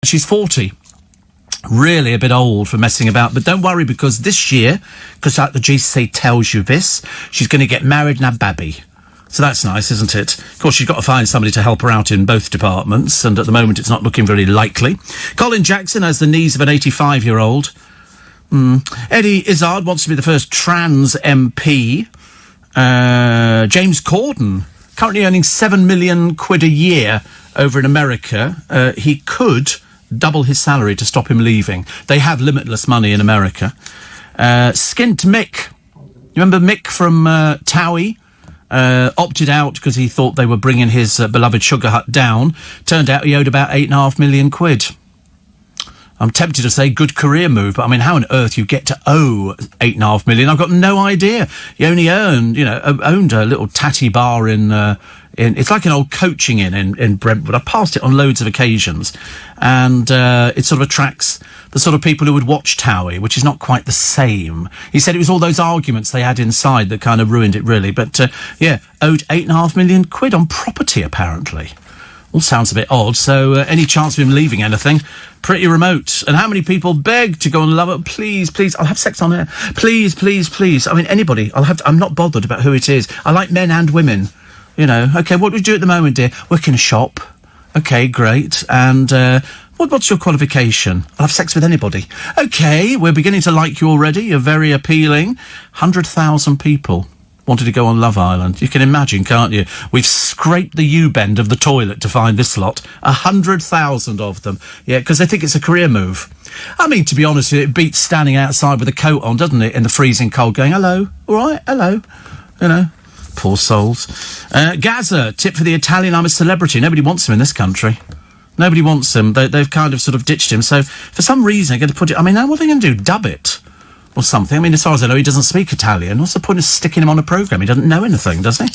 She's 40. Really a bit old for messing about, but don't worry, because this year, because like the GCC tells you this, she's going to get married and have baby. So that's nice, isn't it? Of course, she's got to find somebody to help her out in both departments, and at the moment it's not looking very likely. Colin Jackson has the knees of an 85-year-old. Eddie Izzard wants to be the first trans MP. James Corden, currently earning £7 million a year over in America. He could double his salary to stop him leaving. They have limitless money in America. Skint Mick. You remember Mick from Towie? Opted out because he thought they were bringing his beloved Sugar Hut down. Turned out he owed about £8.5 million. I'm tempted to say good career move, but I mean, how on earth you get to owe £8.5 million? I've got no idea. He only owned a little tatty bar in it's like an old coaching inn in Brentwood. I passed it on loads of occasions, and it sort of attracts the sort of people who would watch Towie, which is not quite the same. He said it was all those arguments they had inside that kind of ruined it, really. But owed £8.5 million on property, apparently. All sounds a bit odd, so any chance of him leaving anything, pretty remote. And how many people beg to go and love it? Please, I'll have sex on air. Please. I mean, anybody. I'm not bothered about who it is. I like men and women. You know, OK, what do we do at the moment, dear? Work in a shop. OK, great. And what's your qualification? I'll have sex with anybody. OK, we're beginning to like you already. You're very appealing. 100,000 people wanted to go on Love Island. You can imagine, can't you? We've scraped the U-bend of the toilet to find this lot. 100,000 of them. Yeah, because they think it's a career move. I mean, to be honest with you, it beats standing outside with a coat on, doesn't it, in the freezing cold, going, hello, all right, hello, you know. Poor souls. Gaza, tip for the Italian, I'm a celebrity. Nobody wants him in this country. Nobody wants him. They've kind of sort of ditched him. So, for some reason, they're going to put it... I mean, now what are they going to do? Dub it? Or something? I mean, as far as I know, he doesn't speak Italian. What's the point of sticking him on a programme? He doesn't know anything, does he?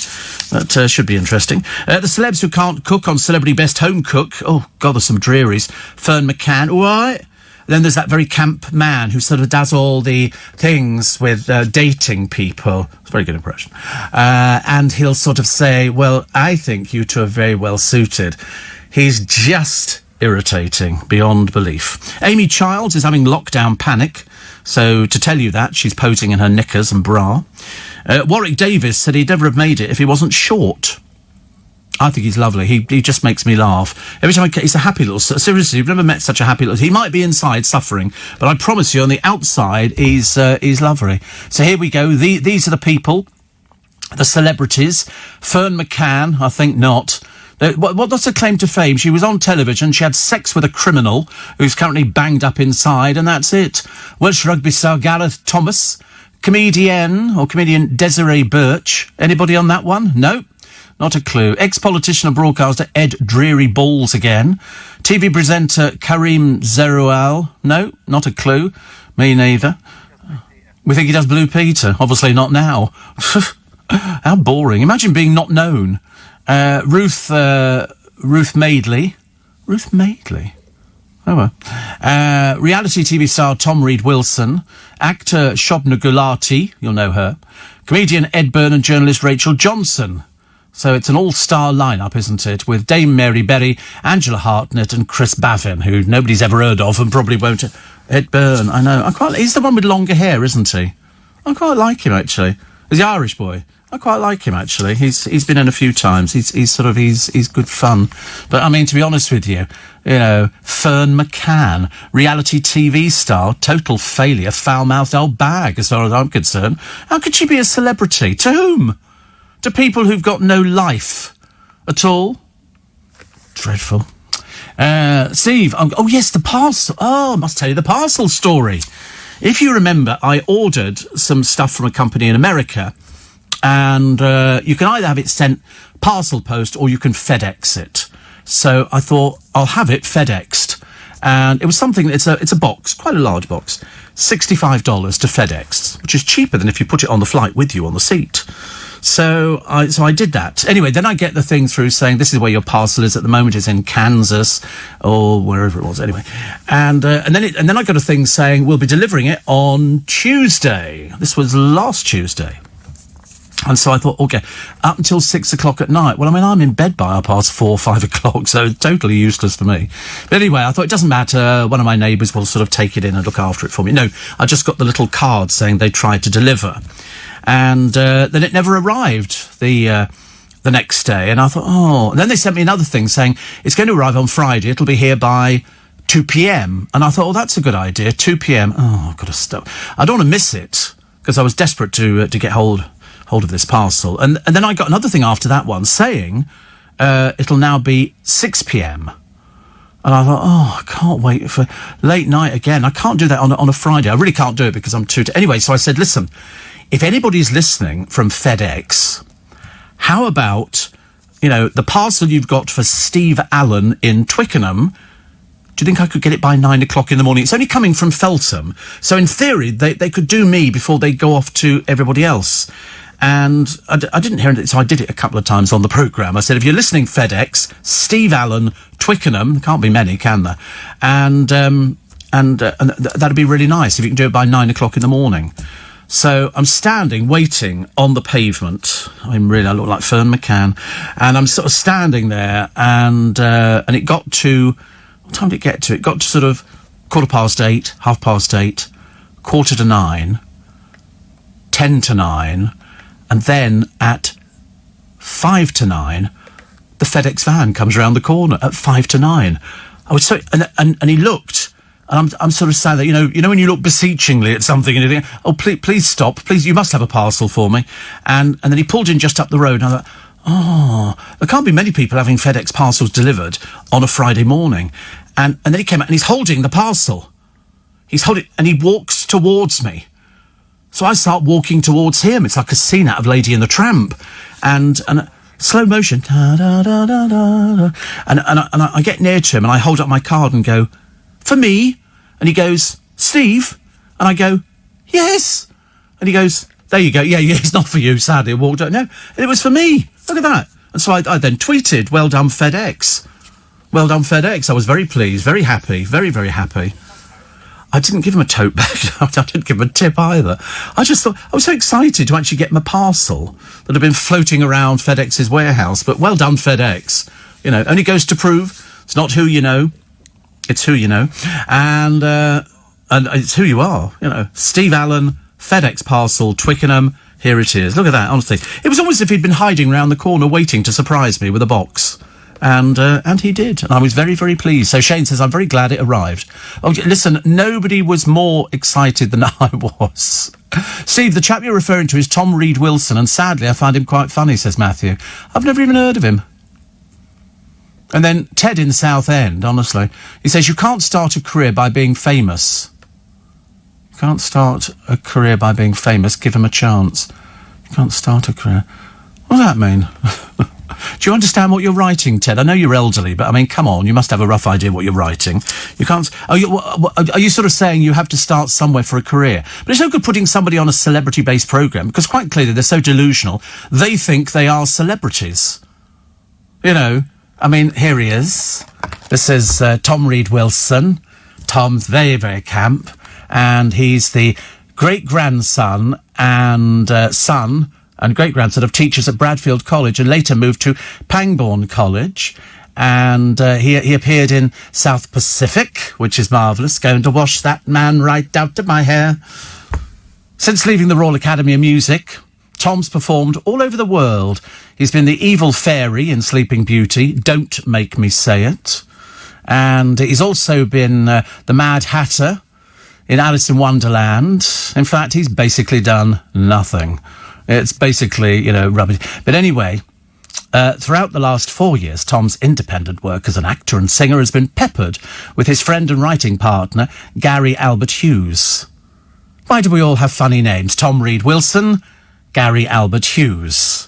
That should be interesting. The celebs who can't cook on Celebrity Best Home Cook. Oh, God, there's some drearies. Fern McCann. All right. Then there's that very camp man who sort of does all the things with dating people. It's a very good impression. And he'll sort of say, well, I think you two are very well suited. He's just irritating beyond belief. Amy Childs is having lockdown panic. So to tell you that, she's posing in her knickers and bra. Warwick Davis said he'd never have made it if he wasn't short. I think he's lovely. He just makes me laugh. Every time he's a happy little... Seriously, you've never met such a happy little... He might be inside suffering, but I promise you, on the outside, he's lovely. So here we go. These are the people, the celebrities. Fern McCann, I think not. What's her claim to fame? She was on television, she had sex with a criminal who's currently banged up inside, and that's it. Welsh rugby star Gareth Thomas. Comedian Desiree Birch. Anybody on that one? No. Not a clue. Ex-politician and broadcaster Ed Dreary Balls again. TV presenter Karim Zeroual. No, not a clue. Me neither. We think he does Blue Peter. Obviously not now. How boring. Imagine being not known. Ruth Madeley. Ruth Madeley? Oh, well. Reality TV star Tom Reed-Wilson. Actor Shobna Gulati. You'll know her. Comedian Ed Byrne and journalist Rachel Johnson. So it's an all-star lineup, isn't it? With Dame Mary Berry, Angela Hartnett and Chris Bavin, who nobody's ever heard of and probably won't... Ed Byrne, I know. He's the one with longer hair, isn't he? I quite like him, actually. He's the Irish boy. I quite like him, actually. He's been in a few times. He's good fun. But, I mean, to be honest with you, Fern McCann, reality TV star, total failure, foul-mouthed old bag, as far as I'm concerned. How could she be a celebrity? To whom? To people who've got no life at all? Dreadful. Steve, oh yes, the parcel. Oh, I must tell you the parcel story. If you remember, I ordered some stuff from a company in America, and you can either have it sent parcel post or you can FedEx it. So I thought I'll have it FedExed, and it was something. It's a box, quite a large box, $65 to FedEx, which is cheaper than if you put it on the flight with you on the seat. So I did that. Anyway, then I get the thing through saying this is where your parcel is at the moment. It's in Kansas or wherever it was. Anyway, and then I got a thing saying we'll be delivering it on Tuesday. This was last Tuesday. And so I thought, okay, up until 6 o'clock at night. Well, I mean, I'm in bed by 4:30 or 5 o'clock, so totally useless for me. But anyway, I thought it doesn't matter. One of my neighbours will sort of take it in and look after it for me. No, I just got the little card saying they tried to deliver. And then it never arrived the next day. And I thought, oh. And then they sent me another thing saying it's going to arrive on Friday. It'll be here by 2 p.m. And I thought, oh, that's a good idea. 2 p.m. Oh, I've got to stop. I don't want to miss it because I was desperate to get hold of this parcel. And then I got another thing after that one saying it'll now be 6 p.m. And I thought, oh, I can't wait for late night again. I can't do that on a Friday. I really can't do it because I'm anyway, so I said, listen, if anybody's listening from FedEx, how about, the parcel you've got for Steve Allen in Twickenham, do you think I could get it by 9 o'clock in the morning? It's only coming from Feltham. So in theory, they could do me before they go off to everybody else. And I didn't hear it, so I did it a couple of times on the programme. I said, if you're listening, FedEx, Steve Allen, Twickenham, there can't be many, can there? And that'd be really nice if you can do it by 9 o'clock in the morning. So I'm standing, waiting on the pavement. I look like Fern McCann. And I'm sort of standing there, and it got to... What time did it get to? It got to sort of 8:15, 8:30, 8:45, 8:50, and then at 8:55, the FedEx van comes around the corner at 8:55. I was so... And he looked... And I'm sort of sad that, you know when you look beseechingly at something and you think, oh, please stop, please, you must have a parcel for me. And then he pulled in just up the road, and I thought, oh, there can't be many people having FedEx parcels delivered on a Friday morning. And then he came out and he's holding the parcel. And he walks towards me. So I start walking towards him. It's like a scene out of Lady and the Tramp. And slow motion. Da, da, da, da, da. And I get near to him and I hold up my card and go, for me? And he goes, Steve? And I go, yes. And he goes, there you go. Yeah, it's not for you, sadly. I walked out. No, it was for me. Look at that. And so I then tweeted, well done, FedEx. Well done, FedEx. I was very pleased, very happy, very, very happy. I didn't give him a tote bag. I didn't give him a tip either. I just thought, I was so excited to actually get my parcel that had been floating around FedEx's warehouse. But well done, FedEx. Only goes to prove it's not who you know. It's who you know, and it's who you are. Steve Allen, FedEx parcel, Twickenham. Here it is. Look at that. Honestly, it was almost as if he'd been hiding round the corner, waiting to surprise me with a box, and he did. And I was very, very pleased. So Shane says, I'm very glad it arrived. Oh, listen, nobody was more excited than I was. Steve, the chap you're referring to is Tom Reed Wilson, and sadly, I find him quite funny. Says Matthew. I've never even heard of him. And then Ted in Southend, honestly, he says, you can't start a career by being famous. You can't start a career by being famous. Give him a chance. You can't start a career. What does that mean? Do you understand what you're writing, Ted? I know you're elderly, but I mean, come on, you must have a rough idea what you're writing. You can't... Are you sort of saying you have to start somewhere for a career? But it's no good putting somebody on a celebrity-based programme, because quite clearly they're so delusional, they think they are celebrities. I mean, here he is. This is Tom Reed Wilson. Tom's very, very camp. And he's the great-grandson and son and great-grandson of teachers at Bradfield College and later moved to Pangbourne College. And he appeared in South Pacific, which is marvellous. Going to wash that man right out of my hair. Since leaving the Royal Academy of Music, Tom's performed all over the world. He's been the evil fairy in Sleeping Beauty, Don't Make Me Say It. And he's also been the Mad Hatter in Alice in Wonderland. In fact, he's basically done nothing. It's basically, rubbish. But anyway, throughout the last 4 years, Tom's independent work as an actor and singer has been peppered with his friend and writing partner, Gary Albert Hughes. Why do we all have funny names? Tom Reed Wilson, Gary Albert Hughes.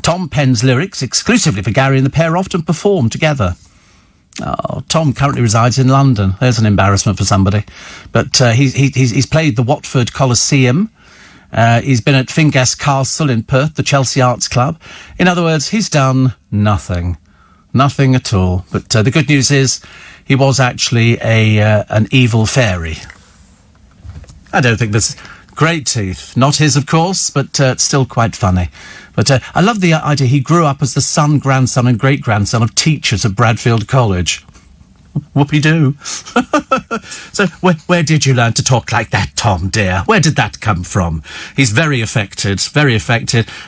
Tom pens lyrics exclusively for Gary, and the pair often perform together. Oh, Tom currently resides in London. There's an embarrassment for somebody. But he's played the Watford Coliseum. He's been at Finglas Castle in Perth, the Chelsea Arts Club. In other words, he's done nothing. Nothing at all. But the good news is he was actually an evil fairy. I don't think there's Great teeth. Not his, of course, but still quite funny. But I love the idea he grew up as the son, grandson and great-grandson of teachers at Bradfield College. Whoopie-doo. So, where did you learn to talk like that, Tom, dear? Where did that come from? He's very affected,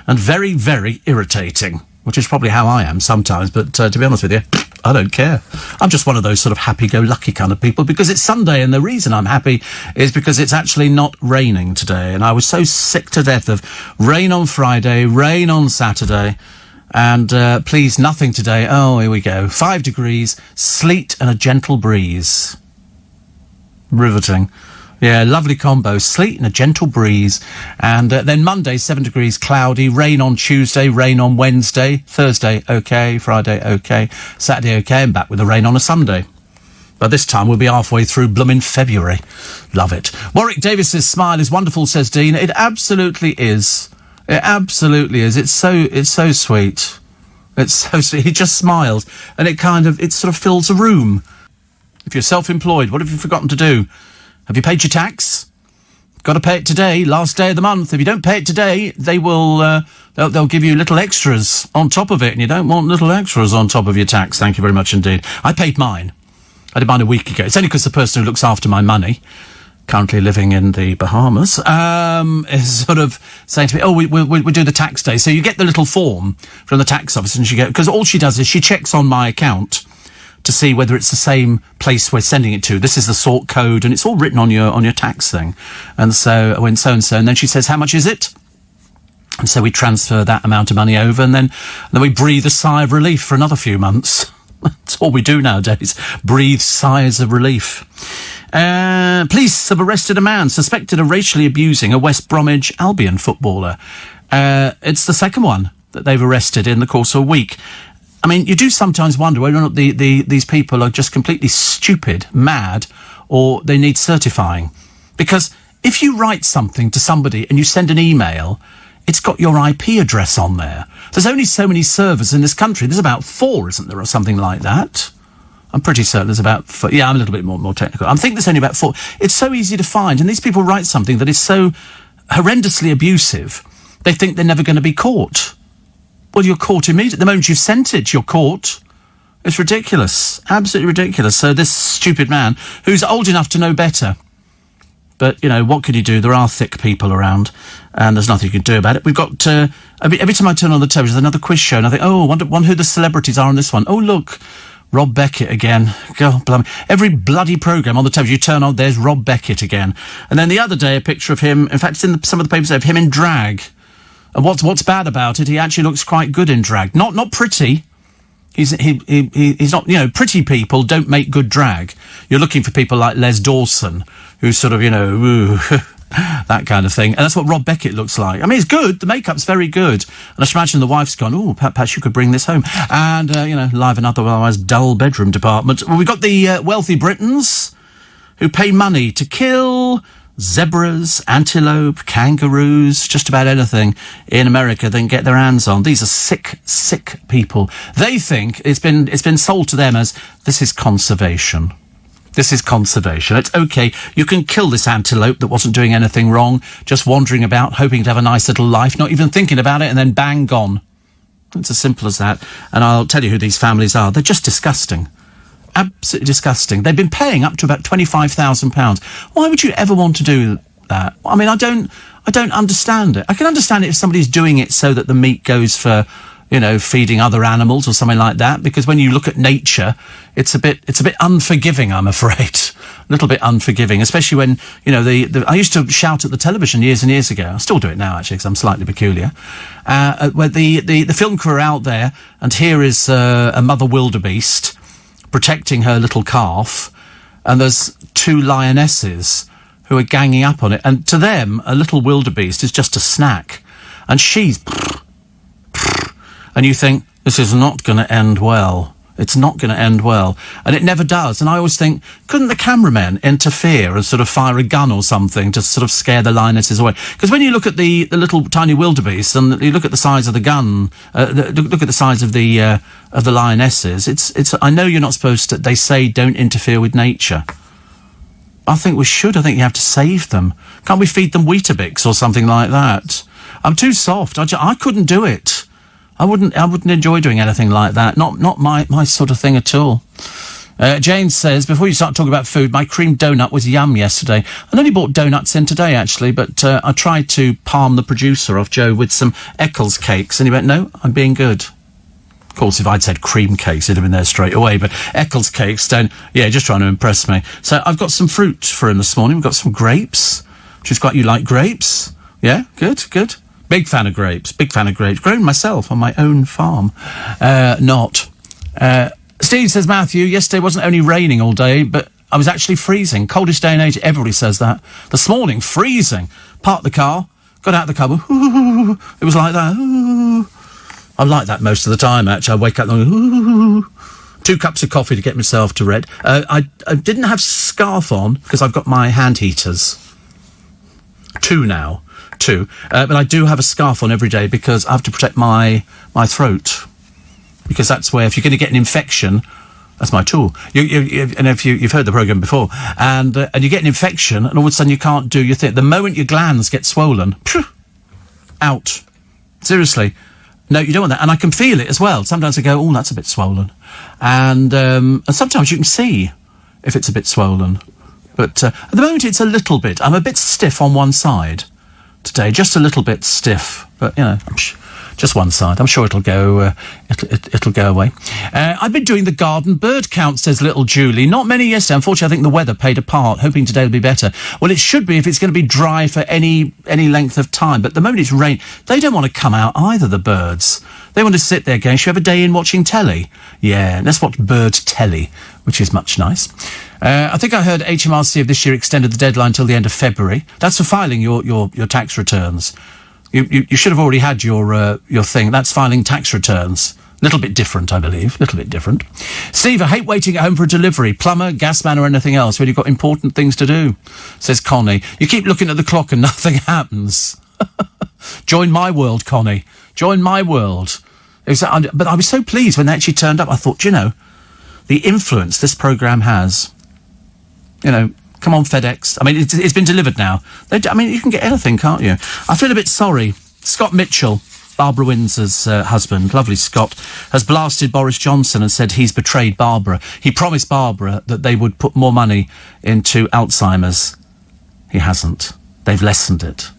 and very, very irritating, which is probably how I am sometimes, but to be honest with you, I don't care. I'm just one of those sort of happy-go-lucky kind of people, because it's Sunday, and the reason I'm happy is because it's actually not raining today, and I was so sick to death of rain on Friday, rain on Saturday, and please, nothing today. Oh, here we go. 5 degrees, sleet and a gentle breeze. Riveting. Yeah, lovely combo. Sleet and a gentle breeze. And then Monday, 7 degrees, cloudy. Rain on Tuesday, rain on Wednesday. Thursday, okay. Friday, okay. Saturday, okay. And back with the rain on a Sunday. By this time, we'll be halfway through blooming February. Love it. Warwick Davis's smile is wonderful, says Dean. It absolutely is. It absolutely is. It's so sweet. It's so sweet. He just smiles, and it sort of fills a room. If you're self-employed, what have you forgotten to do? Have you paid your tax? Got to pay it today, last day of the month. If you don't pay it today, they will, they'll give you little extras on top of it, and you don't want little extras on top of your tax. Thank you very much indeed. I paid mine. I did mine a week ago. It's only because the person who looks after my money, currently living in the Bahamas, is sort of saying to me, we'll do the tax day. So you get the little form from the tax office, and because all she does is she checks on my account to see whether it's the same place we're sending it to. This is the sort code, and it's all written on your tax thing. And so when so-and-so, and then she says, how much is it? And so we transfer that amount of money over, and then we breathe a sigh of relief for another few months. That's all we do nowadays. Breathe sighs of relief. Police have arrested a man suspected of racially abusing a West Bromwich Albion footballer. It's the second one that they've arrested in the course of a week. I mean, you do sometimes wonder whether or not these people are just completely stupid, mad, or they need certifying. Because if you write something to somebody and you send an email, it's got your IP address on there. There's only so many servers in this country. There's about 4, isn't there, or something like that? I'm pretty certain there's about 4. Yeah, I'm a little bit more technical. I think there's only about 4. It's so easy to find, and these people write something that is so horrendously abusive, they think they're never going to be caught. Well, you're caught immediately. The moment you've sent it, you're caught. It's ridiculous. Absolutely ridiculous. So this stupid man, who's old enough to know better, but, you know, what can you do? There are thick people around, and there's nothing you can do about it. We've got, every time I turn on the television, there's another quiz show, and I think, I wonder who the celebrities are on this one. Oh, look, Rob Beckett again. God, blimey. Every bloody programme on the television you turn on, there's Rob Beckett again. And then the other day, a picture of him, in fact, it's in some of the papers, of him in drag. And what's bad about it, he actually looks quite good in drag. Not pretty. He's not, you know, pretty people don't make good drag. You're looking for people like Les Dawson, who's sort of, you know, ooh, that kind of thing. And that's what Rob Beckett looks like. I mean, it's good. The makeup's very good. And I should imagine the wife's gone, oh, perhaps you could bring this home. And, you know, liven up the otherwise dull bedroom department. Well, we've got the wealthy Britons who pay money to kill zebras, antelope, kangaroos, just about anything in America they can get their hands on. These are sick people. They think it's been sold to them as, this is conservation. This is conservation. It's okay. You can kill this antelope that wasn't doing anything wrong, just wandering about, hoping to have a nice little life, not even thinking about it, and then bang, gone. It's as simple as that. And I'll tell you who these families are. They're just disgusting. Absolutely disgusting. They've been paying up to about £25,000. Why would you ever want to do that? I mean, I don't understand it. I can understand it if somebody's doing it so that the meat goes for, you know, feeding other animals or something like that, because when you look at nature, it's a bit unforgiving, I'm afraid. A little bit unforgiving, especially when, you know, I used to shout at the television years and years ago. I still do it now, actually, because I'm slightly peculiar. Where the film crew are out there, and here is a mother wildebeest protecting her little calf, and there's 2 lionesses who are ganging up on it, and to them, a little wildebeest is just a snack, and she's... And you think, this is not going to end well. It's not going to end well. And it never does. And I always think, couldn't the cameramen interfere and sort of fire a gun or something to sort of scare the lionesses away? Because when you look at the little tiny wildebeest and you look at the size of the gun, look at the size of the lionesses, it's. I know you're not supposed to, they say don't interfere with nature. I think we should. I think you have to save them. Can't we feed them Weetabix or something like that? I'm too soft. I couldn't do it. I wouldn't enjoy doing anything like that. Not my sort of thing at all. Jane says, before you start talking about food, my cream donut was yum yesterday. I only bought donuts in today, actually, but I tried to palm the producer off, Joe, with some Eccles cakes, and he went, no, I'm being good. Of course, if I'd said cream cakes, it'd have been there straight away, but Eccles cakes just trying to impress me. So I've got some fruit for him this morning. We've got some grapes, which is quite, you like grapes? Yeah, good. Big fan of grapes. Grown myself on my own farm. Steve says, Matthew, yesterday wasn't only raining all day, but I was actually freezing. Coldest day and age, everybody says that. This morning, freezing. Parked the car, got out of the car, it was like that. I'm like that most of the time, actually. I wake up and 2 cups of coffee to get myself to red. I didn't have scarf on because I've got my hand heaters. 2 now. But I do have a scarf on every day because I have to protect my throat. Because that's where, if you're going to get an infection, that's my tool. And if you've heard the programme before, and you get an infection, and all of a sudden you can't do your thing. The moment your glands get swollen, out. Seriously. No, you don't want that. And I can feel it as well. Sometimes I go, oh, that's a bit swollen. And sometimes you can see if it's a bit swollen. But at the moment it's a little bit. I'm a bit stiff on one side today, just a little bit stiff. But, just one side. I'm sure it'll go. It'll go away. I've been doing the garden bird count, says little Julie. Not many yesterday. Unfortunately, I think the weather played a part. Hoping today will be better. Well, it should be if it's going to be dry for any length of time. But the moment it's rain, they don't want to come out either. The birds. They want to sit there going, should we have a day in watching telly? Yeah, let's watch bird telly, which is much nice. I think I heard HMRC of this year extended the deadline till the end of February. That's for filing your tax returns. You should have already had your thing. That's filing tax returns. Little bit different, I believe. Little bit different. Steve, I hate waiting at home for a delivery. Plumber, gas man or anything else when you've got important things to do, says Connie. You keep looking at the clock and nothing happens. Join my world, Connie. Join my world. But I was so pleased when they actually turned up. I thought, the influence this programme has. Come on, FedEx. I mean, it's been delivered now. You can get anything, can't you? I feel a bit sorry. Scott Mitchell, Barbara Windsor's husband, lovely Scott, has blasted Boris Johnson and said he's betrayed Barbara. He promised Barbara that they would put more money into Alzheimer's. He hasn't. They've lessened it.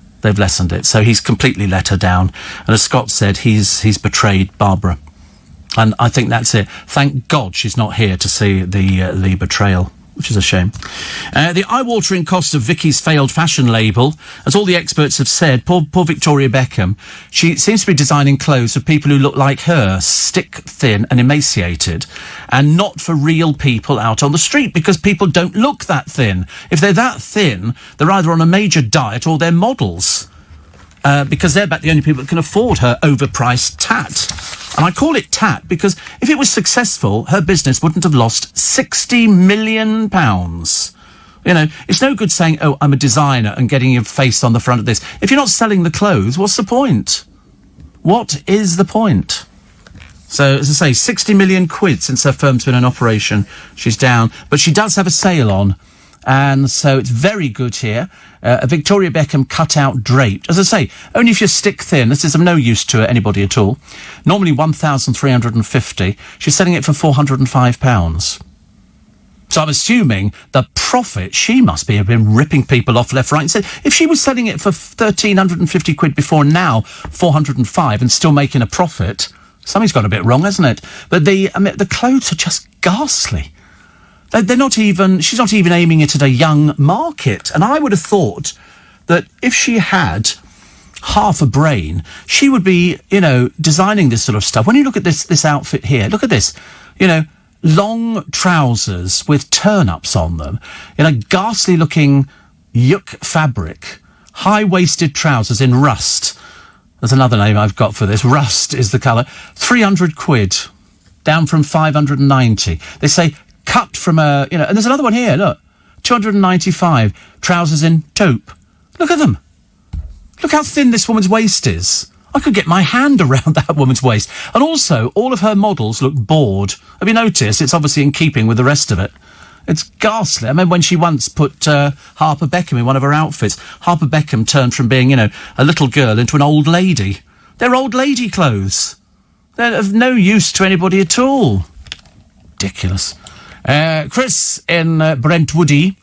So he's completely let her down. And as Scott said, he's betrayed Barbara. And I think that's it. Thank God she's not here to see the betrayal, which is a shame. The eye-watering cost of Vicky's failed fashion label, as all the experts have said, poor Victoria Beckham, she seems to be designing clothes for people who look like her, stick thin and emaciated, and not for real people out on the street, because people don't look that thin. If they're that thin, they're either on a major diet or they're models, because they're about the only people that can afford her overpriced tat. And I call it tat because if it was successful, her business wouldn't have lost £60 million. It's no good saying, oh, I'm a designer and getting your face on the front of this. If you're not selling the clothes, what's the point? What is the point? So, as I say, 60 million quid since her firm's been in operation. She's down. But she does have a sale on. And so it's very good here. A Victoria Beckham cut-out draped. As I say, only if you're stick thin. This is of no use to anybody at all. Normally £1,350. She's selling it for £405. So I'm assuming the profit, she must have been ripping people off left, right and centre. If she was selling it for 1,350 quid before, now 405 and still making a profit, something's gone a bit wrong, hasn't it? But the clothes are just ghastly. They're not even, she's not even aiming it at a young market. And I would have thought that if she had half a brain, she would be, designing this sort of stuff. When you look at this outfit here, look at this, long trousers with turn-ups on them, in a ghastly looking yuck fabric, high-waisted trousers in rust. There's another name I've got for this. Rust is the colour. 300 quid, down from 590. They say cut from and there's another one here, look. 295, trousers in taupe. Look at them. Look how thin this woman's waist is. I could get my hand around that woman's waist. And also, all of her models look bored. Have you noticed? It's obviously in keeping with the rest of it. It's ghastly. I remember when she once put Harper Beckham in one of her outfits. Harper Beckham turned from being, a little girl into an old lady. They're old lady clothes. They're of no use to anybody at all. Ridiculous. Chris in Brentwoody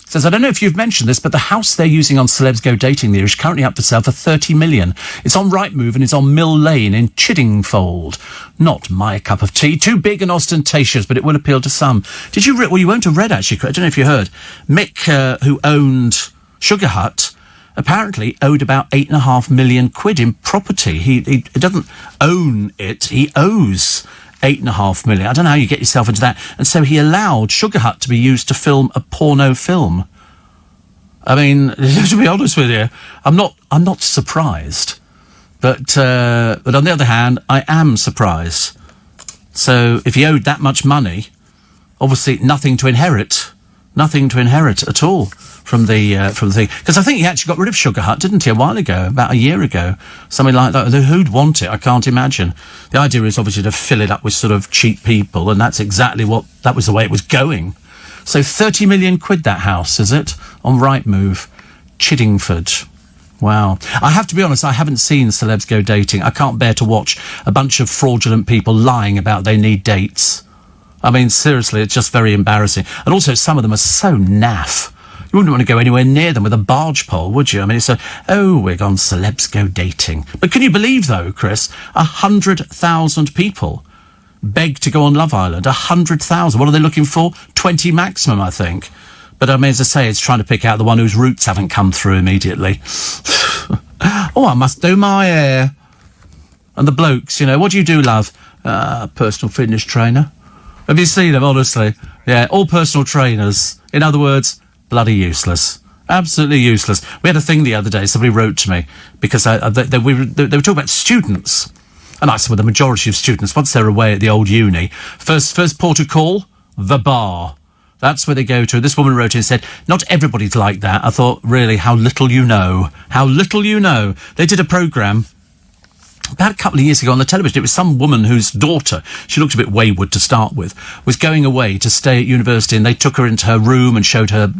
says, I don't know if you've mentioned this, but the house they're using on Celebs Go Dating there is currently up for sale for 30 million. It's on Rightmove and it's on Mill Lane in Chiddingfold. Not my cup of tea. Too big and ostentatious, but it will appeal to some. Did you read? Well, you won't have read, actually. I don't know if you heard. Mick, who owned Sugar Hut, apparently owed about 8.5 million quid in property. He doesn't own it. He owes 8.5 million. I don't know how you get yourself into that. And so he allowed Sugar Hut to be used to film a porno film. I mean, to be honest with you, I'm not surprised. But on the other hand, I am surprised. So if he owed that much money, obviously nothing to inherit at all from the thing. Because I think he actually got rid of Sugar Hut, didn't he, a while ago, about a year ago, something like that. Who'd want it? I can't imagine. The idea is obviously to fill it up with sort of cheap people, and that's exactly that was the way it was going. So 30 million quid that house, is it? On Rightmove, Chiddingford. Wow. I have to be honest, I haven't seen Celebs Go Dating. I can't bear to watch a bunch of fraudulent people lying about they need dates. I mean, seriously, it's just very embarrassing. And also, some of them are so naff. You wouldn't want to go anywhere near them with a barge pole, would you? I mean, it's we're on Celebs Go Dating. But can you believe, though, Chris, 100,000 people begged to go on Love Island? 100,000. What are they looking for? 20 maximum, I think. But I mean, as I say, it's trying to pick out the one whose roots haven't come through immediately. I must do my hair. And the blokes, what do you do, love? Personal fitness trainer. Have you seen them, honestly? Yeah, all personal trainers. In other words, bloody useless. Absolutely useless. We had a thing the other day, somebody wrote to me, because they were talking about students. And I said, well, the majority of students, once they're away at the old uni, first port of call, the bar. That's where they go to. This woman wrote in and said, not everybody's like that. I thought, really, how little you know. How little you know. They did a programme about a couple of years ago on the television. It was some woman whose daughter, she looked a bit wayward to start with, was going away to stay at university, and they took her into her room and showed her,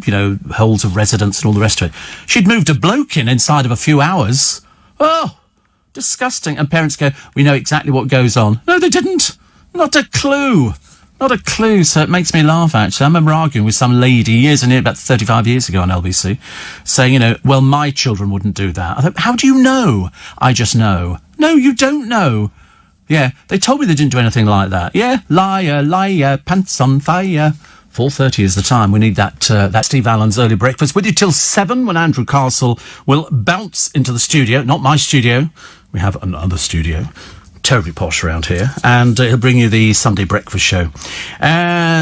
halls of residence and all the rest of it. She'd moved a bloke inside of a few hours. Oh, disgusting. And parents go, we know exactly what goes on. No, they didn't. Not a clue. Not a clue, so it makes me laugh, actually. I remember arguing with some lady about 35 years ago on LBC, saying, well, my children wouldn't do that. I thought, how do you know? I just know. No, you don't know. Yeah, they told me they didn't do anything like that. Yeah, liar, liar, pants on fire. 4:30 is the time. We need that Steve Allen's early breakfast with you till 7, when Andrew Castle will bounce into the studio. Not my studio. We have another studio. Terribly posh around here, and he'll bring you the Sunday breakfast show.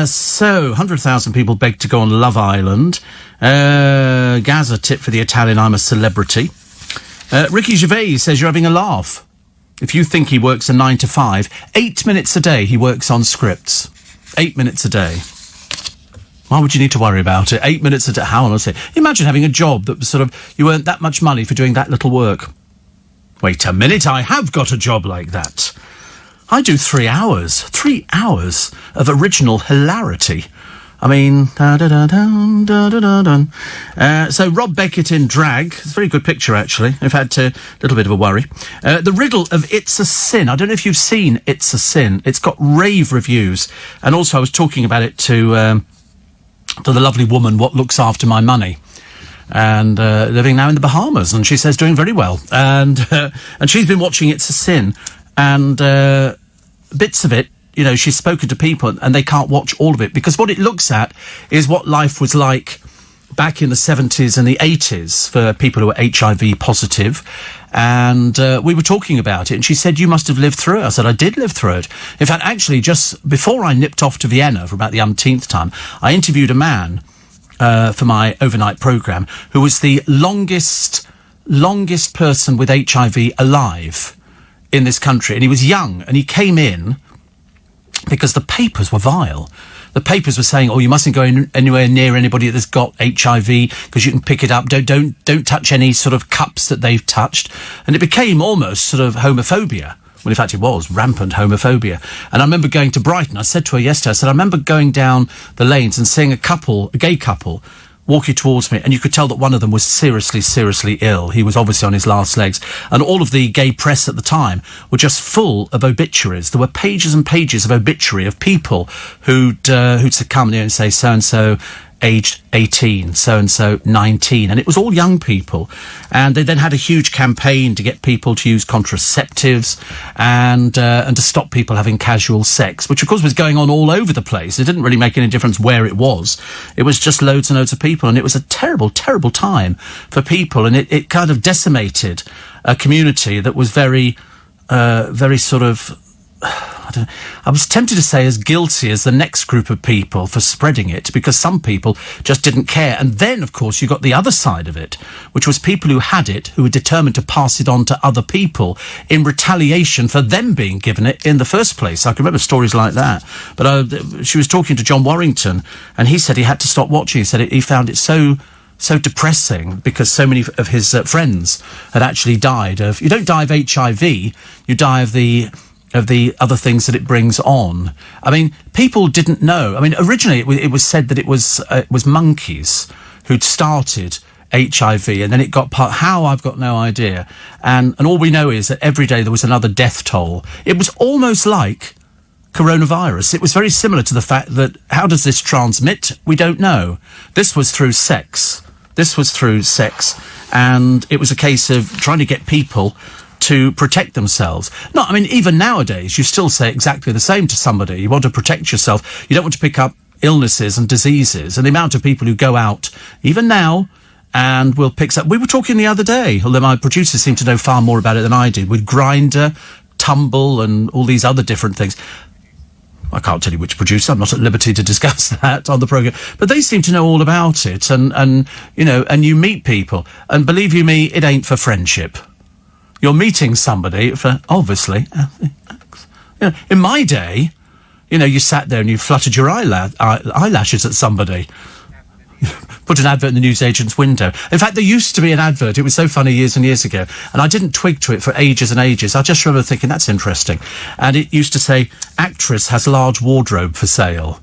So, 100,000 people begged to go on Love Island. Gaza tip for the Italian I'm a Celebrity. Ricky Gervais says you're having a laugh. If you think he works a 9 to 5, 8 minutes a day he works on scripts. 8 minutes a day. Why would you need to worry about it? 8 minutes a day. How honestly? Imagine having a job that was you earned that much money for doing that little work. Wait a minute, I have got a job like that. I do 3 hours. 3 hours of original hilarity. I mean, so Rob Beckett in drag. It's a very good picture, actually. In fact, a little bit of a worry. The riddle of It's a Sin. I don't know if you've seen It's a Sin. It's got rave reviews. And also I was talking about it to the lovely woman what looks after my money. And living now in the Bahamas, and she says doing very well. And she's been watching It's a Sin, and bits of it, she's spoken to people, and they can't watch all of it, because what it looks at is what life was like back in the 70s and the 80s for people who were HIV positive. And we were talking about it, and she said, you must have lived through it. I said, I did live through it. In fact, actually, just before I nipped off to Vienna for about the umpteenth time, I interviewed a man for my overnight programme, who was the longest person with HIV alive in this country. And he was young, and he came in because the papers were vile. The papers were saying, you mustn't go anywhere near anybody that's got HIV because you can pick it up. Don't touch any sort of cups that they've touched. And it became almost sort of homophobia, Well, in fact, it was rampant homophobia. And I remember going to Brighton. I said to her yesterday, I said, I remember going down the lanes and seeing a gay couple, walking towards me, and you could tell that one of them was seriously, seriously ill. He was obviously on his last legs. And all of the gay press at the time were just full of obituaries. There were pages and pages of obituary of people who'd succumbed and say, so-and-so aged 18, so-and-so 19. And it was all young people. And they then had a huge campaign to get people to use contraceptives and to stop people having casual sex, which of course was going on all over the place. It didn't really make any difference where it was. It was just loads and loads of people. And it was a terrible, terrible time for people. And it kind of decimated a community that was very sort of... I was tempted to say as guilty as the next group of people for spreading it, because some people just didn't care. And then, of course, you got the other side of it, which was people who had it, who were determined to pass it on to other people in retaliation for them being given it in the first place. I can remember stories like that. But she was talking to John Warrington, and he said he had to stop watching. He said he found it so depressing because so many of his friends had actually died of... You don't die of HIV, you die of the other things that it brings on. I mean, people didn't know. I mean, originally it was said that it was monkeys who'd started HIV, and then it got how, I've got no idea. And all we know is that every day there was another death toll. It was almost like coronavirus. It was very similar to the fact that how does this transmit? We don't know. This was through sex. And it was a case of trying to get people to protect themselves. No, I mean, even nowadays, you still say exactly the same to somebody. You want to protect yourself. You don't want to pick up illnesses and diseases. And the amount of people who go out, even now, and will pick up... We were talking the other day, although my producers seem to know far more about it than I did, with Grindr, Tumble, and all these other different things. I can't tell you which producer. I'm not at liberty to discuss that on the programme. But they seem to know all about it. And you know, and you meet people. And believe you me, it ain't for friendship. You're meeting somebody for, obviously, you know, in my day, you know, you sat there and you fluttered your eyelashes at somebody. Put an advert in the newsagent's window. In fact, there used to be an advert. It was so funny years and years ago. And I didn't twig to it for ages and ages. I just remember thinking, that's interesting. And it used to say, actress has large wardrobe for sale.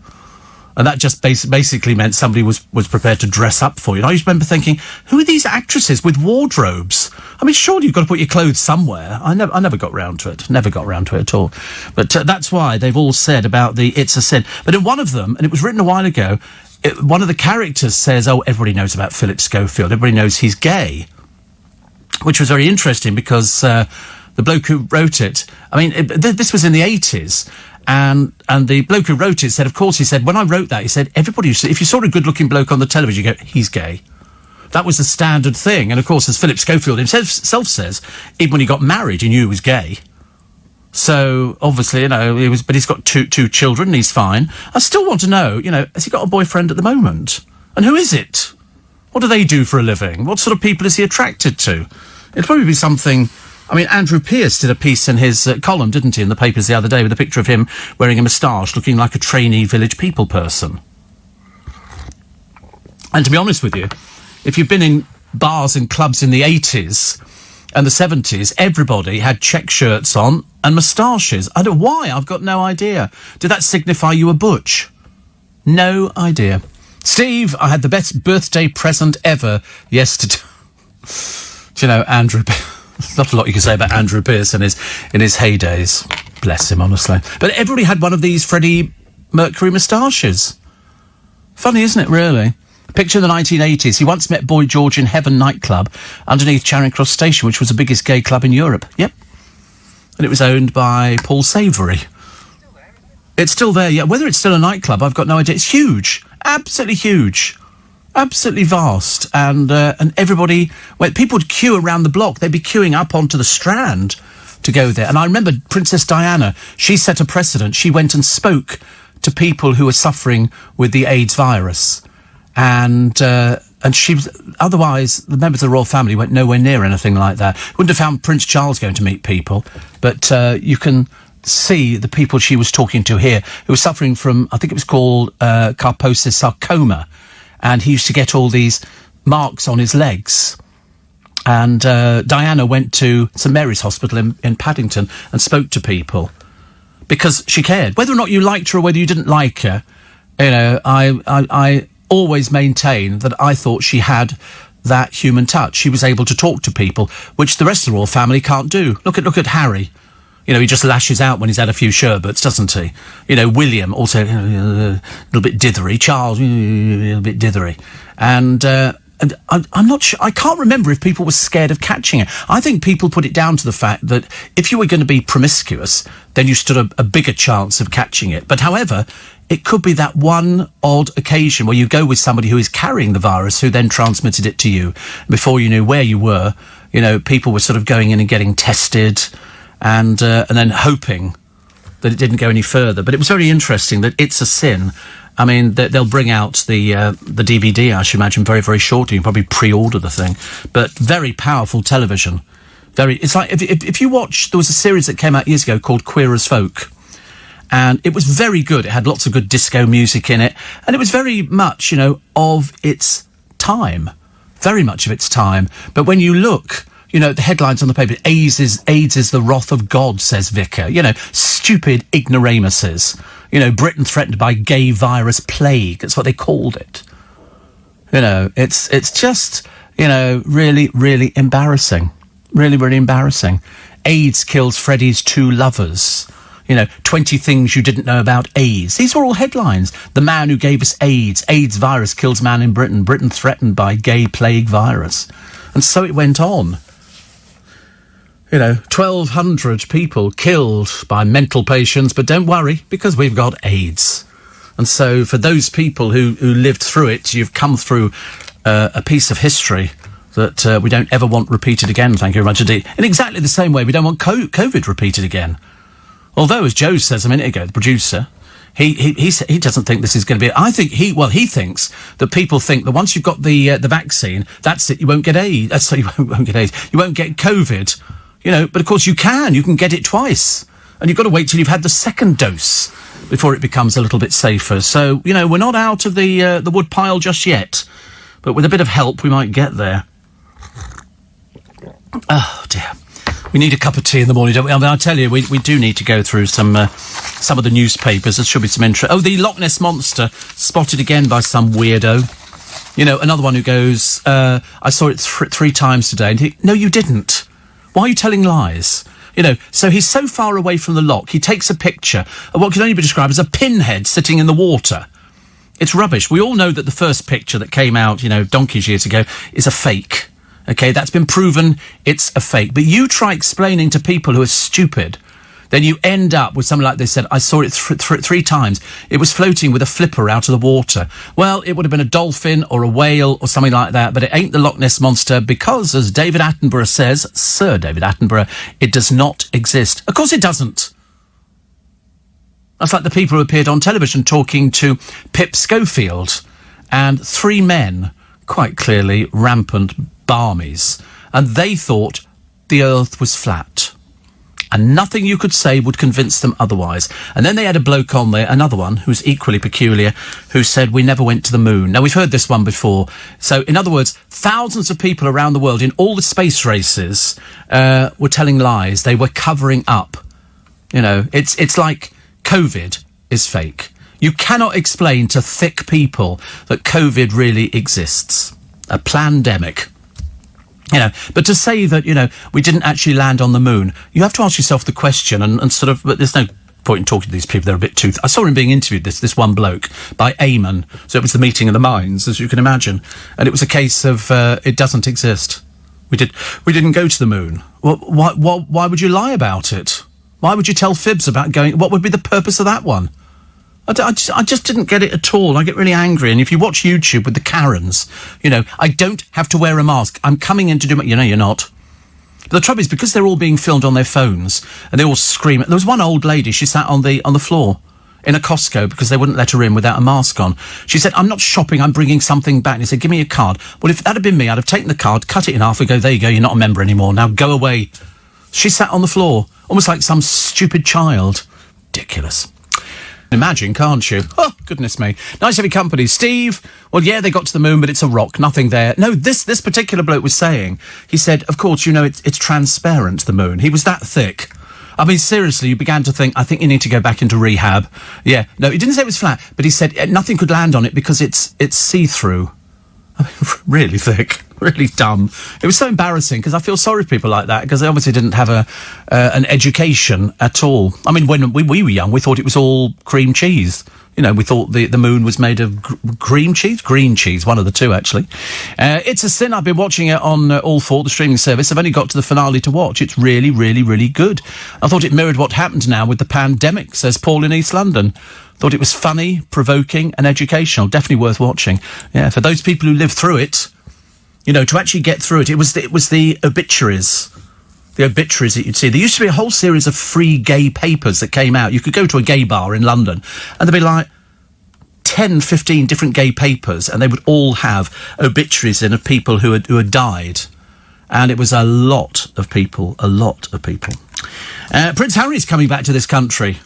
And that just basically meant somebody was prepared to dress up for you. And I used to remember thinking, who are these actresses with wardrobes? I mean, surely you've got to put your clothes somewhere. I never got round to it. Never got round to it at all. But that's why they've all said about the It's a Sin. But in one of them, and it was written a while ago, one of the characters says, oh, everybody knows about Philip Schofield. Everybody knows he's gay. Which was very interesting because the bloke who wrote it, I mean, this was in the 80s. And the bloke who wrote it said, of course, he said, when I wrote that, he said, everybody, if you saw a good-looking bloke on the television, you go, he's gay. That was the standard thing. And, of course, as Philip Schofield himself says, even when he got married, he knew he was gay. So, obviously, you know, but he's got two children, and he's fine. I still want to know, you know, has he got a boyfriend at the moment? And who is it? What do they do for a living? What sort of people is he attracted to? It'd probably be something... I mean, Andrew Pearce did a piece in his column, didn't he, in the papers the other day, with a picture of him wearing a moustache, looking like a trainee Village People person. And to be honest with you, if you've been in bars and clubs in the 80s and the 70s, everybody had check shirts on and moustaches. I don't know why, I've got no idea. Did that signify you were butch? No idea. Steve, I had the best birthday present ever yesterday. Do you know, Andrew... There's not a lot you can say about Andrew Pearce in his heydays. Bless him, honestly. But everybody had one of these Freddie Mercury moustaches. Funny, isn't it, really? Picture in the 1980s. He once met Boy George in Heaven nightclub underneath Charing Cross Station, which was the biggest gay club in Europe. Yep. And it was owned by Paul Savory. It's still there, yeah. Whether it's still a nightclub, I've got no idea. It's huge. Absolutely huge. Absolutely vast, and everybody... Well, people would queue around the block. They'd be queuing up onto the Strand to go there. And I remember Princess Diana, she set a precedent. She went and spoke to people who were suffering with the AIDS virus. And she... Otherwise, the members of the royal family went nowhere near anything like that. Wouldn't have found Prince Charles going to meet people. But you can see the people she was talking to here who were suffering from, I think it was called Kaposis sarcoma. And he used to get all these marks on his legs. And Diana went to St Mary's Hospital in Paddington and spoke to people because she cared. Whether or not you liked her or whether you didn't like her, you know, I always maintain that I thought she had that human touch. She was able to talk to people, which the rest of the royal family can't do. Look at Harry. You know, he just lashes out when he's had a few sherbets, doesn't he? You know, William, also a little bit dithery. Charles, a little bit dithery. And I'm not sure, I can't remember if people were scared of catching it. I think people put it down to the fact that if you were going to be promiscuous, then you stood a bigger chance of catching it. But however, it could be that one odd occasion where you go with somebody who is carrying the virus, who then transmitted it to you. Before you knew where you were, you know, people were sort of going in and getting tested and then hoping that it didn't go any further. But it was very interesting that It's a Sin. I mean, they'll bring out the DVD, I should imagine, very, very shortly. You can probably pre-order the thing. But very powerful television. It's like, if you watch, there was a series that came out years ago called Queer as Folk. And it was very good. It had lots of good disco music in it. And it was very much, you know, of its time. Very much of its time. But when you look, you know, the headlines on the paper, AIDS is the wrath of God, says Vicar. You know, stupid ignoramuses. You know, Britain threatened by gay virus plague. That's what they called it. You know, it's just, you know, really, really embarrassing. Really, really embarrassing. AIDS kills Freddie's 2 lovers. You know, 20 things you didn't know about AIDS. These were all headlines. The man who gave us AIDS. AIDS virus kills man in Britain. Britain threatened by gay plague virus. And so it went on. You know, 1,200 people killed by mental patients, but don't worry, because we've got AIDS. And so for those people who lived through it, you've come through a piece of history that we don't ever want repeated again, thank you very much indeed. In exactly the same way we don't want COVID repeated again. Although, as Joe says a minute ago, the producer, he doesn't think this is going to be... I think he thinks that people think that once you've got the vaccine, that's it, you won't get AIDS. You won't get AIDS. You won't get COVID. You know, but of course you can get it twice. And you've got to wait till you've had the second dose before it becomes a little bit safer. So, you know, we're not out of the wood pile just yet. But with a bit of help, we might get there. Oh, dear. We need a cup of tea in the morning, don't we? I mean, I tell you, we do need to go through some of the newspapers. There should be some interest. Oh, the Loch Ness Monster, spotted again by some weirdo. You know, another one who goes, I saw it 3 times today. And no, you didn't. Why are you telling lies? You know, so he's so far away from the loch, he takes a picture of what can only be described as a pinhead sitting in the water. It's rubbish. We all know that the first picture that came out, you know, donkeys years ago, is a fake. OK, that's been proven it's a fake. But you try explaining to people who are stupid, then you end up with something like they said, I saw it 3 times. It was floating with a flipper out of the water. Well, it would have been a dolphin or a whale or something like that, but it ain't the Loch Ness Monster because, as David Attenborough says, Sir David Attenborough, it does not exist. Of course it doesn't. That's like the people who appeared on television talking to Pip Schofield and 3 men, quite clearly rampant barmies, and they thought the earth was flat. And nothing you could say would convince them otherwise. And then they had a bloke on there, another one, who's equally peculiar, who said, we never went to the moon. Now, we've heard this one before. So, in other words, thousands of people around the world in all the space races were telling lies. They were covering up. You know, it's like COVID is fake. You cannot explain to thick people that COVID really exists. A plandemic. You know, but to say that, you know, we didn't actually land on the moon, you have to ask yourself the question and sort of, but there's no point in talking to these people, they're a bit too... I saw him being interviewed, this one bloke, by Eamon, so it was the meeting of the minds, as you can imagine, and it was a case of, it doesn't exist. We didn't go to the moon. Well, why would you lie about it? Why would you tell fibs about going... What would be the purpose of that one? I just didn't get it at all. I get really angry. And if you watch YouTube with the Karens, you know, I don't have to wear a mask. I'm coming in to do my... You know, you're not. But the trouble is, because they're all being filmed on their phones, and they all scream... There was one old lady, she sat on the floor in a Costco because they wouldn't let her in without a mask on. She said, I'm not shopping, I'm bringing something back. And he said, give me a card. Well, if that had been me, I'd have taken the card, cut it in half and go, there you go, you're not a member anymore. Now go away. She sat on the floor, almost like some stupid child. Ridiculous. Imagine, can't you? Oh, goodness me. Nice heavy company. Steve, well, yeah, they got to the moon, but it's a rock, nothing there. No, this particular bloke was saying, he said, of course, you know, it's transparent, the moon. He was that thick. I mean, seriously, you began to think, I think you need to go back into rehab. Yeah, no, he didn't say it was flat, but he said nothing could land on it because it's see-through. I mean, really thick, really dumb. It was so embarrassing because I feel sorry for people like that because they obviously didn't have an education at all. I mean, when we were young, we thought it was all cream cheese. You know, we thought the moon was made of green cheese, one of the two, actually. It's a Sin. I've been watching it on All 4, the streaming service. I've only got to the finale to watch. It's really, really, really good. I thought it mirrored what happened now with the pandemic, says Paul in East London. Thought it was funny, provoking and educational. Definitely worth watching. Yeah, for those people who lived through it, you know, to actually get through it, it was the obituaries. The obituaries that you'd see. There used to be a whole series of free gay papers that came out. You could go to a gay bar in London and there'd be like 10, 15 different gay papers and they would all have obituaries in of people who had died. And it was a lot of people. Prince Harry's coming back to this country.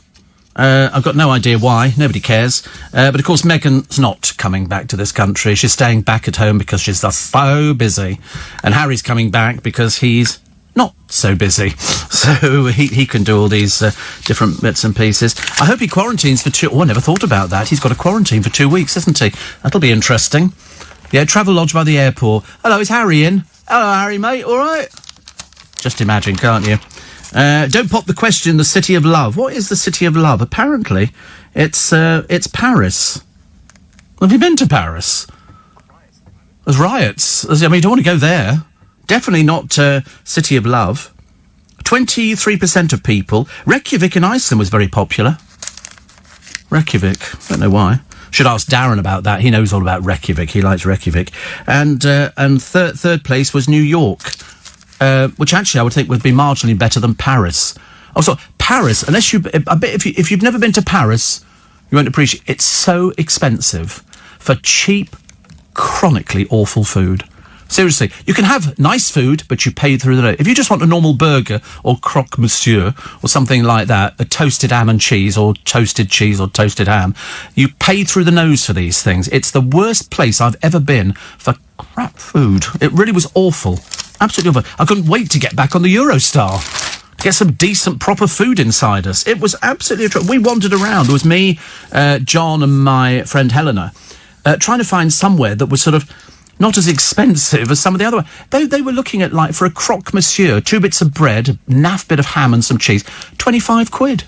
I've got no idea why. Nobody cares. But, of course, Meghan's not coming back to this country. She's staying back at home because she's just so busy. And Harry's coming back because he's not so busy. So he can do all these different bits and pieces. I hope he quarantines for 2... Oh, I never thought about that. He's got a quarantine for 2 weeks, hasn't he? That'll be interesting. Yeah, Travelodge by the airport. Hello, is Harry in? Hello, Harry, mate. All right? Just imagine, can't you? Don't pop the question, the City of Love. What is the City of Love? Apparently, it's Paris. Have you been to Paris? There's riots. I mean, you don't want to go there. Definitely not City of Love. 23% of people. Reykjavik in Iceland was very popular. Reykjavik. Don't know why. Should ask Darren about that. He knows all about Reykjavik. He likes Reykjavik. And third place was New York. Which actually I would think would be marginally better than Paris. Also, Paris, unless you... I bet if you've never been to Paris, you won't appreciate... It's so expensive for cheap, chronically awful food. Seriously, you can have nice food, but you pay through the nose. If you just want a normal burger or croque monsieur or something like that, a toasted ham and cheese or toasted ham, you pay through the nose for these things. It's the worst place I've ever been for crap food. It really was awful. Absolutely awful. I couldn't wait to get back on the Eurostar. To get some decent, proper food inside us. It was absolutely... We wandered around. It was me, John and my friend Helena, trying to find somewhere that was sort of not as expensive as some of the other ones. They were looking at, like, for a croque monsieur, 2 bits of bread, a naff bit of ham and some cheese, 25 quid.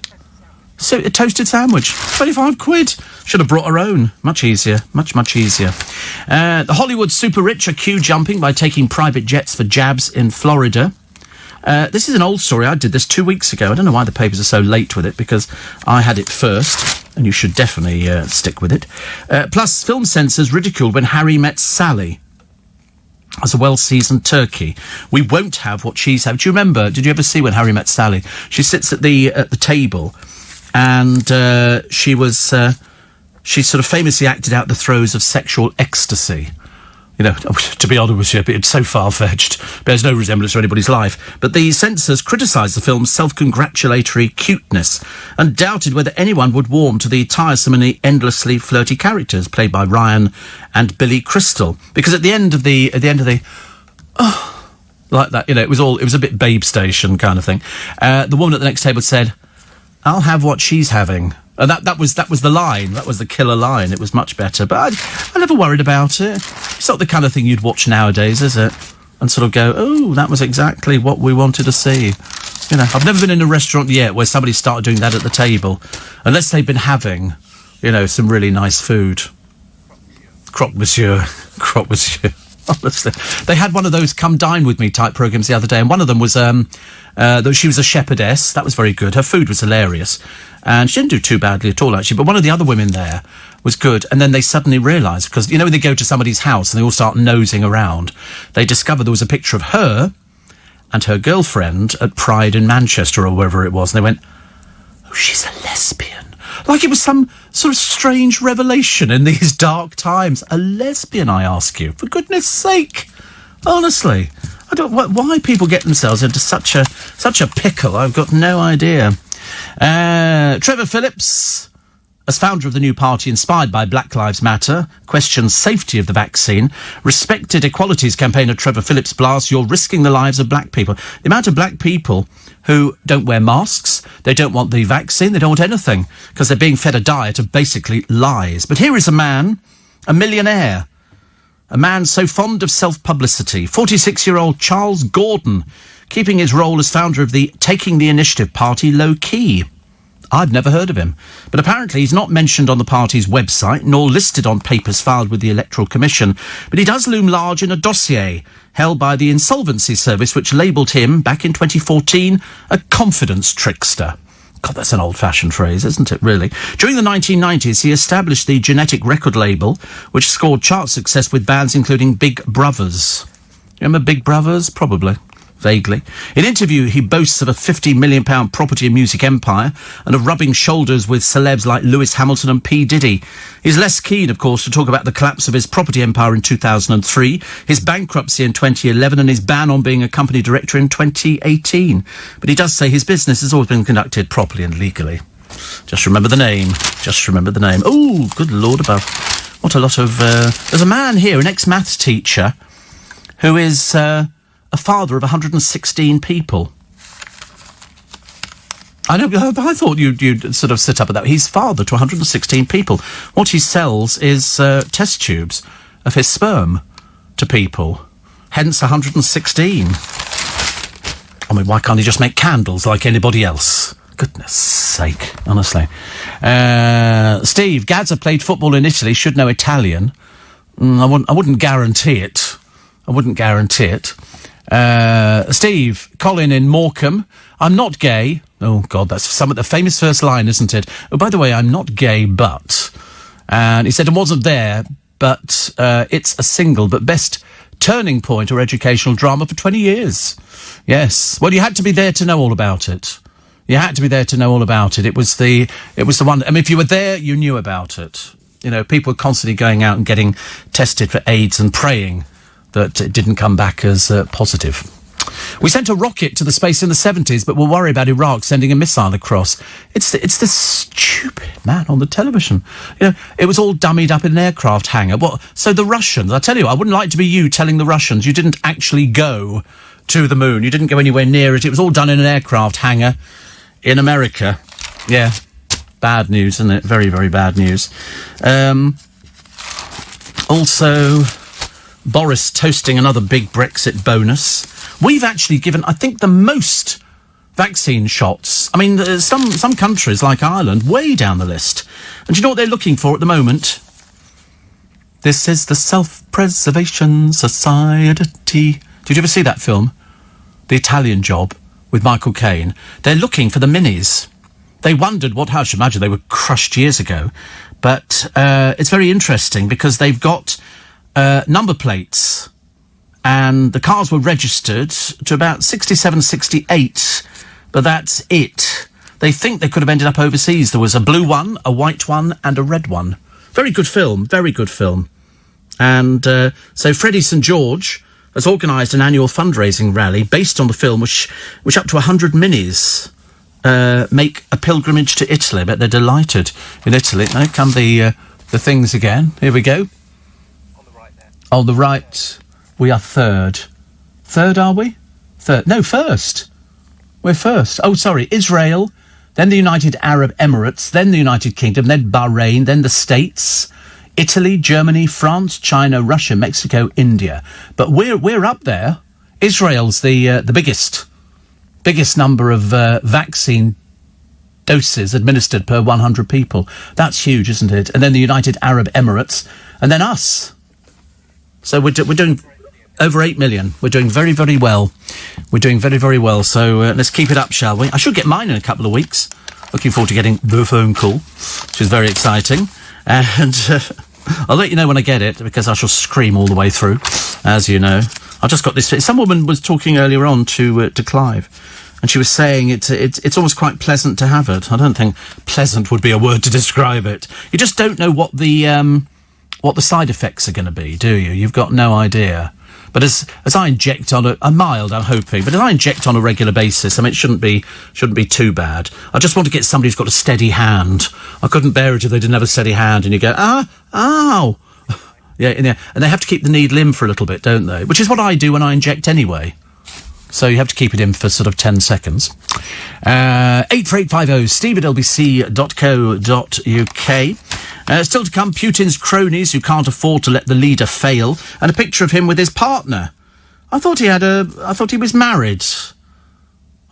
So, a toasted sandwich, 25 quid. Should have brought our own. Much easier. Much easier. The Hollywood super rich are queue jumping by taking private jets for jabs in Florida. This is an old story. I did this 2 weeks ago. I don't know why the papers are so late with it, because I had it first, and you should definitely stick with it. Plus, film censors ridiculed when Harry met Sally as a well-seasoned turkey. We won't have what she's having. Do you remember? Did you ever see when Harry met Sally? She sits at the table, and she sort of famously acted out the throes of sexual ecstasy. You know, to be honest with you, it's so far-fetched. Bears no resemblance to anybody's life. But the censors criticised the film's self-congratulatory cuteness and doubted whether anyone would warm to the tiresome and endlessly flirty characters played by Ryan and Billy Crystal. Because at the end of the like that, you know, it was a bit Babe Station kind of thing. The woman at the next table said, "I'll have what she's having." And that was the line. That was the killer line. It was much better. But I never worried about it. It's not the kind of thing you'd watch nowadays, is it? And sort of go, oh, that was exactly what we wanted to see. You know, I've never been in a restaurant yet where somebody started doing that at the table. Unless they've been having, you know, some really nice food. Croque monsieur. Croque monsieur. Honestly. They had one of those come dine with me type programmes the other day, and one of them was, she was a shepherdess. That was very good. Her food was hilarious. And she didn't do too badly at all, actually. But one of the other women there was good. And then they suddenly realised, because, you know, when they go to somebody's house and they all start nosing around, they discovered there was a picture of her and her girlfriend at Pride in Manchester or wherever it was. And they went, oh, she's a lesbian. Like it was some sort of strange revelation in these dark times. A lesbian, I ask you. For goodness sake. Honestly. I don't... Why people get themselves into such a pickle, I've got no idea. Trevor Phillips as founder of the new party inspired by Black Lives Matter, questions safety of the vaccine. Respected equalities campaigner Trevor Phillips blasts, "You're risking the lives of black people." The amount of black people who don't wear masks, they don't want the vaccine, they don't want anything, because they're being fed a diet of basically lies. But here is a man, a millionaire, a man so fond of self-publicity, 46-year-old Charles Gordon, keeping his role as founder of the Taking the Initiative party low-key. I've never heard of him. But apparently he's not mentioned on the party's website, nor listed on papers filed with the Electoral Commission. But he does loom large in a dossier held by the Insolvency Service, which labelled him, back in 2014, a confidence trickster. God, that's an old-fashioned phrase, isn't it, really? During the 1990s, he established the Genetic Record label, which scored chart success with bands including Big Brothers. Remember Big Brothers? Probably. Vaguely. In interview, he boasts of a £50 million property and music empire and of rubbing shoulders with celebs like Lewis Hamilton and P. Diddy. He's less keen, of course, to talk about the collapse of his property empire in 2003, his bankruptcy in 2011 and his ban on being a company director in 2018. But he does say his business has always been conducted properly and legally. Just remember the name. Just remember the name. Oh, good Lord above. What a lot of... there's a man here, an ex-maths teacher, who is... a father of 116 people. I know, I thought you'd sort of sit up at that. He's father to 116 people. What he sells is test tubes of his sperm to people. Hence 116. I mean, why can't he just make candles like anybody else? Goodness sake, honestly. Steve, Gazza played football in Italy, should know Italian. I wouldn't guarantee it. I wouldn't guarantee it. Steve, Colin in Morecambe. "I'm not gay." Oh, God, that's some of the famous first line, isn't it? "Oh, by the way, I'm not gay, but..." And he said, "I wasn't there, but it's a single, but best turning point or educational drama for 20 years. Yes. Well, you had to be there to know all about it. You had to be there to know all about it. It was the one... I mean, if you were there, you knew about it. You know, people were constantly going out and getting tested for AIDS and praying that it didn't come back as positive. We sent a rocket to the space in the 70s, but we'll worry about Iraq sending a missile across. It's this stupid man on the television. You know, it was all dummied up in an aircraft hangar. So the Russians, I tell you, I wouldn't like to be you telling the Russians you didn't actually go to the moon. You didn't go anywhere near it. It was all done in an aircraft hangar in America. Yeah. Bad news, isn't it? Very, very bad news. Also... Boris toasting another big Brexit bonus. We've actually given, I think, the most vaccine shots. I mean, some countries, like Ireland, way down the list. And do you know what they're looking for at the moment? This is the Self-Preservation Society. Did you ever see that film? The Italian Job, with Michael Caine. They're looking for the minis. They wondered I should imagine they were crushed years ago. But it's very interesting because they've got... number plates, and the cars were registered to about 67, 68, but that's it. They think they could have ended up overseas. There was a blue one, a white one, and a red one. Very good film, very good film. And so Freddie St. George has organised an annual fundraising rally based on the film, which up to 100 minis make a pilgrimage to Italy. I bet they're delighted in Italy. Now come the things again. Here we go. On the right, we are third. Third, are we? Third. No, first. We're first. Oh, sorry. Israel, then the United Arab Emirates, then the United Kingdom, then Bahrain, then the States, Italy, Germany, France, China, Russia, Mexico, India. But we're up there. Israel's the biggest number of vaccine doses administered per 100 people. That's huge, isn't it? And then the United Arab Emirates, and then us. So we're doing over 8 million. We're doing very, very well. We're doing very, very well. So let's keep it up, shall we? I should get mine in a couple of weeks. Looking forward to getting the phone call, which is very exciting. And I'll let you know when I get it, because I shall scream all the way through, as you know. I've just got this... Some woman was talking earlier on to Clive, and she was saying it's almost quite pleasant to have it. I don't think pleasant would be a word to describe it. You just don't know what the side effects are going to be, do you? You've got no idea. But as I inject on a mild, I'm hoping, but as I inject on a regular basis, I mean, it shouldn't be too bad. I just want to get somebody who's got a steady hand. I couldn't bear it if they didn't have a steady hand, and you go, ow. Yeah, and they have to keep the needle in for a little bit, don't they? Which is what I do when I inject anyway. So you have to keep it in for sort of 10 seconds. 84850 steve@lbc.co.uk. Still to come, Putin's cronies who can't afford to let the leader fail, and a picture of him with his partner. I thought he was married.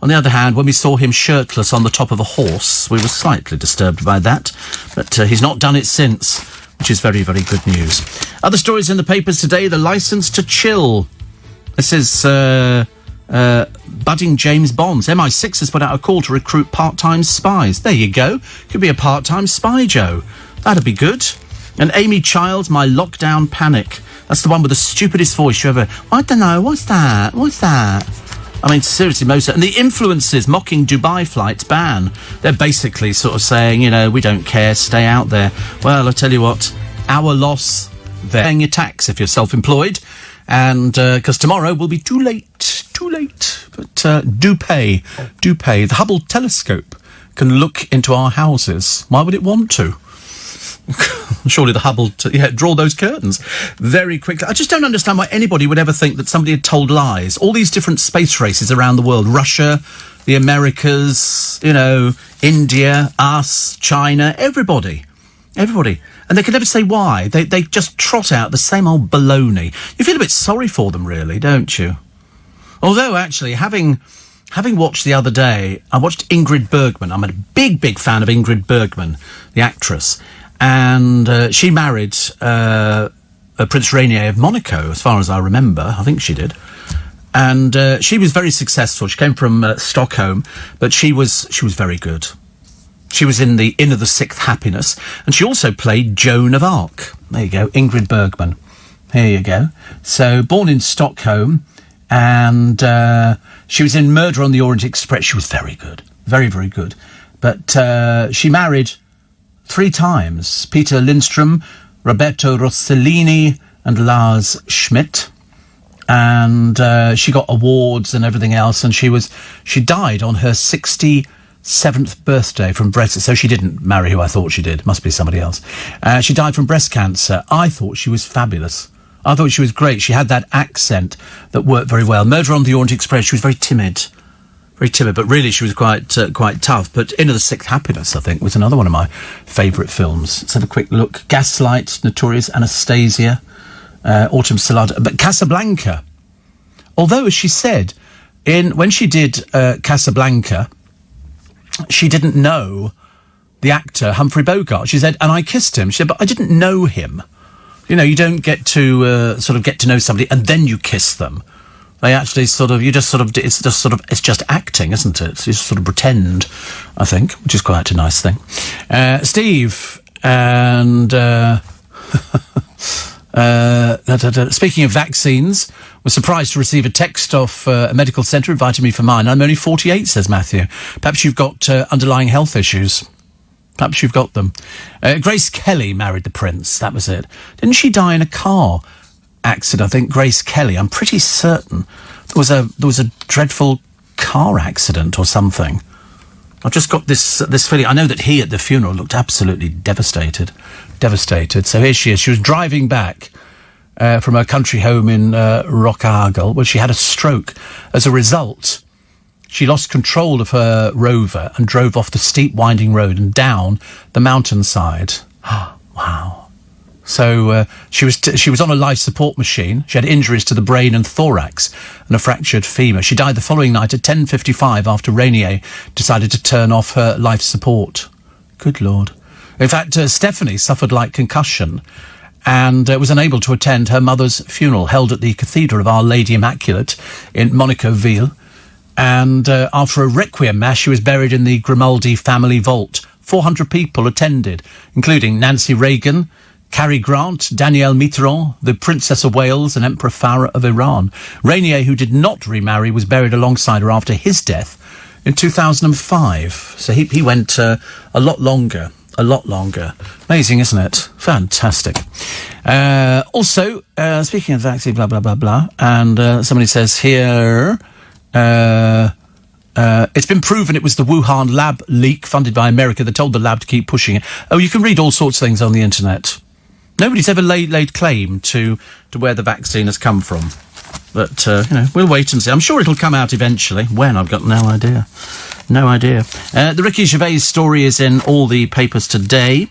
On the other hand, when we saw him shirtless on the top of a horse, we were slightly disturbed by that. But he's not done it since, which is very, very good news. Other stories in the papers today, the licence to chill. This is budding James Bonds. MI6 has put out a call to recruit part-time spies. There you go. Could be a part-time spy, Joe. That'd be good. And Amy Childs, My Lockdown Panic. That's the one with the stupidest voice you ever... I don't know, what's that? I mean, seriously, and the influencers mocking Dubai flights ban. They're basically sort of saying, we don't care, stay out there. Well, I tell you what, our loss, they're paying your tax if you're self-employed. And, because tomorrow will be too late. But, do pay. The Hubble telescope can look into our houses. Why would it want to? Surely the Hubble, draw those curtains very quickly. I just don't understand why anybody would ever think that somebody had told lies. All these different space races around the world, Russia, the Americas, India, us, China, everybody. And they can never say why. They just trot out the same old baloney. You feel a bit sorry for them, really, don't you? Although, actually, having watched the other day, I watched Ingrid Bergman. I'm a big, big fan of Ingrid Bergman, the actress. And she married Prince Rainier of Monaco, as far as I remember. I think she did. And she was very successful. She came from Stockholm, but she was very good. She was in the Inn of the Sixth Happiness, and she also played Joan of Arc. There you go, Ingrid Bergman. Here you go. So, born in Stockholm, and she was in Murder on the Orient Express. She was very good. Very, very good. But she married 3 times. Peter Lindstrom, Roberto Rossellini, and Lars Schmidt. And she got awards and everything else, and she died on her 67th birthday from breast... So she didn't marry who I thought she did. Must be somebody else. She died from breast cancer. I thought she was fabulous. I thought she was great. She had that accent that worked very well. Murder on the Orient Express, she was very timid, but really she was quite tough. But Inn of the Sixth Happiness, I think, was another one of my favourite films. Let's have a quick look. Gaslight, Notorious Anastasia, Autumn Salada. But Casablanca, although, as she said, when she did Casablanca, she didn't know the actor Humphrey Bogart. She said, and I kissed him. She said, but I didn't know him. You don't get to sort of get to know somebody and then you kiss them. They actually it's just acting, isn't it? You sort of pretend, I think, which is quite a nice thing. Steve, and speaking of vaccines, was surprised to receive a text off a medical centre inviting me for mine. I'm only 48, says Matthew. Perhaps you've got underlying health issues. Perhaps you've got them. Grace Kelly married the prince. That was it. Didn't she die in a car accident? I think Grace Kelly. I'm pretty certain there was a dreadful car accident or something. I've just got this feeling. I know that he at the funeral looked absolutely devastated. So here she is. She was driving back from her country home in Rockagarl, where she had a stroke. As a result, she lost control of her Rover and drove off the steep winding road and down the mountainside. Wow. So she was on a life support machine. She had injuries to the brain and thorax and a fractured femur. She died the following night at 10:55 after Rainier decided to turn off her life support. Good Lord. In fact, Stephanie suffered light concussion and was unable to attend her mother's funeral held at the Cathedral of Our Lady Immaculate in Monaco-Ville. And after a requiem mass, she was buried in the Grimaldi family vault. 400 people attended, including Nancy Reagan, Cary Grant, Danielle Mitterrand, the Princess of Wales and Emperor Farah of Iran. Rainier, who did not remarry, was buried alongside her after his death in 2005. So he went a lot longer a lot longer. Amazing, isn't it? Fantastic. Also, speaking of vaccine, blah, blah, blah, blah, and somebody says here, it's been proven it was the Wuhan lab leak funded by America that told the lab to keep pushing it. Oh, you can read all sorts of things on the internet. Nobody's ever laid claim to where the vaccine has come from. But, we'll wait and see. I'm sure it'll come out eventually. When? I've got no idea. No idea. The Ricky Gervais story is in all the papers today.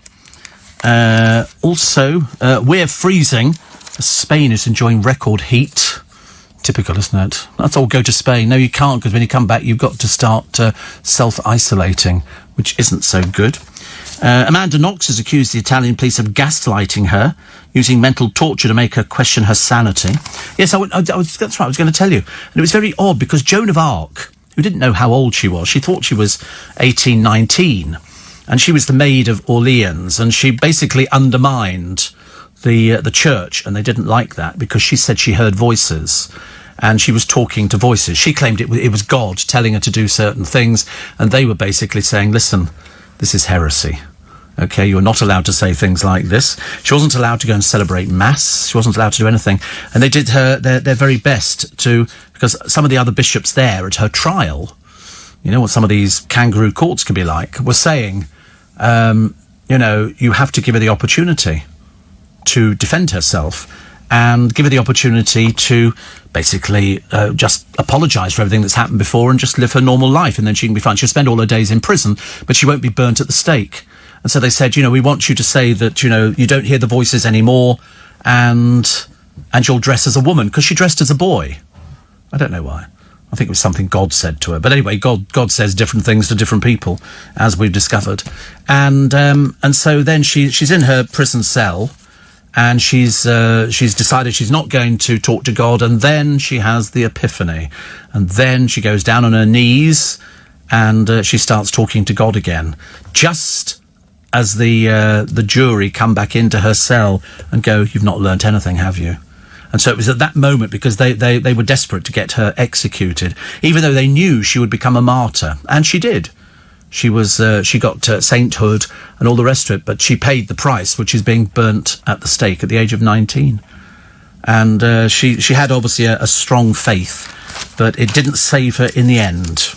Also, we're freezing. Spain is enjoying record heat. Typical, isn't it? Let's all go to Spain. No, you can't, because when you come back, you've got to start self-isolating, which isn't so good. Amanda Knox has accused the Italian police of gaslighting her, using mental torture to make her question her sanity. Yes, that's right, I was going to tell you. And it was very odd, because Joan of Arc, who didn't know how old she was, she thought she was 18, 19, and she was the Maid of Orleans, and she basically undermined the church, and they didn't like that, because she said she heard voices, and she was talking to voices. She claimed it was God telling her to do certain things, and they were basically saying, listen, this is heresy. Okay, you're not allowed to say things like this. She wasn't allowed to go and celebrate Mass. She wasn't allowed to do anything. And they did their very best because some of the other bishops there at her trial, you know what some of these kangaroo courts could be like, were saying, you have to give her the opportunity to defend herself and give her the opportunity to basically just apologise for everything that's happened before and just live her normal life, and then she can be fine. She'll spend all her days in prison, but she won't be burnt at the stake. And so they said, we want you to say that, you don't hear the voices anymore, and you'll dress as a woman, because she dressed as a boy. I don't know why. I think it was something God said to her. But anyway, God says different things to different people, as we've discovered. And so then she's in her prison cell, and she's decided she's not going to talk to God, and then she has the epiphany. And then she goes down on her knees, and she starts talking to God again. Just as the jury come back into her cell and go, you've not learnt anything, have you? And so it was at that moment, because they were desperate to get her executed, even though they knew she would become a martyr. And she did. She got sainthood and all the rest of it, but she paid the price, which is being burnt at the stake at the age of 19. And she had obviously a strong faith, but it didn't save her in the end.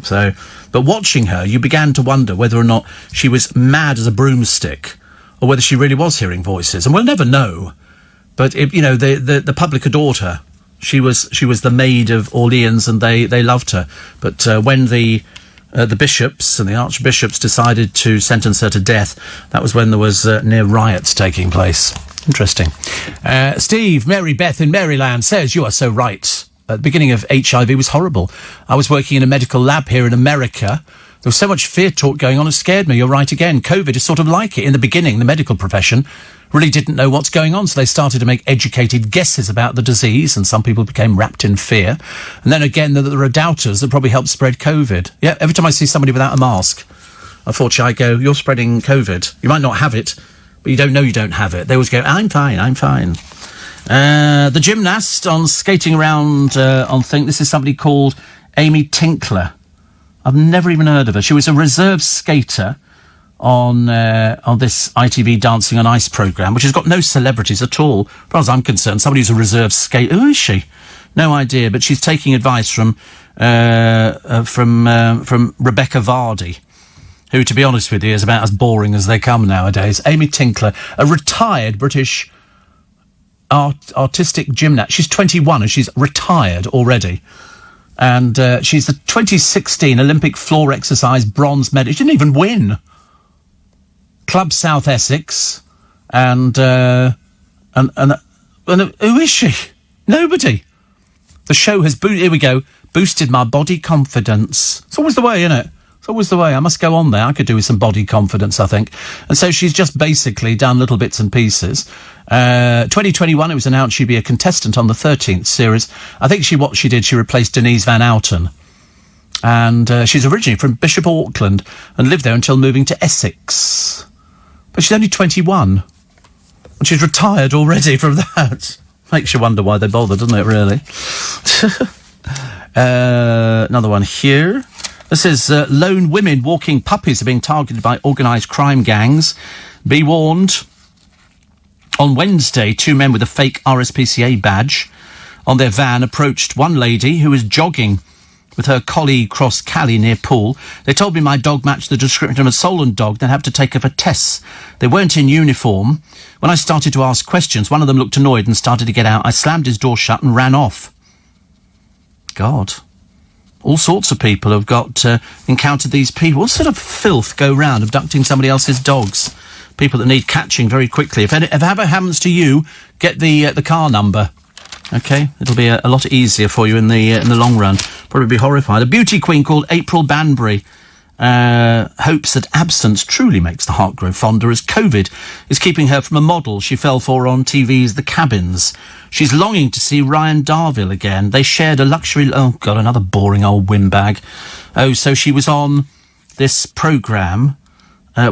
So, but watching her, you began to wonder whether or not she was mad as a broomstick, or whether she really was hearing voices. And we'll never know. But the public adored her. She was the Maid of Orleans, and they loved her. But when the bishops and the archbishops decided to sentence her to death, that was when there was near riots taking place. Interesting. Steve, Mary Beth in Maryland says, you are so right. At the beginning of HIV was horrible. I was working in a medical lab here in America. There was so much fear talk going on, it scared me. You're right again. COVID is sort of like it. In the beginning, the medical profession really didn't know what's going on, so they started to make educated guesses about the disease, and some people became wrapped in fear. And then again, there are doubters that probably helped spread COVID. Yeah, every time I see somebody without a mask, unfortunately, I go, you're spreading COVID. You might not have it, but you don't know you don't have it. They always go, I'm fine. The gymnast on skating around on thing. This is somebody called Amy Tinkler. I've never even heard of her. She was a reserve skater on this ITV Dancing on Ice programme, which has got no celebrities at all. As far as I'm concerned, somebody who's a reserve skater. Who is she? No idea. But she's taking advice from Rebecca Vardy, who, to be honest with you, is about as boring as they come nowadays. Amy Tinkler, a retired British artistic gymnast. She's 21 and she's retired already. And she's the 2016 Olympic floor exercise bronze medal. She didn't even win. Club South Essex. And who is she? Nobody. The show has here we go, boosted my body confidence. It's always the way, isn't it? It's always the way. I must go on there. I could do with some body confidence, I think. And so she's just basically done little bits and pieces. 2021, it was announced she'd be a contestant on the 13th series. I think she replaced Denise Van Outen. And she's originally from Bishop Auckland and lived there until moving to Essex. But she's only 21. And she's retired already from that. Makes you wonder why they bothered, doesn't it, really? Another one here. This is lone women walking puppies are being targeted by organised crime gangs. Be warned. On Wednesday, 2 men with a fake RSPCA badge on their van approached one lady who was jogging with her collie Cross Cali near Poole. They told me my dog matched the description of a Solent dog, then have to take her for tests. They weren't in uniform. When I started to ask questions, one of them looked annoyed and started to get out. I slammed his door shut and ran off. God. All sorts of people have got encountered these people. What sort of filth go round abducting somebody else's dogs? People that need catching very quickly. If it ever happens to you, get the car number. Okay, it'll be a lot easier for you in the long run. Probably be horrified. A beauty queen called April Banbury hopes that absence truly makes the heart grow fonder, as COVID is keeping her from a model she fell for on TV's The Cabins. She's longing to see Ryan Darville again. They shared a luxury... Oh, God, another boring old windbag. Oh, so she was on this programme,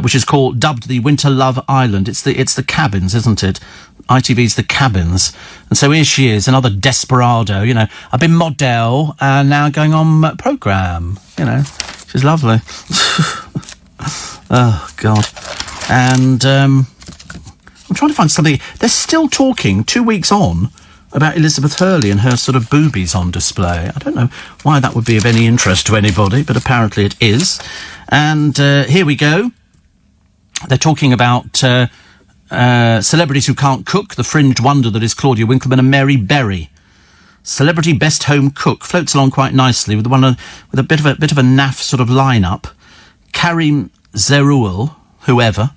which is dubbed the Winter Love Island. It's the Cabins, isn't it? ITV's The Cabins. And so here she is, another desperado, you know. I've been model and now going on programme, you know. She's lovely. Oh, God. And I'm trying to find something. They're still talking 2 weeks on about Elizabeth Hurley and her sort of boobies on display. I don't know why that would be of any interest to anybody, but apparently it is. And here we go. They're talking about celebrities who can't cook, the fringed wonder that is Claudia Winkleman and Mary Berry. Celebrity Best Home Cook floats along quite nicely with a bit of a naff sort of lineup. Karim Zeroual, whoever.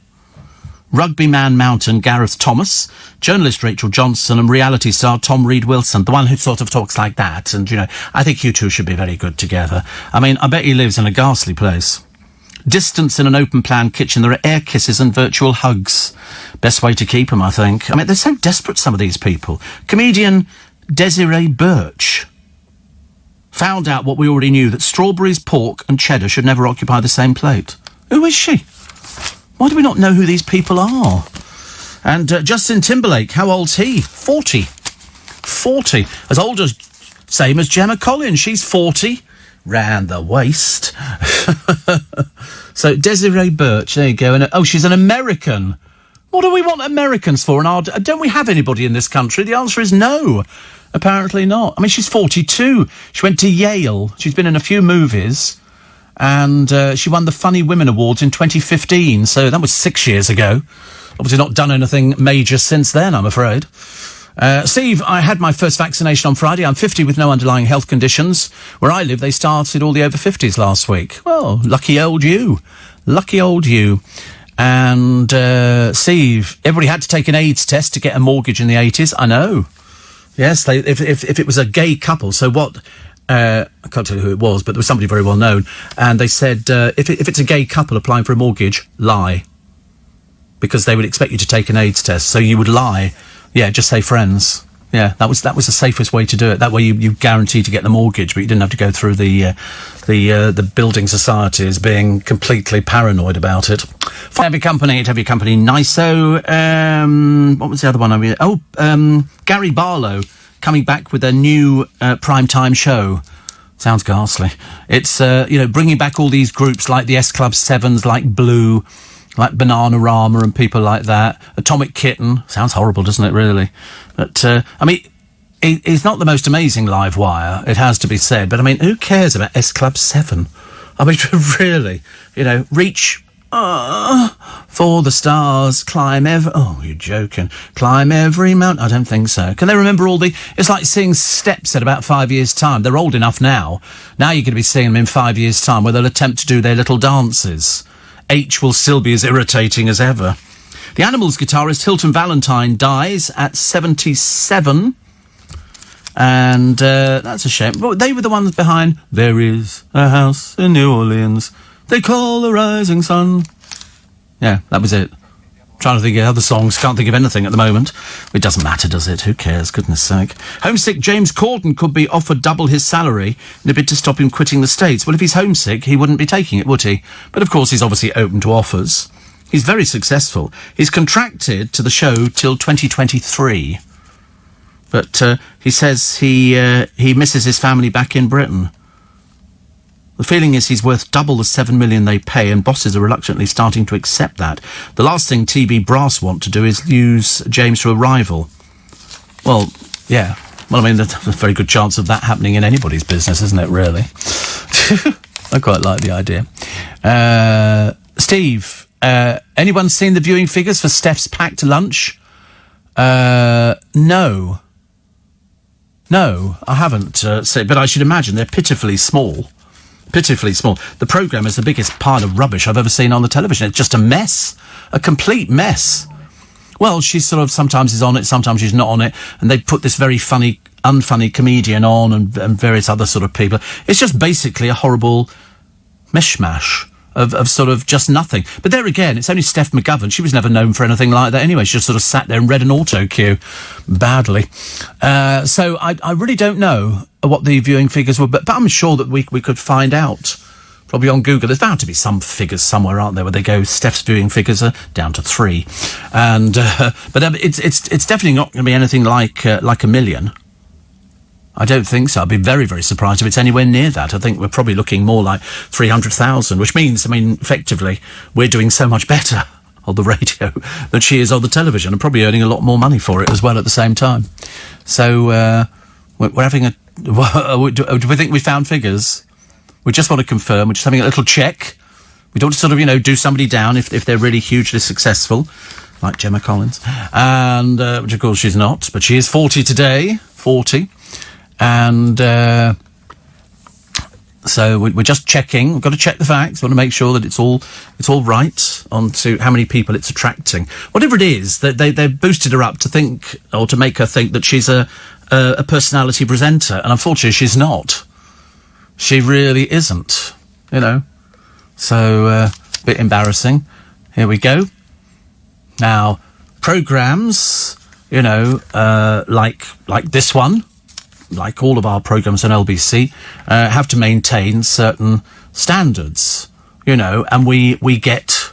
Rugby man Mountain Gareth Thomas, journalist Rachel Johnson, and reality star Tom Reed Wilson, the one who sort of talks like that. And, you know, I think you two should be very good together. I mean, I bet he lives in a ghastly place. Distance in an open-plan kitchen. There are air kisses and virtual hugs. Best way to keep them, I think. I mean, they're so desperate, some of these people. Comedian Desiree Birch found out what we already knew, that strawberries, pork and cheddar should never occupy the same plate. Who is she? Why do we not know who these people are? And Justin Timberlake, how old's he? 40. 40. As old as... Same as Gemma Collins. She's 40. Round the waist. So, Desiree Birch, there you go. And, she's an American. What do we want Americans for? And don't we have anybody in this country? The answer is no. Apparently not. I mean, she's 42. She went to Yale. She's been in a few movies. And she won the Funny Women Awards in 2015. So that was 6 years ago. Obviously not done anything major since then, I'm afraid. Steve, I had my first vaccination on Friday. I'm 50 with no underlying health conditions. Where I live, they started all the over 50s last week. Well, lucky old you. Lucky old you. And, Steve, everybody had to take an AIDS test to get a mortgage in the 80s. I know. Yes, if it was a gay couple, so what... I can't tell you who it was, but there was somebody very well known. And they said, if it's a gay couple applying for a mortgage, lie. Because they would expect you to take an AIDS test. So you would lie. Yeah, just say friends. Yeah, that was the safest way to do it. That way you guarantee to get the mortgage, but you didn't have to go through the building societies being completely paranoid about it. Heavy company, NISO. What was the other one? Gary Barlow coming back with a new primetime show. Sounds ghastly. It's bringing back all these groups like the S Club 7s, like Blue, like Bananarama and people like that. Atomic Kitten. Sounds horrible, doesn't it, really? But, I mean, he's not the most amazing live wire, it has to be said. But, I mean, who cares about S Club 7? I mean, really, reach for the stars, climb every... Oh, you're joking. Climb every mountain. I don't think so. Can they remember all the... It's like seeing Steps at about 5 years' time. They're old enough now. Now you're going to be seeing them in 5 years' time where they'll attempt to do their little dances. H will still be as irritating as ever. The Animals guitarist Hilton Valentine dies at 77. And that's a shame. But they were the ones behind There Is a House in New Orleans they call the Rising Sun. Yeah, that was it. Trying to think of other songs. Can't think of anything at the moment. It doesn't matter, does it? Who cares? Goodness sake. Homesick James Corden could be offered double his salary in a bid to stop him quitting the States. Well, if he's homesick, he wouldn't be taking it, would he? But of course, he's obviously open to offers. He's very successful. He's contracted to the show till 2023. But he says he misses his family back in Britain. The feeling is he's worth double the $7 million they pay, and bosses are reluctantly starting to accept that. The last thing TV brass want to do is lose James to a rival. Well, yeah. Well, I mean, there's a very good chance of that happening in anybody's business, isn't it, really? I quite like the idea. Steve, anyone seen the viewing figures for Steph's packed lunch? No. No, I haven't, but I should imagine they're pitifully small. Pitifully small. The programme is the biggest pile of rubbish I've ever seen on the television. It's just a mess. A complete mess. Well, she's sort of, sometimes is on it, sometimes she's not on it, and they put this very funny, unfunny comedian on and various other sort of people. It's just basically a horrible mishmash of sort of just nothing. But there again, it's only Steph McGovern. She was never known for anything like that anyway. She just sort of sat there and read an auto cue badly. So I really don't know what the viewing figures were, but I'm sure that we could find out. Probably on Google. There's bound to be some figures somewhere, aren't there, where they go, Steph's viewing figures are down to 3. And, but it's definitely not going to be anything like 1 million. I don't think so. I'd be very, very surprised if it's anywhere near that. I think we're probably looking more like 300,000, which means, I mean, effectively, we're doing so much better on the radio than she is on the television, and probably earning a lot more money for it as well at the same time. So, we're having a... Do we think we found figures? We just want to confirm. We're just having a little check. We don't sort of, do somebody down if they're really hugely successful, like Gemma Collins. And, which of course she's not, but she is 40 today. 40. And, so we're just checking. We've got to check the facts. We want to make sure that it's all right on to how many people it's attracting. Whatever it is, they've boosted her up to think, or to make her think that she's a personality presenter. And unfortunately, she's not. She really isn't, So, a bit embarrassing. Here we go. Now, programmes, like this one, like all of our programmes on LBC, have to maintain certain standards, and we get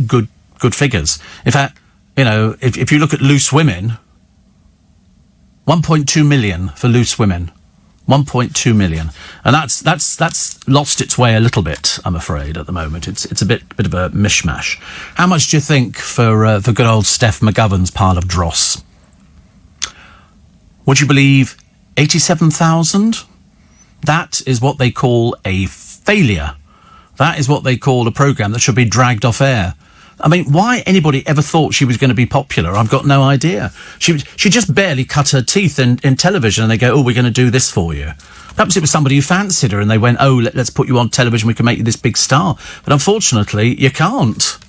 good figures. In fact, if you look at Loose Women, 1.2 million for Loose Women. 1.2 million, and that's lost its way a little bit, I'm afraid, at the moment. It's a bit of a mishmash. How much do you think for good old Steph McGovern's pile of dross? Would you believe 87,000? That is what they call a failure. That is what they call a programme that should be dragged off air. I mean, why anybody ever thought she was going to be popular, I've got no idea. She just barely cut her teeth in television, and they go, oh, we're going to do this for you. Perhaps it was somebody who fancied her, and they went, oh, let's put you on television, we can make you this big star. But unfortunately, you can't.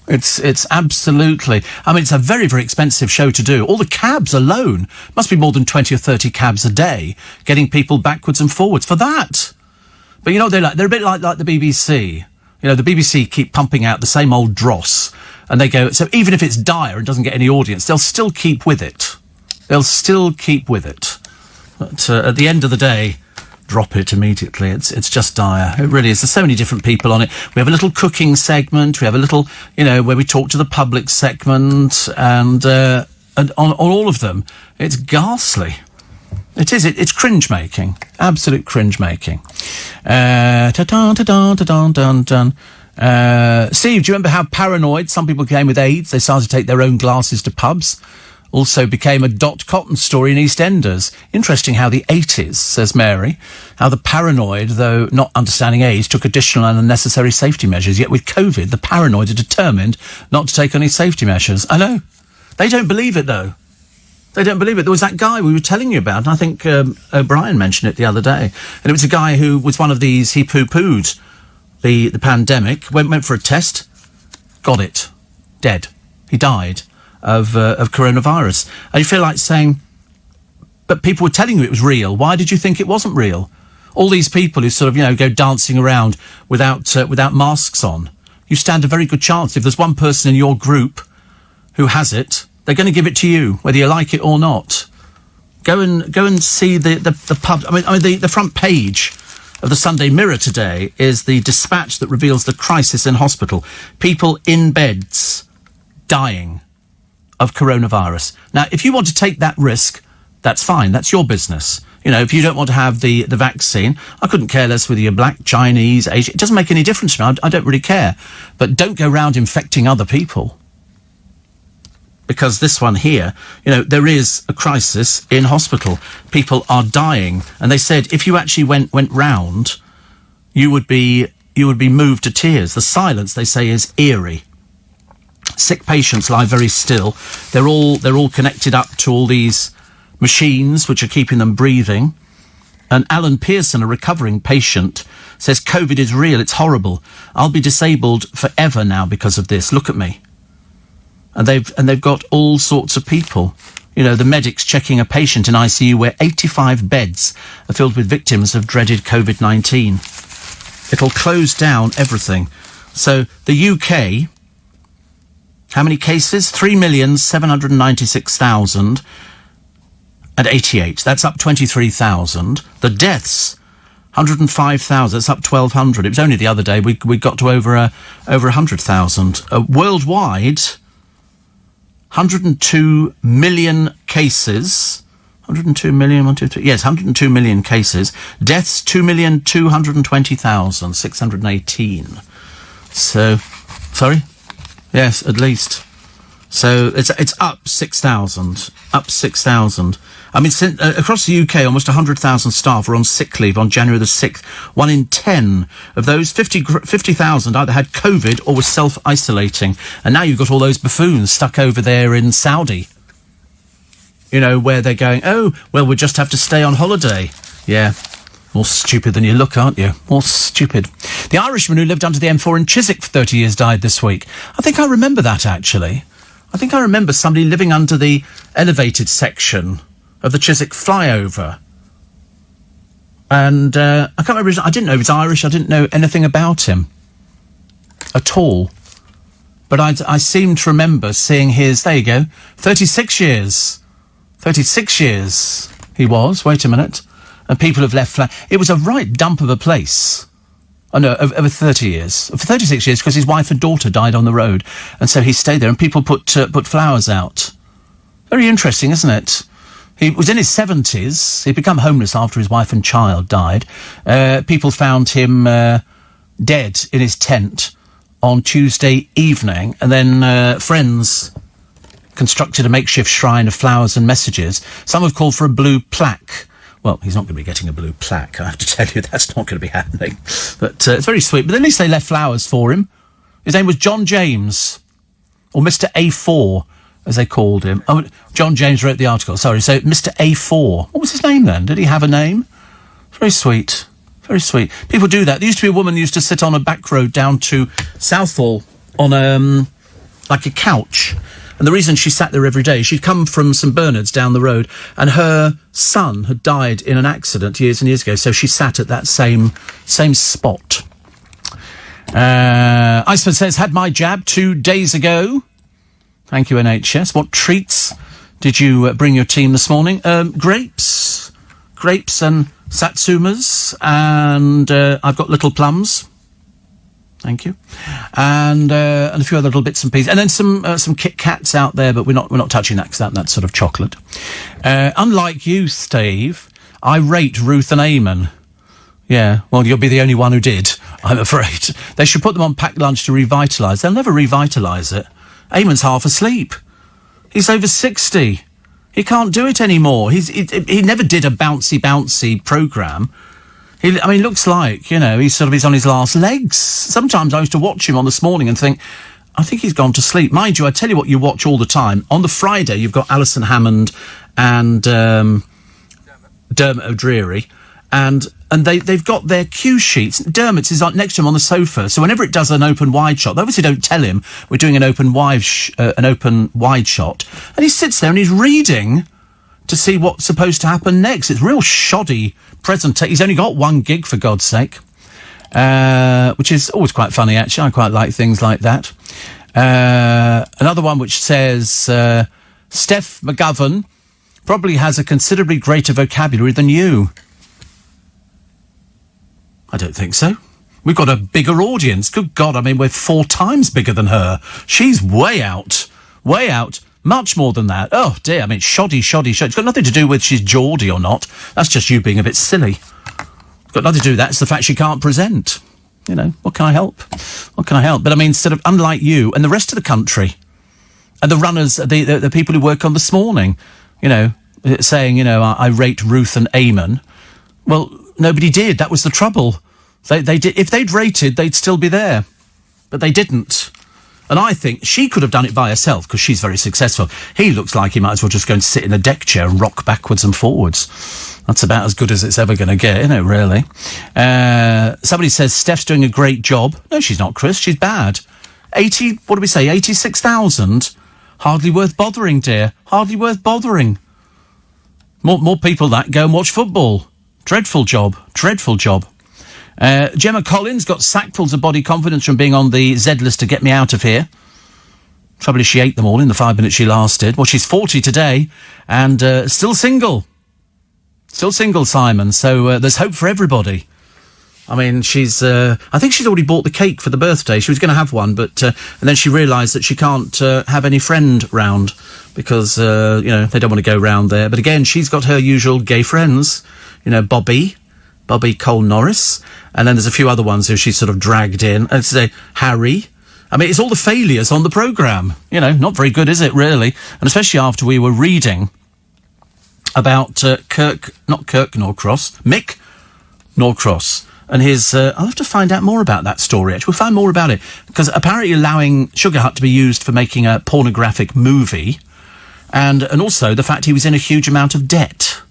It's absolutely... I mean, it's a very, very expensive show to do. All the cabs alone must be more than 20 or 30 cabs a day, getting people backwards and forwards for that. But they're a bit like the BBC. The BBC keep pumping out the same old dross, and they go, so even if it's dire and doesn't get any audience, they'll still keep with it. They'll still keep with it. But at the end of the day, drop it immediately. It's just dire. It really is. There's so many different people on it. We have a little cooking segment. We have a little, where we talk to the public segment, and on all of them, it's ghastly. It is. It's cringe-making. Absolute cringe-making. Steve, do you remember how paranoid some people became with AIDS? They started to take their own glasses to pubs. Also became a Dot Cotton story in EastEnders. Interesting how the 80s, says Mary, how the paranoid, though not understanding AIDS, took additional and unnecessary safety measures. Yet with COVID, the paranoid are determined not to take any safety measures. I know. They don't believe it, though. They don't believe it. There was that guy we were telling you about, and I think O'Brien mentioned it the other day. And it was a guy who was one of these, he poo-pooed the pandemic, went for a test, got it, dead. He died of coronavirus. And you feel like saying, but people were telling you it was real. Why did you think it wasn't real? All these people who sort of, go dancing around without masks on. You stand a very good chance. If there's one person in your group who has it, they're going to give it to you, whether you like it or not. Go and see the pub. I mean, the front page of the Sunday Mirror today is the dispatch that reveals the crisis in hospital. People in beds dying of coronavirus. Now, if you want to take that risk, that's fine. That's your business. You know, if you don't want to have the vaccine, I couldn't care less whether you're black, Chinese, Asian. It doesn't make any difference to me. I don't really care. But don't go around infecting other people. Because this one here, you know, there is a crisis in hospital. People are dying. And they said if you actually went round, you would be moved to tears. The silence, they say, is eerie. Sick patients lie very still. They're all connected up to all these machines which are keeping them breathing. And Alan Pearson, a recovering patient, says COVID is real, it's horrible. I'll be disabled forever now because of this. Look at me. And they've got all sorts of people. You know, the medics checking a patient in ICU where 85 beds are filled with victims of dreaded COVID-19. It'll close down everything. So the UK, how many cases? 3,796,088. That's up 23,000. The deaths, 105,000. That's up 1,200. It was only the other day we got to over 100,000. Worldwide, 102 million cases. 102 million, 1, 2, 3. Yes, 102 million cases. Deaths, 2,220,618. So, sorry? Yes, at least. So it's up 6,000. Up 6,000. I mean, across the UK, almost 100,000 staff were on sick leave on January the 6th. 1 in 10 of those, 50,000 either had COVID or were self-isolating. And now you've got all those buffoons stuck over there in Saudi. You know, where they're going, oh, well, we'll just have to stay on holiday. Yeah. More stupid than you look, aren't you? More stupid. The Irishman who lived under the M4 in Chiswick for 30 years died this week. I think I remember that, actually. I think I remember somebody living under the elevated section of the Chiswick flyover. And I can't remember I didn't know he was Irish. I didn't know anything about him at all. But I seem to remember seeing his, there you go, 36 years. 36 years he was. Wait a minute. And people have left it was a right dump of a place. Oh, no, over 30 years. For 36 years, because his wife and daughter died on the road. And so he stayed there, and people put flowers out. Very interesting, isn't it? He was in his 70s. He'd become homeless after his wife and child died. People found him dead in his tent on Tuesday evening. And then friends constructed a makeshift shrine of flowers and messages. Some have called for a blue plaque. Well, he's not going to be getting a blue plaque, I have to tell you. That's not going to be happening. But it's very sweet. But at least they left flowers for him. His name was John James, or Mr. A4, as they called him. Oh, John James wrote the article, sorry. So Mr. A4. What was his name then? Did he have a name? Very sweet. Very sweet. People do that. There used to be a woman who used to sit on a back road down to Southall on like a couch. And the reason she sat there every day, she'd come from St Bernard's down the road, and her son had died in an accident years and years ago, so she sat at that same spot. Iceman says, had my jab 2 days ago. Thank you, NHS. What treats did you bring your team this morning? Grapes and satsumas, and I've got little plums. Thank you, and a few other little bits and pieces, and then some Kit Kats out there, but we're not touching that because that's sort of chocolate. Unlike you, Steve, I rate Ruth and Eamon. Yeah, well, you'll be the only one who did, I'm afraid. They should put them on packed lunch to revitalise. They'll never revitalise it. Eamon's half asleep. He's over 60. He can't do it anymore. He never did a bouncy programme. He looks like, you know, he's on his last legs. Sometimes I used to watch him on This Morning and think, I think he's gone to sleep. Mind you, I tell you what you watch all the time. On the Friday, you've got Alison Hammond and Dermot O'Dreary, and they've got their cue sheets. Dermot's is next to him on the sofa, so whenever it does an open wide shot, they obviously don't tell him we're doing an open wide shot, and he sits there and he's reading to see what's supposed to happen next. It's real shoddy presentation. He's only got 1 gig, for God's sake, which is always quite funny, actually. I quite like things like that. Another one which says, Steph McGovern probably has a considerably greater vocabulary than you. I don't think so. We've got a bigger audience. Good God, I mean, we're 4 times bigger than her. She's way out. Much more than that. Oh, dear. I mean, shoddy. It's got nothing to do with she's Geordie or not. That's just you being a bit silly. It's got nothing to do with that. It's the fact she can't present. You know, what can I help? But I mean, sort of unlike you and the rest of the country and the runners, the people who work on This Morning, you know, saying, you know, I rate Ruth and Eamon. Well, nobody did. That was the trouble. They did. If they'd rated, they'd still be there. But they didn't. And I think she could have done it by herself because she's very successful. He looks like he might as well just go and sit in a deck chair and rock backwards and forwards. That's about as good as it's ever going to get, isn't it, really? Somebody says Steph's doing a great job. No, she's not, Chris. She's bad. 86,000? Hardly worth bothering, dear. Hardly worth bothering. More people that go and watch football. Dreadful job. Gemma Collins got sackfuls of body confidence from being on the Z list to get me out of here. Trouble is she ate them all in the 5 minutes she lasted. Well, she's 40 today and still single. Still single, Simon. So there's hope for everybody. I mean, she's... I think she's already bought the cake for the birthday. She was going to have one, but... and then she realised that she can't have any friend round because, you know, they don't want to go round there. But again, she's got her usual gay friends. You know, Bobby Cole Norris. And then there's a few other ones who she's sort of dragged in. And say Harry. I mean, it's all the failures on the programme. You know, not very good, is it, really? And especially after we were reading about Mick Norcross. And his, I'll have to find out more about that story, actually. We'll find more about it. Because apparently allowing Sugar Hut to be used for making a pornographic movie. And also the fact he was in a huge amount of debt.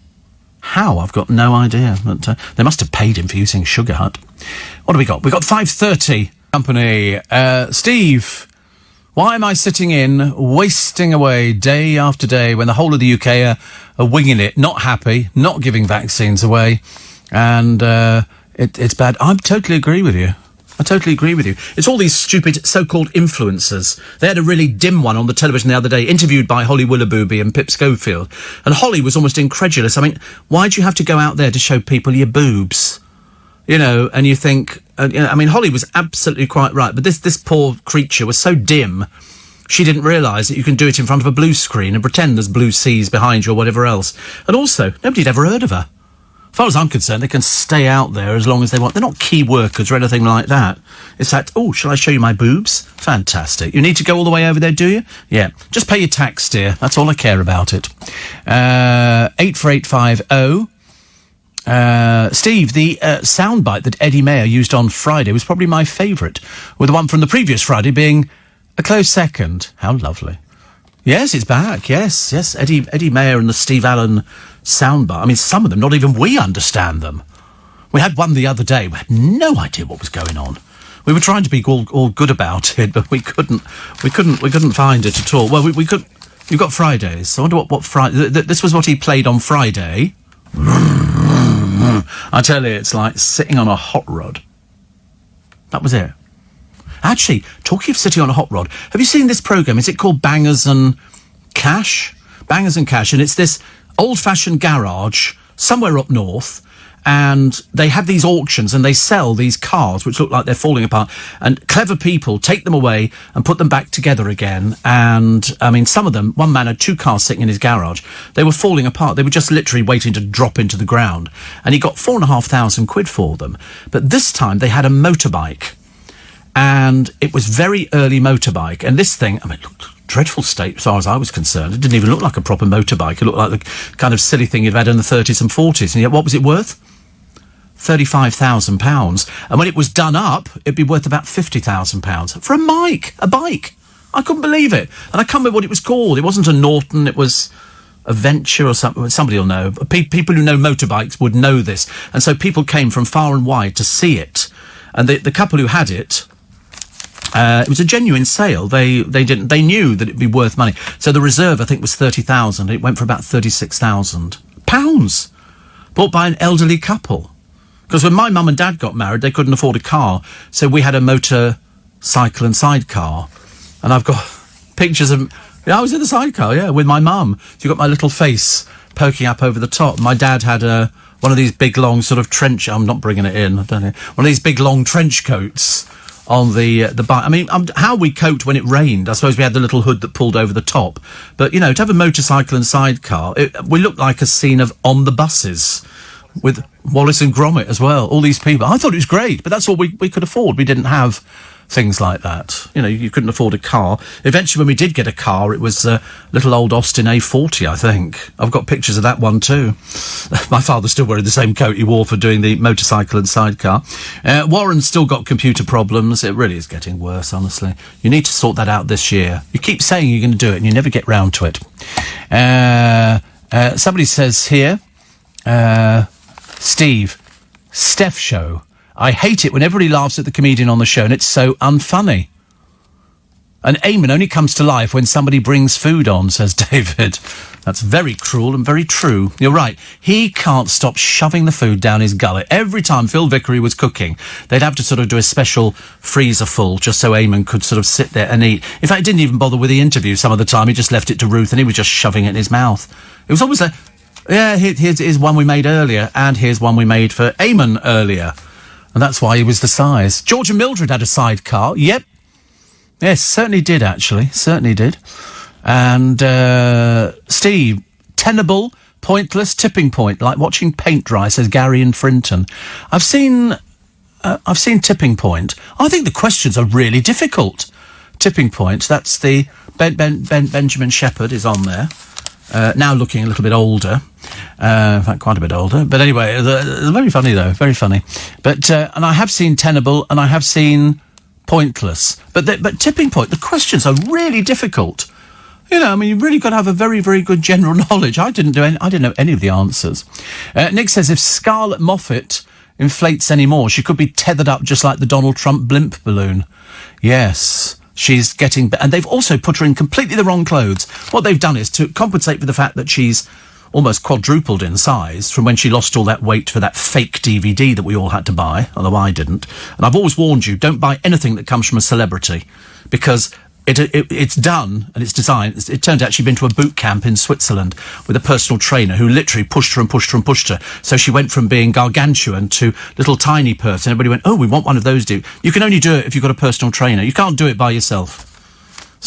How? I've got no idea. But they must have paid him for using Sugar Hut. What do we got? We've got 5:30 company. Steve, why am I sitting in, wasting away day after day when the whole of the UK are winging it, not happy, not giving vaccines away, and it's bad. I totally agree with you. It's all these stupid so-called influencers. They had a really dim one on the television the other day, interviewed by Holly Willoughby and Pip Schofield. And Holly was almost incredulous. I mean, why do you have to go out there to show people your boobs? You know, and you think... I mean, Holly was absolutely quite right, but this poor creature was so dim, she didn't realise that you can do it in front of a blue screen and pretend there's blue seas behind you or whatever else. And also, nobody'd ever heard of her. As far as I'm concerned, they can stay out there as long as they want. They're not key workers or anything like that. It's that, oh, shall I show you my boobs? Fantastic. You need to go all the way over there, do you? Yeah. Just pay your tax, dear. That's all I care about it. 84850. Steve, the soundbite that Eddie Mayer used on Friday was probably my favourite, with the one from the previous Friday being a close second. How lovely. Yes, it's back. Yes. Eddie Mayer and the Steve Allen soundbite. I mean, some of them, not even we understand them. We had one the other day. We had no idea what was going on. We were trying to be all good about it, but we couldn't find it at all. Well, we could. You've got Fridays. So I wonder what Friday. This was what he played on Friday. I tell you, it's like sitting on a hot rod. That was it. Actually, talking of sitting on a hot rod, have you seen this programme? Is it called Bangers and Cash? Bangers and Cash, and it's this old-fashioned garage somewhere up north, and they have these auctions and they sell these cars which look like they're falling apart, and clever people take them away and put them back together again. And I mean, some of them, one man had 2 cars sitting in his garage. They were falling apart. They were just literally waiting to drop into the ground, and he got £4,500 for them. But this time they had a motorbike, and it was very early motorbike, and this thing, I mean, looked dreadful state as far as I was concerned. It didn't even look like a proper motorbike. It looked like the kind of silly thing you'd had in the 30s and 40s. And yet, what was it worth? £35,000. And when it was done up, it'd be worth about £50,000 for a bike. I couldn't believe it. And I can't remember what it was called. It wasn't a Norton. It was a Venture or something. Somebody will know. People who know motorbikes would know this. And so people came from far and wide to see it. And the couple who had it, it was a genuine sale. They knew that it'd be worth money. So the reserve, I think, was £30,000. It went for about £36,000. Bought by an elderly couple. Because when my mum and dad got married, they couldn't afford a car. So we had a motorcycle and sidecar. And I've got pictures of... Yeah, I was in the sidecar, yeah, with my mum. So you've got my little face poking up over the top. My dad had one of these big, long sort of trench... I'm not bringing it in, I don't know. One of these big, long trench coats on the bike. I mean, how we coped when it rained. I suppose we had the little hood that pulled over the top. But, you know, to have a motorcycle and sidecar, we looked like a scene of On the Buses with Wallace and Gromit as well. All these people. I thought it was great, but that's all we could afford. We didn't have things like that. You know, you couldn't afford a car. Eventually, when we did get a car, it was a little old Austin A40, I think. I've got pictures of that one too. My father's still wearing the same coat he wore for doing the motorcycle and sidecar. Warren's still got computer problems. It really is getting worse, honestly. You need to sort that out this year. You keep saying you're going to do it and you never get round to it. Somebody says here, Steve, Steph show. I hate it when everybody laughs at the comedian on the show and it's so unfunny. And Eamon only comes to life when somebody brings food on, says David. That's very cruel and very true. You're right. He can't stop shoving the food down his gullet. Every time Phil Vickery was cooking, they'd have to sort of do a special freezer full just so Eamon could sort of sit there and eat. In fact, he didn't even bother with the interview some of the time. He just left it to Ruth and he was just shoving it in his mouth. It was always like, yeah, here's one we made earlier and here's one we made for Eamon earlier. And that's why he was the size. George and Mildred had a sidecar. Yep. Yes, certainly did, actually. Certainly did. And, Steve, tenable, pointless, tipping point, like watching paint dry, says Gary in Frinton. I've seen Tipping Point. I think the questions are really difficult. Tipping Point, that's the... Benjamin Shepherd is on there. Now looking a little bit older. In fact, quite a bit older. But anyway, very funny, though. Very funny. But, and I have seen Tenable, and I have seen Pointless. But Tipping Point, the questions are really difficult. You know, I mean, you've really got to have a very, very good general knowledge. I didn't know any of the answers. Nick says, if Scarlett Moffat inflates any more, she could be tethered up just like the Donald Trump blimp balloon. Yes. She's getting... And they've also put her in completely the wrong clothes. What they've done is to compensate for the fact that she's almost quadrupled in size from when she lost all that weight for that fake DVD that we all had to buy, although I didn't. And I've always warned you, don't buy anything that comes from a celebrity, because it's done and it's designed. It turns out she'd been to a boot camp in Switzerland with a personal trainer who literally pushed her and pushed her and pushed her. So she went from being gargantuan to little tiny person. Everybody went, oh, we want one of those, dude. You can only do it if you've got a personal trainer. You can't do it by yourself.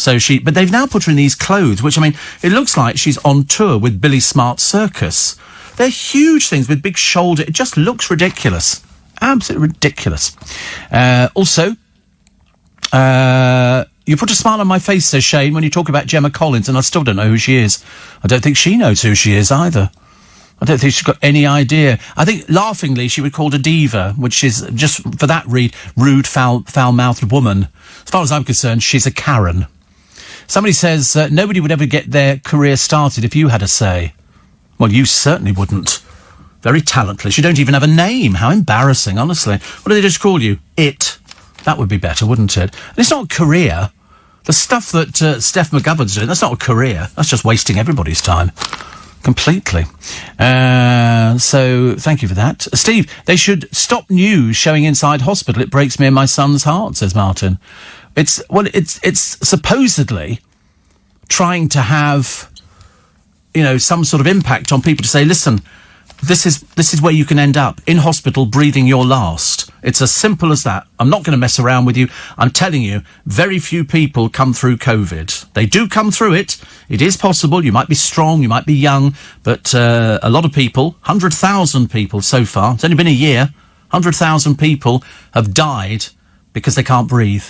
But they've now put her in these clothes, which, I mean, it looks like she's on tour with Billy Smart's circus. They're huge things with big shoulder. It just looks ridiculous. Absolutely ridiculous. You put a smile on my face, says Shane, when you talk about Gemma Collins, and I still don't know who she is. I don't think she knows who she is either. I don't think she's got any idea. I think, laughingly, she would call her a diva, which is, just for that read, rude, foul-mouthed woman. As far as I'm concerned, she's a Karen. Somebody says, nobody would ever get their career started if you had a say. Well, you certainly wouldn't. Very talentless. You don't even have a name. How embarrassing, honestly. What do they just call you? It. That would be better, wouldn't it? And it's not a career. The stuff that Steph McGovern's doing, that's not a career. That's just wasting everybody's time. Completely. So, thank you for that. Steve, they should stop news showing inside hospital. It breaks me and my son's heart, says Martin. It's supposedly trying to have, you know, some sort of impact on people to say, listen, this is where you can end up, in hospital, breathing your last. It's as simple as that. I'm not going to mess around with you. I'm telling you, very few people come through COVID. They do come through it. It is possible. You might be strong, you might be young, but a lot of people, 100,000 people so far, it's only been a year, 100,000 people have died because they can't breathe.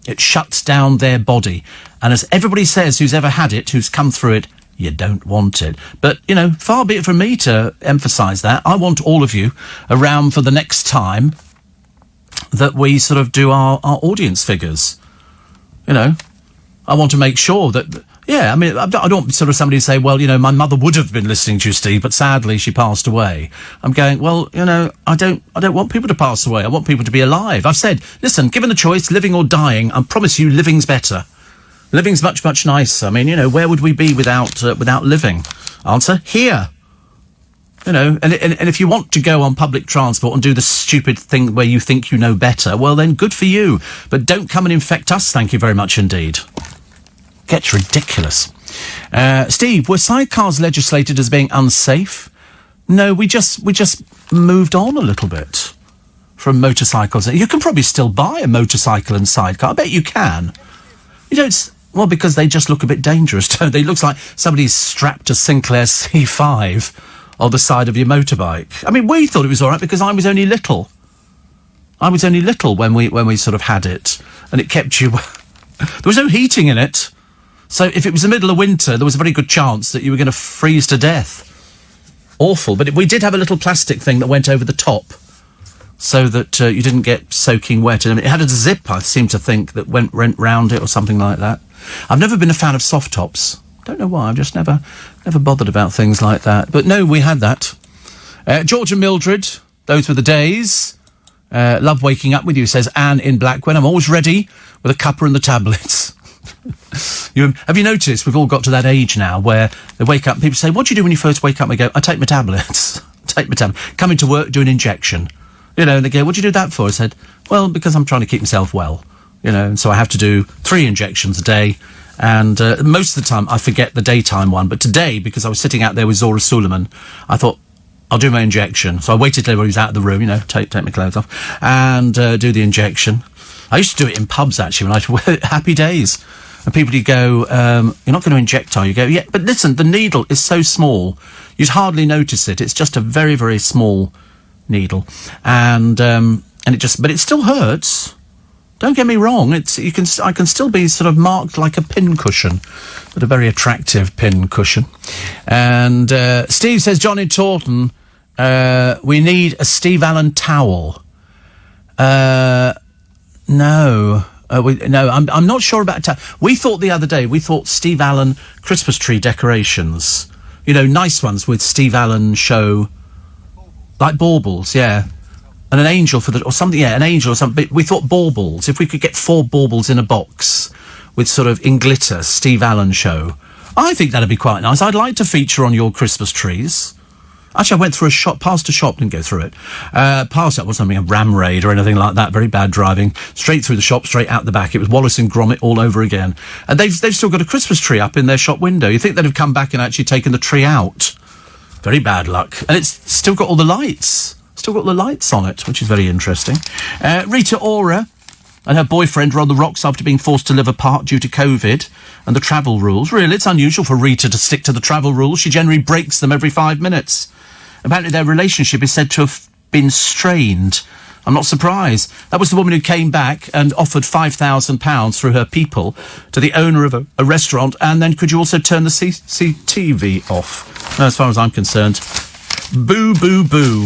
It shuts down their body. And as everybody says who's ever had it, who's come through it, you don't want it. But, you know, far be it from me to emphasise that. I want all of you around for the next time that we sort of do our audience figures. You know, I want to make sure that, yeah, I mean, I don't want sort of somebody to say, well, you know, my mother would have been listening to you, Steve, but sadly she passed away. I'm going, well, you know, I don't want people to pass away. I want people to be alive. I've said, listen, given the choice, living or dying, I promise you living's better. Living's much, much nicer. I mean, you know, where would we be without living? Answer, here. You know, and if you want to go on public transport and do the stupid thing where you think you know better, well, then good for you. But don't come and infect us, thank you very much indeed. Gets ridiculous. Steve, were sidecars legislated as being unsafe? No, we just moved on a little bit from motorcycles. You can probably still buy a motorcycle and sidecar. I bet you can. You don't... Well, because they just look a bit dangerous, don't they? It looks like somebody's strapped a Sinclair C5 on the side of your motorbike. I mean, we thought it was all right because I was only little. I was only little when we sort of had it, and it kept you... There was no heating in it, so if it was the middle of winter, there was a very good chance that you were going to freeze to death. Awful, but we did have a little plastic thing that went over the top, so that you didn't get soaking wet. And it had a zip, I seem to think, that went round it or something like that. I've never been a fan of soft tops. Don't know why. I've just never bothered about things like that. But no, we had that. George and Mildred, those were the days. Love waking up with you, says Anne in Blackwell. I'm always ready with a cuppa and the tablets. Have you noticed we've all got to that age now where they wake up and people say, what do you do when you first wake up? And they go, I take my tablets. Come into work, do an injection. You know, and they go, what do you do that for? I said, well, because I'm trying to keep myself well. You know, and so I have to do 3 injections a day. And most of the time I forget the daytime one. But today, because I was sitting out there with Zora Suleiman, I thought, I'll do my injection. So I waited till he was out of the room, you know, take my clothes off, and do the injection. I used to do it in pubs, actually, when I happy days. And people would go, you're not going to inject, are you? Go, yeah, but listen, the needle is so small, you'd hardly notice it. It's just a very, very small needle. And but it still hurts. Don't get me wrong, I can still be sort of marked like a pin cushion, but a very attractive pin cushion. And Steve says, John in Taunton, we need a Steve Allen towel. No, I'm not sure about a towel. We thought the other day, Steve Allen Christmas tree decorations. You know, nice ones with Steve Allen show, like baubles, yeah. And an angel or something, yeah, an angel or something. We thought baubles. If we could get 4 baubles in a box with sort of in glitter, Steve Allen show. I think that'd be quite nice. I'd like to feature on your Christmas trees. Actually, I went through past a shop, didn't go through it. Past that was something, a ram raid or anything like that. Very bad driving. Straight through the shop, straight out the back. It was Wallace and Gromit all over again. And they've still got a Christmas tree up in their shop window. You think they'd have come back and actually taken the tree out. Very bad luck. And it's still got all the lights. Still got the lights on it, which is very interesting. Rita Ora and her boyfriend are on the rocks after being forced to live apart due to COVID and the travel rules. Really, it's unusual for Rita to stick to the travel rules. She generally breaks them every 5 minutes. Apparently their relationship is said to have been strained. I'm not surprised. That was the woman who came back and offered £5,000 through her people to the owner of a restaurant, and then could you also turn the CCTV off? As far as I'm concerned, boo, boo, boo.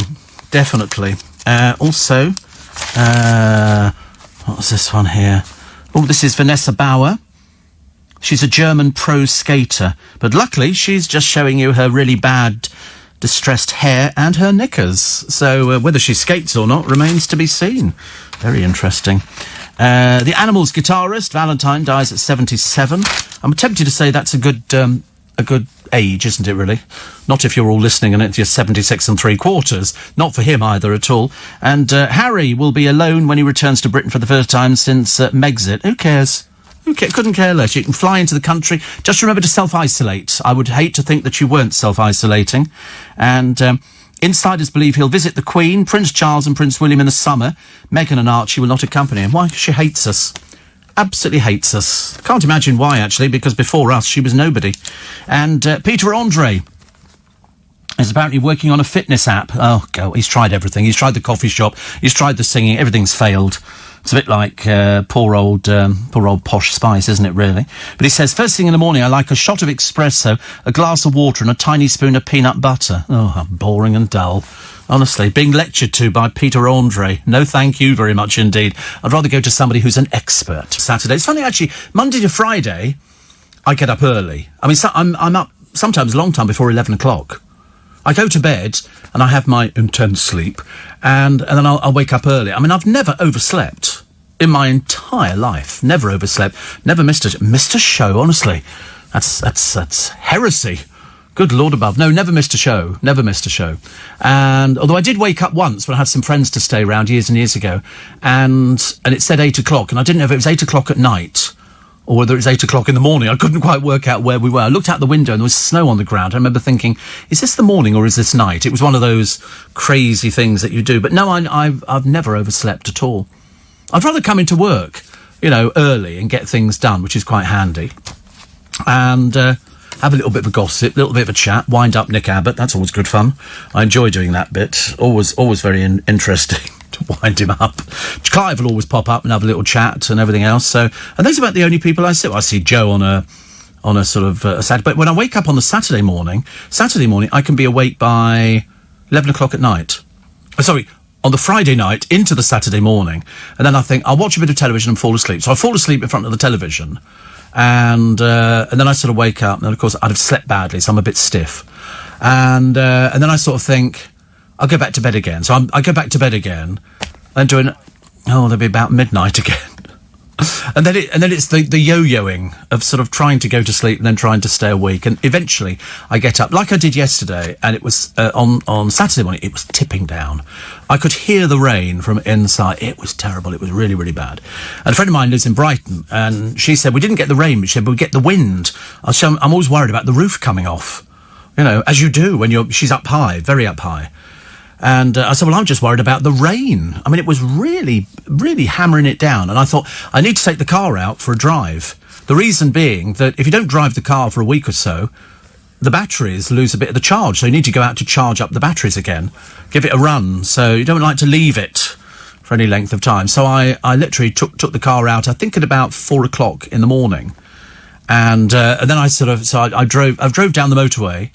Definitely. Also, what was this one here? Oh, this is Vanessa Bauer. She's a German pro skater, but luckily she's just showing you her really bad, distressed hair and her knickers. So whether she skates or not remains to be seen. Very interesting. The Animals guitarist, Valentine, dies at 77. I'm tempted to say that's a good age, isn't it, really? Not if you're all listening and you're 76 3/4. Not for him either at all. And Harry will be alone when he returns to Britain for the first time since Megxit. Who cares? Couldn't care less. You can fly into the country. Just remember to self-isolate. I would hate to think that you weren't self-isolating. And insiders believe he'll visit the Queen, Prince Charles and Prince William in the summer. Meghan and Archie will not accompany him. Why? Because she hates us. Absolutely hates us. Can't imagine why, actually, because before us she was nobody. And Peter Andre is apparently working on a fitness app. Oh, God, he's tried everything. He's tried the coffee shop. He's tried the singing. Everything's failed. It's a bit like poor old Posh Spice, isn't it, really? But he says, first thing in the morning, I like a shot of espresso, a glass of water and a tiny spoon of peanut butter. Oh, how boring and dull. Honestly, being lectured to by Peter Andre. No thank you very much indeed. I'd rather go to somebody who's an expert. Saturday. It's funny, actually, Monday to Friday, I get up early. I mean, I'm up sometimes a long time before 11 o'clock. I go to bed and I have my intense sleep and then I'll wake up early. I mean, I've never overslept in my entire life. Never overslept. Never missed a show, honestly. That's heresy. Good Lord above. No, never missed a show. Never missed a show. And although I did wake up once when I had some friends to stay around years and years ago, and it said 8 o'clock, and I didn't know if it was 8 o'clock at night or whether it's 8 o'clock in the morning. I couldn't quite work out where we were. I looked out the window and there was snow on the ground. I remember thinking, is this the morning or is this night? It was one of those crazy things that you do. But no, I've never overslept at all. I'd rather come into work, early and get things done, which is quite handy. And have a little bit of a gossip, a little bit of a chat, wind up Nick Abbott. That's always good fun. I enjoy doing that bit. Always very interesting to wind him up. Clive will always pop up and have a little chat and everything else. So, and those are about the only people I see. Well, I see Joe on a sort of a Saturday. But when I wake up on the Saturday morning, I can be awake by 11 o'clock at night. On the Friday night into the Saturday morning. And then I think, I'll watch a bit of television and fall asleep. So I fall asleep in front of the television. And then I sort of wake up, and of course I'd have slept badly, so I'm a bit stiff. And then I sort of think, I'll go back to bed again. So I go back to bed again, and there'll be about midnight again. and then it's the yo-yoing of sort of trying to go to sleep and then trying to stay awake. And eventually I get up, like I did yesterday, and it was on Saturday morning, it was tipping down. I could hear the rain from inside. It was terrible. It was really, really bad. And a friend of mine lives in Brighton, and she said, we didn't get the rain, but she said, but we get the wind. I'm always worried about the roof coming off, as you do when she's up high, very up high. And I said, well, I'm just worried about the rain. I mean, it was really, really hammering it down. And I thought, I need to take the car out for a drive. The reason being that if you don't drive the car for a week or so, the batteries lose a bit of the charge. So you need to go out to charge up the batteries again, give it a run. So you don't like to leave it for any length of time. So I literally took the car out, I think at about 4 o'clock in the morning. And then I drove down the motorway.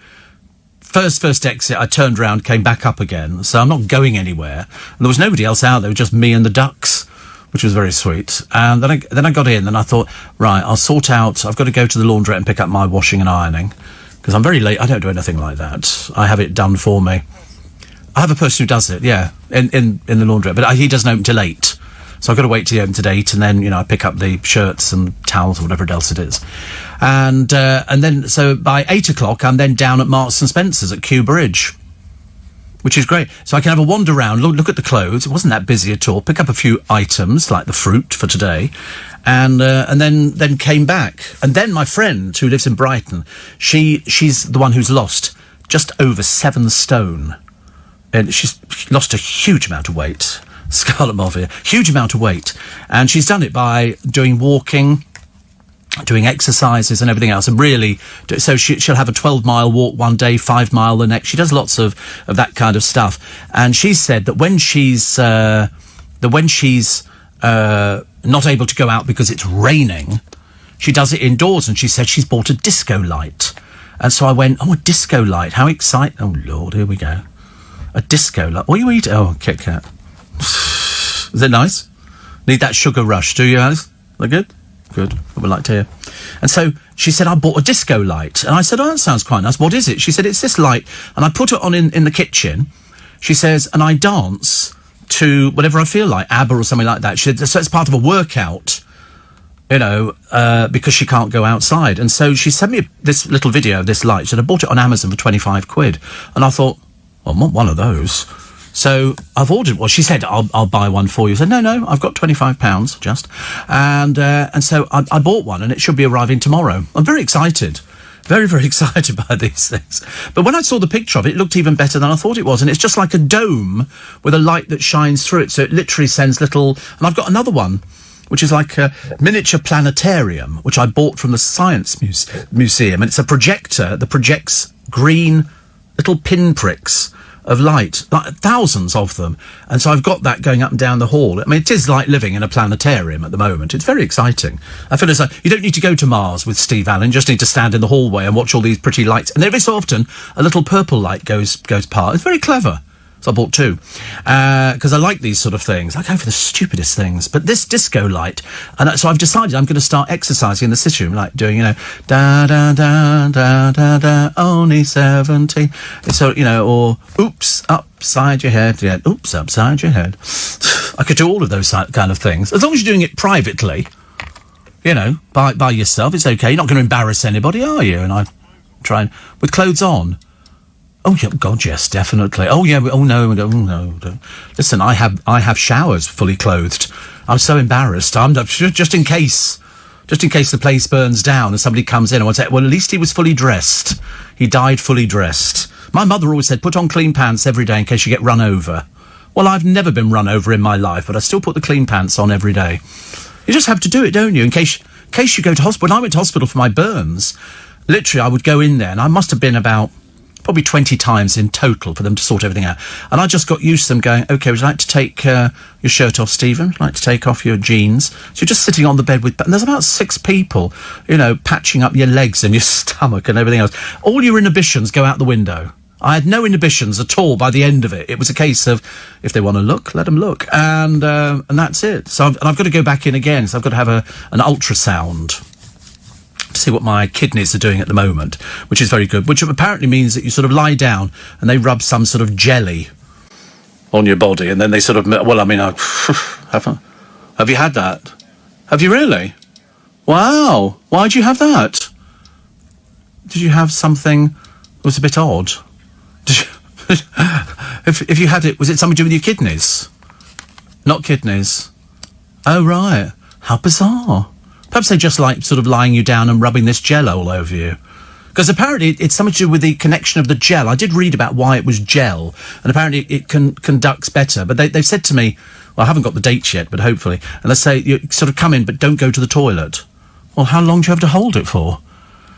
First exit, I turned around, came back up again, so I'm not going anywhere. And there was nobody else out there, just me and the ducks, which was very sweet. And then I got in, and I thought, right, I'll sort out, I've got to go to the laundrette and pick up my washing and ironing, because I'm very late, I don't do anything like that. I have it done for me. I have a person who does it, yeah, in the laundrette, but he doesn't open till 8. So I've got to wait till he opens at 8, and then, I pick up the shirts and towels or whatever else it is. And then, so by 8 o'clock, I'm then down at Marks and Spencer's at Kew Bridge, which is great. So I can have a wander around, look at the clothes. It wasn't that busy at all. Pick up a few items, like the fruit for today, and then came back. And then my friend, who lives in Brighton, she's the one who's lost just over 7 stone. And she's lost a huge amount of weight. Scarlett Movia, huge amount of weight. And she's done it by doing walking, doing exercises and everything else. And really, so she'll have a 12-mile walk one day, 5-mile the next. She does lots of that kind of stuff. And she said that when she's not able to go out because it's raining, she does it indoors. And she said she's bought a disco light. And so I went, a disco light, how exciting. Oh, Lord, here we go. A disco light. What are you eating? Oh, Kit Kat. Is it nice? Need that sugar rush, do you, Alice? That good? Good. I would like to hear. And so she said, I bought a disco light. And I said, that sounds quite nice. What is it? She said, it's this light. And I put it on in the kitchen. She says, and I dance to whatever I feel like, ABBA or something like that. She said, so it's part of a workout, because she can't go outside. And so she sent me this little video of this light. She said, I bought it on Amazon for 25 quid. And I thought, well, I want one of those. So I've ordered one. She said, I'll buy one for you. I said, no, I've got £25 just. And so I bought one, and it should be arriving tomorrow. I'm very excited. Very, very excited by these things. But when I saw the picture of it, it looked even better than I thought it was. And it's just like a dome with a light that shines through it. So it literally sends little... And I've got another one, which is like a miniature planetarium, which I bought from the Science Museum. And it's a projector that projects green little pinpricks of light, like thousands of them. And so I've got that going up and down the hall. I mean, it is like living in a planetarium at the moment. It's very exciting. I feel as though you don't need to go to Mars with Steve Allen. You just need to stand in the hallway and watch all these pretty lights. And every so often, a little purple light goes past. It's very clever. So I bought 2. Because I like these sort of things. I go for the stupidest things. But this disco light... And so I've decided I'm going to start exercising in the sitting room, like doing, da-da-da-da-da-da, only 17. So, or, oops, upside your head. Yeah, oops, upside your head. I could do all of those kind of things. As long as you're doing it privately, by yourself, it's okay. You're not going to embarrass anybody, are you? And I try and... With clothes on... Oh, yeah, God, yes, definitely. Oh, yeah, no. Listen, I have showers fully clothed. I'm so embarrassed. I'm just in case, Just in case the place burns down and somebody comes in, I want to say, well, at least he was fully dressed. He died fully dressed. My mother always said, put on clean pants every day in case you get run over. Well, I've never been run over in my life, but I still put the clean pants on every day. You just have to do it, don't you? In case you go to hospital. When I went to hospital for my burns, literally I would go in there, and I must have been about probably 20 times in total for them to sort everything out. And I just got used to them going, OK, would you like to take your shirt off, Stephen? Would you like to take off your jeans? So you're just sitting on the bed with... And there's about 6 people, patching up your legs and your stomach and everything else. All your inhibitions go out the window. I had no inhibitions at all by the end of it. It was a case of, if they want to look, let them look. And that's it. So I've got to go back in again. So I've got to have an ultrasound to see what my kidneys are doing at the moment, which is very good, which apparently means that you sort of lie down and they rub some sort of jelly on your body, and then they sort of... Well, I mean, have you had that? Have you really? Wow. Why'd you have that? Did you have something that was a bit odd? Did you, if you had it, was it something to do with your kidneys? Not kidneys. Oh, right. How bizarre. Perhaps they just like sort of lying you down and rubbing this gel all over you. Because apparently it's something to do with the connection of the gel. I did read about why it was gel, and apparently it conducts better. But they've said to me, well, I haven't got the dates yet, but hopefully. And they say, you sort of come in, but don't go to the toilet. Well, how long do you have to hold it for?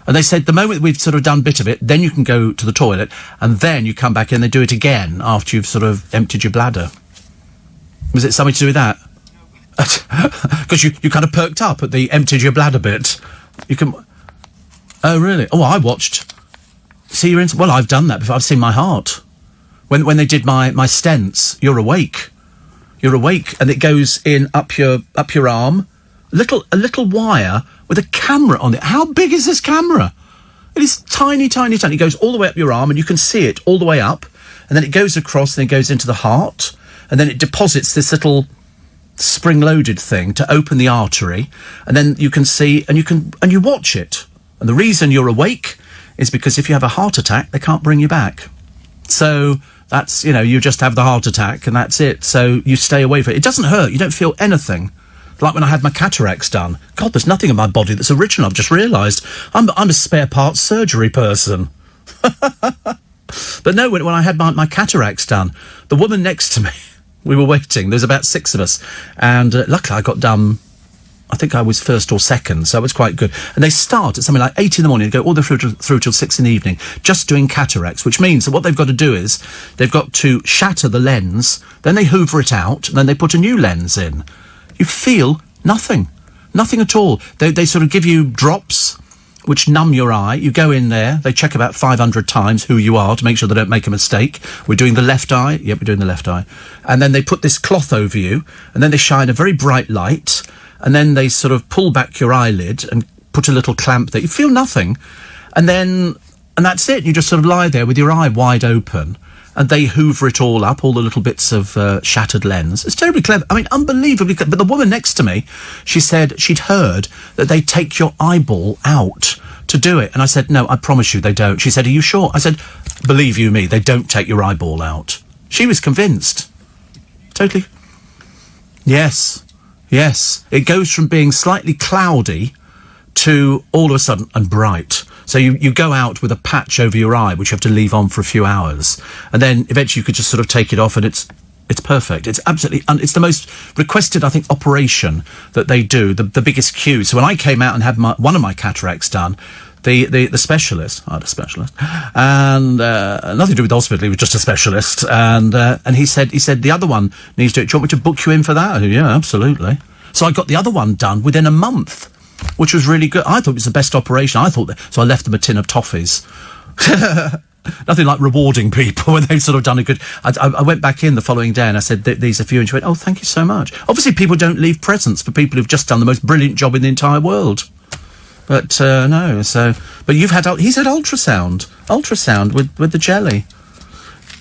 And they said the moment we've sort of done a bit of it, then you can go to the toilet, and then you come back in and they do it again after you've sort of emptied your bladder. Was it something to do with that? Because you kind of perked up at the emptied your bladder bit. You can... Oh, really? Oh, I watched... See, you're in... Well, I've done that before. I've seen my heart. When they did my stents, you're awake. You're awake, and it goes in up your arm. A little wire with a camera on it. How big is this camera? It is tiny, tiny, tiny. It goes all the way up your arm, and you can see it all the way up. And then it goes across, and it goes into the heart. And then it deposits this little spring-loaded thing to open the artery. And then you can see, and you watch it. And the reason you're awake is because if you have a heart attack, they can't bring you back. So that's, you just have the heart attack, and that's it. So you stay away from it. It doesn't hurt. You don't feel anything. Like when I had my cataracts done. God, there's nothing in my body that's original. I've just realised. I'm a spare parts surgery person. But no, when I had my cataracts done, the woman next to me, we were waiting. There's about 6 of us. And luckily I got done, I think I was first or second, so it was quite good. And they start at something like 8 in the morning and go all the way through till 6 in the evening, just doing cataracts, which means that what they've got to do is they've got to shatter the lens, then they hoover it out, and then they put a new lens in. You feel nothing. Nothing at all. They sort of give you drops which numb your eye. You go in there. They check about 500 times who you are to make sure they don't make a mistake. We're doing the left eye. Yep, we're doing the left eye. And then they put this cloth over you, and then they shine a very bright light, and then they sort of pull back your eyelid and put a little clamp there. You feel nothing. And that's it. You just sort of lie there with your eye wide open. And they hoover it all up, all the little bits of shattered lens. It's terribly clever. I mean, unbelievably clever. But the woman next to me, she said she'd heard that they take your eyeball out to do it. And I said, no, I promise you they don't. She said, are you sure? I said, believe you me, they don't take your eyeball out. She was convinced. Totally. Yes. It goes from being slightly cloudy to all of a sudden and bright. So you go out with a patch over your eye, which you have to leave on for a few hours. And then eventually you could just sort of take it off, and it's perfect. It's absolutely... it's the most requested, I think, operation that they do, the biggest queue. So when I came out and had one of my cataracts done, the specialist... I had a specialist. And nothing to do with the hospital, he was just a specialist. And he said, the other one needs to... Do you want me to book you in for that? I said, yeah, absolutely. So I got the other one done within a month, which was really good. I thought it was the best operation. So I left them a tin of toffees. Nothing like rewarding people when they've sort of done a good... I went back in the following day and I said, these are for you. And she went, oh, thank you so much. Obviously, people don't leave presents for people who've just done the most brilliant job in the entire world. But, no, so... But he's had ultrasound with the jelly.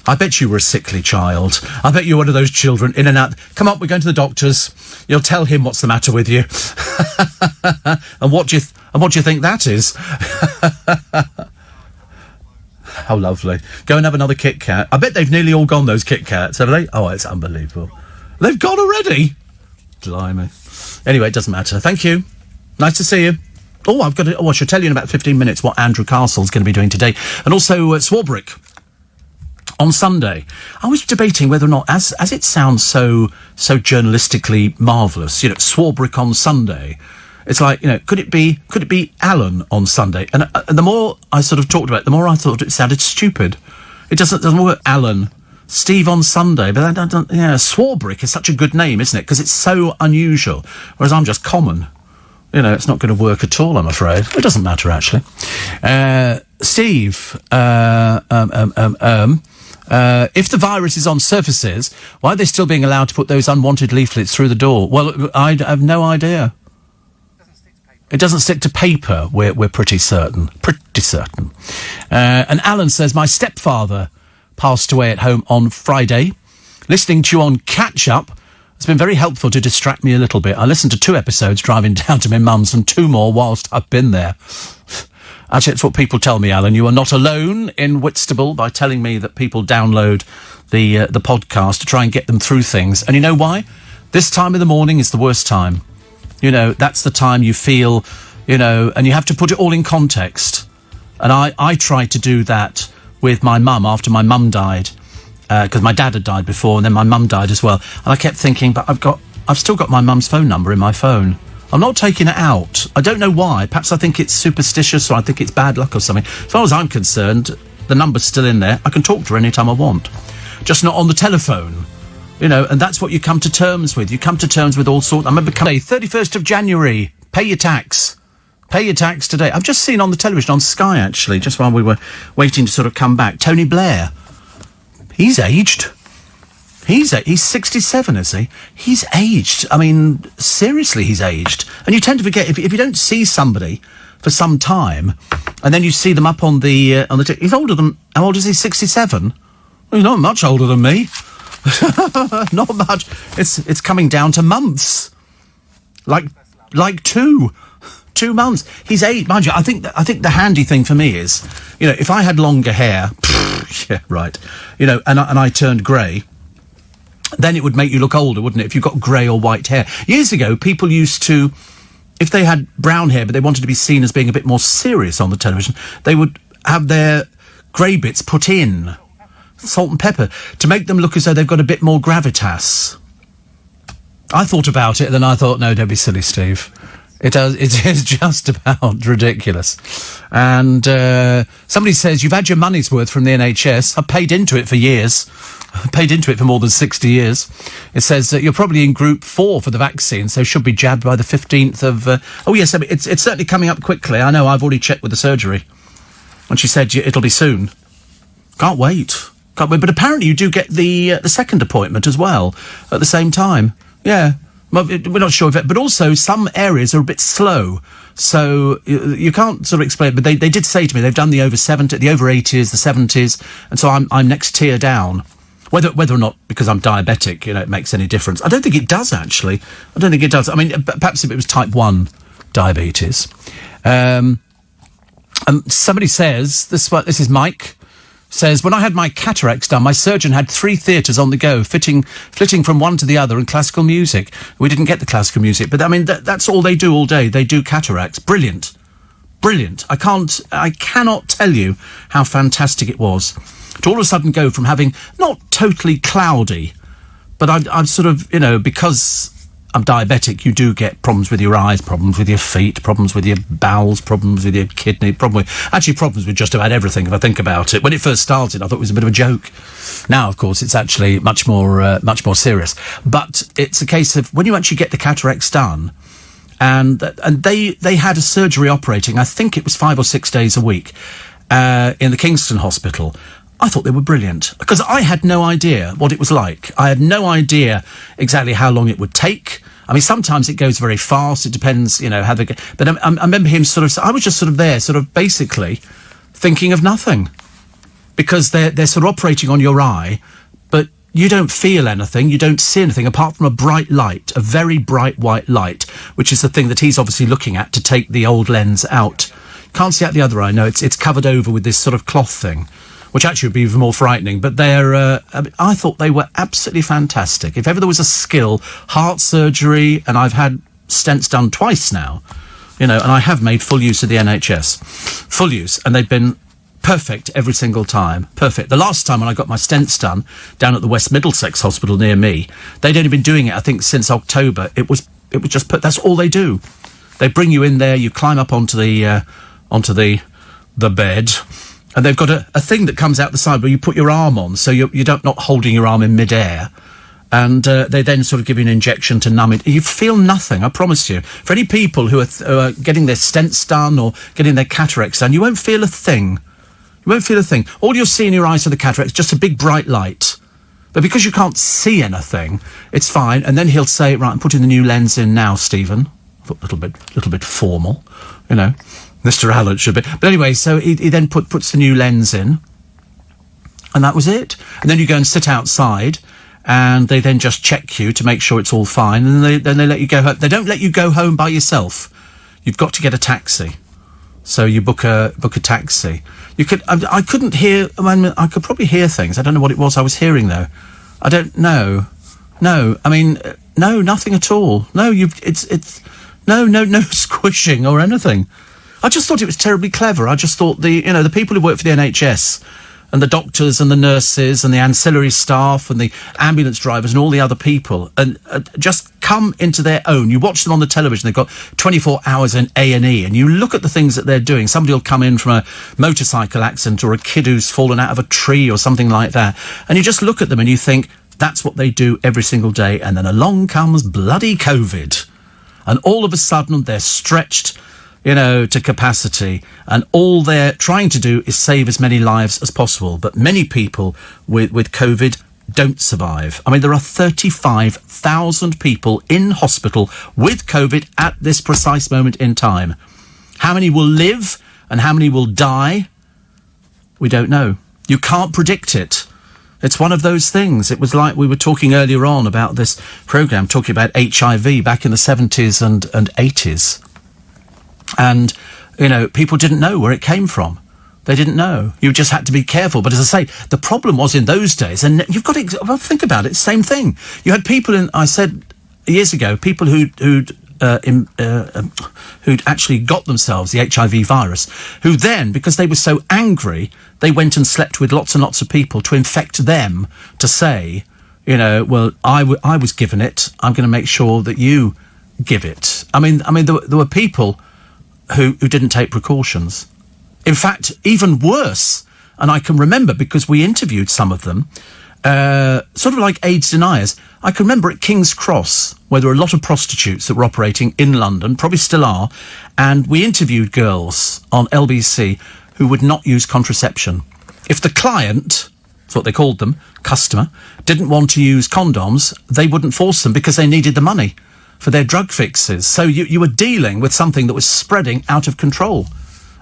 I bet you were a sickly child. I bet you're one of those children in and out. Come on, we're going to the doctor's. You'll tell him what's the matter with you. And what do you think that is? How lovely. Go and have another Kit Kat. I bet they've nearly all gone, those Kit Kats, have they? Oh, it's unbelievable. They've gone already? Blimey. Anyway, it doesn't matter. Thank you. Nice to see you. Oh, I should tell you in about 15 minutes what Andrew Castle's going to be doing today. And also Swarbrick on Sunday. I was debating whether or not, as it sounds so journalistically marvellous, Swarbrick on Sunday. It's like, could it be Alan on Sunday? And the more I sort of talked about it, the more I thought it sounded stupid. It doesn't work. Alan, Steve on Sunday, but Swarbrick is such a good name, isn't it? Because it's so unusual. Whereas I'm just common. It's not going to work at all, I'm afraid. It doesn't matter, actually. Steve, if the virus is on surfaces, why are they still being allowed to put those unwanted leaflets through the door? Well, I have no idea. It doesn't stick to paper, we're pretty certain. Pretty certain. And Alan says, my stepfather passed away at home on Friday. Listening to you on Catch Up has been very helpful to distract me a little bit. I listened to 2 episodes driving down to my mum's and 2 more whilst I've been there. Actually, it's what people tell me, Alan. You are not alone in Whitstable by telling me that people download the podcast to try and get them through things. And you know why? This time of the morning is the worst time. That's the time you feel, and you have to put it all in context. And I tried to do that with my mum after my mum died, because my dad had died before, and then my mum died as well. And I kept thinking, but I've still got my mum's phone number in my phone. I'm not taking it out. I don't know why. Perhaps I think it's superstitious, or I think it's bad luck or something. As far as I'm concerned, the number's still in there. I can talk to her anytime I want. Just not on the telephone. And that's what you come to terms with. You come to terms with all sorts. I remember 31st of January. Pay your tax. Pay your tax today. I've just seen on the television, on Sky, actually, just while we were waiting to sort of come back, Tony Blair. He's aged. He's 67, is he? He's aged. I mean, seriously, he's aged. And you tend to forget, if you don't see somebody for some time, and then you see them up on the he's older than, how old is he, 67? Well, he's not much older than me. Not much. It's coming down to months. Like 2 months. He's 8, mind you. I think the handy thing for me is, if I had longer hair, yeah, right, and I turned grey, then it would make you look older, wouldn't it? If you've got grey or white hair. Years ago, people used to, if they had brown hair, but they wanted to be seen as being a bit more serious on the television, they would have their grey bits put in. Salt and pepper, to make them look as though they've got a bit more gravitas. I thought about it, and then I thought, no, don't be silly, Steve. It is just about ridiculous. And somebody says, you've had your money's worth from the NHS. I've paid into it for years. I've paid into it for more than 60 years. It says that you're probably in group 4 for the vaccine, so should be jabbed by the 15th of... oh, yes, I mean, it's certainly coming up quickly. I know, I've already checked with the surgery. And she said it'll be soon. Can't wait. But apparently you do get the second appointment as well at the same time. Yeah. Well, we're not sure of it. But also, some areas are a bit slow. So you can't sort of explain it. But they did say to me they've done the over 70, the over 80s, the 70s. And so I'm next tier down. Whether or not, because I'm diabetic, it makes any difference. I don't think it does, actually. I don't think it does. I mean, perhaps if it was type 1 diabetes. Somebody says, this is Mike, says, when I had my cataracts done, my surgeon had 3 theatres on the go, flitting from one to the other, and classical music. We didn't get the classical music, but I mean, that's all they do all day. They do cataracts. Brilliant. Brilliant. I cannot tell you how fantastic it was to all of a sudden go from having not totally cloudy, but I'm sort of, because I'm diabetic, you do get problems with your eyes, problems with your feet, problems with your bowels, problems with your kidney, problems with just about everything, if I think about it. When it first started, I thought it was a bit of a joke. Now, of course, it's actually much more serious. But it's a case of when you actually get the cataracts done, and they had a surgery operating, I think it was 5 or 6 days a week, in the Kingston Hospital. I thought they were brilliant, because I had no idea what it was like. I had no idea exactly how long it would take. I mean, sometimes it goes very fast. It depends, how they go. But I remember him I was just sort of there, sort of basically thinking of nothing. Because they're sort of operating on your eye, but you don't feel anything, you don't see anything apart from a bright light, a very bright white light, which is the thing that he's obviously looking at to take the old lens out. Can't see out the other eye, no, it's covered over with this sort of cloth thing, which actually would be even more frightening. But I thought they were absolutely fantastic. If ever there was a skill, heart surgery, and I've had stents done twice now, And I have made full use of the NHS. Full use. And they've been perfect every single time. Perfect. The last time when I got my stents done down at the West Middlesex Hospital near me, they'd only been doing it, I think, since October. It was just that's all they do. They bring you in there, you climb up onto the bed, and they've got a thing that comes out the side where you put your arm on, so you're not holding your arm in midair. And they then sort of give you an injection to numb it. You feel nothing, I promise you. For any people who are getting their stents done or getting their cataracts done, you won't feel a thing. You won't feel a thing. All you'll see in your eyes are the cataracts, just a big bright light. But because you can't see anything, it's fine. And then he'll say, right, I'm putting the new lens in now, Stephen. A little bit formal, Mr. Allen should be. But anyway, so he then puts the new lens in. And that was it. And then you go and sit outside, and they then just check you to make sure it's all fine, and then they let you go home. They don't let you go home by yourself. You've got to get a taxi. So you book a taxi. I couldn't hear. I could probably hear things. I don't know what it was I was hearing though. I don't know. No, no, nothing at all. No, it's no squishing or anything. I just thought it was terribly clever. I just thought the people who work for the NHS and the doctors and the nurses and the ancillary staff and the ambulance drivers and all the other people and just come into their own. You watch them on the television, they've got 24 hours in A&E, and you look at the things that they're doing. Somebody will come in from a motorcycle accident or a kid who's fallen out of a tree or something like that, and you just look at them and you think, that's what they do every single day. And then along comes bloody COVID, and all of a sudden they're stretched to capacity, and all they're trying to do is save as many lives as possible. But many people with COVID don't survive. There are 35,000 people in hospital with COVID at this precise moment in time. How many will live and how many will die? We don't know. You can't predict it. It's one of those things. It was like we were talking earlier on about this programme, talking about HIV back in the 70s and 80s. And, people didn't know where it came from. They didn't know. You just had to be careful. But as I say, the problem was in those days, and you've got to think about it, same thing. You had people I said years ago, people who'd actually got themselves the HIV virus, who then, because they were so angry, they went and slept with lots and lots of people to infect them, to say, well, I was given it, I'm going to make sure that you give it. There were people who didn't take precautions. In fact, even worse, and I can remember because we interviewed some of them, sort of like AIDS deniers. I can remember at King's Cross, where there were a lot of prostitutes that were operating in London, probably still are, and we interviewed girls on LBC who would not use contraception. If the client, that's what they called them, customer, didn't want to use condoms, they wouldn't force them because they needed the money for their drug fixes. So you were dealing with something that was spreading out of control.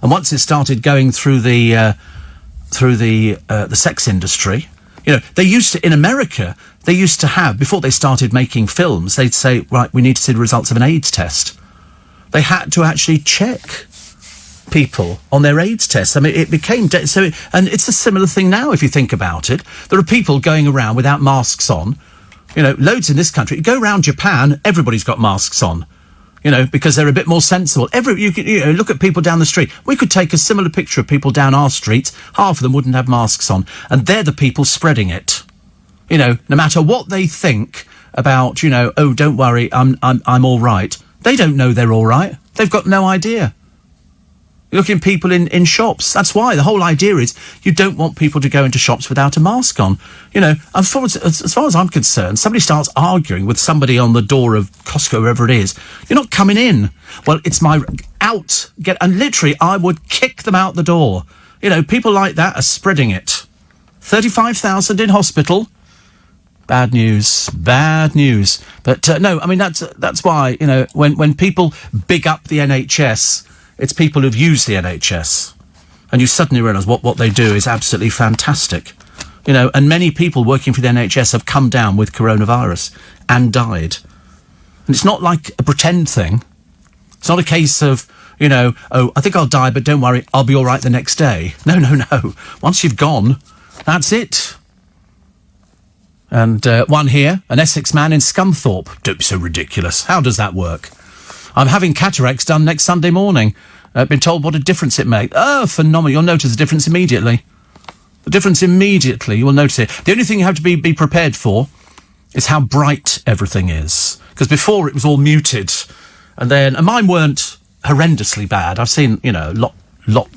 And once it started going through the sex industry, they used to, in America, they used to have, before they started making films, they'd say, right, we need to see the results of an AIDS test. They had to actually check people on their AIDS tests. It became and it's a similar thing now if you think about it. There are people going around without masks on. Loads in this country. You go around Japan, everybody's got masks on. Because they're a bit more sensible. You look at people down the street. We could take a similar picture of people down our streets. Half of them wouldn't have masks on, and they're the people spreading it. No matter what they think about, oh, don't worry, I'm all right. They don't know they're all right. They've got no idea. You look at people in shops. That's why the whole idea is you don't want people to go into shops without a mask on. As far as I'm concerned, somebody starts arguing with somebody on the door of Costco, wherever it is, you're not coming in. Well, it's my out. And literally, I would kick them out the door. People like that are spreading it. 35,000 in hospital. Bad news. But no, that's why, when people big up the NHS, it's people who've used the NHS. And you suddenly realise what they do is absolutely fantastic. And many people working for the NHS have come down with coronavirus and died. And it's not like a pretend thing. It's not a case of, oh, I think I'll die, but don't worry, I'll be all right the next day. No. Once you've gone, that's it. And one here, an Essex man in Scunthorpe. Don't be so ridiculous. How does that work? I'm having cataracts done next Sunday morning. Been told what a difference it makes. Oh, phenomenal. You'll notice the difference immediately. The difference immediately. You will notice it. The only thing you have to be prepared for is how bright everything is. Because before it was all muted. And mine weren't horrendously bad. I've seen, a lot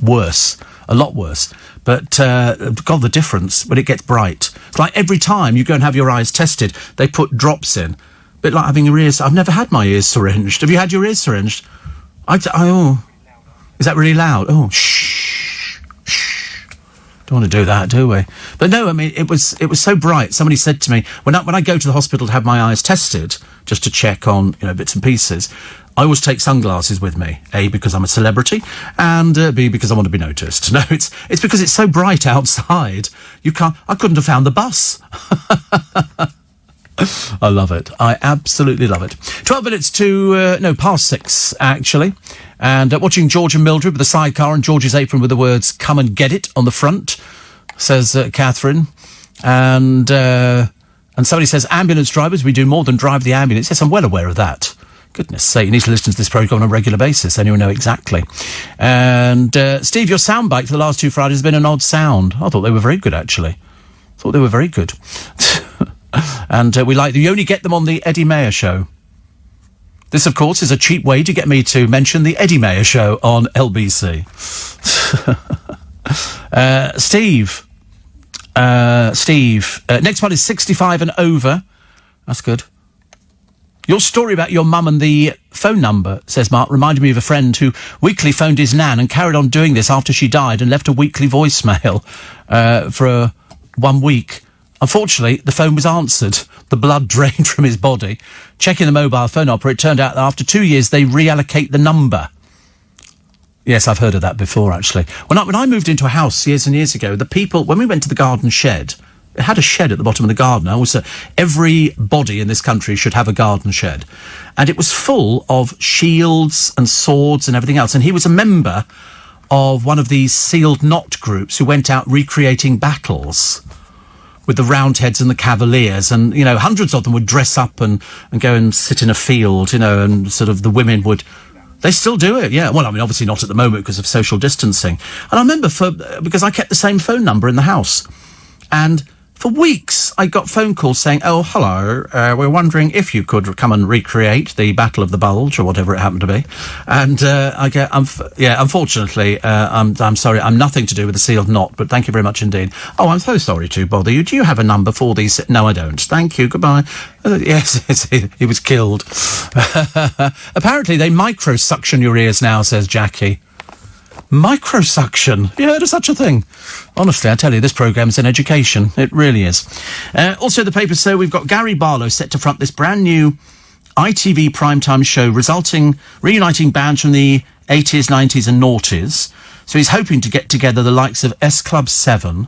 worse. A lot worse. But, God, the difference when it gets bright. It's like every time you go and have your eyes tested, they put drops in. A bit like having your ears... I've never had my ears syringed. Have you had your ears syringed? Is that really loud? Oh, shh. Don't want to do that, do we? But no, I mean, it was so bright. Somebody said to me, when I go to the hospital to have my eyes tested, just to check on, bits and pieces, I always take sunglasses with me. A, because I'm a celebrity, and B, because I want to be noticed. No, it's because it's so bright outside. I couldn't have found the bus. I love it. I absolutely love it. 12 minutes past 6, actually. And watching George and Mildred with the sidecar and George's apron with the words, "Come and get it," on the front, says Catherine. And somebody says, ambulance drivers, we do more than drive the ambulance. Yes, I'm well aware of that. Goodness sake, you need to listen to this programme on a regular basis, then you'll know exactly. And Steve, your soundbite for the last 2 Fridays has been an odd sound. I thought they were very good, actually. And we like them. You only get them on the Eddie Mayer Show. This, of course, is a cheap way to get me to mention the Eddie Mayer Show on LBC. Steve. Next one is 65 and over. That's good. Your story about your mum and the phone number, says Mark, reminded me of a friend who weekly phoned his nan and carried on doing this after she died and left a weekly voicemail for 1 week. Unfortunately, the phone was answered. The blood drained from his body. Checking the mobile phone operator, it turned out that after 2 years, they reallocate the number. Yes, I've heard of that before, actually. When I moved into a house years and years ago, the people, when we went to the garden shed, it had a shed at the bottom of the garden. Everybody in this country should have a garden shed. And it was full of shields and swords and everything else. And he was a member of one of these sealed knot groups who went out recreating battles with the Roundheads and the Cavaliers, and, hundreds of them would dress up and go and sit in a field, and sort of the women would... They still do it, yeah. Well, I mean, obviously not at the moment because of social distancing. And I remember because I kept the same phone number in the house. And for weeks, I got phone calls saying, "Oh, hello, we're wondering if you could come and recreate the Battle of the Bulge," or whatever it happened to be. And unfortunately, I'm sorry, I'm nothing to do with the sealed knot, but thank you very much indeed. Oh, I'm so sorry to bother you. Do you have a number for these? No, I don't. Thank you, goodbye. Yes, he was killed. Apparently, they microsuction your ears now, says Jackie. Microsuction. Have you heard of such a thing? Honestly, I tell you, this programme's an education. It really is. Also, the papers say we've got Gary Barlow set to front this brand new ITV primetime show reuniting bands from the 80s, 90s and noughties. So he's hoping to get together the likes of S Club 7,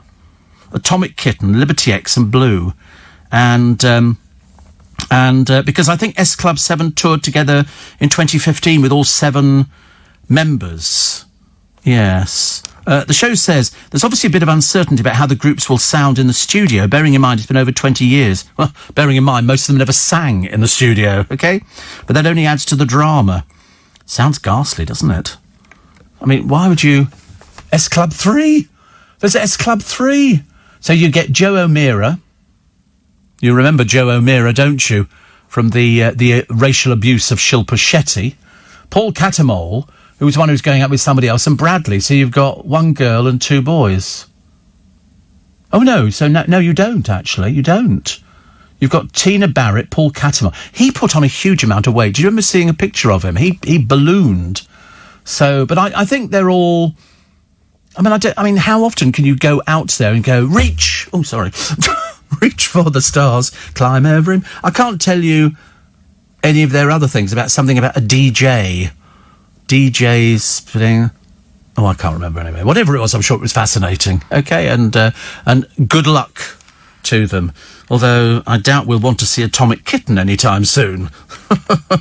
Atomic Kitten, Liberty X and Blue. And because I think S Club 7 toured together in 2015 with all 7 members. Yes. The show says there's obviously a bit of uncertainty about how the groups will sound in the studio, bearing in mind it's been over 20 years. Well, bearing in mind most of them never sang in the studio, OK? But that only adds to the drama. Sounds ghastly, doesn't it? I mean, why would you... S Club 3? There's S Club 3. So you get Joe O'Meara. You remember Joe O'Meara, don't you? From the racial abuse of Shilpa Shetty. Paul Catamol, who was one who was going out with somebody else, and Bradley. So you've got 1 girl and 2 boys. Oh, no. So, no, you don't, actually. You don't. You've got Tina Barrett, Paul Catamol. He put on a huge amount of weight. Do you remember seeing a picture of him? He ballooned. So, but I think they're all... I mean, how often can you go out there and go, reach... Oh, sorry. Reach for the stars, climb over him. I can't tell you any of their other things about something about a DJ... DJs putting... Oh, I can't remember anyway. Whatever it was, I'm sure it was fascinating. OK, and good luck to them. Although I doubt we'll want to see Atomic Kitten anytime soon.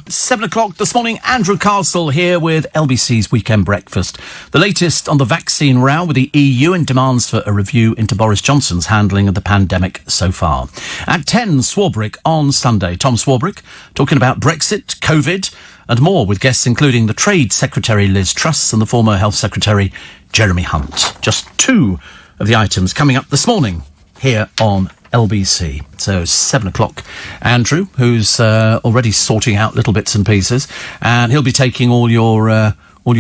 7 o'clock this morning, Andrew Castle here with LBC's Weekend Breakfast. The latest on the vaccine row with the EU and demands for a review into Boris Johnson's handling of the pandemic so far. At 10, Swarbrick on Sunday. Tom Swarbrick talking about Brexit, COVID, and more, with guests including the Trade Secretary Liz Truss and the former Health Secretary Jeremy Hunt. Just two of the items coming up this morning here on LBC. So 7 o'clock. Andrew, who's already sorting out little bits and pieces, and he'll be taking all your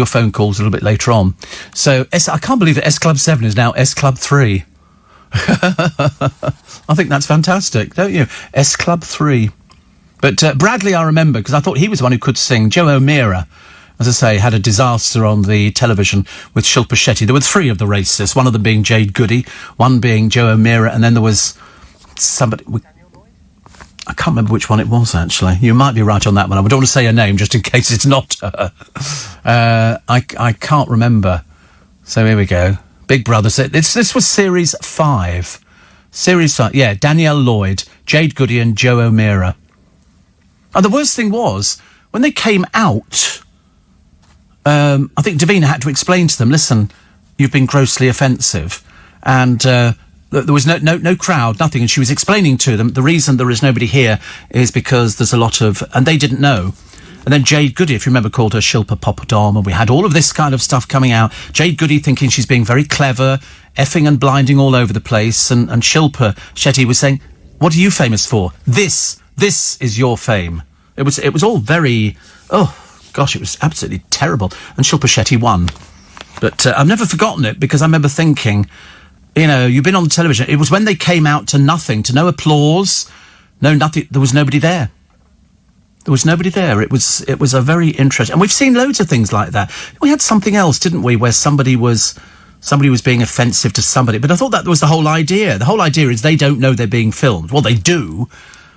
phone calls a little bit later on. So I can't believe that S Club 7 is now S Club 3. I think that's fantastic, don't you? S Club 3. But Bradley, I remember, because I thought he was the one who could sing. Joe O'Meara, as I say, had a disaster on the television with Shilpa Shetty. There were three of the racists, one of them being Jade Goody, one being Joe O'Meara, and then there was somebody... I can't remember which one it was, actually. You might be right on that one. I don't want to say her name, just in case it's not her. I can't remember. So here we go. Big Brother. This was Series 5. Series 5, yeah. Danielle Lloyd, Jade Goody and Joe O'Meara. And the worst thing was, when they came out, I think Davina had to explain to them, listen, you've been grossly offensive. And there was no crowd, nothing. And she was explaining to them, the reason there is nobody here is because there's a lot of... And they didn't know. And then Jade Goody, if you remember, called her Shilpa Poppadom, and we had all of this kind of stuff coming out. Jade Goody thinking she's being very clever, effing and blinding all over the place, and Shilpa Shetty was saying, what are you famous for? This is your fame. It was all very... Oh, gosh, it was absolutely terrible. And Shilpa Shetty won. But I've never forgotten it, because I remember thinking, you know, you've been on the television. It was when they came out to nothing, to no applause, no nothing. There was nobody there. There was nobody there. It was a very interesting... And we've seen loads of things like that. We had something else, didn't we, where somebody was being offensive to somebody. But I thought that was the whole idea. The whole idea is they don't know they're being filmed. Well, they do,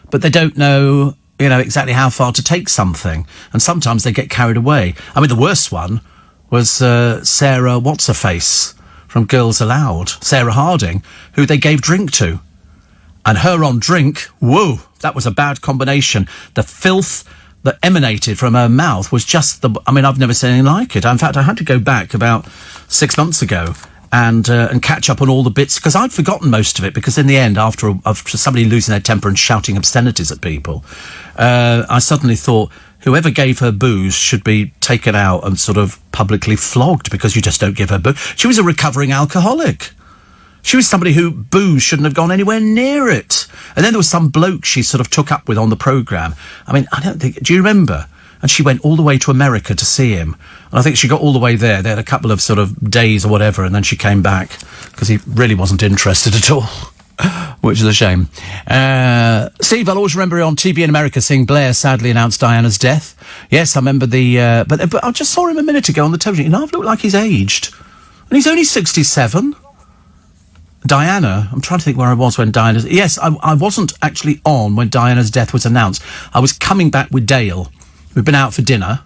but they don't know, you know, exactly how far to take something. And sometimes they get carried away. I mean, the worst one was Sarah What's-Her-Face from Girls Aloud, Sarah Harding, who they gave drink to. And her on drink, whoa, that was a bad combination. The filth that emanated from her mouth was just I've never seen anything like it. In fact, I had to go back about 6 months ago and catch up on all the bits, because I'd forgotten most of it, because in the end, after somebody losing their temper and shouting obscenities at people, I suddenly thought, whoever gave her booze should be taken out and sort of publicly flogged, because you just don't give her booze. She was a recovering alcoholic. She was somebody who booze shouldn't have gone anywhere near it. And then there was some bloke she sort of took up with on the programme. I mean, do you remember? And she went all the way to America to see him. And I think she got all the way there. They had a couple of sort of days or whatever, and then she came back because he really wasn't interested at all, which is a shame. Steve, I'll always remember on TV in America seeing Blair sadly announce Diana's death. Yes, I remember but I just saw him a minute ago on the television. I've looked like he's aged. And he's only 67. Diana, I'm trying to think where I was when Diana's... Yes, I wasn't actually on when Diana's death was announced. I was coming back with Dale. We'd been out for dinner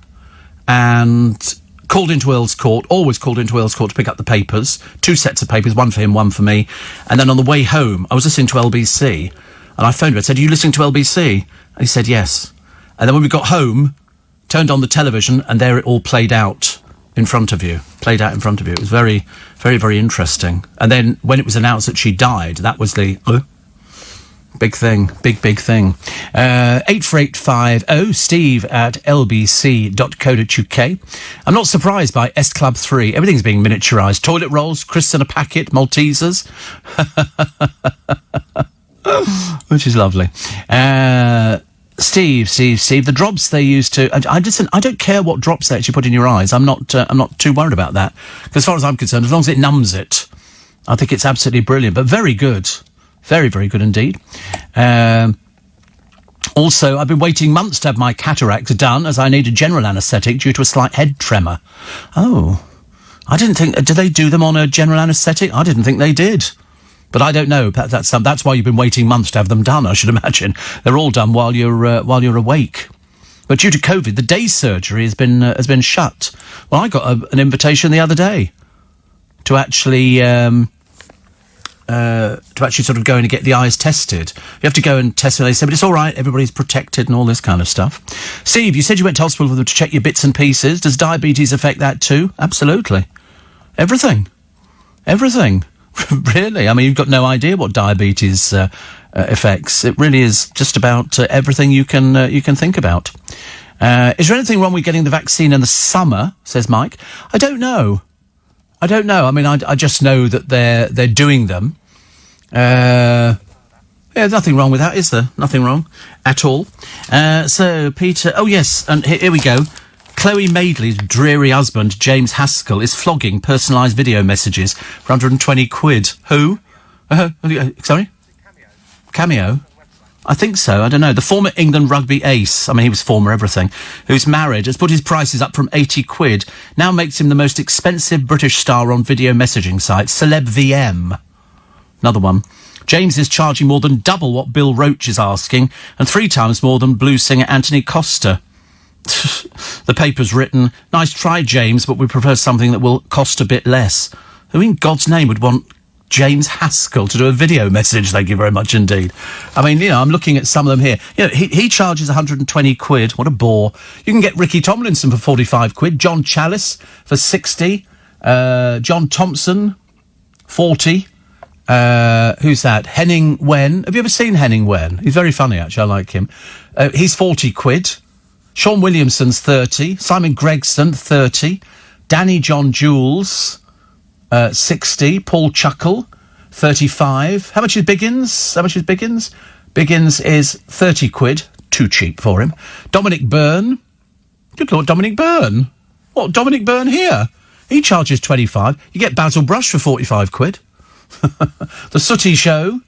and called into Earl's Court, always called into Earl's Court to pick up the papers. 2 sets of papers, one for him, one for me. And then on the way home, I was listening to LBC, and I phoned him and said, are you listening to LBC? And he said, yes. And then when we got home, turned on the television, and there it all played out in front of you. It was very, very, very interesting. And then when it was announced that she died, that was the big thing. Big thing. 84850 steve at lbc.co.uk. I'm not surprised by S Club 3. Everything's being miniaturised. Toilet rolls, crisps in a packet, Maltesers. Which is lovely. Steve, the drops they used to... I don't care what drops they actually put in your eyes. I'm not too worried about that. Because as far as I'm concerned, as long as it numbs it, I think it's absolutely brilliant. But very good. Very, very good indeed. Also, I've been waiting months to have my cataracts done, as I need a general anaesthetic due to a slight head tremor. Oh. I didn't think... Did they do them on a general anaesthetic? I didn't think they did. But I don't know. That's why you've been waiting months to have them done, I should imagine. They're all done while you're awake. But due to COVID, the day surgery has been shut. Well, I got an invitation the other day to actually sort of go in and get the eyes tested. You have to go and test, and they said, but it's all right, everybody's protected and all this kind of stuff. Steve, you said you went to hospital for them to check your bits and pieces. Does diabetes affect that too? Absolutely. Everything. Really? I mean, you've got no idea what diabetes affects. It really is just about everything you can think about. Is there anything wrong with getting the vaccine in the summer, says Mike? I don't know. I mean, I just know that they're doing them. Yeah, nothing wrong with that, is there? Nothing wrong at all. So, Peter... Oh, yes, and here we go. Chloe Madeley's dreary husband, James Haskell, is flogging personalised video messages for 120 quid. Who? Sorry? Cameo? I think so. I don't know. The former England rugby ace, I mean, he was former everything, who's married, has put his prices up from 80 quid, now makes him the most expensive British star on video messaging sites, Celeb VM. Another one. James is charging more than double what Bill Roach is asking, and 3 times more than blues singer Anthony Costa. The paper's written, nice try, James, but we prefer something that will cost a bit less. Who in God's name would want James Haskell to do a video message? Thank you very much indeed. I mean, I'm looking at some of them here. He charges 120 quid. What a bore. You can get Ricky Tomlinson for 45 quid. John Chalice for 60. John Thompson, 40. Who's that? Henning Wen. Have you ever seen Henning Wen? He's very funny, actually. I like him. He's 40 quid. Sean Williamson's 30. Simon Gregson, 30. Danny John Jules, 60. Paul Chuckle, 35. How much is Biggins? Biggins is 30 quid. Too cheap for him. Dominic Byrne. Good Lord, Dominic Byrne. What, Dominic Byrne here? He charges 25. You get Basil Brush for 45 quid. The Sooty Show,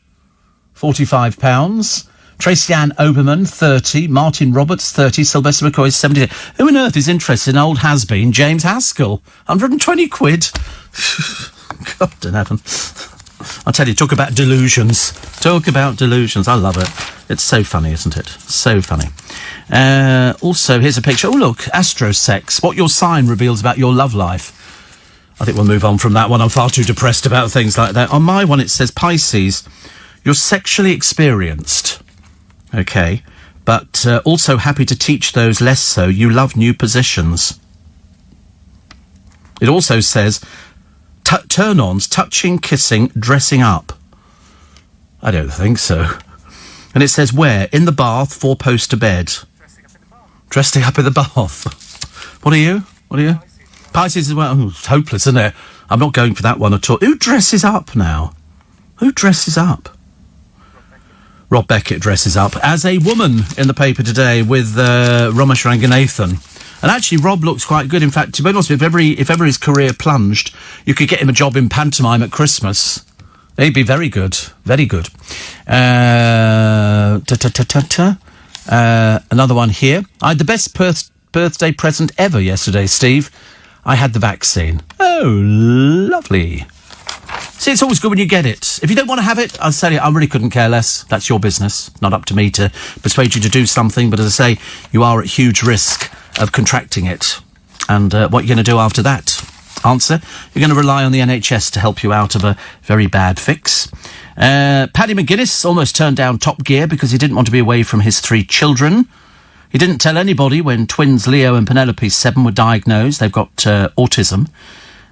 £45. Tracy Ann Oberman, 30. Martin Roberts, 30. Sylvester McCoy, 70. Who on earth is interested in old has-been James Haskell? 120 quid. God in heaven. I'll tell you, talk about delusions. I love it. It's so funny, isn't it? So funny. Also, here's a picture. Oh, look, astrosex. What your sign reveals about your love life. I think we'll move on from that one. I'm far too depressed about things like that. On my one, it says, Pisces, you're sexually experienced. Okay. But also happy to teach those less so. You love new positions. It also says, turn-ons, touching, kissing, dressing up. I don't think so. And it says where? In the bath, 4-poster bed. Dressing up in the bath. What are you? Pisces as well. Oh, it's hopeless, isn't it? I'm not going for that one at all. Who dresses up now? Who dresses up? Rob Beckett dresses up as a woman in the paper today with Ramesh Ranganathan. And actually, Rob looks quite good. In fact, to be honest, if ever his career plunged, you could get him a job in pantomime at Christmas. He'd be very good. Very good. Another one here. I had the best birthday present ever yesterday, Steve. I had the vaccine. Oh, lovely. See, it's always good when you get it. If you don't want to have it, I'll tell you, I really couldn't care less. That's your business. Not up to me to persuade you to do something. But as I say, you are at huge risk of contracting it. And what are you going to do after that? Answer, you're going to rely on the NHS to help you out of a very bad fix. Paddy McGuinness almost turned down Top Gear because he didn't want to be away from his 3 children. He didn't tell anybody when twins Leo and Penelope 7 were diagnosed. They've got autism.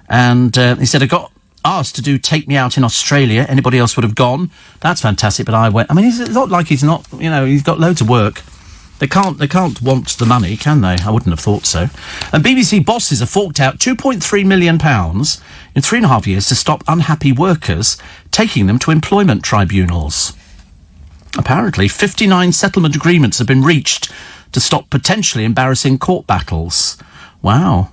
And he said, I got asked to do Take Me Out in Australia. Anybody else would have gone. That's fantastic, but I went. I mean, it's not like he's not, he's got loads of work. They can't want the money, can they? I wouldn't have thought so. And BBC bosses have forked out £2.3 million in 3.5 years to stop unhappy workers taking them to employment tribunals. Apparently, 59 settlement agreements have been reached to stop potentially embarrassing court battles. Wow.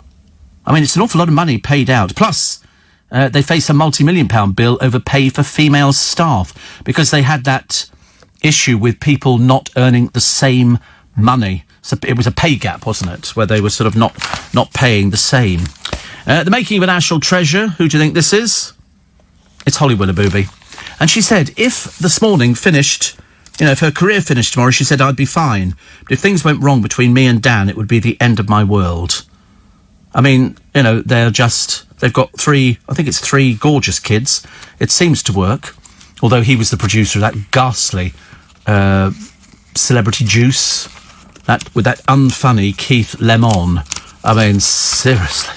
I mean, it's an awful lot of money paid out. Plus, they face a multi-million-pound bill over pay for female staff because they had that issue with people not earning the same money. So it was a pay gap, wasn't it, where they were sort of not paying the same. The making of a national treasure. Who do you think this is? It's Holly Willoughby. And she said, if this morning finished, if her career finished tomorrow, she said, I'd be fine. But if things went wrong between me and Dan, it would be the end of my world. I mean, they've got 3 gorgeous kids. It seems to work. Although he was the producer of that ghastly Celebrity Juice, with that unfunny Keith Lemon. I mean, seriously.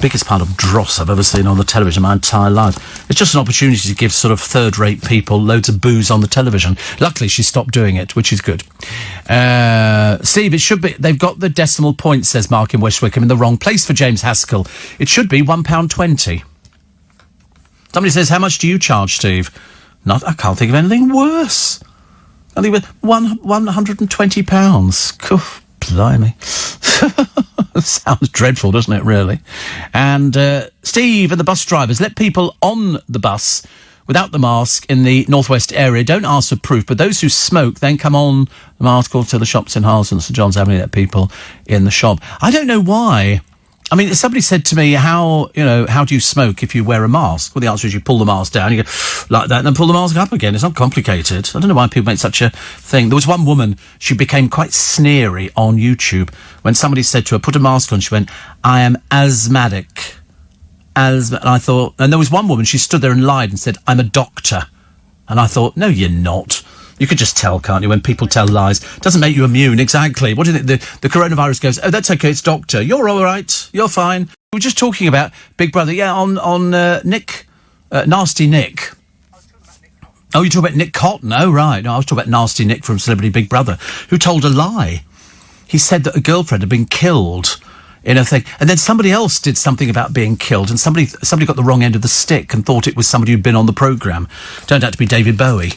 Biggest pile of dross I've ever seen on the television in my entire life. It's just an opportunity to give sort of third-rate people loads of booze on the television. Luckily, she stopped doing it, which is good. Steve, it should be... They've got the decimal point, says Mark in West Wickham, in the wrong place for James Haskell. It should be £1.20. Somebody says, how much do you charge, Steve? I can't think of anything worse. I think with £120. Cool, blimey. Sounds dreadful, doesn't it, really? And Steve and the bus drivers, let people on the bus without the mask in the northwest area don't ask for proof, but those who smoke then come on the mask or to the shops in Harlesden and St John's Avenue, let people in the shop. I don't know why. I mean, somebody said to me, how do you smoke if you wear a mask? Well, the answer is you pull the mask down, you go like that, and then pull the mask up again. It's not complicated. I don't know why people make such a thing. There was one woman, she became quite sneery on YouTube when somebody said to her, put a mask on. She went, I am asthmatic. And I thought, and there was one woman, she stood there and lied and said, I'm a doctor. And I thought, no, you're not. You could just tell, can't you, when people tell lies. Doesn't make you immune, exactly. What do you think? The coronavirus goes, oh, that's okay, it's doctor. You're all right. You're fine. We were just talking about Big Brother. Yeah, on Nick, Nasty Nick. Oh, you're talking about Nick Cotton? Oh, right. No, I was talking about Nasty Nick from Celebrity Big Brother, who told a lie. He said that a girlfriend had been killed in a thing. And then somebody else did something about being killed, and somebody got the wrong end of the stick and thought it was somebody who'd been on the programme. Turned out to be David Bowie,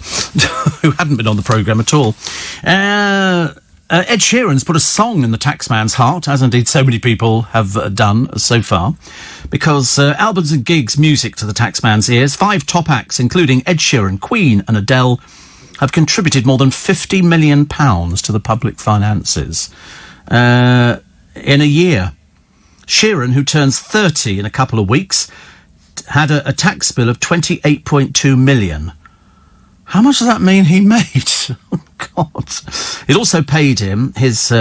who hadn't been on the programme at all. Ed Sheeran's put a song in the taxman's heart, as indeed so many people have done so far, because albums and gigs, music to the taxman's ears. 5 top acts, including Ed Sheeran, Queen and Adele, have contributed more than £50 million to the public finances in a year. Sheeran, who turns 30 in a couple of weeks, had a tax bill of £28.2 million. How much does that mean he made? Oh, God. It also paid him, his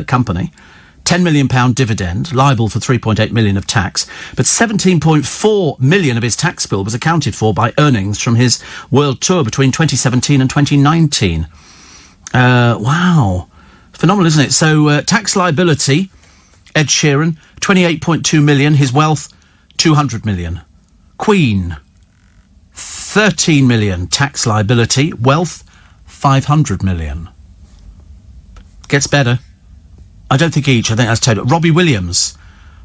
company, £10 million dividend, liable for £3.8 million of tax, but £17.4 million of his tax bill was accounted for by earnings from his world tour between 2017 and 2019. Wow. Phenomenal, isn't it? So, tax liability, Ed Sheeran, 28.2 million. His wealth, 200 million. Queen, 13 million tax liability. Wealth, 500 million. Gets better. I don't think each. I think that's total. Robbie Williams,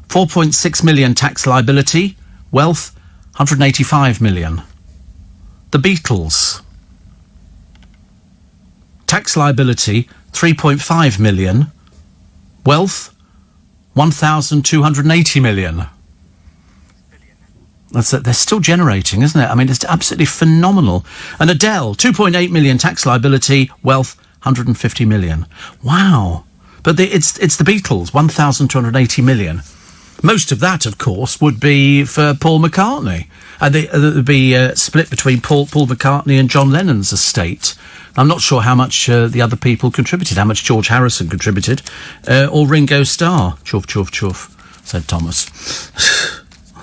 4.6 million tax liability. Wealth, 185 million. The Beatles, tax liability, 3.5 million. Wealth, 1,280 million. They're still generating, isn't it? I mean, it's absolutely phenomenal. And Adele, 2.8 million tax liability, wealth, 150 million. Wow. But it's the Beatles, 1,280 million. Most of that, of course, would be for Paul McCartney. It would be split between Paul McCartney and John Lennon's estate. I'm not sure how much the other people contributed, how much George Harrison contributed, or Ringo Starr. Chuff, chuff, chuff, said Thomas.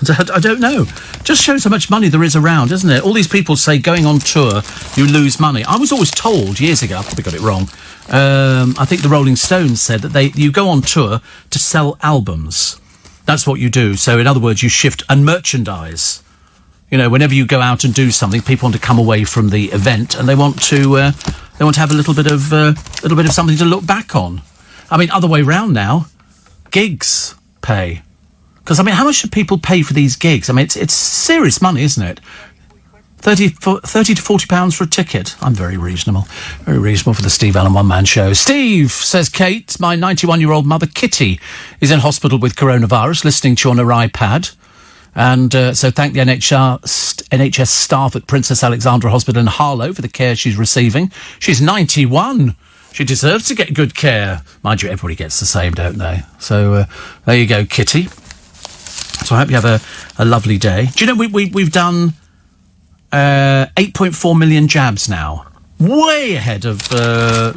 I don't know. Just shows how much money there is around, doesn't it? All these people say going on tour, you lose money. I was always told years ago, I probably got it wrong, I think the Rolling Stones said that you go on tour to sell albums. That's what you do. So, in other words, you shift and merchandise. You know, whenever you go out and do something, people want to come away from the event and they want to have a little bit of something to look back on. I mean, other way round now, gigs pay. Because, I mean, how much should people pay for these gigs? I mean, it's serious money, isn't it? 30 to £40 for a ticket. I'm very reasonable. Very reasonable for the Steve Allen one-man show. Steve, says Kate, my 91-year-old mother, Kitty, is in hospital with coronavirus, listening to you on her iPad. And so thank the NHS staff at Princess Alexandra Hospital in Harlow for the care she's receiving. She's 91. She deserves to get good care. Mind you, everybody gets the same, don't they? So there you go, Kitty. So I hope you have a lovely day. Do you know we've done 8.4 million jabs now, way ahead of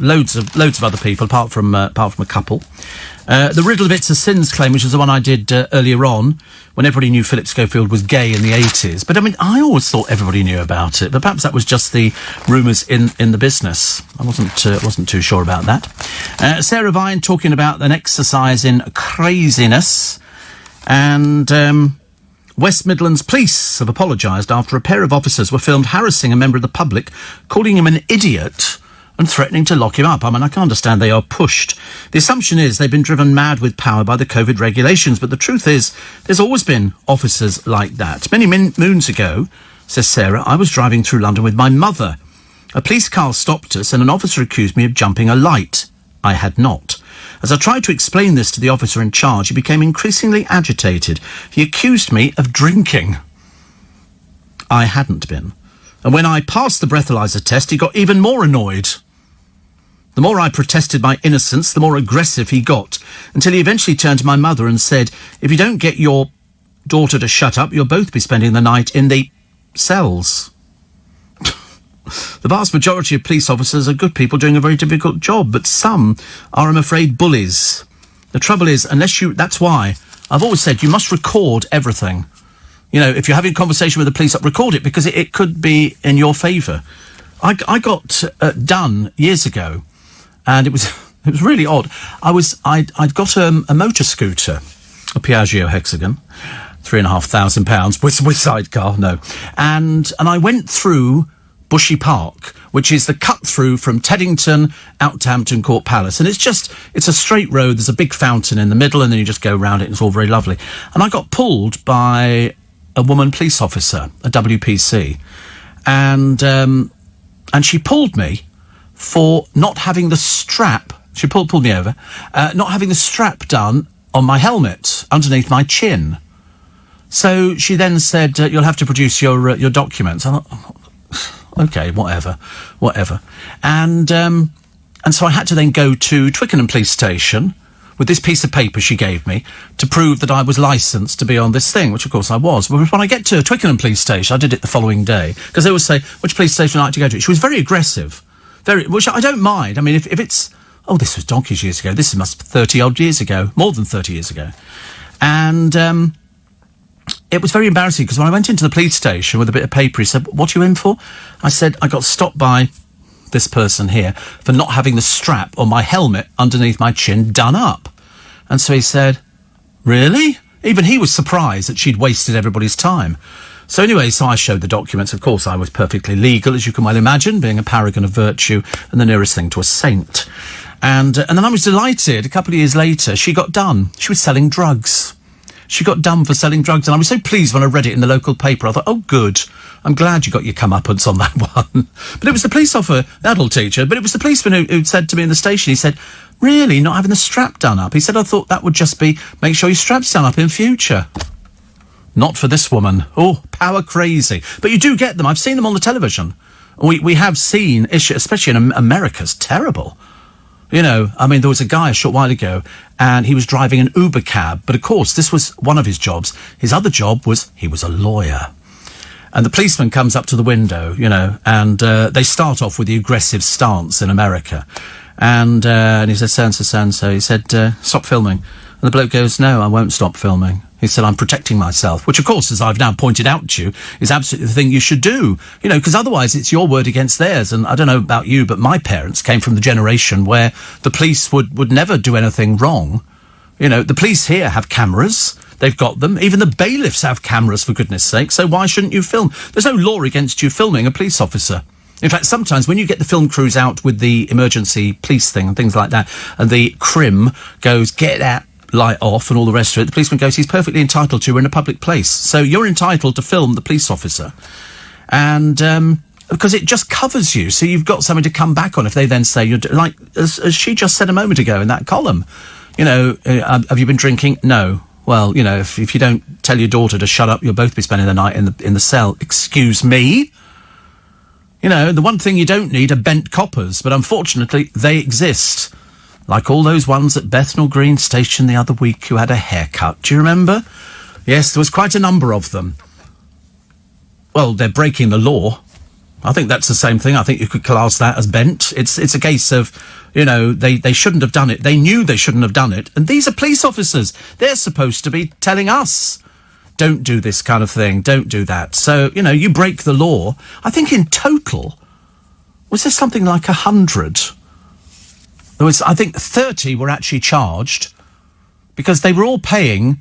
loads of other people, apart from a couple. The Riddle of It's a Sins claim, which is the one I did earlier on, when everybody knew Philip Schofield was gay in the 80s. But I mean, I always thought everybody knew about it. But perhaps that was just the rumours in the business. I wasn't too sure about that. Sarah Vine talking about an exercise in craziness. And West Midlands Police have apologised after a pair of officers were filmed harassing a member of the public, calling him an idiot and threatening to lock him up. I mean, I can understand they are pushed. The assumption is they've been driven mad with power by the COVID regulations, but the truth is there's always been officers like that. Many moons ago, says Sarah, I was driving through London with my mother. A police car stopped us and an officer accused me of jumping a light. I had not. As I tried to explain this to the officer in charge, he became increasingly agitated. He accused me of drinking. I hadn't been. And when I passed the breathalyzer test, he got even more annoyed. The more I protested my innocence, the more aggressive he got, until he eventually turned to my mother and said, if you don't get your daughter to shut up, you'll both be spending the night in the cells. The vast majority of police officers are good people doing a very difficult job, but some are, I'm afraid, bullies. The trouble is, that's why I've always said you must record everything. You know, if you're having a conversation with the police, record it, because it could be in your favour. I got done years ago, and it was really odd. I'd got a motor scooter, a Piaggio Hexagon, £3,500 with sidecar, no, and I went through Bushy Park, which is the cut through from Teddington out to Hampton Court Palace. And it's a straight road. There's a big fountain in the middle, and then you just go around it. And it's all very lovely. And I got pulled by a woman police officer, a WPC. And she pulled me for not having the strap. She pulled me over, not having the strap done on my helmet underneath my chin. So she then said, you'll have to produce your documents. I thought, okay, whatever. And so I had to then go to Twickenham Police Station with this piece of paper she gave me to prove that I was licensed to be on this thing, which of course I was. But when I get to Twickenham Police Station, I did it the following day, because they would say, which police station would you like to go to? She was very aggressive, which I don't mind. I mean, if it's, this was donkeys years ago. This must be 30-odd years ago, more than 30 years ago. And it was very embarrassing, because when I went into the police station with a bit of paper, he said, what are you in for? I said, I got stopped by this person here for not having the strap on my helmet underneath my chin done up. And so he said, really? Even he was surprised that she'd wasted everybody's time. So anyway, I showed the documents. Of course, I was perfectly legal, as you can well imagine, being a paragon of virtue and the nearest thing to a saint. And then I was delighted. A couple of years later, she got done. She was selling drugs. She got done for selling drugs, and I was so pleased when I read it in the local paper. I thought, oh, good. I'm glad you got your comeuppance on that one. But it was the police officer, the adult teacher, but it was the policeman who said to me in the station, he said, really, not having the strap done up? He said, I thought that would just be, make sure your strap's done up in future. Not for this woman. Oh, power crazy. But you do get them. I've seen them on the television. We have seen issues, especially in America. It's terrible. You know, I mean, there was a guy a short while ago, and he was driving an Uber cab. But, of course, this was one of his jobs. His other job was he was a lawyer. And the policeman comes up to the window, you know, and they start off with the aggressive stance in America. And he said, so-and-so. He said, stop filming. And the bloke goes, no, I won't stop filming. He said, I'm protecting myself, which, of course, as I've now pointed out to you, is absolutely the thing you should do. You know, because otherwise it's your word against theirs. And I don't know about you, but my parents came from the generation where the police would never do anything wrong. You know, the police here have cameras. They've got them. Even the bailiffs have cameras, for goodness sake. So why shouldn't you film? There's no law against you filming a police officer. In fact, sometimes when you get the film crews out with the emergency police thing and things like that, and the crim goes, get that light off and all the rest of it, the policeman goes, he's perfectly entitled to, we're in a public place. So you're entitled to film the police officer. And because it just covers you, so you've got something to come back on if they then say, you're like, as she just said a moment ago in that column, you know, have you been drinking? No. Well, you know, if you don't tell your daughter to shut up, you'll both be spending the night in the cell. Excuse me? You know, the one thing you don't need are bent coppers, but unfortunately they exist. Like all those ones at Bethnal Green Station the other week who had a haircut. Do you remember? Yes, there was quite a number of them. Well, they're breaking the law. I think that's the same thing. I think you could class that as bent. It's a case of, you know, they shouldn't have done it. They knew they shouldn't have done it. And these are police officers. They're supposed to be telling us, don't do this kind of thing. Don't do that. So, you know, you break the law. I think in total, was there something like 100? There was, I think 30 were actually charged because they were all paying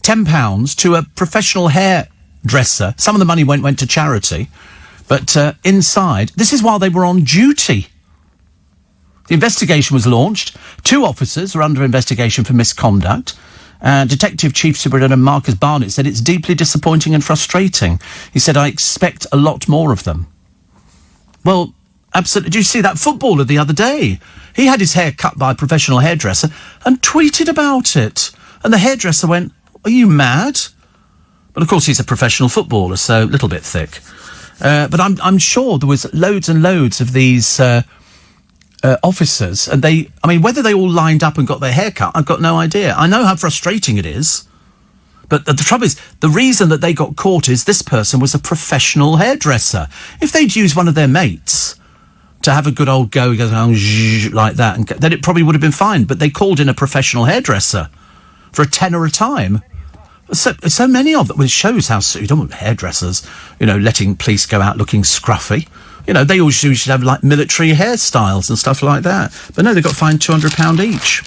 £10 to a professional hairdresser. Some of the money went to charity. But inside, this is while they were on duty. The investigation was launched. 2 officers are under investigation for misconduct. Detective Chief Superintendent Marcus Barnett said it's deeply disappointing and frustrating. He said, I expect a lot more of them. Well, absolutely. Did you see that footballer the other day? He had his hair cut by a professional hairdresser and tweeted about it. And the hairdresser went, are you mad? But of course he's a professional footballer, so a little bit thick. But I'm sure there was loads and loads of these officers, and whether they all lined up and got their hair cut, I've got no idea. I know how frustrating it is. But the trouble is, the reason that they got caught is this person was a professional hairdresser. If they'd used one of their mates to have a good old go, he goes like that, and then it probably would have been fine. But they called in a professional hairdresser for a tenner a time. So many of them. It shows how you don't want hairdressers, letting police go out looking scruffy. They always should have like military hairstyles and stuff like that. But no, they got fined £200 each.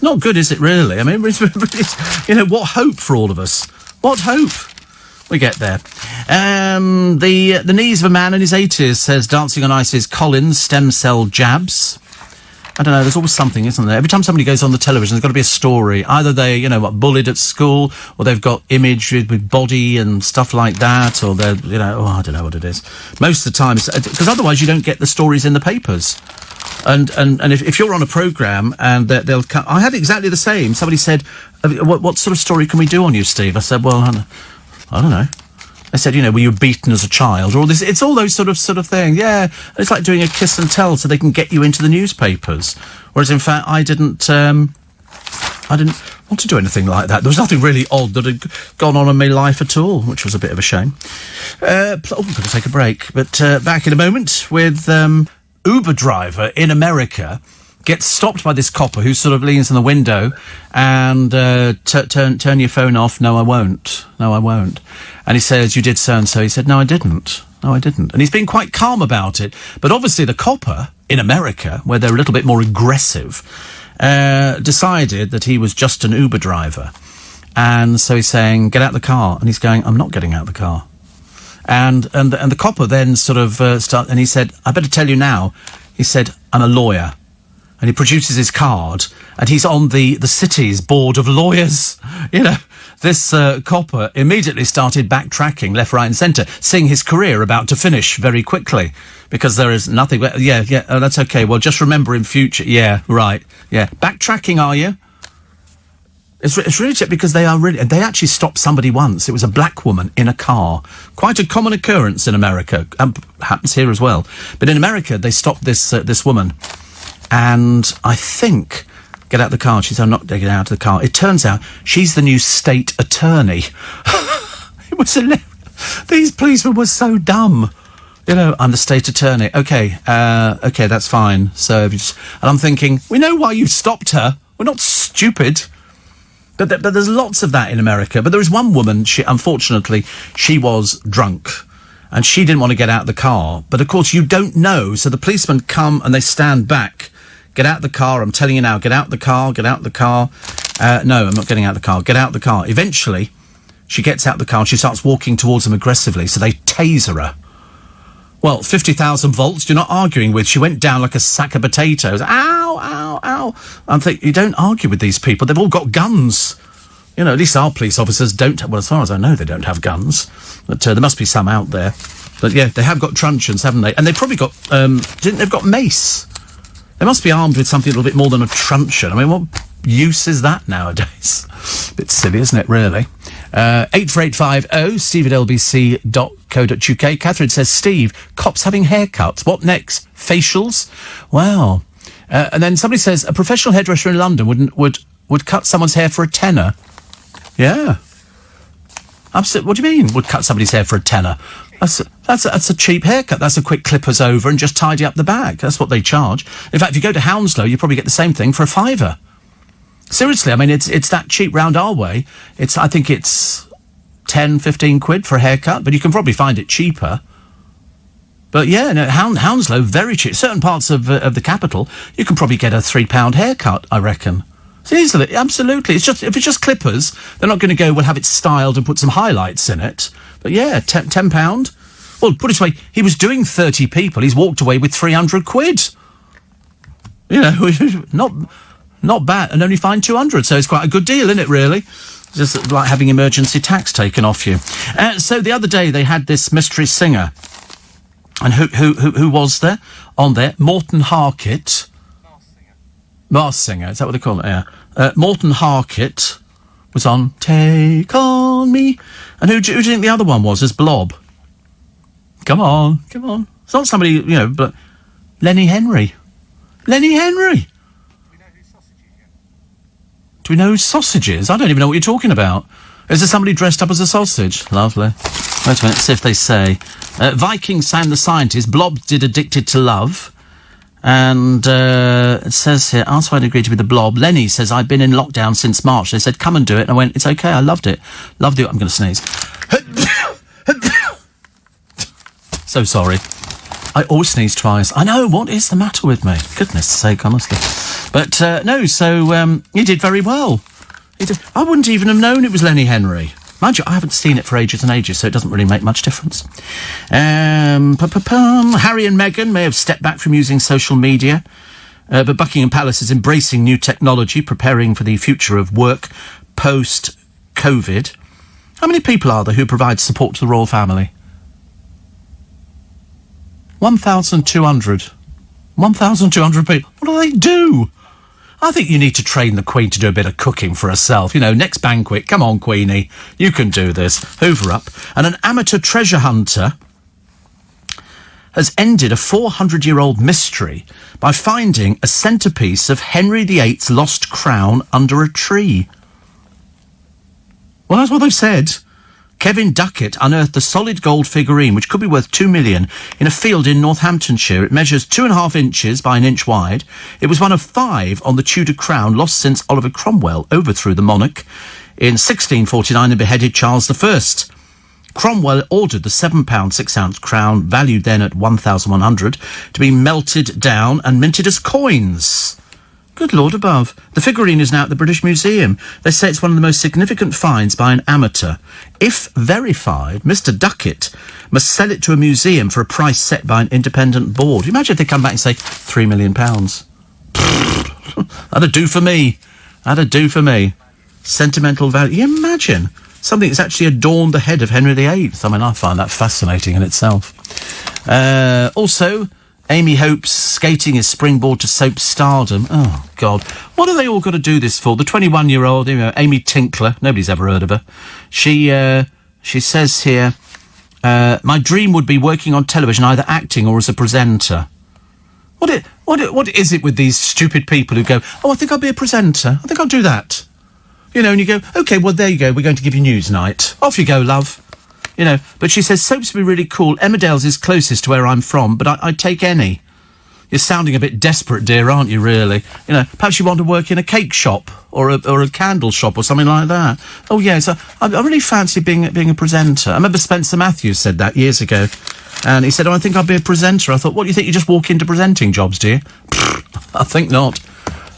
Not good, is it, really? I mean, what hope for all of us? What hope? We get there. The knees of a man in his 80s, says Dancing on Ice's Collins, stem cell jabs. I don't know, there's always something, isn't there? Every time somebody goes on the television, there's got to be a story. Either they, bullied at school, or they've got image with body and stuff like that, or they're, I don't know what it is. Most of the time, because otherwise you don't get the stories in the papers. And if you're on a programme and they'll come... I had exactly the same. Somebody said, what sort of story can we do on you, Steve? I said, well, I don't know. They said, were you beaten as a child? Or this, it's all those sort of thing. Yeah, it's like doing a kiss and tell so they can get you into the newspapers. Whereas, in fact, I didn't want to do anything like that. There was nothing really odd that had gone on in my life at all, which was a bit of a shame. We've got to take a break. But back in a moment with Uber driver in America gets stopped by this copper who sort of leans in the window and turn your phone off. No, I won't. And he says, you did so-and-so. He said, no, I didn't. And he's been quite calm about it. But obviously the copper in America, where they're a little bit more aggressive, decided that he was just an Uber driver. And so he's saying, get out the car. And he's going, I'm not getting out the car. And the copper then sort of and he said, I better tell you now. He said, I'm a lawyer. And he produces his card, and he's on the city's board of lawyers. This copper immediately started backtracking left, right and centre, seeing his career about to finish very quickly, because there is nothing... Yeah, that's okay. Well, just remember in future... Yeah, right. Yeah. Backtracking, are you? It's really because they actually stopped somebody once. It was a black woman in a car. Quite a common occurrence in America. Happens here as well. But in America, they stopped this woman. And I think, get out the car. She said, I'm not getting out of the car. It turns out she's the new state attorney. It was these policemen were so dumb. I'm the state attorney. Okay, that's fine. So, and I'm thinking, we know why you stopped her. We're not stupid. But there's lots of that in America. But there was one woman, unfortunately, she was drunk. And she didn't want to get out of the car. But, of course, you don't know. So the policemen come and they stand back. Get out the car. I'm telling you now, get out the car, get out the car. No, I'm not getting out the car. Get out the car. Eventually, she gets out the car and she starts walking towards them aggressively. So they taser her. Well, 50,000 volts, you're not arguing with. She went down like a sack of potatoes. Ow, ow, ow. I'm thinking, you don't argue with these people. They've all got guns. At least our police officers don't have... Well, as far as I know, they don't have guns. But there must be some out there. But, yeah, they have got truncheons, haven't they? And they've probably got... they've got mace. They must be armed with something a little bit more than a truncheon. I mean, what use is that nowadays? Bit silly, isn't it, really? 84850 steve@lbc.co.uk. Catherine says, Steve, cops having haircuts. What next? Facials? Wow. And then somebody says, a professional hairdresser in London would cut someone's hair for a tenner. Yeah. Absolutely. What do you mean, would cut somebody's hair for a tenner? That's a cheap haircut. That's a quick clippers over and just tidy up the back. That's what they charge. In fact, if you go to Hounslow, you probably get the same thing for a £5. Seriously, I mean, it's that cheap round our way. I think it's 10, 15 quid for a haircut, but you can probably find it cheaper. But yeah, no, Hounslow, very cheap. Certain parts of the capital, you can probably get a £3 haircut, I reckon. Easily, absolutely. If it's just clippers, they're not going to go, we'll have it styled and put some highlights in it. But yeah, £10. Well, put it this way, he was doing 30 people. He's walked away with 300 quid. You know, not bad, and only fined 200, so it's quite a good deal, isn't it, really? Just like having emergency tax taken off you. So the other day they had this mystery singer, and who was there on there? Morton Harkett. Mars singer, is that what they call it? Yeah. Morton Harkett was on Take On Me. And who do you think the other one was as Blob? Come on. It's not somebody, you know, but Lenny Henry. Lenny Henry. Do we know who sausage is? I don't even know what you're talking about. Is there somebody dressed up as a sausage? Lovely. Wait a minute, see if they say. Viking Sam the Scientist, Blob did Addicted to Love. And it says here, asked why I'd agreed to be the Blob. Lenny says, I've been in lockdown since March. They said, come and do it. And I went, it's okay, I loved it. Loved it. I'm going to sneeze. So sorry. I always sneeze twice. I know, what is the matter with me? Goodness sake, honestly. But, no, so, he did very well. I wouldn't even have known it was Lenny Henry. Mind you, I haven't seen it for ages and ages, so it doesn't really make much difference. Harry and Meghan may have stepped back from using social media, but Buckingham Palace is embracing new technology, preparing for the future of work post-COVID. How many people are there who provide support to the royal family? 1,200. 1,200 people. What do they do? I think you need to train the Queen to do a bit of cooking for herself. You know, next banquet, come on, Queenie, you can do this. Hoover up. And an amateur treasure hunter has ended a 400-year-old mystery by finding a centrepiece of Henry VIII's lost crown under a tree. Well, that's what they've said. Kevin Duckett unearthed a solid gold figurine, which could be worth $2 million, in a field in Northamptonshire. It measures 2.5 inches by 1 inch wide. It was one of 5 on the Tudor crown lost since Oliver Cromwell overthrew the monarch in 1649 and beheaded Charles I. Cromwell ordered the £7 6-ounce crown, valued then at 1,100, to be melted down and minted as coins. Good Lord above. The figurine is now at the British Museum. They say it's one of the most significant finds by an amateur. If verified, Mr. Duckett must sell it to a museum for a price set by an independent board. Imagine if they come back and say, £3 million. That'd do for me. That'd do for me. Sentimental value. You imagine something that's actually adorned the head of Henry VIII. I mean, I find that fascinating in itself. Also, Amy Hope's skating his springboard to soap stardom. Oh, God. What have they all got to do this for? The 21-year-old, you know, Amy Tinkler, nobody's ever heard of her. She says here, my dream would be working on television, either acting or as a presenter. What is it with these stupid people who go, oh, I think I'll be a presenter. I think I'll do that. You know, and you go, OK, well, there you go. We're going to give you Newsnight. Off you go, love. You know, but she says, soaps would be really cool. Emmerdale's is closest to where I'm from, but I'd take any. You're sounding a bit desperate, dear, aren't you, really? You know, perhaps you want to work in a cake shop or a candle shop or something like that. Oh, yeah, so I really fancy being a presenter. I remember Spencer Matthews said that years ago. And he said, oh, I think I'll be a presenter. I thought, what, do you think you just walk into presenting jobs, do you? I think not.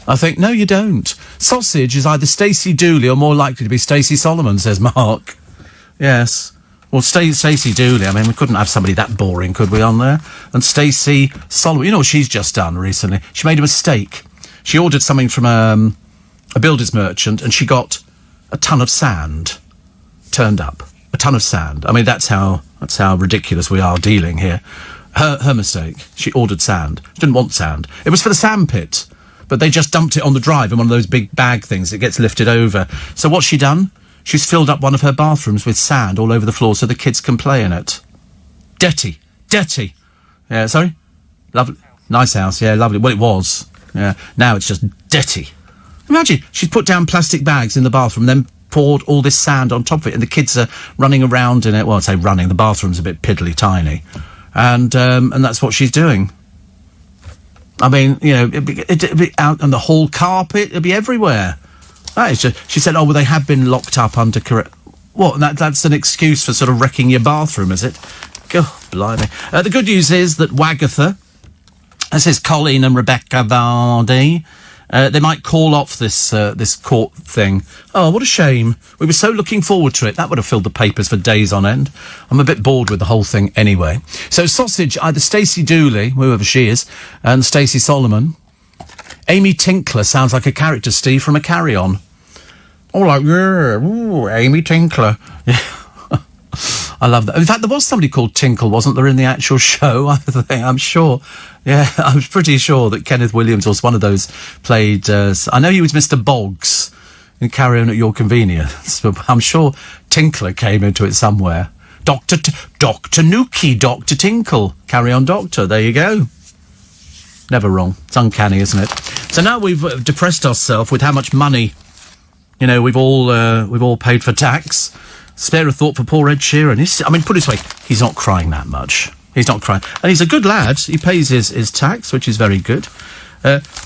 I think, no, you don't. Sausage is either Stacey Dooley or more likely to be Stacey Solomon, says Mark. Yes. Well, Stacey Dooley, I mean, we couldn't have somebody that boring, could we, on there? And Stacey Solomon, you know what she's just done recently? She made a mistake. She ordered something from a builder's merchant, and she got a ton of sand turned up. A ton of sand. I mean, that's how ridiculous we are dealing here. Her mistake. She ordered sand. She didn't want sand. It was for the sandpit, but they just dumped it on the drive in one of those big bag things that gets lifted over. So what's she done? She's filled up one of her bathrooms with sand all over the floor so the kids can play in it. Dirty. Yeah, sorry? Lovely. Nice house, yeah, lovely. Well, it was. Yeah. Now it's just dirty. Imagine, she's put down plastic bags in the bathroom, then poured all this sand on top of it, and the kids are running around in it. Well, I'd say running. The bathroom's a bit piddly tiny. And that's what she's doing. I mean, you know, it'd be out on the hall carpet. It'd be everywhere. That is just, she said, oh, well, they have been locked up under correct. What? That's an excuse for sort of wrecking your bathroom, is it? God, blimey. The good news is that Wagatha, this is Colleen and Rebecca Vardy, they might call off this court thing. Oh, what a shame. We were so looking forward to it. That would have filled the papers for days on end. I'm a bit bored with the whole thing anyway. So Sausage, either Stacey Dooley, whoever she is, and Stacey Solomon, Amy Tinkler sounds like a character, Steve, from a Carry On. Oh, like, yeah, ooh, Amy Tinkler. Yeah. I love that. In fact, there was somebody called Tinkle, wasn't there, in the actual show? I'm sure. Yeah, I'm pretty sure that Kenneth Williams was one of those played... I know he was Mr. Boggs in Carry On at Your Convenience, but I'm sure Tinkler came into it somewhere. Dr. Nuki, Dr. Tinkle. Carry On Doctor. There you go. Never wrong. It's uncanny, isn't it? So now we've depressed ourselves with how much money, you know, we've all paid for tax. Spare a thought for poor Ed Sheeran. Put it this way, he's not crying that much. He's not crying. And he's a good lad. He pays his tax, which is very good.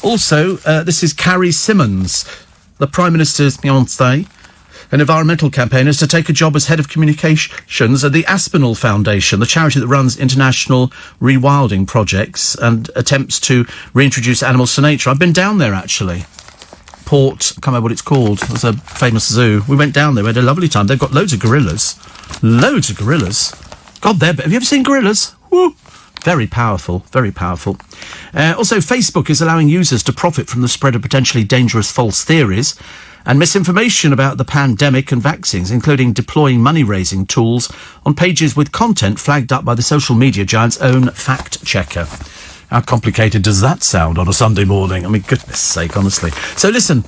Also, this is Carrie Simmons, the Prime Minister's fiancée, an environmental campaigner, is to take a job as head of communications at the Aspinall Foundation, the charity that runs international rewilding projects and attempts to reintroduce animals to nature. I've been down there, actually. Port, I can't remember what it's called. It was a famous zoo. We went down there. We had a lovely time. They've got loads of gorillas. Loads of gorillas. God, have you ever seen gorillas? Woo! Very powerful. Very powerful. Also, Facebook is allowing users to profit from the spread of potentially dangerous false theories and misinformation about the pandemic and vaccines, including deploying money-raising tools on pages with content flagged up by the social media giant's own fact-checker. How complicated does that sound on a Sunday morning? I mean, goodness sake, honestly. So listen,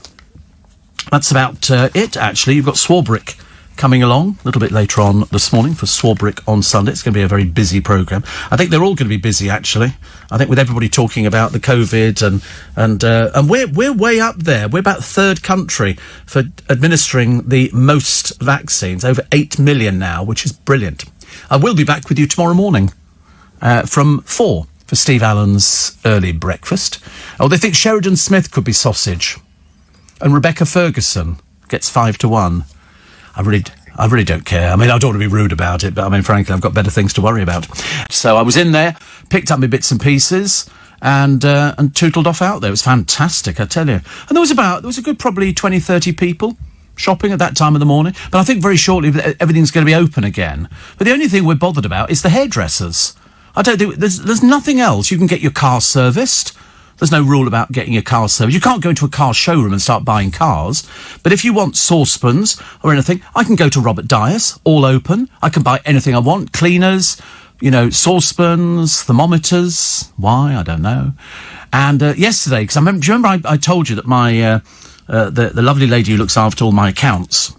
that's about it, actually. You've got Swarbrick coming along a little bit later on this morning for Swarbrick on Sunday. It's going to be a very busy programme. I think they're all going to be busy, actually. I think with everybody talking about the COVID and we're way up there. We're about third country for administering the most vaccines, over 8 million now, which is brilliant. I will be back with you tomorrow morning from 4 for Steve Allen's early breakfast. Oh, they think Sheridan Smith could be sausage. And Rebecca Ferguson gets 5-1. I really don't care. I mean, I don't want to be rude about it, but I mean, frankly, I've got better things to worry about. So I was in there, picked up my bits and pieces, and tootled off out there. It was fantastic, I tell you. And there was a good probably 20, 30 people shopping at that time of the morning. But I think very shortly everything's going to be open again. But the only thing we're bothered about is the hairdressers. I don't think there's nothing else. You can get your car serviced. There's no rule about getting your car serviced. You can't go into a car showroom and start buying cars. But if you want saucepans or anything, I can go to Robert Dyer's, all open. I can buy anything I want. Cleaners, you know, saucepans, thermometers. Why? I don't know. And yesterday, because do you remember I told you that my the lovely lady who looks after all my accounts,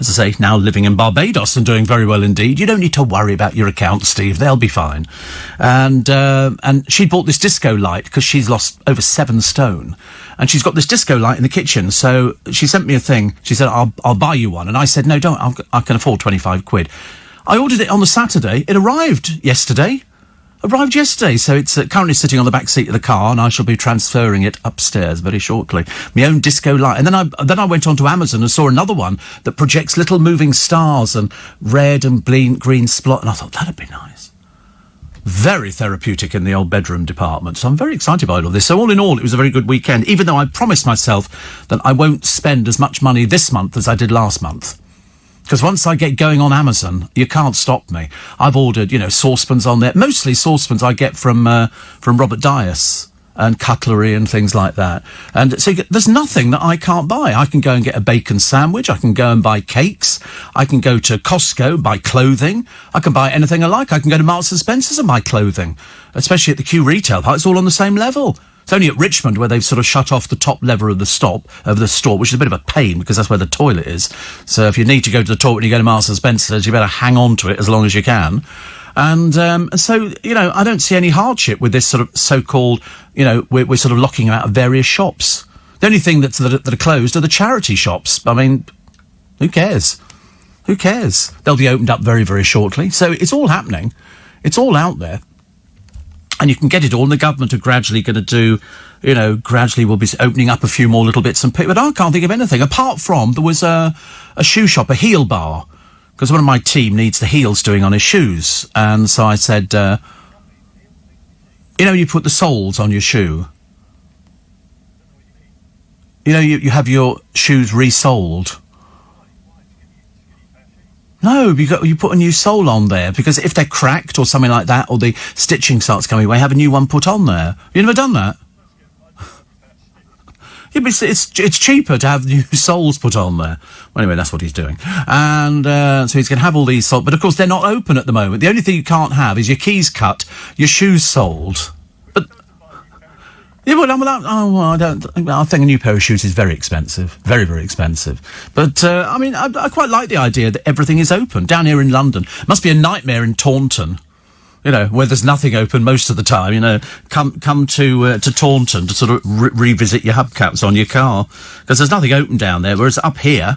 as I say, now living in Barbados and doing very well indeed. You don't need to worry about your accounts, Steve. They'll be fine. And she bought this disco light because she's lost over 7 stone. And she's got this disco light in the kitchen. So she sent me a thing. She said, I'll buy you one. And I said, no, don't. I can afford 25 quid. I ordered it on the Saturday. It arrived yesterday. So it's currently sitting on the back seat of the car, and I shall be transferring it upstairs very shortly. My own disco light. And then I went onto Amazon and saw another one that projects little moving stars and red and green splot. And I thought, that'd be nice. Very therapeutic in the old bedroom department. So I'm very excited by all this. So all in all, it was a very good weekend, even though I promised myself that I won't spend as much money this month as I did last month. Because once I get going on Amazon, you can't stop me. I've ordered, saucepans on there. Mostly saucepans I get from Robert Dyer's and cutlery and things like that. And so there's nothing that I can't buy. I can go and get a bacon sandwich. I can go and buy cakes. I can go to Costco, buy clothing. I can buy anything I like. I can go to Marks and Spencer's and buy clothing, especially at the Q retail part. It's all on the same level. It's only at Richmond where they've sort of shut off the top level of the store, which is a bit of a pain because that's where the toilet is. So if you need to go to the toilet when you go to Marks and Spencer's, you better hang on to it as long as you can. And so, I don't see any hardship with this sort of so-called, we're sort of locking out of various shops. The only thing that are closed are the charity shops. I mean, who cares? Who cares? They'll be opened up very, very shortly. So it's all happening. It's all out there. And you can get it all, and the government are gradually going to do, gradually will be opening up a few more little bits and pieces. But I can't think of anything, apart from there was a shoe shop, a heel bar, because one of my team needs the heels doing on his shoes. And so I said, you put the soles on your shoe. You have your shoes resoled. No, you put a new sole on there, because if they're cracked or something like that, or the stitching starts coming away, have a new one put on there. You never done that? Yeah, but it's cheaper to have new soles put on there. Well, anyway, that's what he's doing. And so he's going to have all these soles. But, of course, they're not open at the moment. The only thing you can't have is your keys cut, your shoes soled. But... Yeah, well, I think a new pair of shoes is very expensive. Very, very expensive. But, I mean, I quite like the idea that everything is open. Down here in London. Must be a nightmare in Taunton. You know, where there's nothing open most of the time, you know, come to Taunton to sort of revisit your hubcaps on your car, because there's nothing open down there, whereas up here,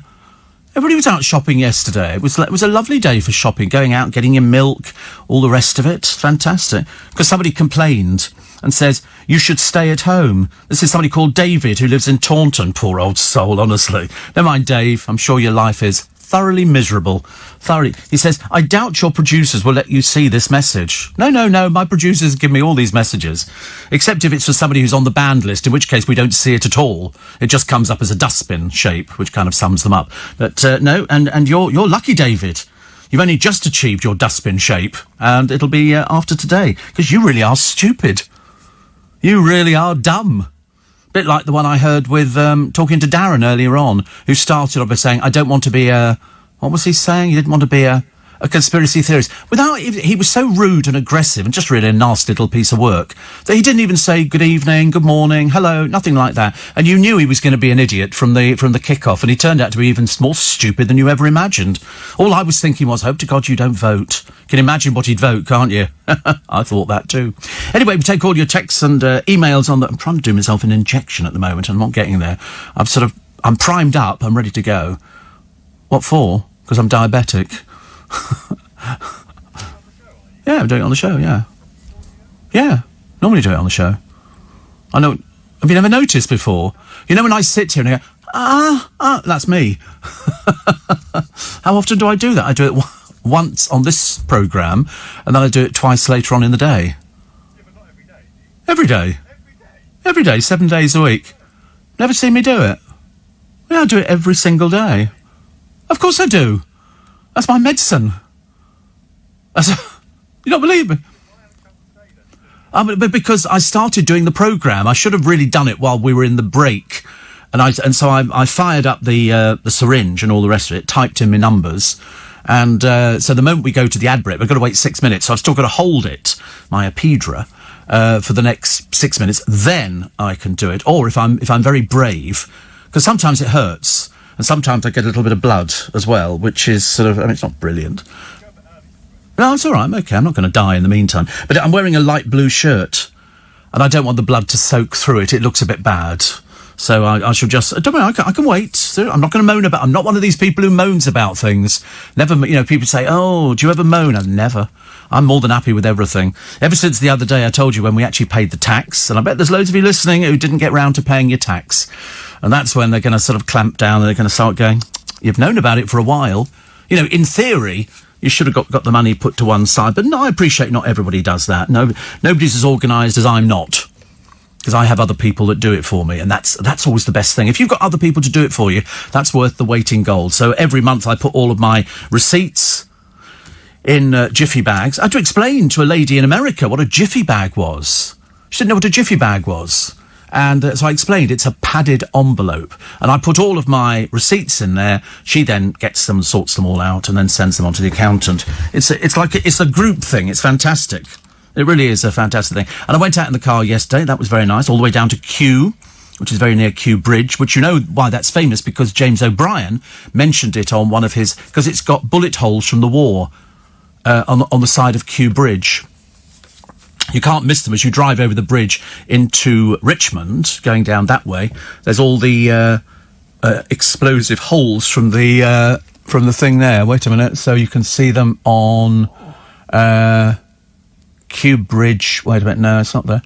everybody was out shopping yesterday. It was a lovely day for shopping, going out, getting your milk, all the rest of it. Fantastic. Because somebody complained and says, you should stay at home. This is somebody called David who lives in Taunton, poor old soul, honestly. Never mind, Dave, I'm sure your life is thoroughly miserable. Thoroughly. He says, I doubt your producers will let you see this message. No, my producers give me all these messages. Except if it's for somebody who's on the banned list, in which case we don't see it at all. It just comes up as a dustbin shape, which kind of sums them up. But, no, and you're lucky, David. You've only just achieved your dustbin shape, and it'll be after today, because you really are stupid. You really are dumb. Bit like the one I heard with talking to Darren earlier on, who started off by saying, I don't want to be a... What was he saying? He didn't want to be a conspiracy theorist. He was so rude and aggressive and just really a nasty little piece of work that he didn't even say good evening, good morning, hello, nothing like that. And you knew he was going to be an idiot from the kick-off, and he turned out to be even more stupid than you ever imagined. All I was thinking was, hope to God you don't vote. Can you imagine what he'd vote, can't you? I thought that too. Anyway, we take all your texts and emails on that. I'm trying to do myself an injection at the moment. I'm not getting there. I'm primed up. I'm ready to go. What for? Because I'm diabetic. Yeah, I'm doing it on the show, yeah. Yeah, normally do it on the show. I know. Have you never noticed before? You know when I sit here and I go, that's me. How often do I do that? I do it once on this programme, and then I do it twice later on in the day. Yeah, but not every day, do you? Every day. Every day, 7 days a week. Never seen me do it? Yeah, I do it every single day. Of course I do. That's my medicine. You don't believe me? But because I started doing the programme, I should have really done it while we were in the break. And so I fired up the syringe and all the rest of it, typed in my numbers. And so the moment we go to the ad break, we've got to wait 6 minutes. So I've still got to hold it, my Apidra, for the next 6 minutes. Then I can do it. Or if I'm very brave, because sometimes it hurts. And sometimes I get a little bit of blood as well, which is sort of, I mean, it's not brilliant. No, it's all right. I'm okay. I'm not going to die in the meantime. But I'm wearing a light blue shirt, and I don't want the blood to soak through it. It looks a bit bad. So I shall just... Don't worry, I can wait. I'm not going to moan about... I'm not one of these people who moans about things. Never, people say, oh, do you ever moan? Never. I'm more than happy with everything. Ever since the other day I told you when we actually paid the tax, and I bet there's loads of you listening who didn't get round to paying your tax. And that's when they're going to sort of clamp down and they're going to start going, you've known about it for a while. You know, in theory, you should have got the money put to one side. But no, I appreciate not everybody does that. No, nobody's as organised as I'm not. Because I have other people that do it for me, and that's always the best thing. If you've got other people to do it for you, that's worth the weight in gold. So every month I put all of my receipts in jiffy bags. I had to explain to a lady in America what a jiffy bag was. She didn't know what a jiffy bag was. And so I explained it's a padded envelope. And I put all of my receipts in there. She then gets them, sorts them all out, and then sends them on to the accountant. It's a group thing. It's fantastic. It really is a fantastic thing. And I went out in the car yesterday. That was very nice. All the way down to Kew, which is very near Kew Bridge, which you know why that's famous, because James O'Brien mentioned it on one of his... Because it's got bullet holes from the war on the side of Kew Bridge. You can't miss them as you drive over the bridge into Richmond, going down that way. There's all the explosive holes from the thing there. Wait a minute. So you can see them on... Kew Bridge. Wait a minute. No, it's not there.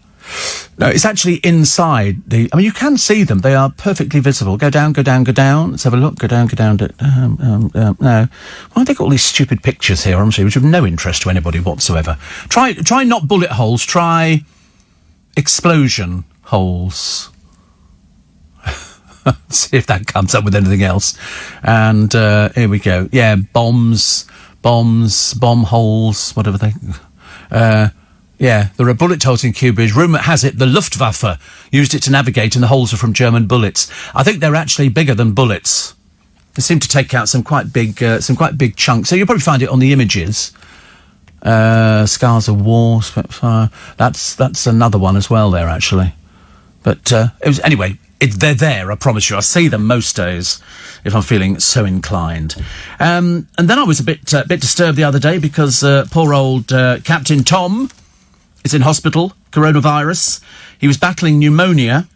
No, it's actually inside the... I mean, you can see them. They are perfectly visible. Go down, go down, go down. Let's have a look. Go down, go down. No. Why have they got all these stupid pictures here, honestly, which have no interest to anybody whatsoever? Try not bullet holes. Try explosion holes. See if that comes up with anything else. And here we go. Yeah, bomb holes, whatever they... Yeah, there are bullet holes in Cubridge. Rumour has it the Luftwaffe used it to navigate, and the holes are from German bullets. I think they're actually bigger than bullets. They seem to take out some quite big chunks. So you'll probably find it on the images. Scars of War, Spitfire. That's another one as well there, actually. But it was anyway. They're there, I promise you. I see them most days if I'm feeling so inclined. And then I was a bit disturbed the other day because poor old Captain Tom is in hospital, coronavirus. He was battling pneumonia,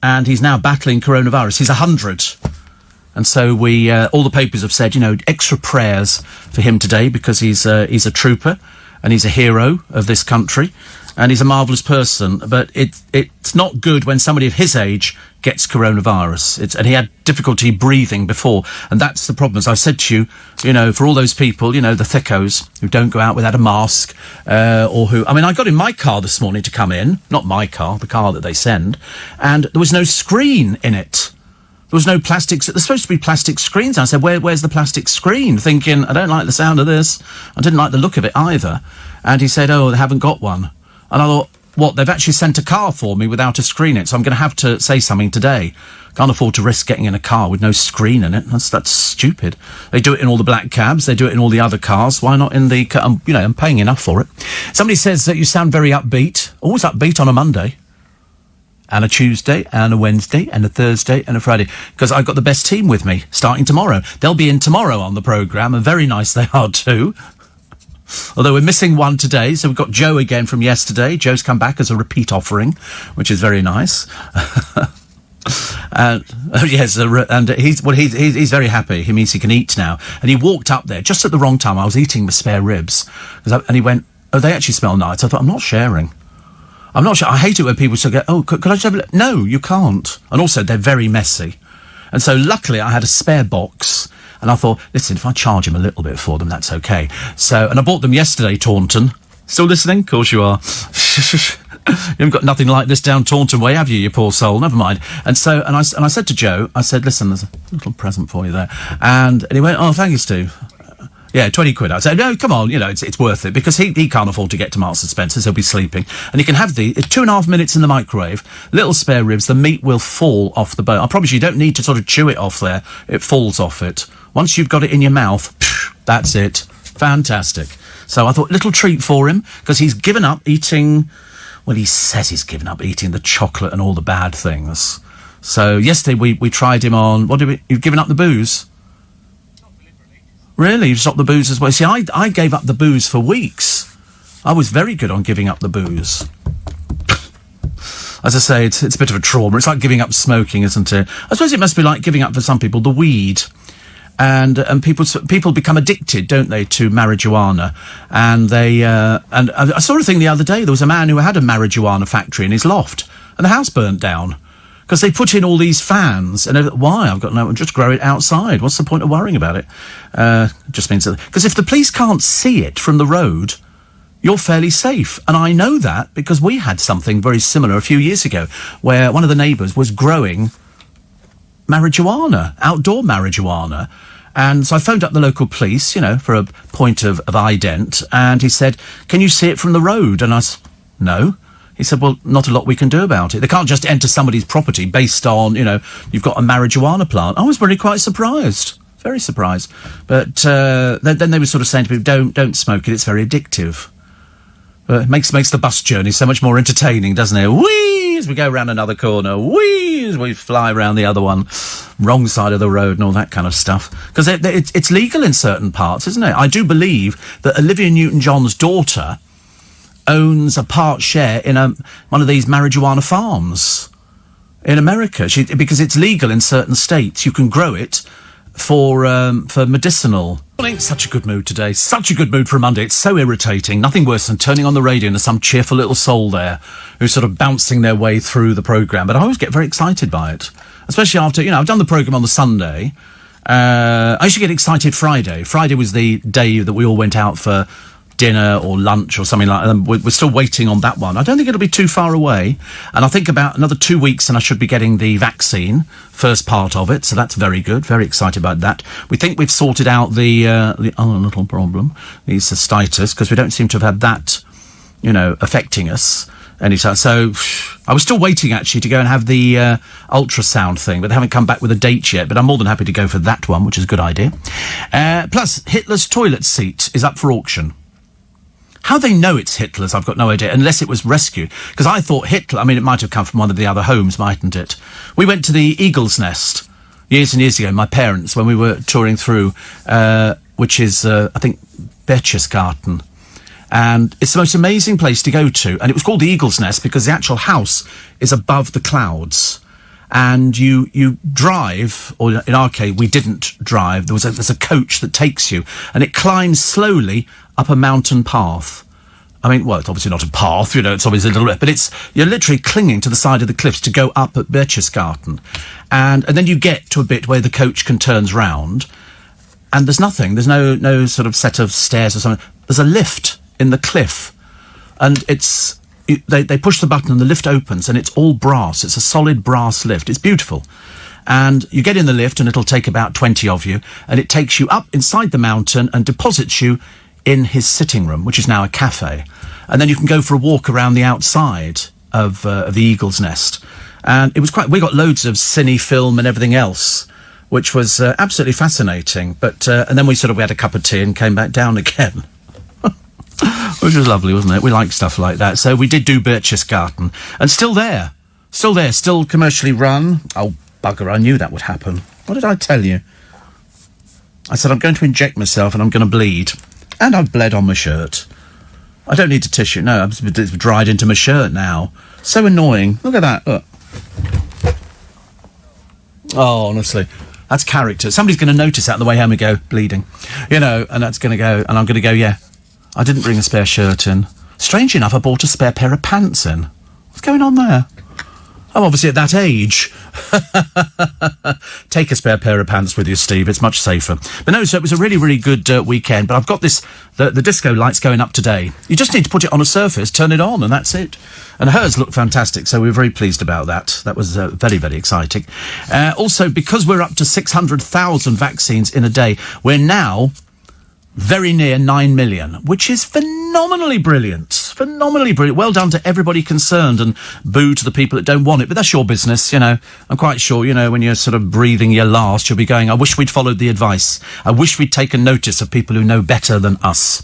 and he's now battling coronavirus. He's 100. And so we, all the papers have said, extra prayers for him today because he's a trooper and he's a hero of this country and he's a marvellous person. But it's not good when somebody of his age gets coronavirus. And he had difficulty breathing before. And that's the problem. As I said to you, for all those people, the thickos who don't go out without a mask, or who... I mean, I got in my car this morning to come in. Not my car, the car that they send. And there was no screen in it. There was no plastics. There's supposed to be plastic screens. I said, where's the plastic screen? Thinking, I don't like the sound of this. I didn't like the look of it either. And he said, they haven't got one. And I thought, what, they've actually sent a car for me without a screen in it, so I'm going to have to say something today. Can't afford to risk getting in a car with no screen in it. That's stupid. They do it in all the black cabs. They do it in all the other cars. Why not in the... I'm paying enough for it. Somebody says that you sound very upbeat. Always upbeat on a Monday. And a Tuesday, and a Wednesday, and a Thursday, and a Friday. Because I've got the best team with me, starting tomorrow. They'll be in tomorrow on the programme, and very nice they are too. Although we're missing one today, so we've got Joe again from yesterday. Joe's come back as a repeat offering, which is very nice. Yes, and he's very happy. He means he can eat now. And he walked up there just at the wrong time. I was eating the spare ribs, and he went, "Oh, they actually smell nice." I thought, I'm not sharing. I hate it when people say, "Oh, could I just have a look?" No, you can't. And also, they're very messy. And so, luckily, I had a spare box. And I thought, listen, if I charge him a little bit for them, that's okay. So, and I bought them yesterday, Taunton. Still listening? Of course you are. You haven't got nothing like this down Taunton way, have you, you poor soul? Never mind. And so, and I said to Joe, I said, listen, there's a little present for you there. And he went, oh, thank you, Steve. Yeah, 20 quid. I said, no, come on, it's worth it, because he can't afford to get to Marks and Spencer's, he'll be sleeping. And he can have it's 2.5 minutes in the microwave, little spare ribs, the meat will fall off the bone. I promise you don't need to sort of chew it off there, it falls off it. Once you've got it in your mouth, that's it. Fantastic. So I thought, little treat for him, because he's given up eating, well, he says he's given up eating the chocolate and all the bad things. So yesterday we tried him on, you've given up the booze? Really? You've stopped the booze as well? See, I gave up the booze for weeks. I was very good on giving up the booze. As I say, it's a bit of a trauma. It's like giving up smoking, isn't it? I suppose it must be like giving up, for some people, the weed. And people become addicted, don't they, to marijuana? And and I saw a thing the other day. There was a man who had a marijuana factory in his loft, and the house burnt down. Because they put in all these fans, and why? I've got no... Just grow it outside. What's the point of worrying about it? Just means that... Because if the police can't see it from the road, you're fairly safe. And I know that because we had something very similar a few years ago, where one of the neighbours was growing marijuana, outdoor marijuana. And so I phoned up the local police, for a point of ident, and he said, can you see it from the road? And I said, no. He said, well, not a lot we can do about it. They can't just enter somebody's property based on, you've got a marijuana plant. I was really quite surprised. Very surprised. But then they were sort of saying to people, don't smoke it, it's very addictive. It makes the bus journey so much more entertaining, doesn't it? Whee! As we go round another corner. Whee! As we fly round the other one. Wrong side of the road and all that kind of stuff. Because it's legal in certain parts, isn't it? I do believe that Olivia Newton-John's daughter owns a part share in one of these marijuana farms in America. Because it's legal in certain states. You can grow it for medicinal. Such a good mood today. Such a good mood for a Monday. It's so irritating. Nothing worse than turning on the radio and there's some cheerful little soul there who's sort of bouncing their way through the programme. But I always get very excited by it. Especially after, I've done the programme on the Sunday. I used to get excited Friday. Friday was the day that we all went out for dinner or lunch or something like that. We're still waiting on that one. I don't think it'll be too far away. And I think about another 2 weeks and I should be getting the vaccine, first part of it. So that's very good. Very excited about that. We think we've sorted out the other little problem, the cystitis, because we don't seem to have had that affecting us anytime. So I was still waiting, actually, to go and have the ultrasound thing, but they haven't come back with a date yet. But I'm more than happy to go for that one, which is a good idea. Plus, Hitler's toilet seat is up for auction. How they know it's Hitler's, I've got no idea, unless it was rescued. Because I thought Hitler, it might have come from one of the other homes, mightn't it? We went to the Eagle's Nest years and years ago, my parents, when we were touring through, which is, I think, Berchtesgaden. And it's the most amazing place to go to. And it was called the Eagle's Nest because the actual house is above the clouds. And you drive, or in our case, we didn't drive. There's a coach that takes you, and it climbs slowly up a mountain path. It's obviously not a path, it's obviously a little bit, but you're literally clinging to the side of the cliffs to go up at Berchtesgaden. And then you get to a bit where the coach can turns round, and there's nothing. There's no sort of set of stairs or something. There's a lift in the cliff, and they push the button and the lift opens, and it's all brass. It's a solid brass lift. It's beautiful. And you get in the lift, and it'll take about 20 of you, and it takes you up inside the mountain and deposits you in his sitting room, which is now a cafe. And then you can go for a walk around the outside of the Eagle's Nest. And it was we got loads of cine film and everything else, which was absolutely fascinating. But and then we had a cup of tea and came back down again. Which was lovely, wasn't it? We like stuff like that. So we did do Berchtesgaden. And still there, still commercially run. Oh, bugger, I knew that would happen. What did I tell you? I said I'm going to inject myself and I'm going to bleed. And I've bled on my shirt. I don't need a tissue. No, it's dried into my shirt now. So annoying. Look at that. Look. Oh, honestly. That's character. Somebody's going to notice that on the way home and go, bleeding. And that's going to go, and I'm going to go, yeah, I didn't bring a spare shirt in. Strange enough, I bought a spare pair of pants in. What's going on there? I'm obviously at that age. Take a spare pair of pants with you, Steve. It's much safer. But no, so it was a really, really good weekend. But I've got the disco lights going up today. You just need to put it on a surface, turn it on, and that's it. And hers looked fantastic, so we were very pleased about that. That was very, very exciting. Also, because we're up to 600,000 vaccines in a day, we're now very near 9 million, which is phenomenally brilliant. Phenomenally brilliant. Well done to everybody concerned, and boo to the people that don't want it. But that's your business, I'm quite sure, when you're sort of breathing your last, you'll be going, I wish we'd followed the advice. I wish we'd taken notice of people who know better than us.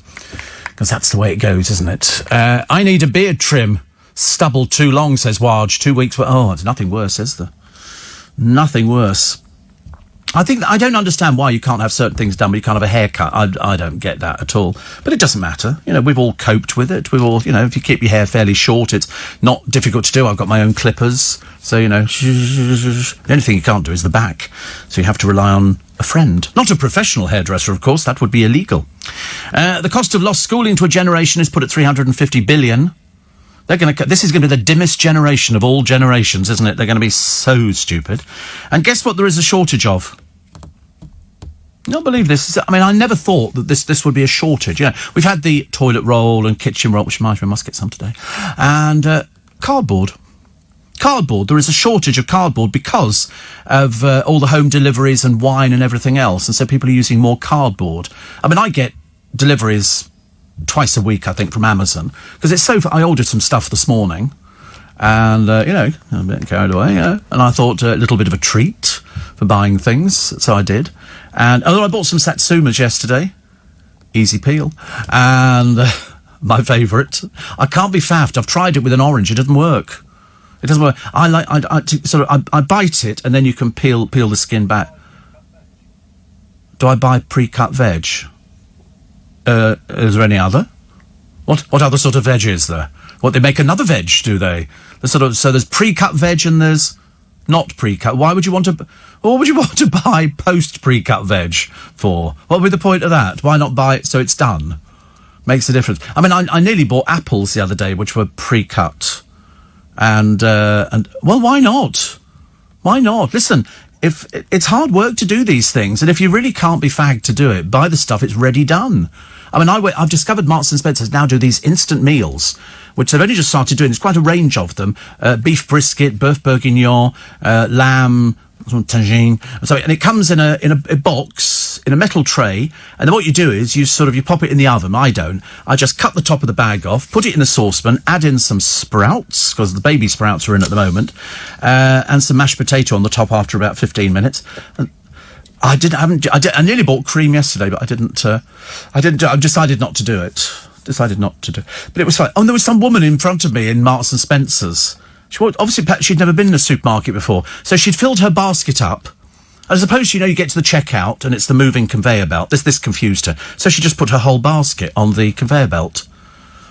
Because that's the way it goes, isn't it? I need a beard trim. Stubble too long, says Waj. 2 weeks. It's nothing worse, is there? Nothing worse. I don't understand why you can't have certain things done, but you can't have a haircut. I don't get that at all. But it doesn't matter. We've all coped with it. We've all, if you keep your hair fairly short, it's not difficult to do. I've got my own clippers. So, the only thing you can't do is the back. So you have to rely on a friend. Not a professional hairdresser, of course. That would be illegal. The cost of lost schooling to a generation is put at 350 billion. This is going to be the dimmest generation of all generations, isn't it? They're going to be so stupid. And guess what there is a shortage of? Not believe this. I never thought that this would be a shortage. We've had the toilet roll and kitchen roll, which reminds me I must get some today. And cardboard. Cardboard. There is a shortage of cardboard because of all the home deliveries and wine and everything else. And so people are using more cardboard. I get deliveries twice a week, I think, from Amazon, because it's I ordered some stuff this morning, and I'm a bit carried away, and I thought a little bit of a treat for buying things, so I did. And I bought some Satsumas yesterday, easy peel, and my favourite. I can't be faffed. I've tried it with an orange. It doesn't work. It doesn't work. I bite it, and then you can peel the skin back. Do I buy pre-cut veg? Is there any other? What other sort of veg is there? They make another veg, do they? So there's pre-cut veg and there's not pre-cut. What would you want to buy post pre-cut veg for? What would be the point of that? Why not buy it so it's done? Makes a difference. I nearly bought apples the other day, which were pre-cut. And why not? Why not? Listen, if it's hard work to do these things, and if you really can't be fagged to do it, buy the stuff, it's ready done. I've discovered Marks and Spencer's now do these instant meals, which they've only just started doing. There's quite a range of them. Beef brisket, boeuf bourguignon, lamb, tagine. So, and it comes in a box, in a metal tray, and then what you do is you pop it in the oven. I don't. I just cut the top of the bag off, put it in a saucepan, add in some sprouts, because the baby sprouts are in at the moment, and some mashed potato on the top after about 15 minutes. And I nearly bought cream yesterday, but I didn't. I decided not to do it. But it was fine. Oh, and there was some woman in front of me in Marks and Spencer's. Obviously, she'd never been in a supermarket before, so she'd filled her basket up. I suppose, you get to the checkout and it's the moving conveyor belt. This confused her. So she just put her whole basket on the conveyor belt.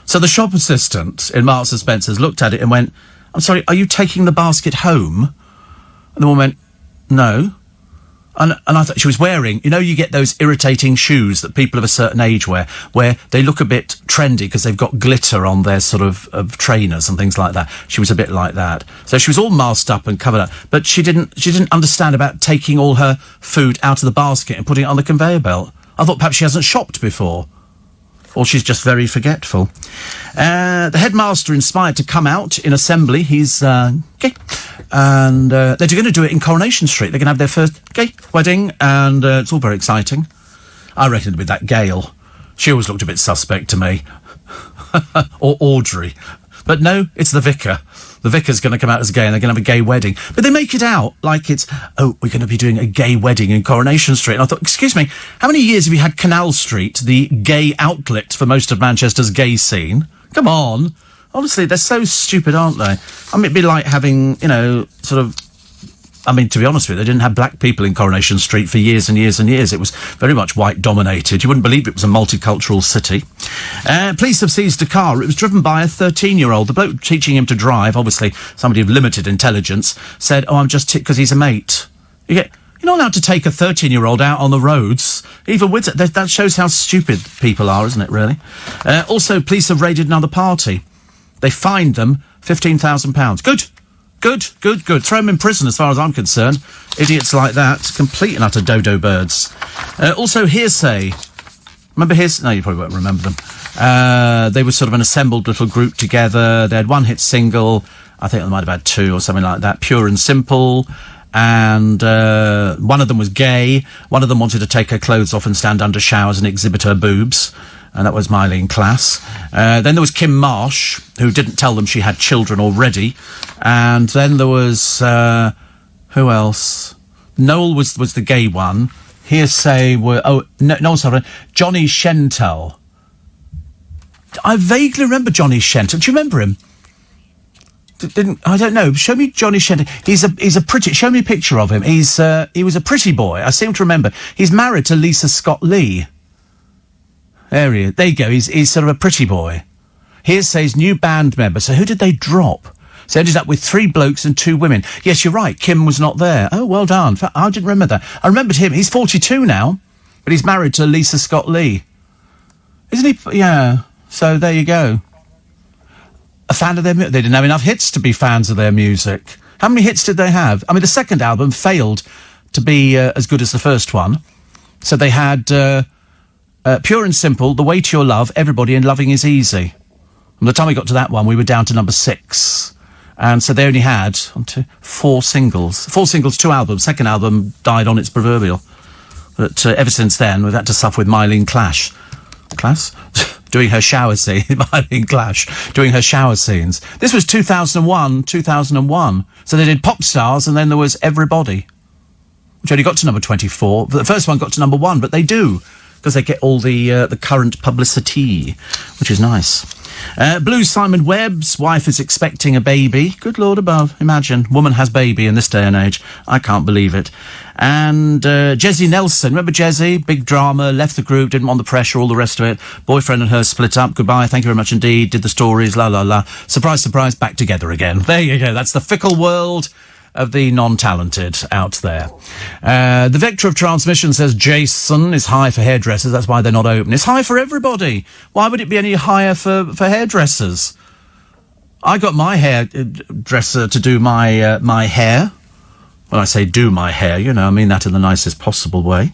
So the shop assistant in Marks and Spencer's looked at it and went, "I'm sorry, are you taking the basket home?" And the woman went, "No." And I thought she was wearing, you get those irritating shoes that people of a certain age wear, where they look a bit trendy because they've got glitter on their sort of trainers and things like that. She was a bit like that. So she was all masked up and covered up, but she didn't understand about taking all her food out of the basket and putting it on the conveyor belt. I thought perhaps she hasn't shopped before. Or she's just very forgetful. The headmaster inspired to come out in assembly. He's gay. And they're going to do it in Coronation Street. They're going to have their first gay wedding, and it's all very exciting. I reckon it'd be that Gail. She always looked a bit suspect to me. Or Audrey. But no, it's the vicar. The vicar's going to come out as gay and they're going to have a gay wedding. But they make it out like it's, we're going to be doing a gay wedding in Coronation Street. And I thought, excuse me, how many years have you had Canal Street, the gay outlet for most of Manchester's gay scene? Come on. Honestly, they're so stupid, aren't they? I mean, it'd be like having, to be honest with you, they didn't have black people in Coronation Street for years and years and years. It was very much white-dominated. You wouldn't believe it was a multicultural city. Police have seized a car. It was driven by a 13-year-old. The bloke teaching him to drive, obviously somebody of limited intelligence, said, I'm just because he's a mate. You're not allowed to take a 13-year-old out on the roads, even with it. That shows how stupid people are, isn't it, really? Also, police have raided another party. They fined them £15,000. Good. Throw them in prison as far as I'm concerned. Idiots like that. Complete and utter dodo birds. Also, Hearsay. Remember Hearsay? No, you probably won't remember them. They were sort of an assembled little group together. They had one hit single. I think they might have had two or something like that. Pure and Simple. And one of them was gay. One of them wanted to take her clothes off and stand under showers and exhibit her boobs. And that was Mylene Class. Then there was Kim Marsh, who didn't tell them she had children already. And then there was, who else? Noel was the gay one. Hearsay were, Johnny Shentel. I vaguely remember Johnny Shentel. Do you remember him? I don't know. Show me Johnny Shentel. He's a pretty, show me a picture of him. He was a pretty boy. I seem to remember. He's married to Lisa Scott Lee. There he is. There you go. He's sort of a pretty boy. Hearsay's new band member. So who did they drop? So they ended up with 3 blokes and 2 women. Yes, you're right. Kim was not there. Oh, well done. I didn't remember that. I remembered him. He's 42 now, but he's married to Lisa Scott Lee. Isn't he? Yeah. So there you go. A fan of their music. They didn't have enough hits to be fans of their music. How many hits did they have? I mean, the second album failed to be as good as the first one. So they had Pure and Simple, The Way to Your Love, Everybody, and Loving Is Easy. By the time we got to that one, we were down to number 6. And so they only had 4 singles. 4 singles, 2 albums. Second album died on its proverbial. But ever since then, we've had to suffer with Mylene Clash. Doing her shower scene. Mylene Clash. Doing her shower scenes. This was 2001. So they did Pop Stars, and then there was Everybody, which only got to number 24. The first one got to number 1, but they do, because they get all the current publicity, which is nice. Blue Simon Webb's wife is expecting a baby. Good Lord above. Imagine. Woman has baby in this day and age. I can't believe it. And Jessie Nelson. Remember Jessie? Big drama. Left the group. Didn't want the pressure. All the rest of it. Boyfriend and her split up. Goodbye. Thank you very much indeed. Did the stories. La, la, la. Surprise, surprise. Back together again. There you go. That's the fickle world of the non-talented out there. The vector of transmission says Jason is high for hairdressers. That's why they're not open. It's high for everybody. Why would it be any higher for hairdressers? I got my hairdresser to do my hair. When I say do my hair, I mean that in the nicest possible way.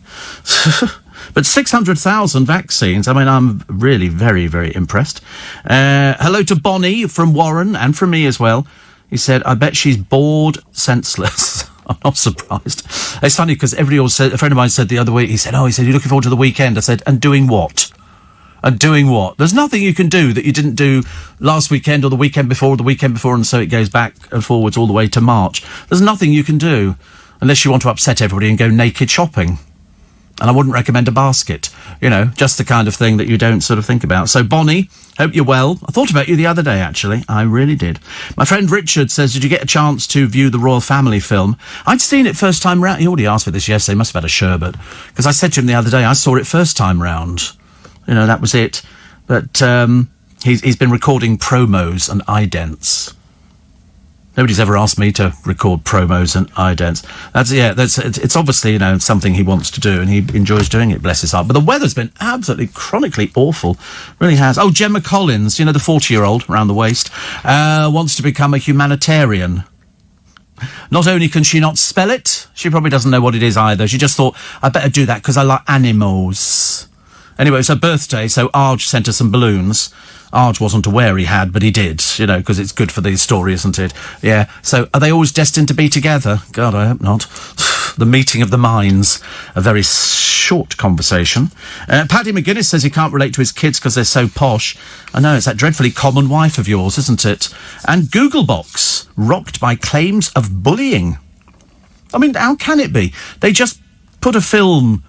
But 600,000 vaccines. I mean, I'm really very, very impressed. Hello to Bonnie from Warren and from me as well. He said, I bet she's bored senseless. I'm not surprised. It's funny because a friend of mine said the other week, he said, you're looking forward to the weekend. I said, and doing what? And doing what? There's nothing you can do that you didn't do last weekend or the weekend before or the weekend before, and so it goes back and forwards all the way to March. There's nothing you can do unless you want to upset everybody and go naked shopping. And I wouldn't recommend a basket. Just the kind of thing that you don't sort of think about. So, Bonnie, hope you're well. I thought about you the other day, actually. I really did. My friend Richard says, did you get a chance to view the Royal Family film? I'd seen it first time round. He already asked for this yesterday. He must have had a sherbet. Because I said to him the other day, I saw it first time round. That was it. But he's been recording promos and idents. Nobody's ever asked me to record promos and idents. It's obviously, something he wants to do, and he enjoys doing it, bless his heart. But the weather's been absolutely chronically awful. Really has. Oh, Gemma Collins, the 40-year-old around the waist, wants to become a humanitarian. Not only can she not spell it, she probably doesn't know what it is either. She just thought, I better do that because I like animals. Anyway, it's her birthday, so Arj sent her some balloons. Arj wasn't aware he had, but he did, because it's good for the story, isn't it? Yeah. So, are they always destined to be together? God, I hope not. The meeting of the minds. A very short conversation. Paddy McGuinness says he can't relate to his kids because they're so posh. I know, it's that dreadfully common wife of yours, isn't it? And Googlebox, rocked by claims of bullying. I mean, how can it be? They just put a film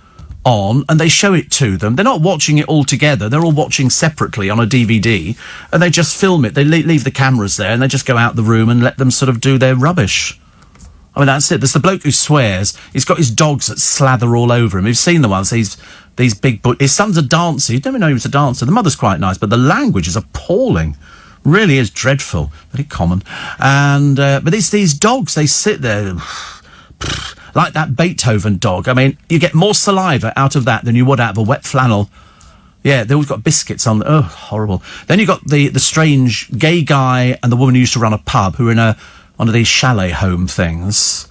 on and they show it to them. They're not watching it all together. They're all watching separately on a DVD, and they just film it. They leave the cameras there and they just go out the room and let them sort of do their rubbish. I mean, that's it. There's the bloke who swears. He's got his dogs that slather all over him. You've seen the ones. These big... His son's a dancer. You never know he was a dancer. The mother's quite nice, but the language is appalling. Really is dreadful. Very common. And but it's these dogs. They sit there... like that Beethoven dog. I mean, you get more saliva out of that than you would out of a wet flannel. Yeah, they always got biscuits on. Oh, horrible. Then you got the strange gay guy and the woman who used to run a pub who are in one of these chalet home things.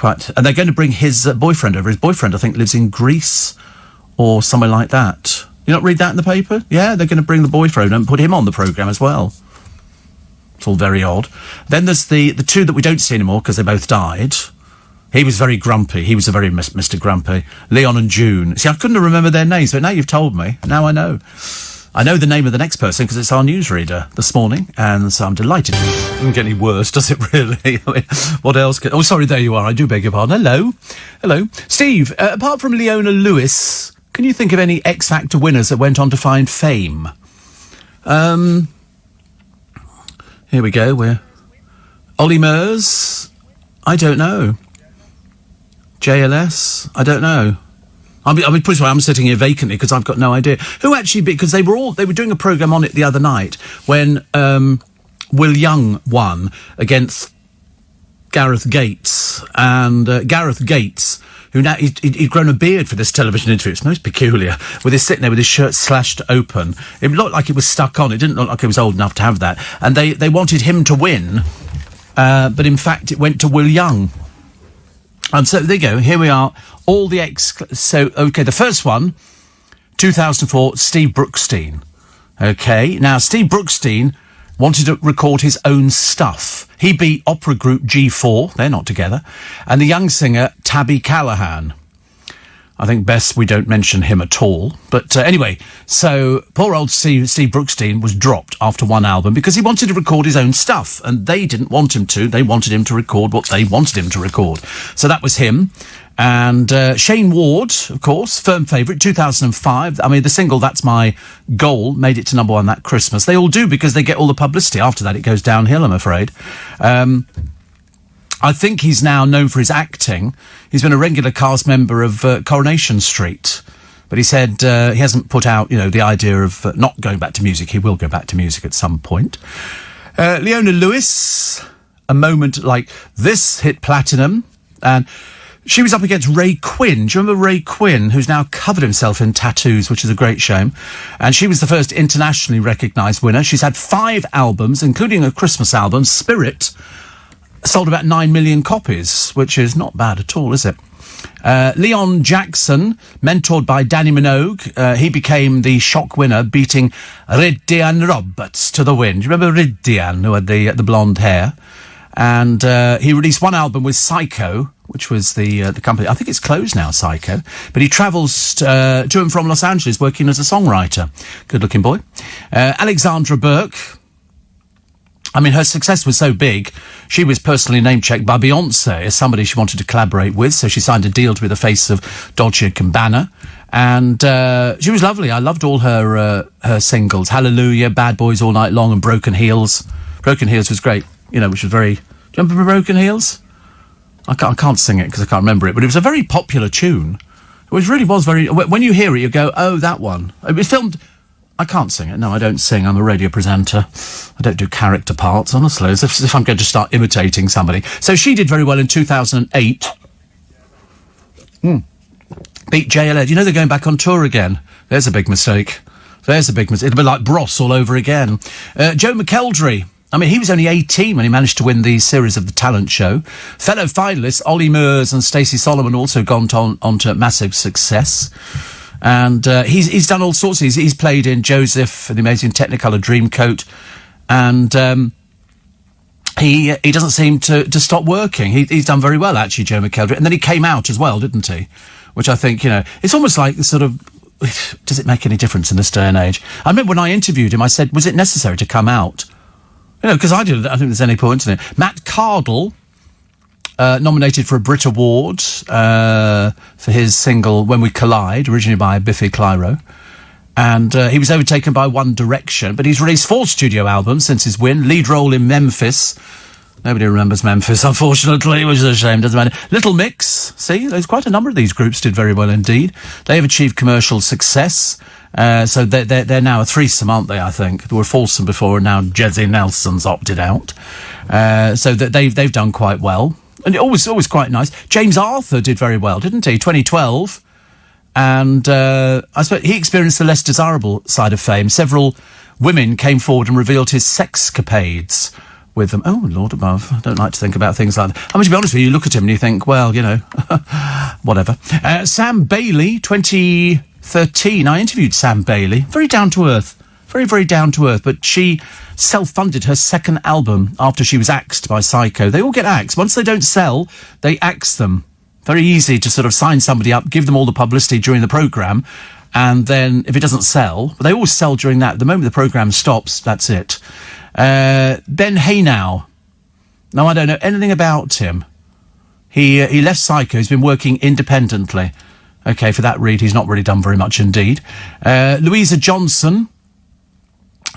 And they're going to bring his boyfriend over. His boyfriend, I think, lives in Greece or somewhere like that. You not read that in the paper? Yeah, they're going to bring the boyfriend and put him on the programme as well. It's all very odd. Then there's the two that we don't see anymore because they both died. He was very grumpy. He was a very Mr. Grumpy. Leon and June. See, I couldn't remember their names, but now you've told me. Now I know. I know the name of the next person because it's our newsreader this morning, and so I'm delighted. It doesn't get any worse, does it, really? I mean, what else can... Oh, sorry, there you are. I do beg your pardon. Hello. Steve, apart from Leona Lewis, can you think of any X Factor winners that went on to find fame? Here we go. Ollie Murs? I don't know. JLS? I don't know. I mean, pretty sure I'm sitting here vacantly because I've got no idea. Who actually, because they were doing a programme on it the other night when Will Young won against Gareth Gates. And Gareth Gates, who now, he'd grown a beard for this television interview. It's most peculiar. With his sitting there with his shirt slashed open. It looked like it was stuck on. It didn't look like he was old enough to have that. And they wanted him to win. But in fact, it went to Will Young. And so there you go. Here we are. All the the first one, 2004, Steve Brookstein. Okay. Now, Steve Brookstein wanted to record his own stuff. He beat opera group G4. They're not together. And the young singer, Tabby Callahan. I think best we don't mention him at all. But anyway, so poor old Steve Brookstein was dropped after one album because he wanted to record his own stuff. And they didn't want him to. They wanted him to record what they wanted him to record. So that was him. And Shane Ward, of course, firm favourite, 2005. I mean, the single That's My Goal made it to number one that Christmas. They all do because they get all the publicity. After that, it goes downhill, I'm afraid. I think he's now known for his acting. He's been a regular cast member of Coronation Street. But he said he hasn't put out, the idea of not going back to music. He will go back to music at some point. Leona Lewis, A Moment Like This, hit platinum. And she was up against Ray Quinn. Do you remember Ray Quinn, who's now covered himself in tattoos, which is a great shame? And she was the first internationally recognised winner. She's had 5 albums, including a Christmas album, Spirit, sold about 9 million copies, which is not bad at all, is it? Leon Jackson, mentored by Danny Minogue, he became the shock winner, beating Ridian Roberts to the win. Do you remember Ridian, who had the blonde hair? And he released one album with Psycho, which was the company. I think it's closed now, Psycho. But he travels to and from Los Angeles working as a songwriter. Good-looking boy. Alexandra Burke. I mean, her success was so big, she was personally name-checked by Beyoncé as somebody she wanted to collaborate with, so she signed a deal to be the face of Dolce & Gabbana. And she was lovely. I loved all her singles. Hallelujah, Bad Boys All Night Long, and Broken Heels. Broken Heels was great, which was very... Do you remember Broken Heels? I can't sing it because I can't remember it, but it was a very popular tune. It really was very... When you hear it, you go, oh, that one. It was filmed... I can't sing it. No, I don't sing. I'm a radio presenter. I don't do character parts, honestly, as if I'm going to start imitating somebody. So she did very well in 2008. Beat JLA. You know they're going back on tour again. There's a big mistake. It'll be like Bros all over again. Joe McElderry. I mean, he was only 18 when he managed to win the series of The Talent Show. Fellow finalists Ollie Murs and Stacey Solomon also gone on to massive success. And he's done all sorts. He's played in Joseph and the Amazing Technicolor Dreamcoat, and he doesn't seem to stop working. He's done very well, actually, Joe McElderry. And then he came out as well, didn't he? Which I think, it's almost like the sort of... Does it make any difference in this day and age? I remember when I interviewed him, I said, was it necessary to come out? Because I don't think there's any point in it. Matt Cardle... nominated for a Brit Award for his single When We Collide, originally by Biffy Clyro. And he was overtaken by One Direction, but he's released 4 studio albums since his win. Lead role in Memphis. Nobody remembers Memphis, unfortunately, which is a shame, doesn't matter. Little Mix, see, there's quite a number of these groups did very well indeed. They have achieved commercial success. So they're now a threesome, aren't they, I think? They were a foursome before, and now Jesse Nelson's opted out. So they've done quite well. And always quite nice. James Arthur did very well, didn't he? 2012. And I suppose he experienced the less desirable side of fame. Several women came forward and revealed his sexcapades with them. Oh, Lord above. I don't like to think about things like that. I mean, to be honest with you, you look at him and you think, well, whatever. Sam Bailey, 2013. I interviewed Sam Bailey. Very down to earth. Very, very down to earth. But she self-funded her second album after she was axed by Psycho. They all get axed. Once they don't sell, they axe them. Very easy to sort of sign somebody up, give them all the publicity during the programme, and then if it doesn't sell, but they always sell during that. The moment the programme stops, that's it. Ben Haynow. Now, I don't know anything about him. He left Psycho. He's been working independently. Okay, for that read, he's not really done very much indeed. Louisa Johnson,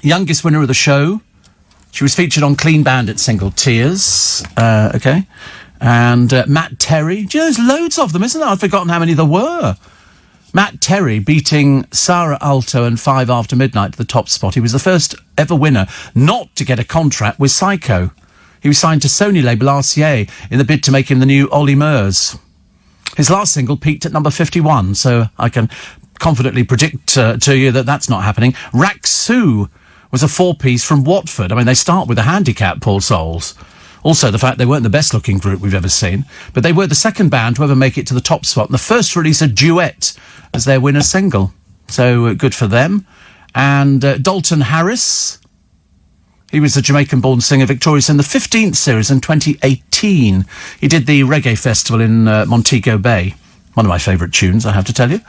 youngest winner of the show. She was featured on Clean Bandit's single Tears. Okay. And Matt Terry. Do you know, there's loads of them, isn't there? I've forgotten how many there were. Matt Terry beating Sarah Alto and 5 After Midnight to the top spot. He was the first ever winner not to get a contract with Psycho. He was signed to Sony label RCA in the bid to make him the new Ollie Murs. His last single peaked at number 51, so I can confidently predict to you that that's not happening. Raksu was a 4-piece from Watford. I mean, they start with a handicap, poor souls. Also, the fact they weren't the best-looking group we've ever seen, but they were the second band to ever make it to the top spot, and the first to release a duet as their winner single. So, good for them. And Dalton Harris, he was a Jamaican-born singer victorious in the 15th series in 2018. He did the reggae festival in Montego Bay. One of my favourite tunes, I have to tell you.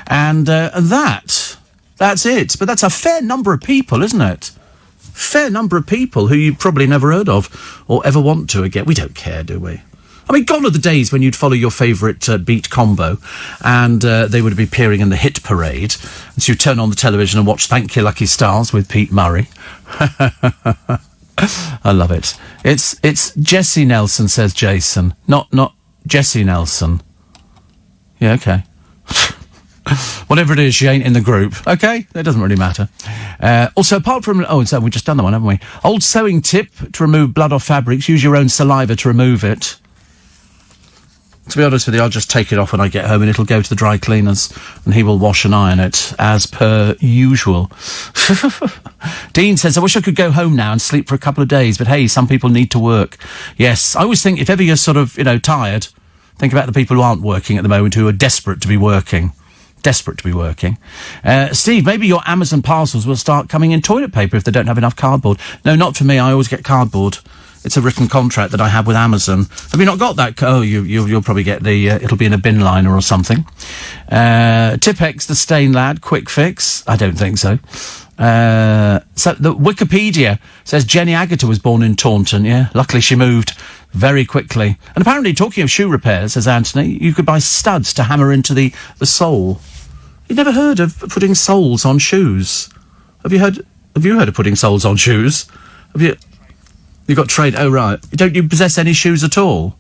And that's it. But that's a fair number of people, isn't it? Fair number of people who you probably never heard of or ever want to again. We don't care, do we? I mean, gone are the days when you'd follow your favourite beat combo and they would be appearing in the hit parade. And so you turn on the television and watch Thank You Lucky Stars with Pete Murray. I love it. It's Jessie Nelson, says Jason. Not Jessie Nelson. Yeah, okay. Whatever it is, she ain't in the group. Okay? It doesn't really matter. Also, apart from... Oh, so we've just done that one, haven't we? Old sewing tip to remove blood off fabrics. Use your own saliva to remove it. To be honest with you, I'll just take it off when I get home and it'll go to the dry cleaners and he will wash and iron it, as per usual. Dean says, I wish I could go home now and sleep for a couple of days, but hey, some people need to work. Yes, I always think if ever you're sort of, tired, think about the people who aren't working at the moment, who are desperate to be working. Steve, maybe your Amazon parcels will start coming in toilet paper if they don't have enough cardboard. No, not for me. I always get cardboard. It's a written contract that I have with Amazon. Have you not got that? Oh, you'll probably get the, it'll be in a bin liner or something. Tipex, the stain lad, quick fix. I don't think so. So the Wikipedia says Jenny Agutter was born in Taunton, yeah. Luckily she moved very quickly. And apparently, talking of shoe repairs, says Anthony, you could buy studs to hammer into the sole. You've never heard of putting soles on shoes? Have you heard of putting soles on shoes? You've got oh right. Don't you possess any shoes at all?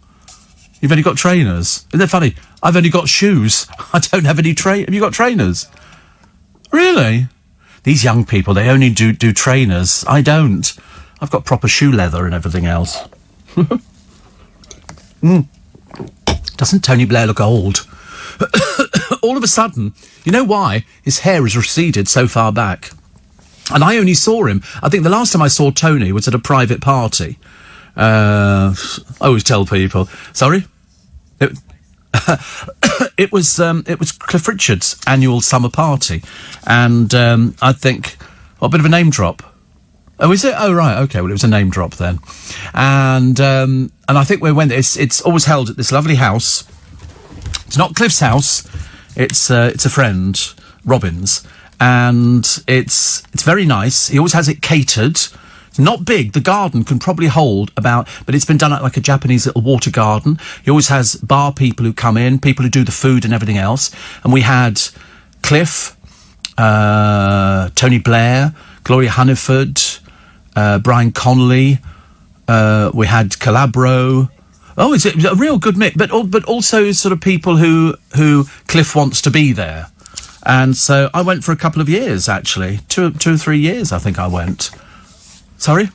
You've only got trainers. Isn't that funny? I've only got shoes. I don't have any have you got trainers? Really? These young people, they only do trainers. I don't. I've got proper shoe leather and everything else. Doesn't Tony Blair look old? All of a sudden, you know why? His hair has receded so far back. And I only saw him, I think the last time I saw Tony was at a private party. I always tell people, sorry? It was Cliff Richard's annual summer party. And I think, a bit of a name drop. Oh, is it? Oh, right, okay, well, it was a name drop then. And I think we went, it's always held at this lovely house. It's not Cliff's house, it's a friend, Robin's. And it's very nice. He always has it catered. It's not big. The garden can probably hold but it's been done like a Japanese little water garden. He always has bar people who come in, people who do the food and everything else. And we had Cliff, Tony Blair, Gloria Hunniford, Brian Connolly. We had Calabro. Oh, it's a real good mix. But also sort of people who Cliff wants to be there. And so I went for a couple of years, actually. 2 or 3 years, I think I went. Sorry?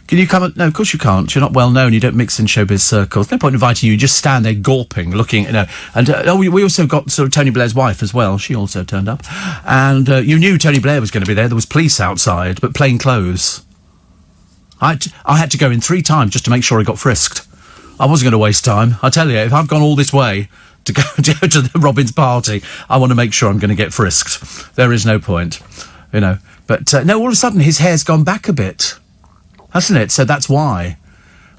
Can you come? No, of course you can't. You're not well known. You don't mix in showbiz circles. No point inviting you. You just stand there gawping, looking, you know. And we also got sort of Tony Blair's wife as well. She also turned up. And you knew Tony Blair was going to be there. There was police outside, but plain clothes. I had to go in 3 times just to make sure I got frisked. I wasn't going to waste time. I tell you, if I've gone all this way to go to the Robin's party, I want to make sure I'm going to get frisked. There is no point, you know. But no, all of a sudden his hair's gone back a bit, hasn't it? So that's why.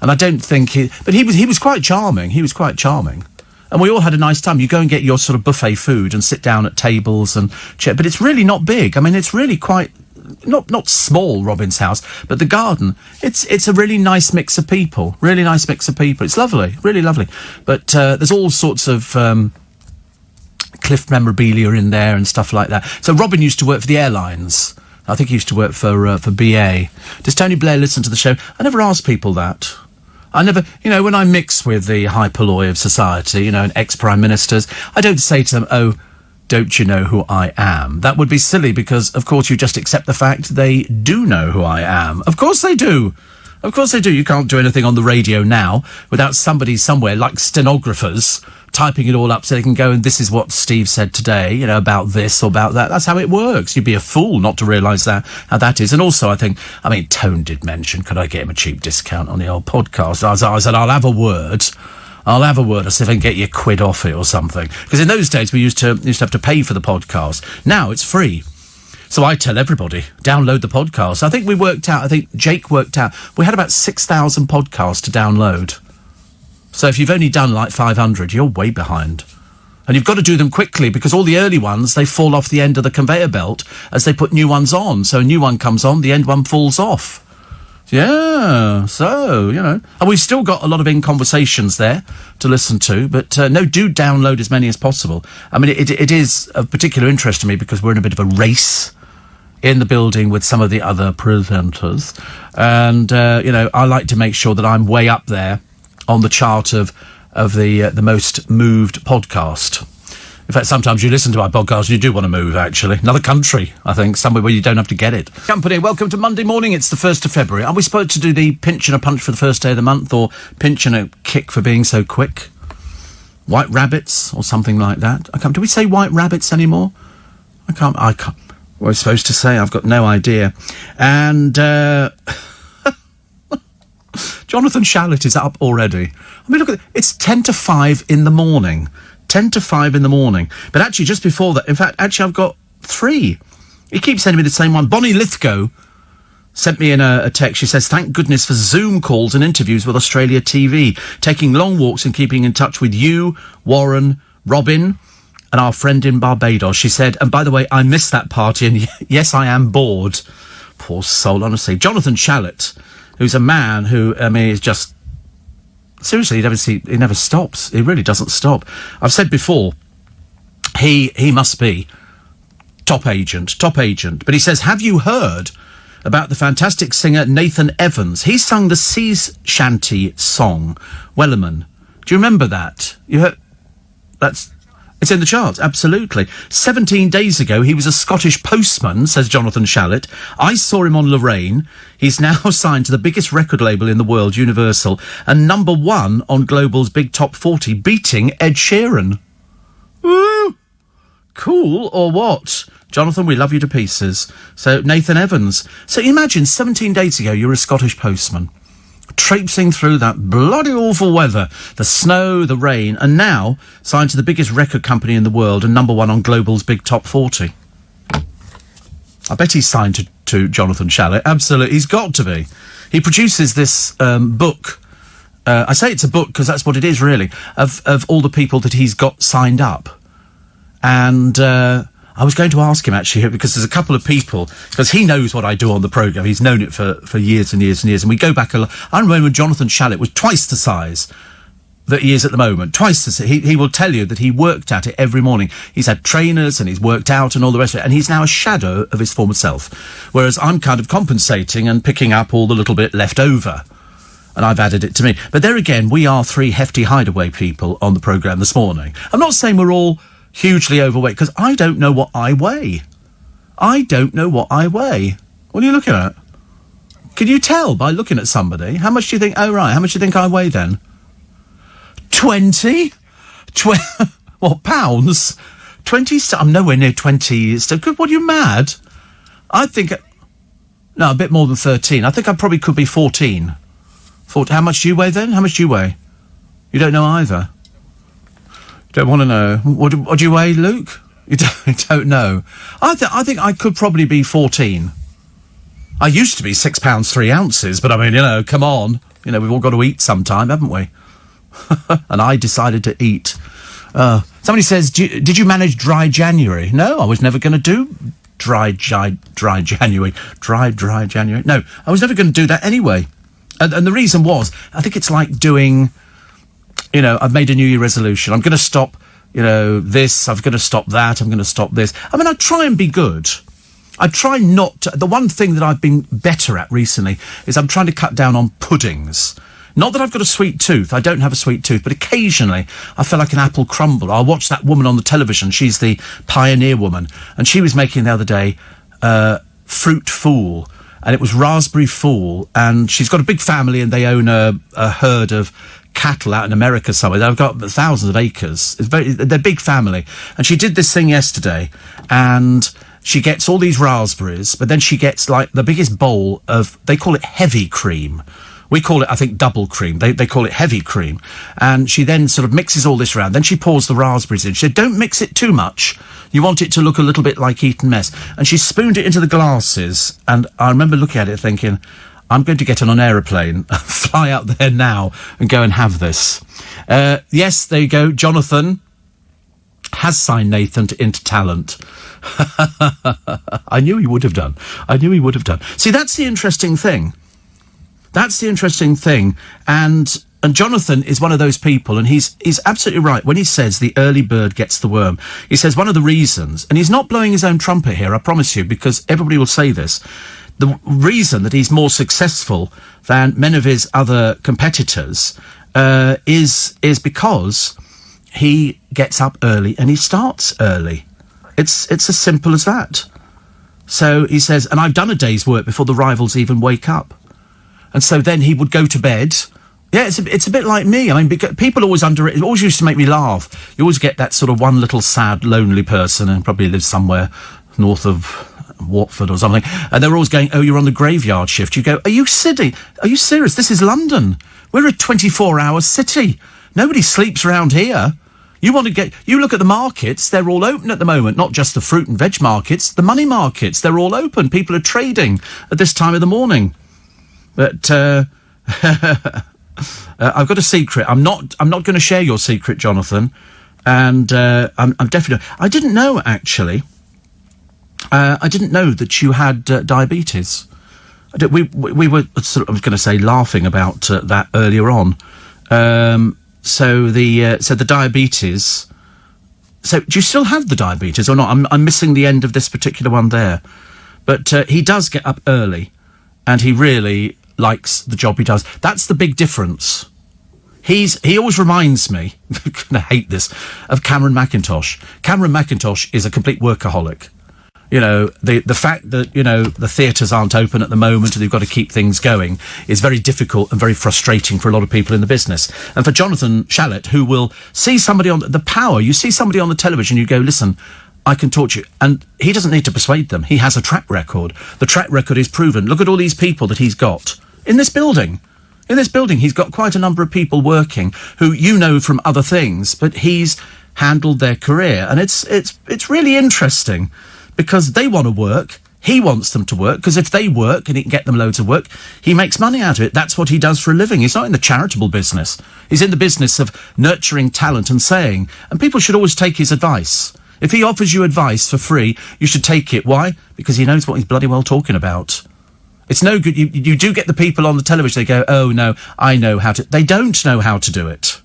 And I don't think but he was quite charming. He was quite charming, and we all had a nice time. You go and get your sort of buffet food and sit down at tables and chat. But it's really not big. I mean, it's really quite not small, Robin's house, but the garden. It's a really nice mix of people. Really nice mix of people. It's lovely, really lovely. But there's all sorts of Cliff memorabilia in there and stuff like that. So Robin used to work for the airlines. I think he used to work for BA. Does Tony Blair listen to the show? I never ask people that. I never, you know, when I mix with the high polloi of society, you know, and ex-prime ministers, I don't say to them, oh, don't you know who I am? That would be silly because, of course, you just accept the fact they do know who I am. Of course they do. Of course they do. You can't do anything on the radio now without somebody somewhere, like stenographers, typing it all up so they can go and this is what Steve said today, you know, about this or about that. That's how it works. You'd be a fool not to realise how that is. And also, I mean, Tone did mention, could I get him a cheap discount on the old podcast? I said, I'll have a word. I'll see if I can get you £1 off it or something. Because in those days, we used to have to pay for the podcast. Now it's free. So I tell everybody, download the podcast. I think Jake worked out, we had about 6,000 podcasts to download. So if you've only done like 500, you're way behind. And you've got to do them quickly because all the early ones, they fall off the end of the conveyor belt as they put new ones on. So a new one comes on, the end one falls off. Yeah, so, you know. And we've still got a lot of in-conversations there to listen to, but no, do download as many as possible. I mean, it is of particular interest to me because we're in a bit of a race in the building with some of the other presenters. And, you know, I like to make sure that I'm way up there on the chart of the most moved podcast. In fact, sometimes you listen to my podcast and you do want to move, actually. Another country, I think, somewhere where you don't have to get it. Company, welcome to Monday morning. It's the 1st of February. Are we supposed to do the pinch and a punch for the first day of the month or pinch and a kick for being so quick? White rabbits or something like that? Do we say white rabbits anymore? I can't. What we're supposed to say, I've got no idea. And Jonathan Shallett is up already. I mean, look at it. It's 10 to 5 in the morning. 10 to 5 in the morning. But actually, just before that, in fact, I've got 3. He keeps sending me the same one. Bonnie Lithgow sent me in a text. She says, thank goodness for Zoom calls and interviews with Australia TV, taking long walks and keeping in touch with you, Warren, Robin, and our friend in Barbados. She said, and by the way, I missed that party, and yes, I am bored. Poor soul, honestly. Jonathan Shalit, who's a man who, I mean, is just... Seriously, he never stops. He really doesn't stop. I've said before, he must be top agent. But he says, have you heard about the fantastic singer Nathan Evans? He sung the sea shanty song, Wellerman. Do you remember that? You heard... It's in the charts, absolutely. 17 days ago, he was a Scottish postman, says Jonathan Shalit. I saw him on Lorraine. He's now signed to the biggest record label in the world, Universal, and number 1 on Global's Big Top 40, beating Ed Sheeran. Woo! Cool, or what? Jonathan, we love you to pieces. So, Nathan Evans. So, imagine, 17 days ago, you were a Scottish postman, traipsing through that bloody awful weather, the snow, the rain, and now signed to the biggest record company in the world and number 1 on Global's Big Top 40. I bet he's signed to Jonathan Shalit. Absolutely, he's got to be. He produces this book. I say it's a book because that's what it is, really, of all the people that he's got signed up. And I was going to ask him, actually, because there's a couple of people, because he knows what I do on the programme. He's known it for years and years and years. And we go back a lot. I remember when Jonathan Shalit was twice the size that he is at the moment. Twice the size. He will tell you that he worked at it every morning. He's had trainers and he's worked out and all the rest of it. And he's now a shadow of his former self. Whereas I'm kind of compensating and picking up all the little bit left over. And I've added it to me. But there again, we are 3 hefty hideaway people on the programme this morning. I'm not saying we're all hugely overweight, because I don't know what I weigh. What are you looking at? Can you tell by looking at somebody? How much do you think? Oh, right. How much do you think I weigh then? 20? What, pounds? 20? I'm nowhere near 20. What, are you mad? I think... No, a bit more than 13. I think I probably could be 14. How much do you weigh then? How much do you weigh? You don't know either. Don't want to know. What do you weigh, Luke? You don't know. I think I could probably be 14. I used to be 6 pounds 3 ounces, but I mean, come on. We've all got to eat sometime, haven't we? And I decided to eat. Somebody says, did you manage dry January? No, I was never going to do dry January. Dry January. No, I was never going to do that anyway. And the reason was, I think it's like doing... I've made a New Year resolution. I'm going to stop, this. I'm going to stop that. I'm going to stop this. I mean, I try and be good. I try not to... The one thing that I've been better at recently is I'm trying to cut down on puddings. Not that I've got a sweet tooth. I don't have a sweet tooth, but occasionally I feel like an apple crumble. I'll watch that woman on the television. She's the pioneer woman. And she was making the other day fruit fool. And it was raspberry fool. And she's got a big family and they own a herd of cattle out in America somewhere. They've got thousands of acres. They're a big family. And she did this thing yesterday, and she gets all these raspberries, but then she gets, like, the biggest bowl of, they call it heavy cream. We call it, I think, double cream. They call it heavy cream. And she then sort of mixes all this around. Then she pours the raspberries in. She said, don't mix it too much. You want it to look a little bit like Eton Mess. And she spooned it into the glasses. And I remember looking at it thinking, I'm going to get on an aeroplane, fly out there now and go and have this. Yes, there you go. Jonathan has signed Nathan into Talent. I knew he would have done. See, that's the interesting thing. And Jonathan is one of those people, and he's absolutely right when he says the early bird gets the worm. He says one of the reasons, and he's not blowing his own trumpet here, I promise you, because everybody will say this, the reason that he's more successful than many of his other competitors is because he gets up early and he starts early. It's as simple as that. So he says, and I've done a day's work before the rivals even wake up. And so then he would go to bed. Yeah, it's a bit like me. I mean, because people always it always used to make me laugh. You always get that sort of one little sad, lonely person, and probably lives somewhere north of Watford or something, and they're always going, oh, you're on the graveyard shift. You go, are you serious? This is London. We're a 24-hour city. Nobody sleeps around here. You look at the markets, they're all open at the moment, not just the fruit and veg markets, the money markets, they're all open. People are trading at this time of the morning. But, I've got a secret. I'm not going to share your secret, Jonathan. And, I'm definitely, I didn't know, actually. I didn't know that you had diabetes. We were sort of, I was going to say, laughing about that earlier on. So the diabetes. So do you still have the diabetes or not? I'm missing the end of this particular one there. But he does get up early, and he really likes the job he does. That's the big difference. He always reminds me, I'm going to hate this, of Cameron McIntosh. Cameron McIntosh is a complete workaholic. You know, the fact that, you know, the theatres aren't open at the moment and they've got to keep things going is very difficult and very frustrating for a lot of people in the business. And for Jonathan Shalit, who will see somebody on the power, you see somebody on the television, you go, listen, I can talk to you. And he doesn't need to persuade them. He has a track record. The track record is proven. Look at all these people that he's got in this building. In this building, he's got quite a number of people working who you know from other things, but he's handled their career. And it's really interesting. Because they want to work, he wants them to work, because if they work and he can get them loads of work, he makes money out of it. That's what he does for a living. He's not in the charitable business. He's in the business of nurturing talent and saying, and people should always take his advice. If he offers you advice for free, you should take it. Why? Because he knows what he's bloody well talking about. It's no good. You do get the people on the television, they go, oh no, I know how to. They don't know how to do it.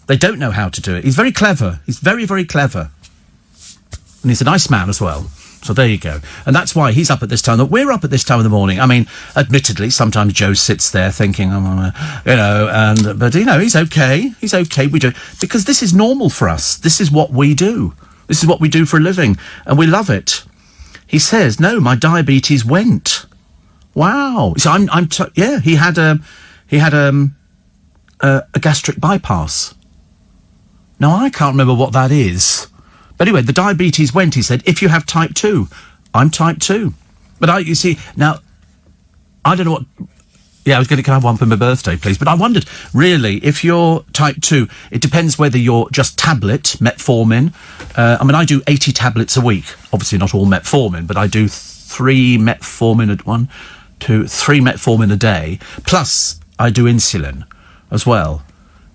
They don't know how to do it. He's very clever. He's very, very clever. And he's a nice man as well. So there you go. And that's why he's up at this time. That we're up at this time of the morning. I mean, admittedly, sometimes Joe sits there thinking, you know, but, you know, he's okay. He's okay. We do. Because this is normal for us. This is what we do. This is what we do for a living. And we love it. He says, no, my diabetes went. Wow. So he had a gastric bypass. Now, I can't remember what that is. But anyway, the diabetes went, he said, if you have type 2. I'm type 2. But you see, now, I don't know what... Yeah, I was going to have one for my birthday, please. But I wondered, really, if you're type 2, it depends whether you're just tablet, metformin. I mean, I do 80 tablets a week. Obviously not all metformin, but I do 3 metformin a day. Plus, I do insulin as well.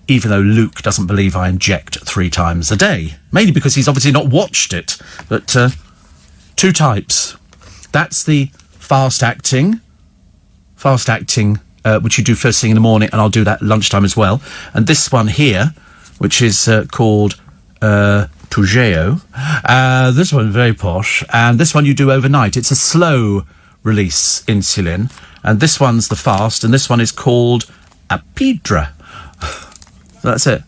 Even though Luke doesn't believe I inject 3 times a day. Mainly because he's obviously not watched it. But 2 types. That's the fast-acting, which you do first thing in the morning, and I'll do that at lunchtime as well. And this one here, which is called Toujeo. This one very posh. And this one you do overnight. It's a slow-release insulin. And this one's the fast, and this one is called Apidra. That's it.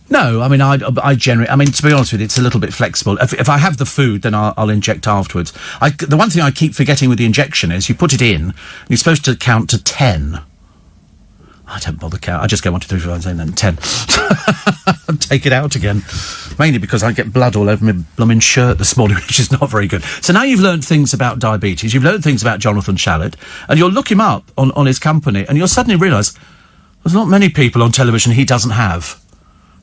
No, I mean, I generally... I mean, to be honest with you, it's a little bit flexible. If I have the food, then I'll inject afterwards. The one thing I keep forgetting with the injection is you put it in, and you're supposed to count to 10. I don't bother count. I just go 1, 2, 3, 4, 5, 6, 7, 10. And take it out again. Mainly because I get blood all over my blooming shirt this morning, which is not very good. So now you've learned things about diabetes, you've learned things about Jonathan Shalit, and you'll look him up on his company, and you'll suddenly realise there's not many people on television he doesn't have.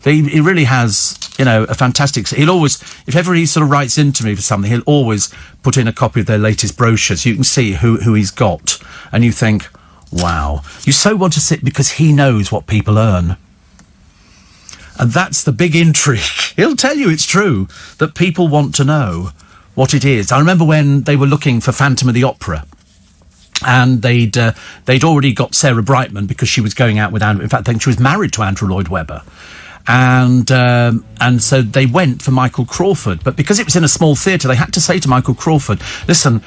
He really has, you know, a fantastic... He'll always... If ever he sort of writes into me for something, he'll always put in a copy of their latest brochure so you can see who he's got. And you think, wow. You so want to sit because he knows what people earn. And that's the big intrigue. He'll tell you it's true, that people want to know what it is. I remember when they were looking for Phantom of the Opera, and they'd already got Sarah Brightman because she was going out with Andrew. In fact, I think she was married to Andrew Lloyd Webber. And so they went for Michael Crawford. But because it was in a small theatre, they had to say to Michael Crawford, listen,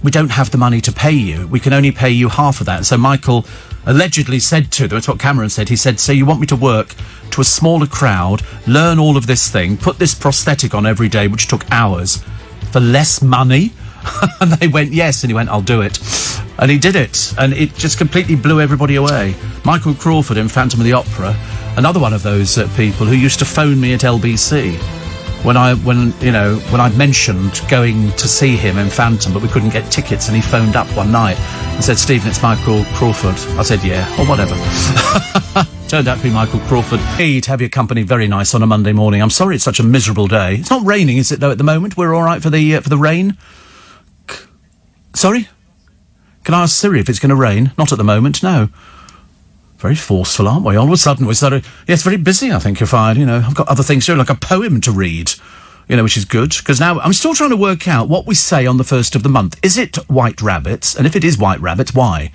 we don't have the money to pay you. We can only pay you half of that. And so Michael allegedly said to them, that's what Cameron said, he said, so you want me to work to a smaller crowd, learn all of this thing, put this prosthetic on every day, which took hours, for less money? And they went, yes. And he went, I'll do it. And he did it. And it just completely blew everybody away. Michael Crawford in Phantom of the Opera, another one of those people who used to phone me at LBC when I mentioned going to see him in Phantom, but we couldn't get tickets, and he phoned up one night and said, Stephen, it's Michael Crawford. I said, yeah, or whatever. Turned out to be Michael Crawford. Hey, to have your company, very nice on a Monday morning. I'm sorry it's such a miserable day. It's not raining, is it, though, at the moment? We're all right for the rain? Sorry? Can I ask Siri if it's going to rain? Not at the moment, no. Very forceful, aren't we? All of a sudden, we're sort of... Yes, very busy, I think you'll find. You know, I've got other things to do, like a poem to read, you know, which is good. Because now I'm still trying to work out what we say on the first of the month. Is it white rabbits? And if it is white rabbits, why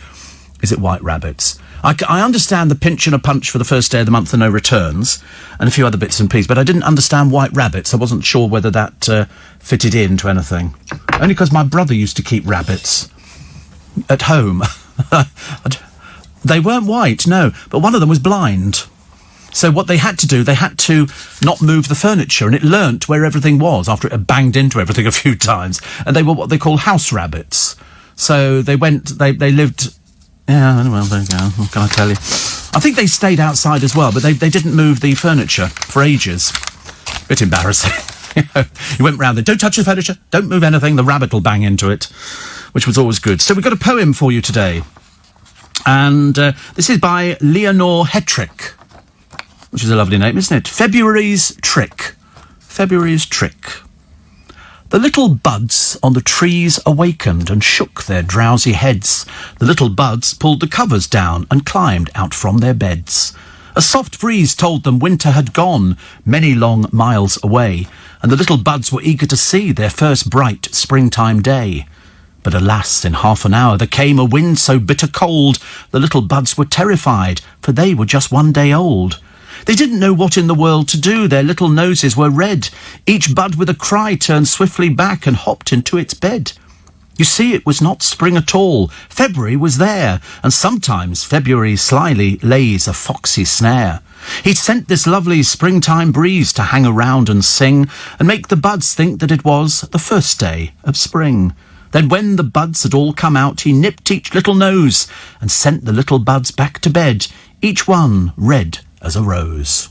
is it white rabbits? I understand the pinch and a punch for the first day of the month and no returns, and a few other bits and pieces, but I didn't understand white rabbits. I wasn't sure whether that fitted into anything. Only because my brother used to keep rabbits at home. They weren't white, no, but one of them was blind. So what they had to do, they had to not move the furniture, and it learnt where everything was after it had banged into everything a few times, and they were what they call house rabbits. So they lived... Yeah, well, there you go. What can I tell you? I think they stayed outside as well, but they didn't move the furniture for ages. Bit embarrassing. You went round there, don't touch the furniture, don't move anything, the rabbit will bang into it, which was always good. So we've got a poem for you today. And this is by Leonore Hetrick, which is a lovely name, isn't it? February's Trick. February's Trick. The little buds on the trees awakened and shook their drowsy heads. The little buds pulled the covers down and climbed out from their beds. A soft breeze told them winter had gone many long miles away, and the little buds were eager to see their first bright springtime day. But alas, in half an hour there came a wind so bitter cold, the little buds were terrified, for they were just 1 day old. They didn't know what in the world to do, their little noses were red. Each bud with a cry turned swiftly back and hopped into its bed. You see, it was not spring at all. February was there, and sometimes February slyly lays a foxy snare. He'd sent this lovely springtime breeze to hang around and sing, and make the buds think that it was the first day of spring. Then when the buds had all come out, he nipped each little nose and sent the little buds back to bed, each one red as a rose.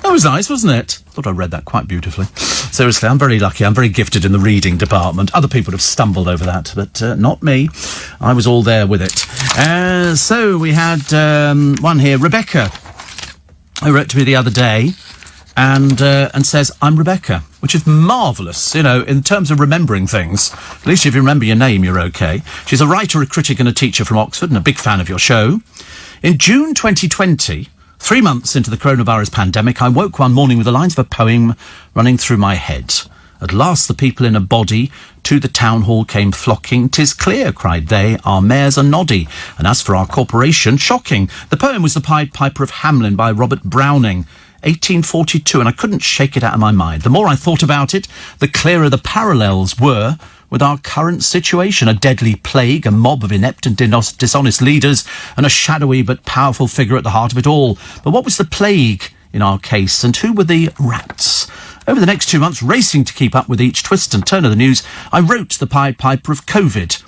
That was nice, wasn't it? I thought I read that quite beautifully. Seriously, I'm very lucky. I'm very gifted in the reading department. Other people have stumbled over that, but not me. I was all there with it. So we had one here, Rebecca, who wrote to me the other day and says, I'm Rebecca, which is marvellous, you know, in terms of remembering things. At least if you remember your name, you're okay. She's a writer, a critic and a teacher from Oxford and a big fan of your show. In June 2020... 3 months into the coronavirus pandemic, I woke one morning with the lines of a poem running through my head. At last the people in a body to the town hall came flocking. 'Tis clear, cried they, our mayors are noddy, and as for our corporation, shocking. The poem was The Pied Piper of Hamelin by Robert Browning, 1842, and I couldn't shake it out of my mind. The more I thought about it, the clearer the parallels were with our current situation, a deadly plague, a mob of inept and dishonest leaders, and a shadowy but powerful figure at the heart of it all. But what was the plague in our case, and who were the rats? Over the next 2 months, racing to keep up with each twist and turn of the news, I wrote The Pied Piper of COVID.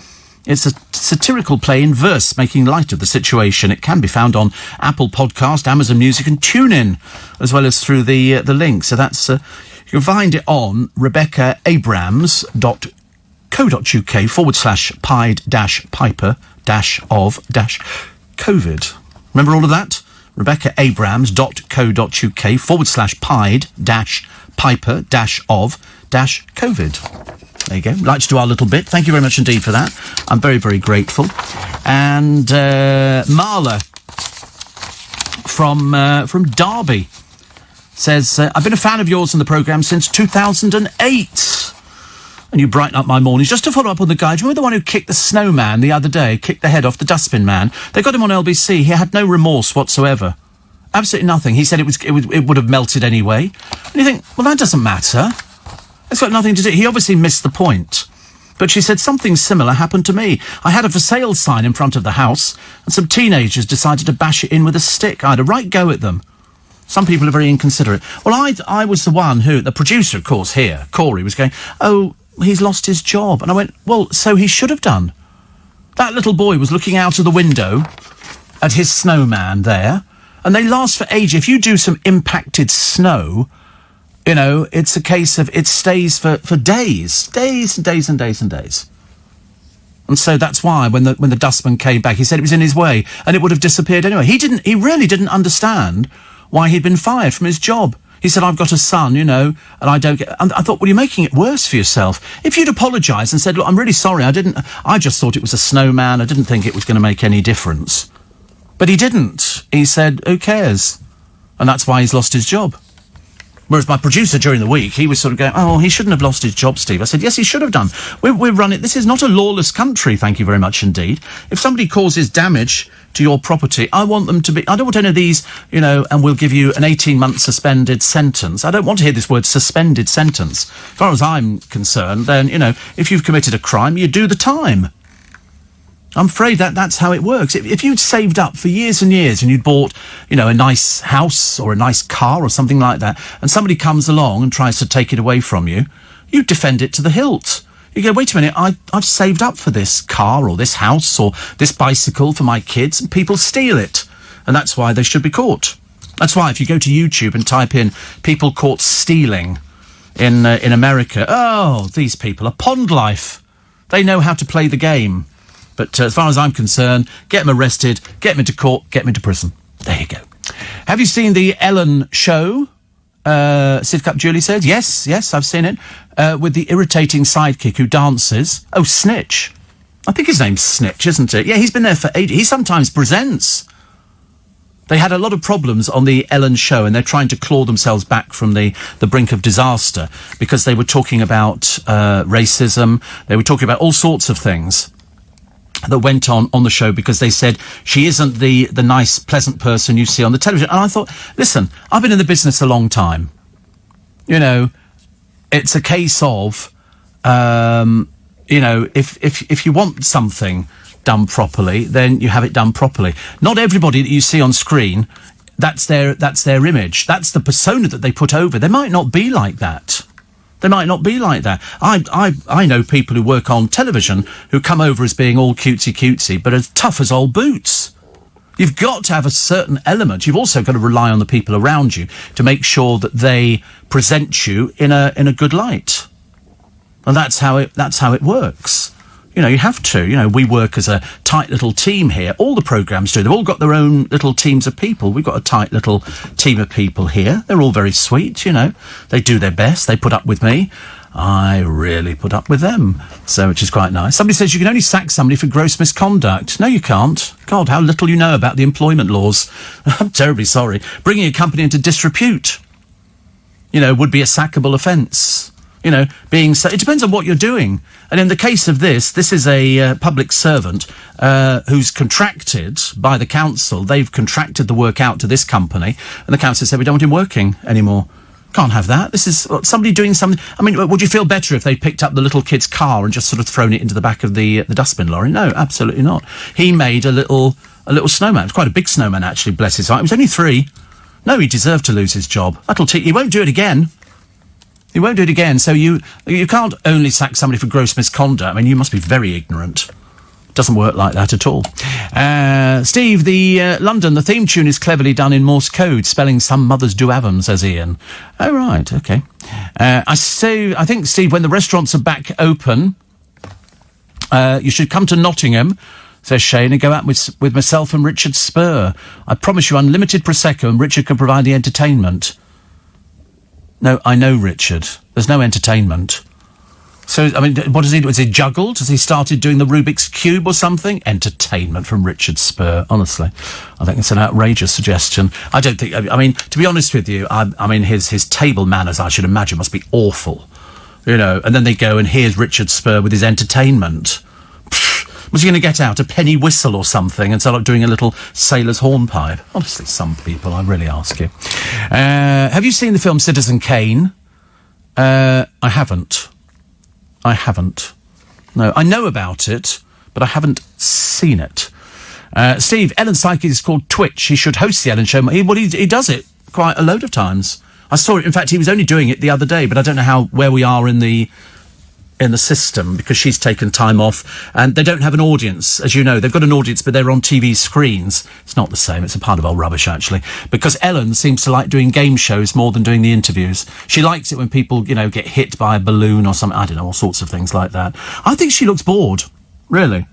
It's a satirical play in verse, making light of the situation. It can be found on Apple Podcast, Amazon Music and TuneIn, as well as through the link. So that's... you can find it on rebeccaAbrams.co.uk/pied-piper-of-COVID. Remember all of that? rebeccaAbrams.co.uk/pied-piper-of-COVID. There you go. We'd like to do our little bit. Thank you very much indeed for that. I'm very, very grateful. And Marla from Derby says, I've been a fan of yours in the programme since 2008. And you brighten up my mornings. Just to follow up on the guy, do you remember the one who kicked the snowman the other day, kicked the head off the dustbin man? They got him on LBC. He had no remorse whatsoever. Absolutely nothing. He said it would have melted anyway. And you think, well, that doesn't matter. It's got nothing to do. He obviously missed the point. But she said something similar happened to me. I had a for sale sign in front of the house, and some teenagers decided to bash it in with a stick. I had a right go at them. Some people are very inconsiderate. Well, I was the one who, the producer, of course, here, Corey, was going, oh, he's lost his job. And I went, well, so he should have done. That little boy was looking out of the window at his snowman there, and they last for ages. If you do some impacted snow, you know, it's a case of it stays for days. Days and days and days and days. And so that's why when the dustman came back, he said it was in his way and it would have disappeared anyway. He really didn't understand why he'd been fired from his job. He said, I've got a son, and I don't get... And I thought, well, you're making it worse for yourself. If you'd apologised and said, look, I'm really sorry, I just thought it was a snowman, I didn't think it was going to make any difference. But he didn't. He said, who cares? And that's why he's lost his job. Whereas my producer during the week, he was sort of going, oh, he shouldn't have lost his job, Steve. I said, yes, he should have done. We're running... This is not a lawless country, thank you very much indeed. If somebody causes damage to your property, I want them to be... I don't want any of these, and we'll give you an 18-month suspended sentence. I don't want to hear this word suspended sentence. As far as I'm concerned, then, if you've committed a crime, you do the time. I'm afraid that's how it works. If you'd saved up for years and years and you'd bought, a nice house or a nice car or something like that, and somebody comes along and tries to take it away from you, you defend it to the hilt. You go, wait a minute, I've saved up for this car or this house or this bicycle for my kids, and people steal it. And that's why they should be caught. That's why if you go to YouTube and type in people caught stealing in America, oh, these people are pond life. They know how to play the game. But as far as I'm concerned, get them arrested, get them into court, get them into prison. There you go. Have you seen the Ellen show? Sidcup Julie says, yes, I've seen it. With the irritating sidekick who dances. Oh, Snitch. I think his name's Snitch, isn't it? Yeah, he's been there for ages. He sometimes presents. They had a lot of problems on the Ellen show, and they're trying to claw themselves back from the brink of disaster because they were talking about racism. They were talking about all sorts of things that went on the show because they said she isn't the nice, pleasant person you see on the television. And I thought, listen, I've been in the business a long time. It's a case of, if you want something done properly, then you have it done properly. Not everybody that you see on screen, that's their image. That's the persona that they put over. They might not be like that. They might not be like that. I know people who work on television who come over as being all cutesy, but as tough as old boots. You've got to have a certain element. You've also got to rely on the people around you to make sure that they present you in a good light. And that's how it works. You have to. We work as a tight little team here. All the programmes do. They've all got their own little teams of people. We've got a tight little team of people here. They're all very sweet, They do their best. They put up with me. I really put up with them. So, which is quite nice. Somebody says you can only sack somebody for gross misconduct. No, you can't. God, how little you know about the employment laws. I'm terribly sorry. Bringing a company into disrepute, would be a sackable offence. It depends on what you're doing. And in the case of this is a public servant who's contracted by the council. They've contracted the work out to this company, and the council said, we don't want him working anymore. Can't have that. This is somebody doing something. I mean, would you feel better if they picked up the little kid's car and just sort of thrown it into the back of the dustbin lorry? No, absolutely not. He made a little snowman. It was quite a big snowman, actually, bless his heart. It was only 3. No, he deserved to lose his job. He won't do it again. He won't do it again. So you can't only sack somebody for gross misconduct. I mean, you must be very ignorant. It doesn't work like that at all. Steve, London, the theme tune is cleverly done in Morse code, spelling some mothers do have 'em, says Ian. Oh, right, OK. I think, Steve, when the restaurants are back open, you should come to Nottingham, says Shane, and go out with myself and Richard Spur. I promise you unlimited Prosecco, and Richard can provide the entertainment. No, I know Richard. There's no entertainment. So, I mean, what does he do? Has he juggled? Has he started doing the Rubik's Cube or something? Entertainment from Richard Spur, honestly. I think it's an outrageous suggestion. I don't think... I mean, to be honest with you, I mean, his table manners, I should imagine, must be awful. And then they go, and here's Richard Spur with his entertainment. Was he going to get out a penny whistle or something and start like doing a little sailor's hornpipe? Honestly, some people, I really ask you. Have you seen the film Citizen Kane? I haven't. No, I know about it, but I haven't seen it. Steve, Ellen Psyche is called Twitch. He should host the Ellen Show. He does it quite a load of times. I saw it. In fact, he was only doing it the other day, but I don't know where we are in the system, because she's taken time off and they don't have an audience. As you know, they've got an audience, but they're on TV screens. It's not the same. It's a part of old rubbish, actually, because Ellen seems to like doing game shows more than doing the interviews. She likes it when people, get hit by a balloon or something. I don't know, all sorts of things like that. I think she looks bored. Really.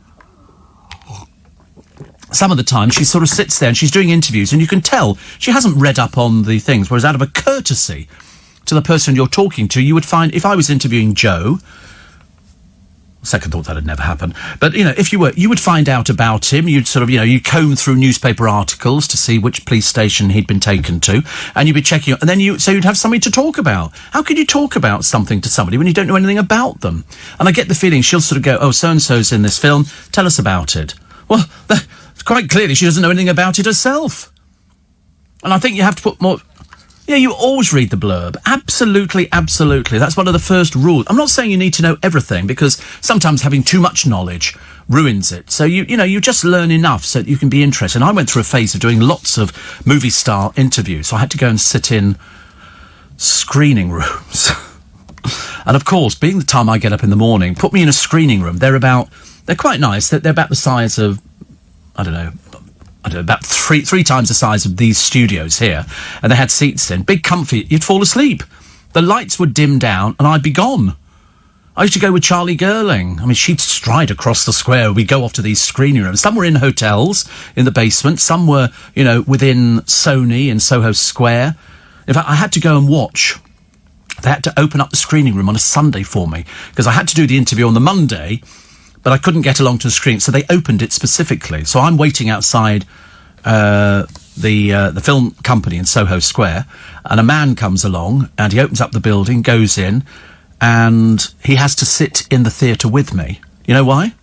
Some of the time she sort of sits there and she's doing interviews and you can tell she hasn't read up on the things, whereas out of a courtesy to the person you're talking to, you would find, if I was interviewing Joe, second thought that'd never happen, but, you know, if you were, you would find out about him, you'd sort of, you know, you comb through newspaper articles to see which police station he'd been taken to, and you'd be checking, and then so you'd have something to talk about. How could you talk about something to somebody when you don't know anything about them? And I get the feeling she'll sort of go, oh, so-and-so's in this film, tell us about it. Well, quite clearly she doesn't know anything about it herself. And I think you have to put more... Yeah, you always read the blurb. Absolutely, absolutely. That's one of the first rules. I'm not saying you need to know everything, because sometimes having too much knowledge ruins it. So, you know, you just learn enough so that you can be interested. And I went through a phase of doing lots of movie star interviews, so I had to go and sit in screening rooms. And, of course, being the time I get up in the morning, put me in a screening room. They're quite nice. They're about the size of, I don't know, about three times the size of these studios here, and they had seats in, big comfy, you'd fall asleep. The lights would dim down and I'd be gone. I used to go with Charlie Gerling. I mean, she'd stride across the square. We'd go off to these screening rooms. Some were in hotels, in the basement. Some were, you know, within Sony in Soho Square. In fact, I had to go and watch. They had to open up the screening room on a Sunday for me, because I had to do the interview on the Monday, but I couldn't get along to the screen, so they opened it specifically. So I'm waiting outside the film company in Soho Square, and a man comes along, and he opens up the building, goes in, and he has to sit in the theatre with me. You know why?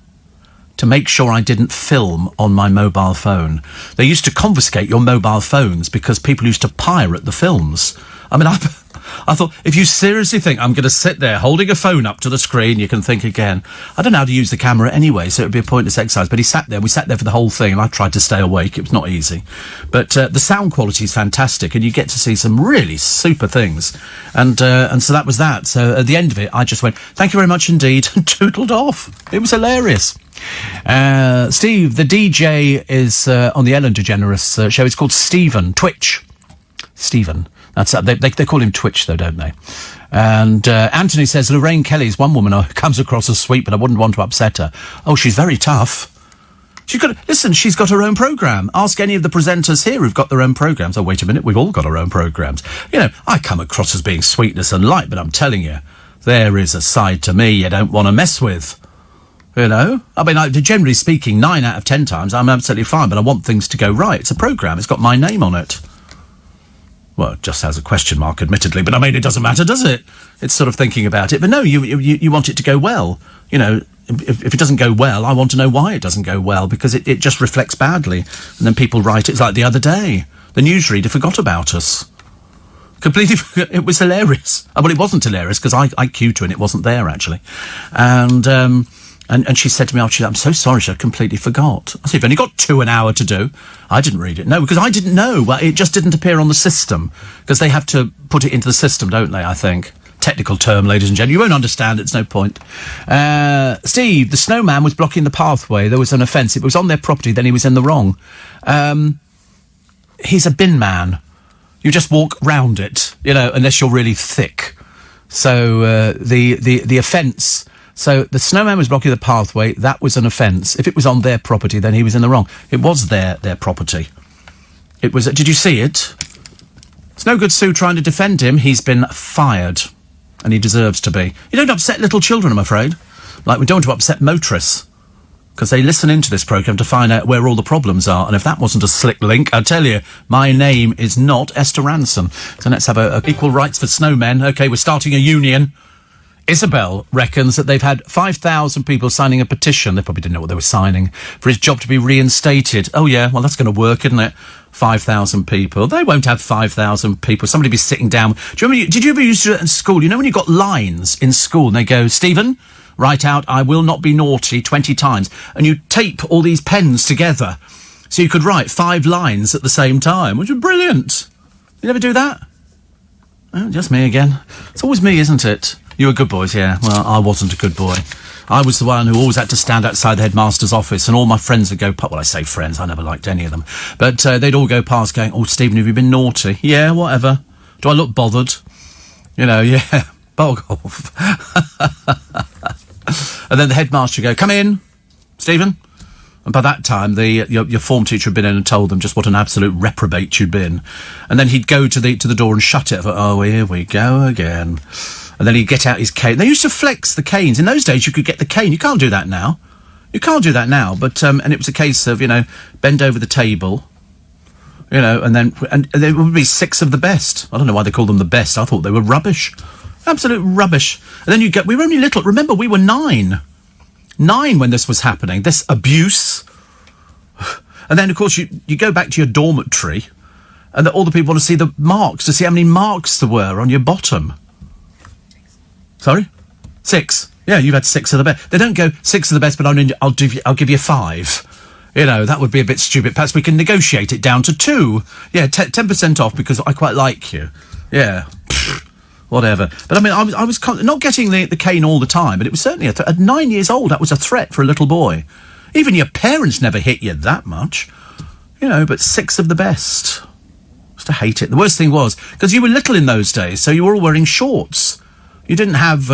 To make sure I didn't film on my mobile phone. They used to confiscate your mobile phones because people used to pirate the films. I mean, I thought, if you seriously think I'm going to sit there holding a phone up to the screen, you can think again. I don't know how to use the camera anyway, so it would be a pointless exercise. But we sat there for the whole thing, and I tried to stay awake. It was not easy. But the sound quality is fantastic, and you get to see some really super things. And so that was that. So at the end of it, I just went, thank you very much indeed, and tootled off. It was hilarious. Steve, the DJ, is on the Ellen DeGeneres show. It's called Stephen, Twitch. Stephen. That's they call him Twitch, though, don't they? And Anthony says, Lorraine Kelly's one woman who comes across as sweet, but I wouldn't want to upset her. Oh, she's very tough. She's got her own programme. Ask any of the presenters here who've got their own programmes. Oh, wait a minute, we've all got our own programmes. You know, I come across as being sweetness and light, but I'm telling you, there is a side to me you don't want to mess with. You know? I mean, generally speaking, 9 out of 10 times, I'm absolutely fine, but I want things to go right. It's a programme. It's got my name on it. Well, it just has a question mark, admittedly, but I mean, it doesn't matter, does it? It's sort of thinking about it. But no, you want it to go well. You know, if it doesn't go well, I want to know why it doesn't go well, because it just reflects badly. And then people write, it's like the other day. The newsreader forgot about us. Completely, it was hilarious. Well, it wasn't hilarious, because I queued to it and it wasn't there, actually. And she said to me, I'm so sorry, I completely forgot. I said, you've only got an hour to do. I didn't read it. No, because I didn't know. Well, it just didn't appear on the system. Because they have to put it into the system, don't they, I think? Technical term, ladies and gentlemen. You won't understand, it's no point. Steve, the snowman was blocking the pathway. There was an offence. It was on their property, then he was in the wrong. He's a bin man. You just walk round it, you know, unless you're really thick. So the offence... So the snowman was blocking the pathway. That was an offence. If it was on their property, then he was in the wrong. It was their property. It was... Did you see it? It's no good Sue trying to defend him. He's been fired. And he deserves to be. You don't upset little children, I'm afraid. Like, we don't want to upset motorists. Because they listen into this programme to find out where all the problems are. And if that wasn't a slick link, I'll tell you, my name is not Esther Ransom. So let's have a equal rights for snowmen. OK, we're starting a union. Isabel reckons that they've had 5,000 people signing a petition. They probably didn't know what they were signing, for his job to be reinstated. Oh, yeah, well, that's going to work, isn't it? 5,000 people. They won't have 5,000 people. Somebody be sitting down. Did you ever used to do it in school? You know when you got lines in school and they go, Stephen, write out, I will not be naughty 20 times. And you tape all these pens together so you could write 5 lines at the same time, which is brilliant. You never do that? Oh, just me again. It's always me, isn't it? You were good boys, yeah. Well, I wasn't a good boy. I was the one who always had to stand outside the headmaster's office, and all my friends would go... Well, I say friends, I never liked any of them. But they'd all go past going, oh, Stephen, have you been naughty? Yeah, whatever. Do I look bothered? You know, yeah, bog off. And then the headmaster would go, come in. Stephen? And by that time, your form teacher had been in and told them just what an absolute reprobate you'd been. And then he'd go to the door and shut it. I thought, oh, here we go again. And then he'd get out his cane. They used to flex the canes. In those days, you could get the cane. You can't do that now. You can't do that now. But, and it was a case of, bend over the table, and there would be 6 of the best. I don't know why they called them the best. I thought they were rubbish. Absolute rubbish. And then we were only little. Remember, we were 9. 9 when this was happening, this abuse. And then, of course, you go back to your dormitory and all the people want to see the marks, to see how many marks there were on your bottom. Sorry? 6. Yeah, you've had 6 of the best. They don't go 6 of the best, but I'll give you 5. That would be a bit stupid. Perhaps we can negotiate it down to 2. Yeah, 10% off because I quite like you. Yeah. Whatever. But I mean, I was not getting the cane all the time, but it was certainly at 9 years old, that was a threat for a little boy. Even your parents never hit you that much. But 6 of the best. I used to hate it. The worst thing was, because you were little in those days, so you were all wearing shorts. You didn't have,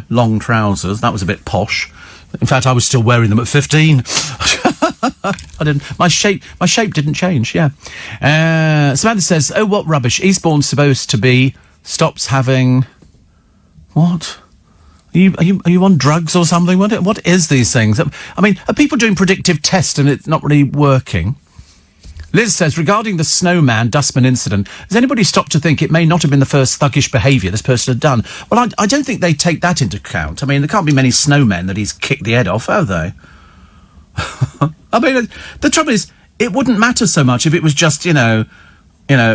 long trousers. That was a bit posh. In fact, I was still wearing them at 15. I didn't. My shape didn't change, yeah. Samantha says, oh, what rubbish. Eastbourne's supposed to be... stops having... What? Are you on drugs or something? What is these things? I mean, are people doing predictive tests and it's not really working? Liz says, regarding the snowman dustman incident, has anybody stopped to think it may not have been the first thuggish behaviour this person had done? Well, I don't think they take that into account. I mean, there can't be many snowmen that he's kicked the head off, have they? I mean, the trouble is, it wouldn't matter so much if it was just, a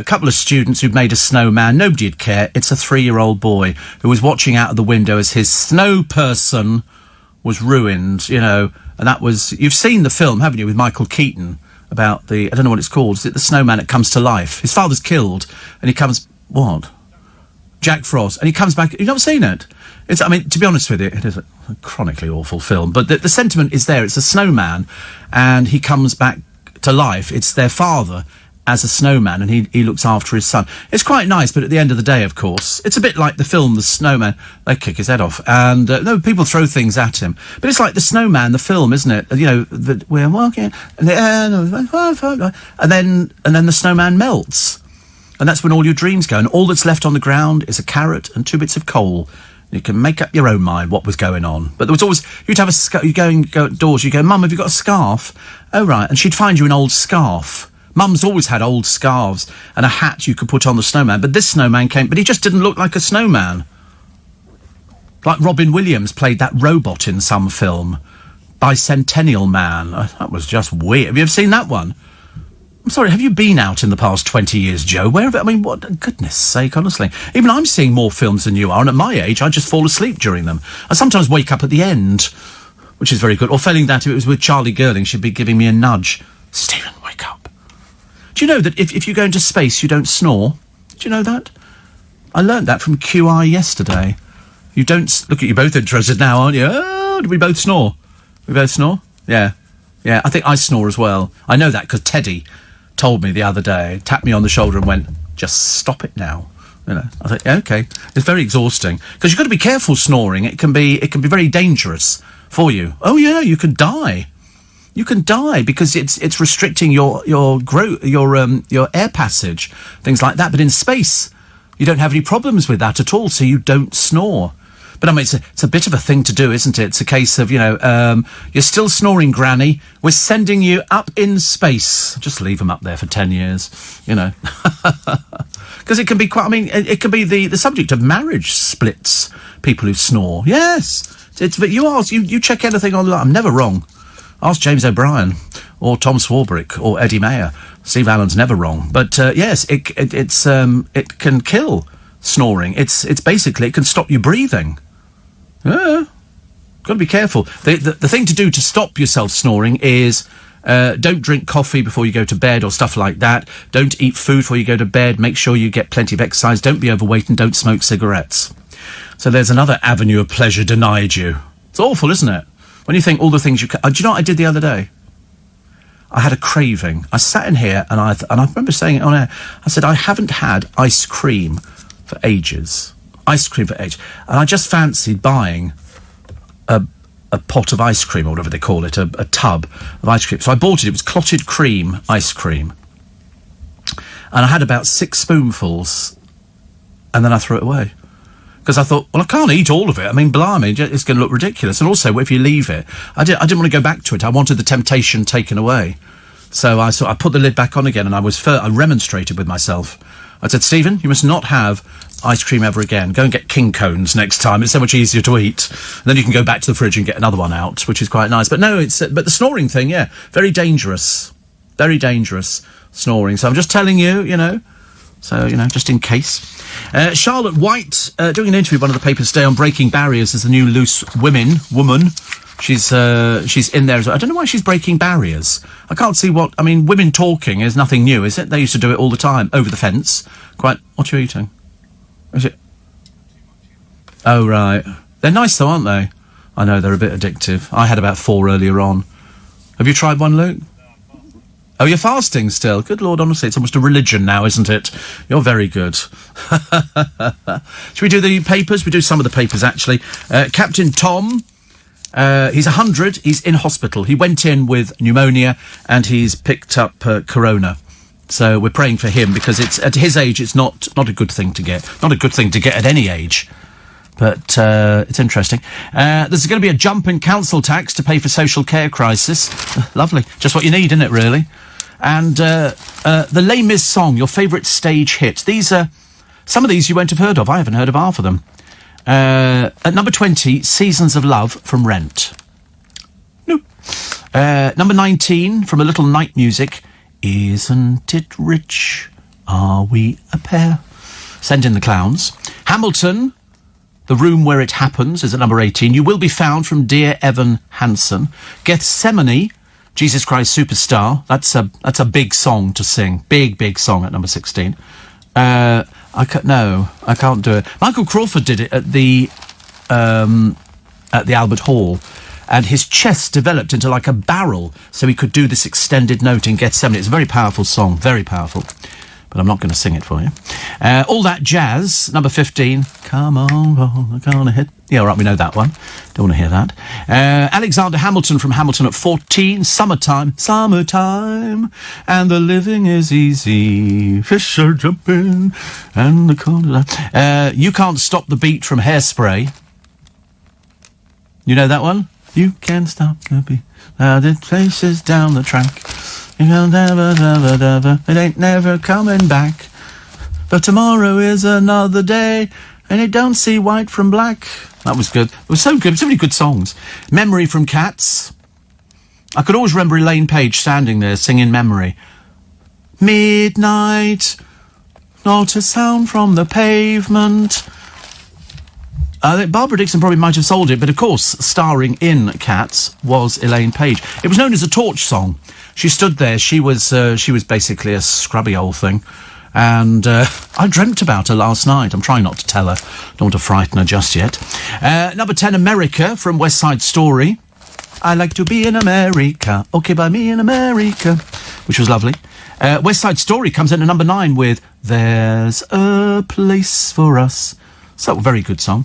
couple of students who'd made a snowman. Nobody'd care. It's a 3-year-old boy who was watching out of the window as his snow person was ruined, and that was... You've seen the film, haven't you, with Michael Keaton, about I don't know what it's called. Is it the snowman that comes to life? His father's killed, and he comes... What? Jack Frost. And he comes back... You've not seen it? To be honest with you, it is a chronically awful film, but the sentiment is there. It's a snowman, and he comes back to life. It's their father as a snowman, and he looks after his son. It's quite nice, but at the end of the day, of course, it's a bit like the film The Snowman. They kick his head off, and no, people throw things at him. But it's like The Snowman, the film, isn't it? That we're walking, and then the snowman melts, and that's when all your dreams go, and all that's left on the ground is a carrot and 2 bits of coal. You can make up your own mind what was going on. But there was always... You'd have you go outdoors, you go, Mum, have you got a scarf? Oh, right. And she'd find you an old scarf. Mum's always had old scarves and a hat you could put on the snowman. But this snowman came... But he just didn't look like a snowman. Like Robin Williams played that robot in some film. Bicentennial Man. That was just weird. Have you ever seen that one? I'm sorry, have you been out in the past 20 years, Joe? Where have... I mean, what... Goodness sake, honestly. Even I'm seeing more films than you are, and at my age, I just fall asleep during them. I sometimes wake up at the end, which is very good. Or failing that, if it was with Charlie Girling, she'd be giving me a nudge. Stephen, wake up. Do you know that if you go into space, you don't snore? Do you know that? I learnt that from QI yesterday. You don't... Look at you both interested now, aren't you? Oh, do we both snore? We both snore? Yeah. Yeah, I think I snore as well. I know that because Teddy told me the other day, tapped me on the shoulder and went, just stop it now. I thought, yeah, okay. It's very exhausting. Because you've got to be careful snoring. It can be very dangerous for you. Oh, yeah, you can die. You can die because it's restricting your growth, your air passage, things like that. But in space, you don't have any problems with that at all, so you don't snore. But I mean, it's a bit of a thing to do, isn't it? It's a case of, you're still snoring, Granny. We're sending you up in space. Just leave them up there for 10 years, Because it can be quite... I mean, it can be the subject of marriage splits, people who snore. Yes. But you check anything online. I'm never wrong. Ask James O'Brien or Tom Swarbrick or Eddie Mayer. Steve Allen's never wrong. But, yes, it can kill snoring. It's basically, it can stop you breathing. Got to be careful. The thing to do to stop yourself snoring is don't drink coffee before you go to bed or stuff like that. Don't eat food before you go to bed. Make sure you get plenty of exercise. Don't be overweight and don't smoke cigarettes. So there's another avenue of pleasure denied you. It's awful, isn't it? When you think all the things you can... do you know what I did the other day? I had a craving. I sat in here and I remember saying it on air. I said, I haven't had ice cream for ages. Ice cream for ages. And I just fancied buying a a pot of ice cream, or whatever they call it, a tub of ice cream. So I bought it. It was clotted cream ice cream. And I had about 6 spoonfuls, and then I threw it away. Because I thought, well, I can't eat all of it. I mean, blimey, it's going to look ridiculous. And also, if you leave it, I didn't want to go back to it. I wanted the temptation taken away. So I put the lid back on again, and I remonstrated with myself. I said, Stephen, you must not have ice cream ever again. Go and get King Cones next time. It's so much easier to eat. And then you can go back to the fridge and get another one out, which is quite nice. But no, but the snoring thing, yeah, very dangerous. Very dangerous snoring. So I'm just telling you, so, just in case. Charlotte White, doing an interview with one of the papers today on breaking barriers as the new loose woman. She's in there as well. I don't know why she's breaking barriers. I can't see women talking is nothing new, is it? They used to do it all the time, over the fence. What are you eating? Is it? Oh, right. They're nice though, aren't they? I know, they're a bit addictive. I had about 4 earlier on. Have you tried one, Luke? Oh, you're fasting still? Good Lord, honestly, it's almost a religion now, isn't it? You're very good. Should we do the papers? We do some of the papers, actually. Captain Tom, he's 100, he's in hospital. He went in with pneumonia, and he's picked up corona. So we're praying for him, because it's at his age, it's not a good thing to get. Not a good thing to get at any age. But it's interesting. There's going to be a jump in council tax to pay for social care crisis. Lovely. Just what you need, isn't it, really? And the Les Mis song, your favourite stage hit. Some of these you won't have heard of. I haven't heard of half of them. At number 20, Seasons of Love from Rent. No. Number 19, from A Little Night Music, Isn't It Rich? Are We a Pair? Send in the Clowns. Hamilton, The Room Where It Happens, is at number 18. You Will Be Found from Dear Evan Hansen. Gethsemane, Jesus Christ Superstar. That's a big song to sing. Big song at number 16. I can't do it. Michael Crawford did it at the Albert Hall, and his chest developed into like a barrel, so he could do this extended note in Gethsemane. It's a very powerful song, very powerful. But I'm not going to sing it for you. All That Jazz, number 15. Come on, I'm gonna hit. Yeah, all right, we know that one. Don't want to hear that. Alexander Hamilton from Hamilton at 14. Summertime, and the living is easy. Fish are jumping, and the corner. You Can't Stop the Beat from Hairspray. You know that one? You can't stop the beat. The places down the track. It ain't never coming back. But tomorrow is another day, and it don't see white from black. That was good. It was so good. So many good songs. Memory from Cats. I could always remember Elaine Page standing there singing Memory. Midnight, not a sound from the pavement. Barbara Dixon probably might have sold it, but of course, starring in Cats was Elaine Page. It was known as a torch song. She stood there. She was basically a scrubby old thing. And I dreamt about her last night. I'm trying not to tell her. Don't want to frighten her just yet. Number 10, America from West Side Story. I like to be in America. Okay, by me in America. Which was lovely. West Side Story comes in at number 9 with There's a Place for Us. So, very good song.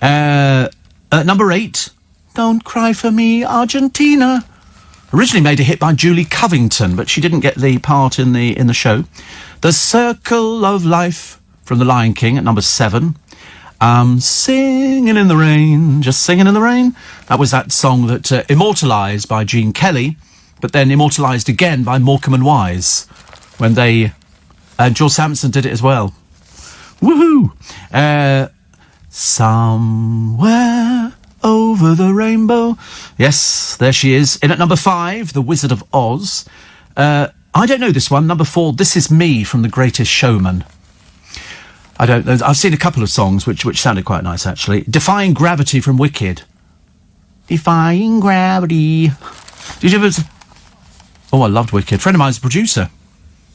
Number 8, Don't Cry for Me, Argentina. Originally made a hit by Julie Covington, but she didn't get the part in the show. The Circle of Life from The Lion King at number 7. Singing in the Rain, Just Singing in the Rain. That was that song that immortalised by Gene Kelly, but then immortalised again by Morecambe and Wise when they... George Sampson did it as well. Woohoo! Somewhere over the rainbow. Yes, there she is. In at number 5, The Wizard of Oz. I don't know this one. Number 4, This Is Me from The Greatest Showman. I don't know. I've seen a couple of songs which sounded quite nice, actually. Defying Gravity from Wicked. Defying Gravity. Did you ever... Oh, I loved Wicked. A friend of mine's a producer.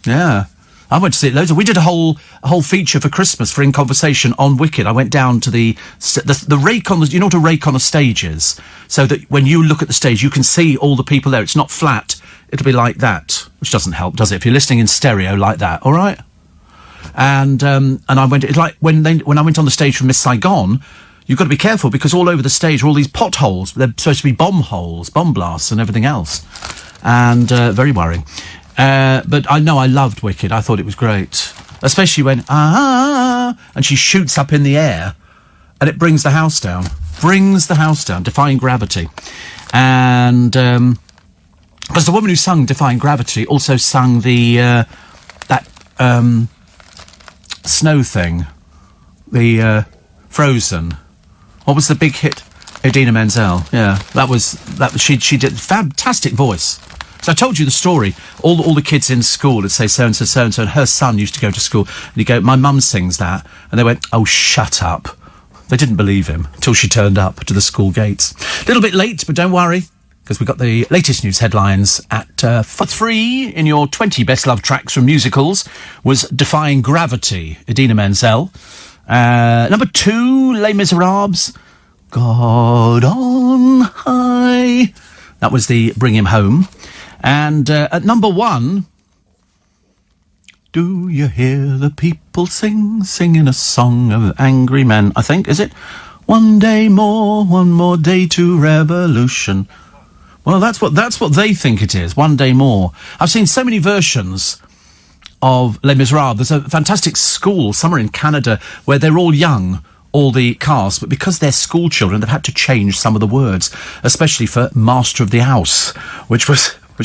Yeah. I went to see it loads. We did a whole feature for Christmas for In Conversation on Wicked. I went down to the rake on the... You know what a rake on a stage is? So that when you look at the stage, you can see all the people there. It's not flat. It'll be like that, which doesn't help, does it? If you're listening in stereo like that, all right? And I went... It's like when I went on the stage for Miss Saigon, you've got to be careful because all over the stage are all these potholes. They're supposed to be bomb holes, bomb blasts and everything else. And very worrying. But I know I loved Wicked. I thought it was great. Especially when, and she shoots up in the air and it brings the house down. Defying gravity. And because the woman who sung Defying Gravity also sung the snow thing, the Frozen. What was the big hit? Idina Menzel. Yeah, that was she did fantastic voice. So I told you the story. All the kids in school would say so and so, and her son used to go to school, and he'd go, "My mum sings that," and they went, "Oh, shut up." They didn't believe him until she turned up to the school gates. A little bit late, but don't worry, because we've got the latest news headlines at 3 in your 20 best love tracks from musicals was Defying Gravity, Idina Menzel. Number 2, Les Miserables, God on High. That was the Bring Him Home. And at number 1, do you hear the people singing a song of angry men, I think, is it? One more day to revolution. Well, that's what they think it is, one day more. I've seen so many versions of Les Miserables. There's a fantastic school somewhere in Canada where they're all young, all the cast, but because they're school children, they've had to change some of the words, especially for Master of the House, which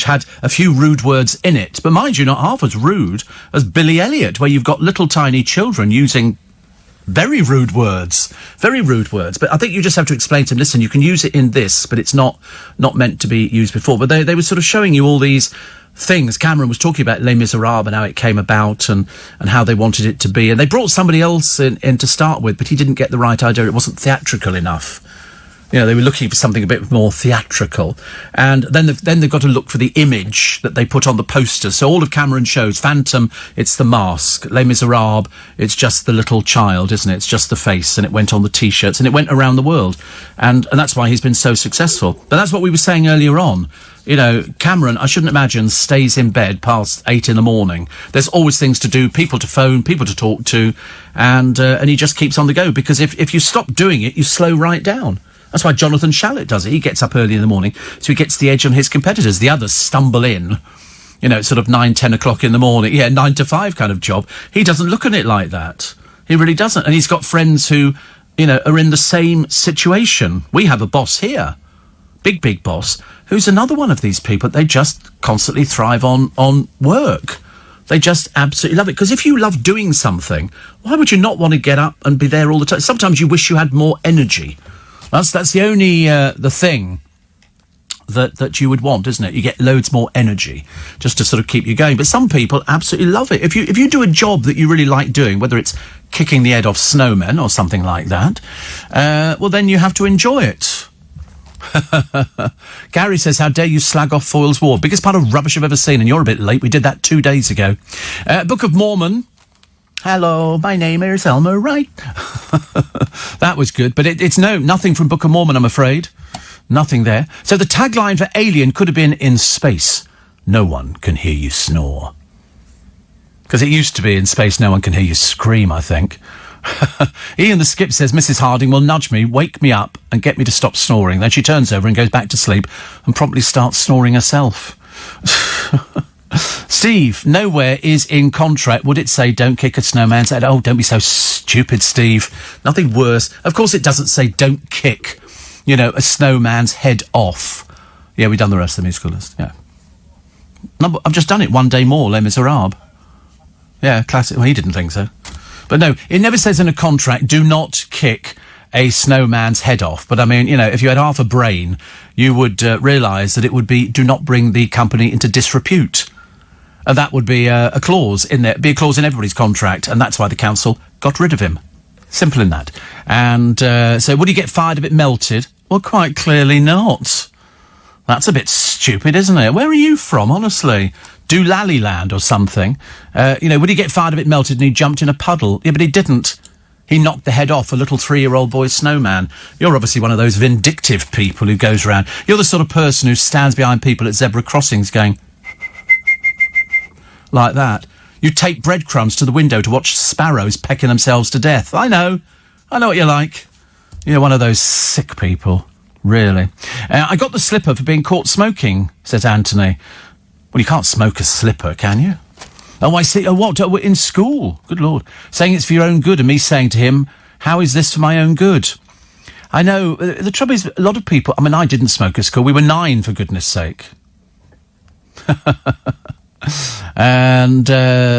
had a few rude words in it. But mind you, not half as rude as Billy Elliot, where you've got little tiny children using very rude words. But I think you just have to explain to them, listen, you can use it in this, but it's not meant to be used before. But they were sort of showing you all these things. Cameron was talking about Les Miserables and how it came about and how they wanted it to be. And they brought somebody else in to start with, but he didn't get the right idea. It wasn't theatrical enough. You know, they were looking for something a bit more theatrical. And then they've got to look for the image that they put on the posters. So all of Cameron shows, Phantom, it's the mask. Les Miserables, it's just the little child, isn't it? It's just the face. And it went on the T-shirts and it went around the world. And that's why he's been so successful. But that's what we were saying earlier on. You know, Cameron, I shouldn't imagine, stays in bed past 8 in the morning. There's always things to do, people to phone, people to talk to. And he just keeps on the go. Because if you stop doing it, you slow right down. That's why Jonathan Shalit does it. He gets up early in the morning, so he gets the edge on his competitors. The others stumble in, you know, sort of 9, 10 o'clock in the morning. Yeah, 9 to 5 kind of job. He doesn't look at it like that. He really doesn't. And he's got friends who, you know, are in the same situation. We have a boss here, big boss, who's another one of these people. They just constantly thrive on work. They just absolutely love it. Because if you love doing something, why would you not want to get up and be there all the time? Sometimes you wish you had more energy. That's the only the thing that you would want, isn't it? You get loads more energy just to sort of keep you going. But some people absolutely love it. If you do a job that you really like doing, whether it's kicking the head off snowmen or something like that, well, then you have to enjoy it. Gary says, how dare you slag off Foyle's War? Biggest pile of rubbish I've ever seen, and you're a bit late. We did that 2 days ago. Book of Mormon. Hello, my name is Elmer Wright. That was good, but it's nothing from Book of Mormon, I'm afraid. Nothing there. So the tagline for Alien could have been, in space, no one can hear you snore. Because it used to be, in space, no one can hear you scream, I think. Ian the Skip says, Mrs. Harding will nudge me, wake me up, and get me to stop snoring. Then she turns over and goes back to sleep and promptly starts snoring herself. Steve, nowhere is in contract would it say don't kick a snowman's head. Oh, don't be so stupid, Steve. Nothing worse. Of course it doesn't say don't kick, you know, a snowman's head off. Yeah, we've done the rest of the musical list, yeah. No, I've just done it. One Day More, Les Miserables. Yeah, classic. Well, he didn't think so. But no, it never says in a contract, do not kick a snowman's head off. But I mean, you know, if you had half a brain, you would realise that it would be, do not bring the company into disrepute. And that would be a clause in there, be a clause in everybody's contract, and that's why the council got rid of him. Simple in that. And so would he get fired if it melted? Well, quite clearly not. That's a bit stupid, isn't it? Where are you from, honestly? Doolally-land or something. You know, would he get fired if it melted and he jumped in a puddle? Yeah, but he didn't. He knocked the head off a little 3-year-old boy's snowman. You're obviously one of those vindictive people who goes around. You're the sort of person who stands behind people at zebra crossings going like that. You take breadcrumbs to the window to watch sparrows pecking themselves to death. I know what you're like. You're one of those sick people, really. I got the slipper for being caught smoking, says Anthony. Well, you can't smoke a slipper, can you? Oh, I see. Oh, what? Oh, in school? Good Lord. Saying it's for your own good, and me saying to him, how is this for my own good? I know. The trouble is, a lot of people... I mean, I didn't smoke at school. We were 9, for goodness sake. And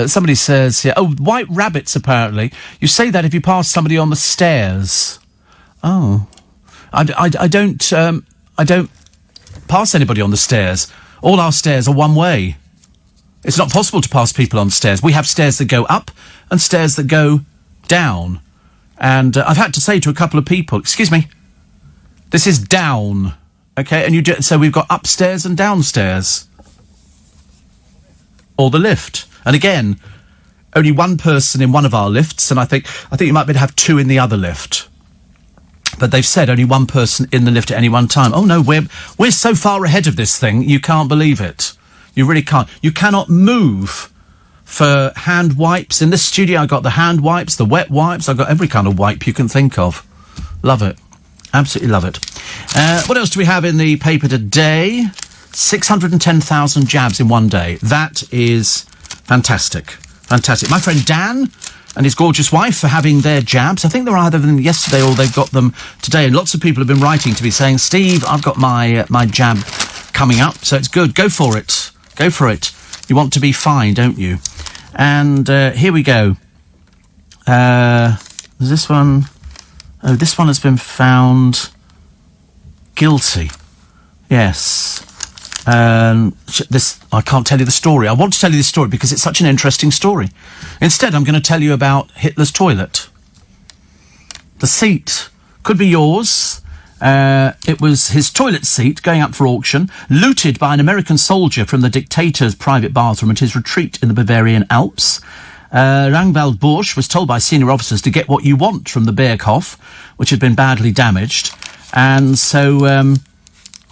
somebody says here... Oh, white rabbits, apparently. You say that if you pass somebody on the stairs. Oh. I don't pass anybody on the stairs. All our stairs are one way. It's not possible to pass people on stairs. We have stairs that go up and stairs that go down. And I've had to say to a couple of people, excuse me, this is down, okay? And so we've got upstairs and downstairs. Or the lift. And again, only one person in one of our lifts, and I think you might be able to have 2 in the other lift. But they've said only one person in the lift at any one time. Oh no, we're so far ahead of this thing, you can't believe it. You really can't. You cannot move for hand wipes. In this studio, I got the hand wipes, the wet wipes. I've got every kind of wipe you can think of. Love it. Absolutely love it. What else do we have in the paper today? 610,000 jabs in one day. That is fantastic. Fantastic. My friend Dan and his gorgeous wife are having their jabs. I think they're either them yesterday or they've got them today. And lots of people have been writing to me saying, Steve, I've got my jab coming up, so it's good. Go for it. Go for it. You want to be fine, don't you? And here we go. This one... Oh, this one has been found guilty. Yes. I can't tell you the story. I want to tell you this story because it's such an interesting story. Instead, I'm going to tell you about Hitler's toilet. The seat could be yours. It was his toilet seat going up for auction, looted by an American soldier from the dictator's private bathroom at his retreat in the Bavarian Alps. Rangwald Busch was told by senior officers to get what you want from the Berghof, which had been badly damaged. And so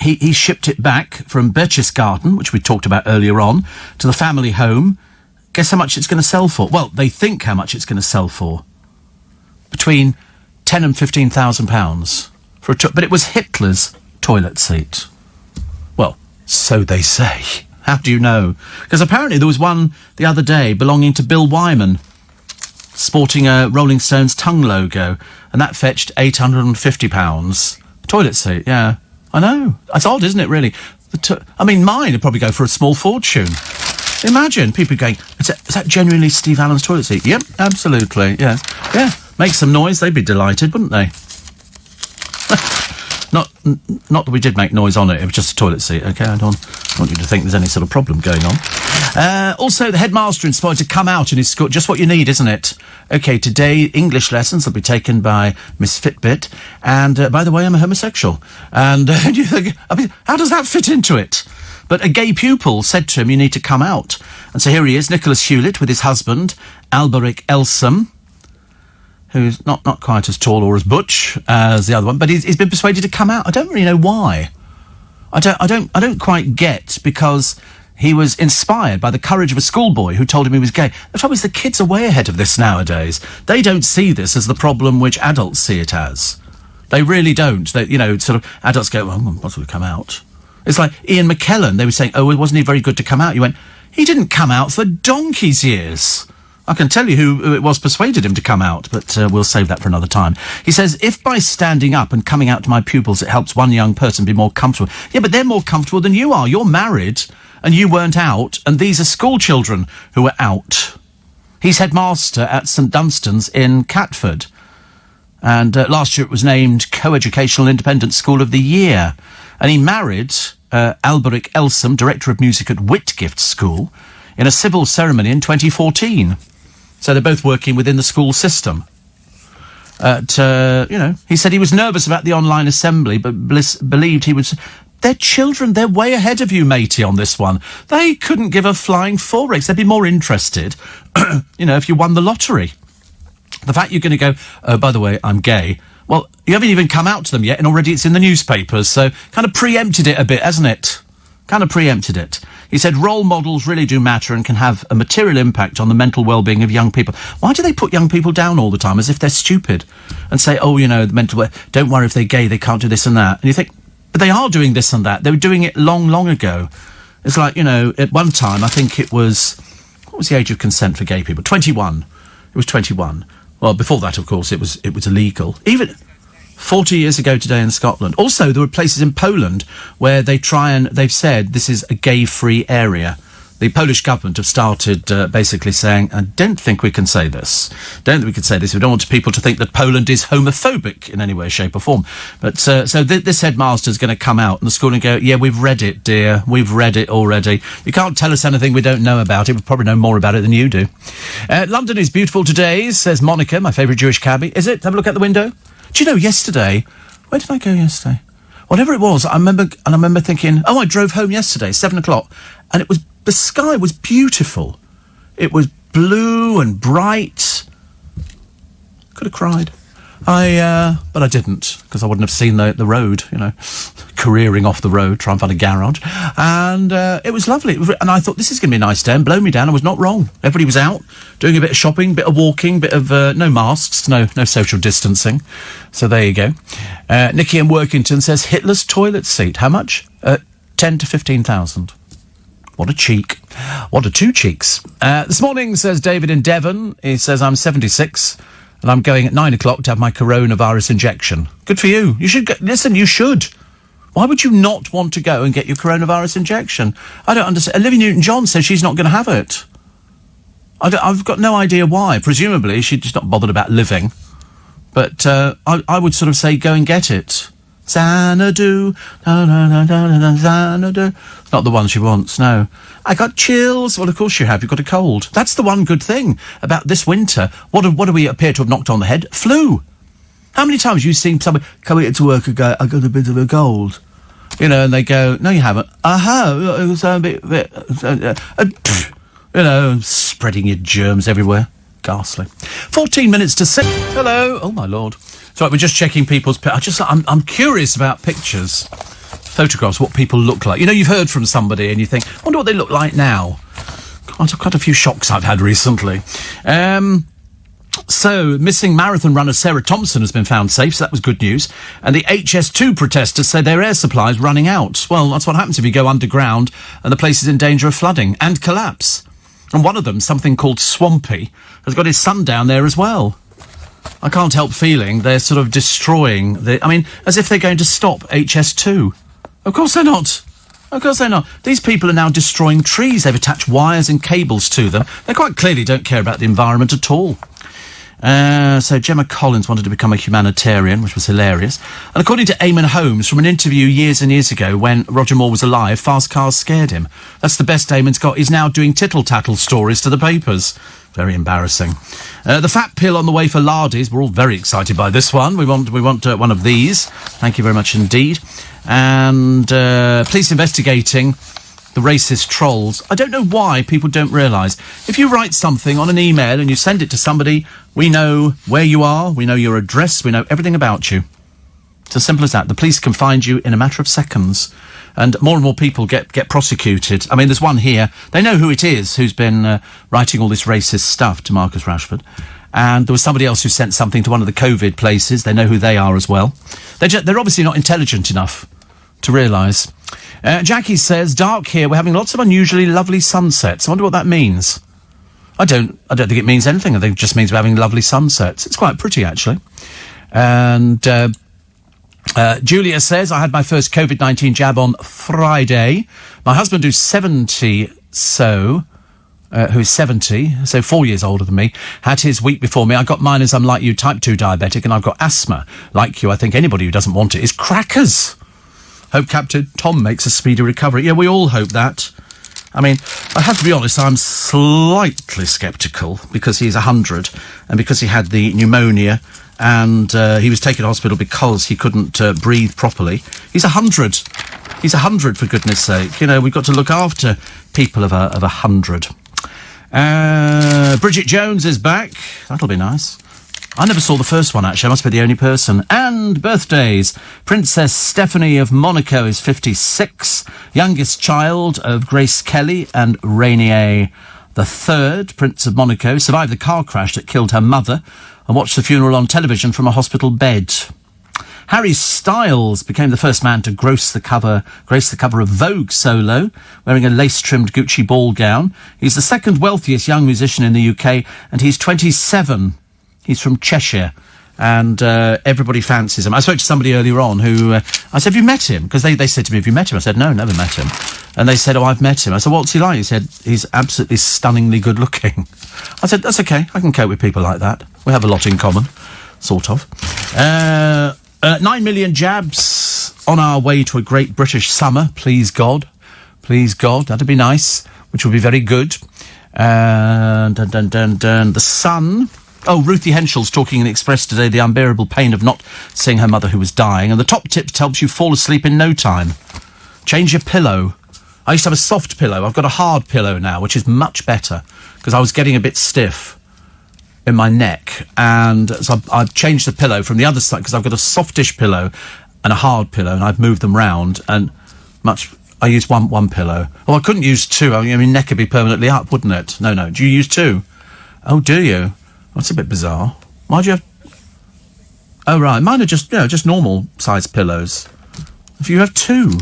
he shipped it back from Berchtesgaden, which we talked about earlier on, to the family home. Guess how much it's going to sell for? Well, they think how much it's going to sell for. Between £10,000 and £15,000. But it was Hitler's toilet seat. Well, so they say. How do you know? Because apparently there was one the other day belonging to Bill Wyman, sporting a Rolling Stones tongue logo, and that fetched £850. Toilet seat, yeah. I know. It's odd, isn't it, really? Mine would probably go for a small fortune. Imagine people going, is that genuinely Steve Allen's toilet seat? Yep, absolutely, yeah. Yeah, make some noise, they'd be delighted, wouldn't they? Not that we did make noise on it, it was just a toilet seat, okay? I don't want you to think there's any sort of problem going on. Also, the headmaster inspired to come out in his school. Just what you need, isn't it? Okay, today, English lessons will be taken by Miss Fitbit. And, by the way, I'm a homosexual. And you think, how does that fit into it? But a gay pupil said to him, you need to come out. And so here he is, Nicholas Hewlett, with his husband, Alberic Elsom, who's not quite as tall or as butch as the other one, but he's been persuaded to come out. I don't really know why. I don't quite get, because he was inspired by the courage of a schoolboy who told him he was gay. The trouble is, the kids are way ahead of this nowadays. They don't see this as the problem which adults see it as. They really don't. They, sort of, adults go, well, what will come out? It's like Ian McKellen. They were saying, oh, wasn't he very good to come out? You went, he didn't come out for donkey's years. I can tell you who it was persuaded him to come out, but we'll save that for another time. He says, if by standing up and coming out to my pupils it helps one young person be more comfortable. Yeah, but they're more comfortable than you are. You're married, and you weren't out, and these are school children who are out. He's headmaster at St Dunstan's in Catford. And last year it was named Co-Educational Independent School of the Year. And he married Alberic Elsom, Director of Music at Whitgift School, in a civil ceremony in 2014. So they're both working within the school system. He said he was nervous about the online assembly, but believed he was... They're children, they're way ahead of you, matey, on this one. They couldn't give a flying forex. They'd be more interested, if you won the lottery. The fact you're going to go, oh, by the way, I'm gay. Well, you haven't even come out to them yet, and already it's in the newspapers, so kind of preempted it a bit, hasn't it? Kind of preempted it. He said role models really do matter and can have a material impact on the mental well-being of young people. Why do they put young people down all the time as if they're stupid and say, oh, you know, the mental, don't worry if they're gay, they can't do this and that. And you think, but they are doing this and that. They were doing it long, long ago. It's like, you know, at one time, I think it was, what was the age of consent for gay people? 21. It was 21. Well, before that, of course, it was illegal. Even 40 years ago today in Scotland. Also, there were places in Poland where they've said this is a gay-free area. The Polish government have started basically saying, I don't think we can say this. Don't think we can say this. We don't want people to think that Poland is homophobic in any way, shape or form. But so this headmaster's going to come out in the school and go, yeah, we've read it, dear. We've read it already. You can't tell us anything we don't know about it. We probably know more about it than you do. London is beautiful today, says Monica, my favourite Jewish cabbie. Is it? Have a look out the window. Do you know, yesterday, where did I go yesterday? Whatever it was, I remember thinking, oh, I drove home yesterday, 7:00, and the sky was beautiful. It was blue and bright. Could have cried. But I didn't, because I wouldn't have seen the road, you know, careering off the road, trying to find a garage. And it was lovely. And I thought, this is going to be a nice day, and blow me down. I was not wrong. Everybody was out, doing a bit of shopping, bit of walking, bit of, no masks, no social distancing. So there you go. Nikki in Workington says, Hitler's toilet seat. How much? 10 to 15,000. What a cheek. What a two cheeks. This morning, says David in Devon, he says, I'm 76 and I'm going at 9:00 to have my coronavirus injection. Good for you. You should go. Listen, you should. Why would you not want to go and get your coronavirus injection? I don't understand. Olivia Newton-John says she's not going to have it. I've got no idea why. Presumably, she's just not bothered about living. But I would sort of say, go and get it. Xanadu, Xanadu. Not the one she wants, no. I got chills. Well, of course you have. You've got a cold. That's the one good thing about this winter. What do we appear to have knocked on the head? Flu. How many times have you seen somebody coming into work and go, I got a bit of a cold? You know, and they go, no, you haven't. It was a bit you know, spreading your germs everywhere. Ghastly. 14 minutes to 6. Hello. Oh, my Lord. So we're just checking people's... I'm curious about pictures, photographs, what people look like. You know, you've heard from somebody and you think, I wonder what they look like now. Quite a few shocks I've had recently. So, missing marathon runner Sarah Thompson has been found safe, so that was good news. And the HS2 protesters say their air supply is running out. Well, that's what happens if you go underground and the place is in danger of flooding and collapse. And one of them, something called Swampy, has got his son down there as well. I can't help feeling they're sort of destroying as if they're going to stop HS2. Of course they're not. Of course they're not. These people are now destroying trees. They've attached wires and cables to them. They quite clearly don't care about the environment at all. So Gemma Collins wanted to become a humanitarian, which was hilarious. And according to Eamon Holmes, from an interview years and years ago when Roger Moore was alive, fast cars scared him. That's the best Eamon's got. He's now doing tittle-tattle stories to the papers. Very embarrassing. The fat pill on the way for Lardies. We're all very excited by this one. We want one of these. Thank you very much indeed. And police investigating the racist trolls. I don't know why people don't realise. If you write something on an email and you send it to somebody, we know where you are, we know your address, we know everything about you. It's as simple as that. The police can find you in a matter of seconds. And more people get prosecuted. I mean, there's one here. They know who it is who's been writing all this racist stuff to Marcus Rashford. And there was somebody else who sent something to one of the COVID places. They know who they are as well. They're obviously not intelligent enough to realise. Jackie says, dark here. We're having lots of unusually lovely sunsets. I wonder what that means. I don't think it means anything. I think it just means we're having lovely sunsets. It's quite pretty, actually. And Julia says, I had my first COVID-19 jab on Friday. My husband, who's 70, so 4 years older than me, had his week before me. I got mine as I'm like you, type 2 diabetic, and I've got asthma. Like you, I think anybody who doesn't want it is crackers. Hope Captain Tom makes a speedy recovery. Yeah, we all hope that. I mean, I have to be honest, I'm slightly sceptical because he's 100 and because he had the pneumonia and he was taken to hospital because he couldn't breathe properly. He's 100. He's 100, for goodness sake. You know, we've got to look after people of 100. Bridget Jones is back. That'll be nice. I never saw the first one, actually. I must be the only person. And birthdays. Princess Stephanie of Monaco is 56. Youngest child of Grace Kelly and Rainier III, Prince of Monaco, survived the car crash that killed her mother and watched the funeral on television from a hospital bed. Harry Styles became the first man to grace the cover of Vogue Solo, wearing a lace-trimmed Gucci ball gown. He's the second wealthiest young musician in the UK, and he's 27. He's from Cheshire, and everybody fancies him. I spoke to somebody earlier on who... I said, have you met him? Because they said to me, have you met him? I said, no, never met him. And they said, oh, I've met him. I said, what's he like? He said, he's absolutely stunningly good-looking. I said, that's okay. I can cope with people like that. We have a lot in common, sort of. 9 million jabs on our way to a great British summer, please God. Please God, that'd be nice, which would be very good. The Sun. Oh, Ruthie Henschel's talking in the Express today, the unbearable pain of not seeing her mother who was dying. And the top tip helps you fall asleep in no time. Change your pillow. I used to have a soft pillow. I've got a hard pillow now, which is much better, because I was getting a bit stiff in my neck, and so I've changed the pillow from the other side, because I've got a softish pillow and a hard pillow, and I've moved them round, and I use one pillow. Oh, I couldn't use two. I mean, my neck would be permanently up, wouldn't it? No. Do you use two? Oh, do you? That's a bit bizarre. Why do you have... Oh, right. Mine are just normal sized pillows. If you have two,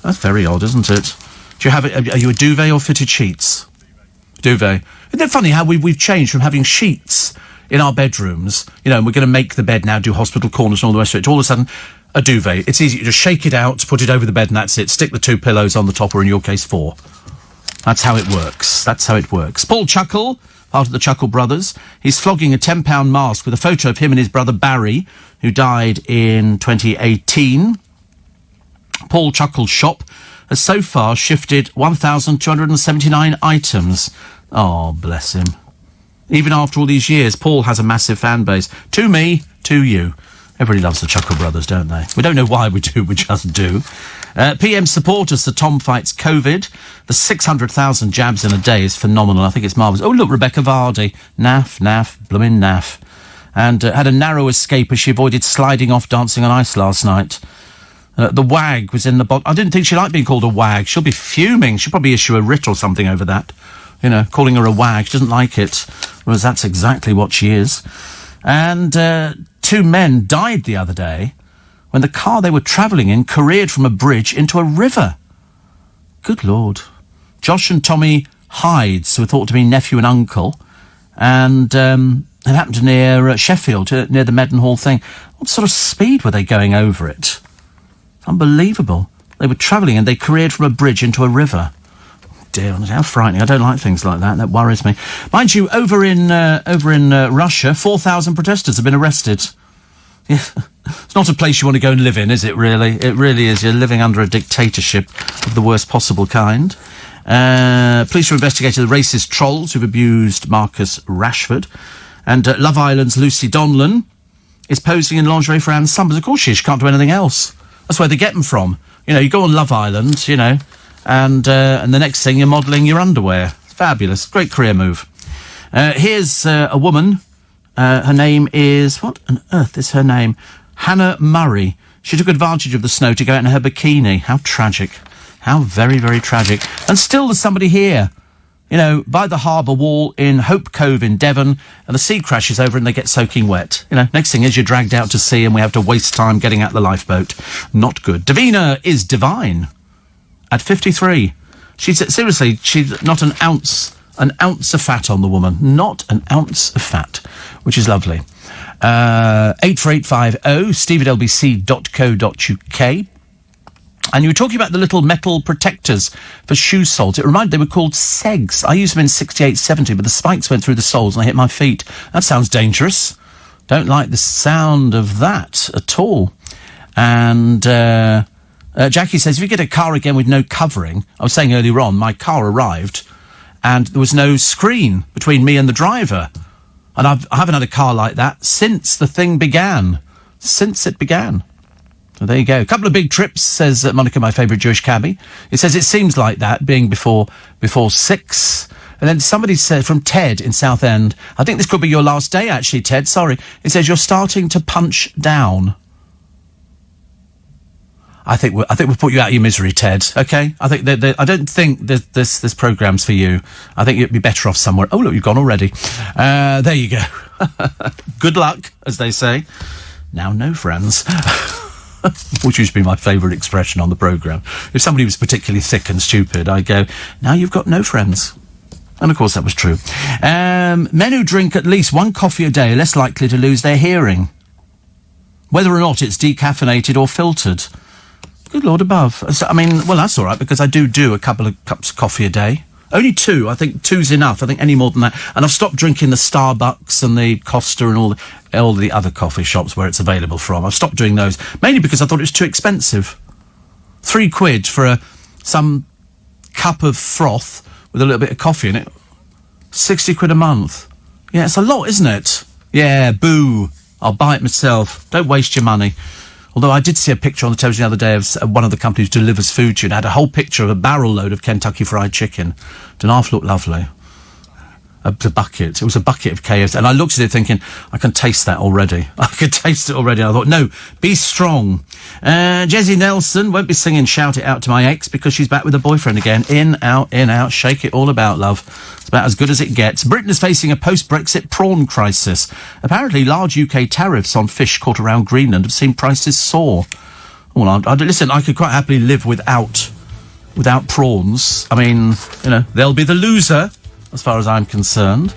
that's very odd, isn't it? Do you have it? Are you a duvet or fitted sheets? Duvet. Isn't it funny how we've changed from having sheets in our bedrooms, and we're going to make the bed now, do hospital corners and all the rest of it, to all of a sudden, a duvet. It's easy. You just shake it out, put it over the bed, and that's it. Stick the two pillows on the top, or in your case, 4. That's how it works. Paul Chuckle, part of the Chuckle Brothers, he's flogging a £10 mask with a photo of him and his brother Barry, who died in 2018. Paul Chuckle's shop has so far shifted 1,279 items. Oh, bless him. Even after all these years, Paul has a massive fan base. To me, to you. Everybody loves the Chuckle Brothers, don't they? We don't know why we do, we just do. PM support as the Tom fights COVID. The 600,000 jabs in a day is phenomenal. I think it's marvellous. Oh, look, Rebecca Vardy. Naff, bloomin' naff. And had a narrow escape as she avoided sliding off Dancing on Ice last night. The wag was in the box. I didn't think she liked being called a wag. She'll be fuming. She'll probably issue a writ or something over that. Calling her a wag. She doesn't like it. Whereas that's exactly what she is. And 2 men died the other day when the car they were travelling in careered from a bridge into a river. Good Lord. Josh and Tommy Hydes, who were thought to be nephew and uncle, and it happened near Sheffield, near the Meadenhall thing. What sort of speed were they going over it? Unbelievable. They were travelling and they careered from a bridge into a river. Dear, how frightening. I don't like things like that. That worries me. Mind you, over in Russia, 4,000 protesters have been arrested. Yeah. It's not a place you want to go and live in, is it, really? It really is. You're living under a dictatorship of the worst possible kind. Police are investigating the racist trolls who've abused Marcus Rashford. And Love Island's Lucy Donlan is posing in lingerie for Anne Summers. Of course she is. She can't do anything else. That's where they get them from. You go on Love Island, and the next thing you're modelling your underwear. Fabulous. Great career move. Here's a woman. Her name is... What on earth is her name? Hannah Murray. She took advantage of the snow to go out in her bikini. How tragic. How very, very tragic. And still there's somebody here, by the harbour wall in Hope Cove in Devon, and the sea crashes over and they get soaking wet. Next thing is you're dragged out to sea and we have to waste time getting out the lifeboat. Not good. Davina is divine. At 53. She's not an ounce of fat on the woman. Not an ounce of fat, which is lovely. 84850 steve@lbc.co.uk. And you were talking about the little metal protectors for shoe soles. It reminded they were called segs. I used them in 68, 70, but the spikes went through the soles and I hit my feet. That sounds dangerous. Don't like the sound of that at all. And Jackie says, if you get a car again with no covering, I was saying earlier on, my car arrived and there was no screen between me and the driver. And I haven't had a car like that since the thing began. Since it began. So there you go. A couple of big trips, says Monica, my favourite Jewish cabbie. It says it seems like that, being before 6. And then somebody said, from Ted in Southend, I think this could be your last day, actually, Ted, sorry. It says, you're starting to punch down. I think we'll put you out of your misery, Ted. Okay, I think I don't think this programme's for you. I think you'd be better off somewhere. Oh look, you've gone already. There you go. Good luck, as they say. Now, no friends, which used to be my favourite expression on the programme. If somebody was particularly thick and stupid, I'd go, "Now you've got no friends." And of course, that was true. Men who drink at least one coffee a day are less likely to lose their hearing, whether or not it's decaffeinated or filtered. Good Lord above. So, I mean, well, that's all right, because I do a couple of cups of coffee a day. Only 2. I think 2's enough. I think any more than that. And I've stopped drinking the Starbucks and the Costa and all the other coffee shops where it's available from. I've stopped doing those, mainly because I thought it was too expensive. £3 for some cup of froth with a little bit of coffee in it. £60 a month. Yeah, it's a lot, isn't it? Yeah, boo. I'll buy it myself. Don't waste your money. Although I did see a picture on the television the other day of one of the companies who delivers food to you and had a whole picture of a barrel load of Kentucky Fried Chicken. Didn't half look lovely. The bucket. It was a bucket of KFC. And I looked at it thinking, I can taste that already. I can taste it already. And I thought, no, be strong. Jessie Nelson won't be singing Shout It Out to My Ex because she's back with a boyfriend again. In, out, shake it all about, love. It's about as good as it gets. Britain is facing a post-Brexit prawn crisis. Apparently, large UK tariffs on fish caught around Greenland have seen prices soar. Well, listen, I could quite happily live without prawns. I mean, you know, they'll be the loser, as far as I'm concerned.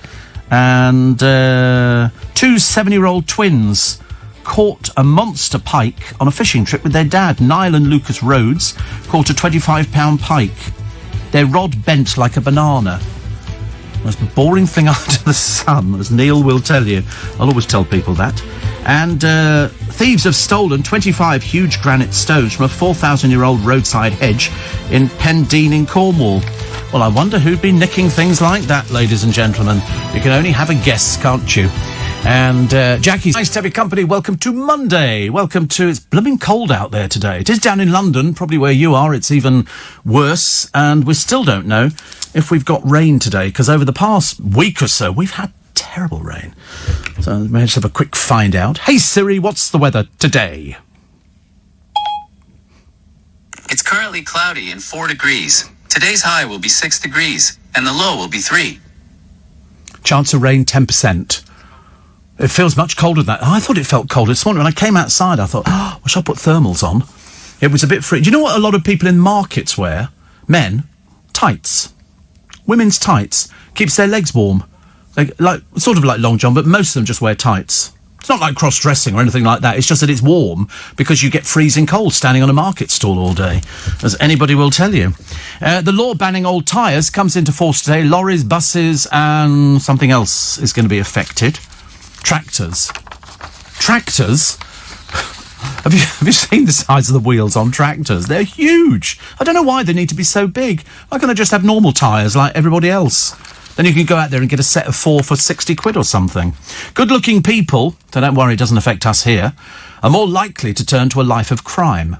And 2 7-year-old twins caught a monster pike on a fishing trip with their dad. Niall and Lucas Rhodes caught a 25-pound pike. Their rod bent like a banana. Most boring thing under the sun, as Neil will tell you. I'll always tell people that. And thieves have stolen 25 huge granite stones from a 4,000-year-old roadside hedge in Pendeen in Cornwall. Well, I wonder who'd be nicking things like that, ladies and gentlemen. You can only have a guess, can't you? And Jackie's nice to have your company. Welcome to Monday. Welcome to... It's blooming cold out there today. It is down in London, probably where you are. It's even worse. And we still don't know if we've got rain today, because over the past week or so, we've had terrible rain. So let's have a quick find out. Hey, Siri, what's the weather today? It's currently cloudy and 4 degrees. Today's high will be 6 degrees, and the low will be 3. Chance of rain, 10%. It feels much colder than that. I thought it felt colder this morning. When I came outside, I thought, I wish I put thermals on. It was a bit free. Do you know what a lot of people in markets wear? Men, tights. Women's tights. Keeps their legs warm. Sort of like long john, but most of them just wear tights. It's not like cross-dressing or anything like that. It's just that it's warm because you get freezing cold standing on a market stall all day, as anybody will tell you. The law banning old tyres comes into force today. Lorries, buses, and something else is going to be affected. Tractors. Tractors? Have you seen the size of the wheels on tractors? They're huge. I don't know why they need to be so big. Why can't they just have normal tyres like everybody else? Then you can go out there and get a set of 4 for 60 quid or something. Good-looking people, so don't worry, it doesn't affect us here, are more likely to turn to a life of crime.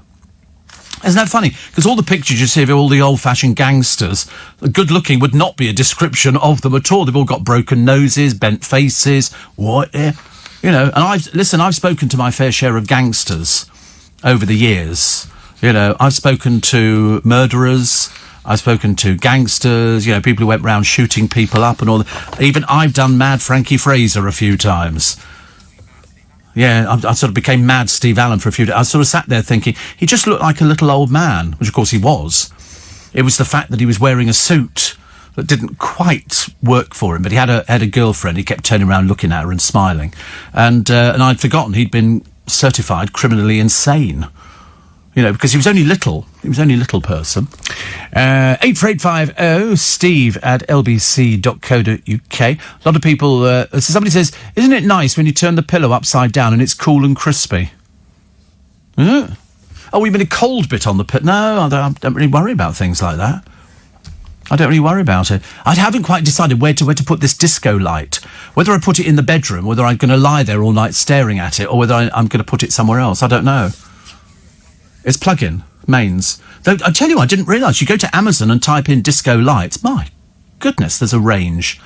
Isn't that funny? Because all the pictures you see of all the old-fashioned gangsters, good-looking would not be a description of them at all. They've all got broken noses, bent faces, what, you know. And I've spoken to my fair share of gangsters over the years. You know, I've spoken to murderers, I've spoken to gangsters, you know, people who went round shooting people up and all that. Even I've done Mad Frankie Fraser a few times. Yeah, I sort of became Mad Steve Allen for a few days. I sort of sat there thinking, he just looked like a little old man, which of course he was. It was the fact that he was wearing a suit that didn't quite work for him, but he had a girlfriend. He kept turning around looking at her and smiling. And I'd forgotten he'd been certified criminally insane. You know, because he was only little. He was only a little person. 84850 steve at lbc.co.uk. A lot of people... so somebody says, isn't it nice when you turn the pillow upside down and it's cool and crispy? Yeah. Oh, you mean a cold bit on the pillow? No, I don't really worry about things like that. I don't really worry about it. I haven't quite decided where to put this disco light. Whether I put it in the bedroom, whether I'm going to lie there all night staring at it, or whether I'm going to put it somewhere else. I don't know. It's plug-in, mains. Though, I tell you, I didn't realise. You go to Amazon and type in disco lights. My goodness, there's a range.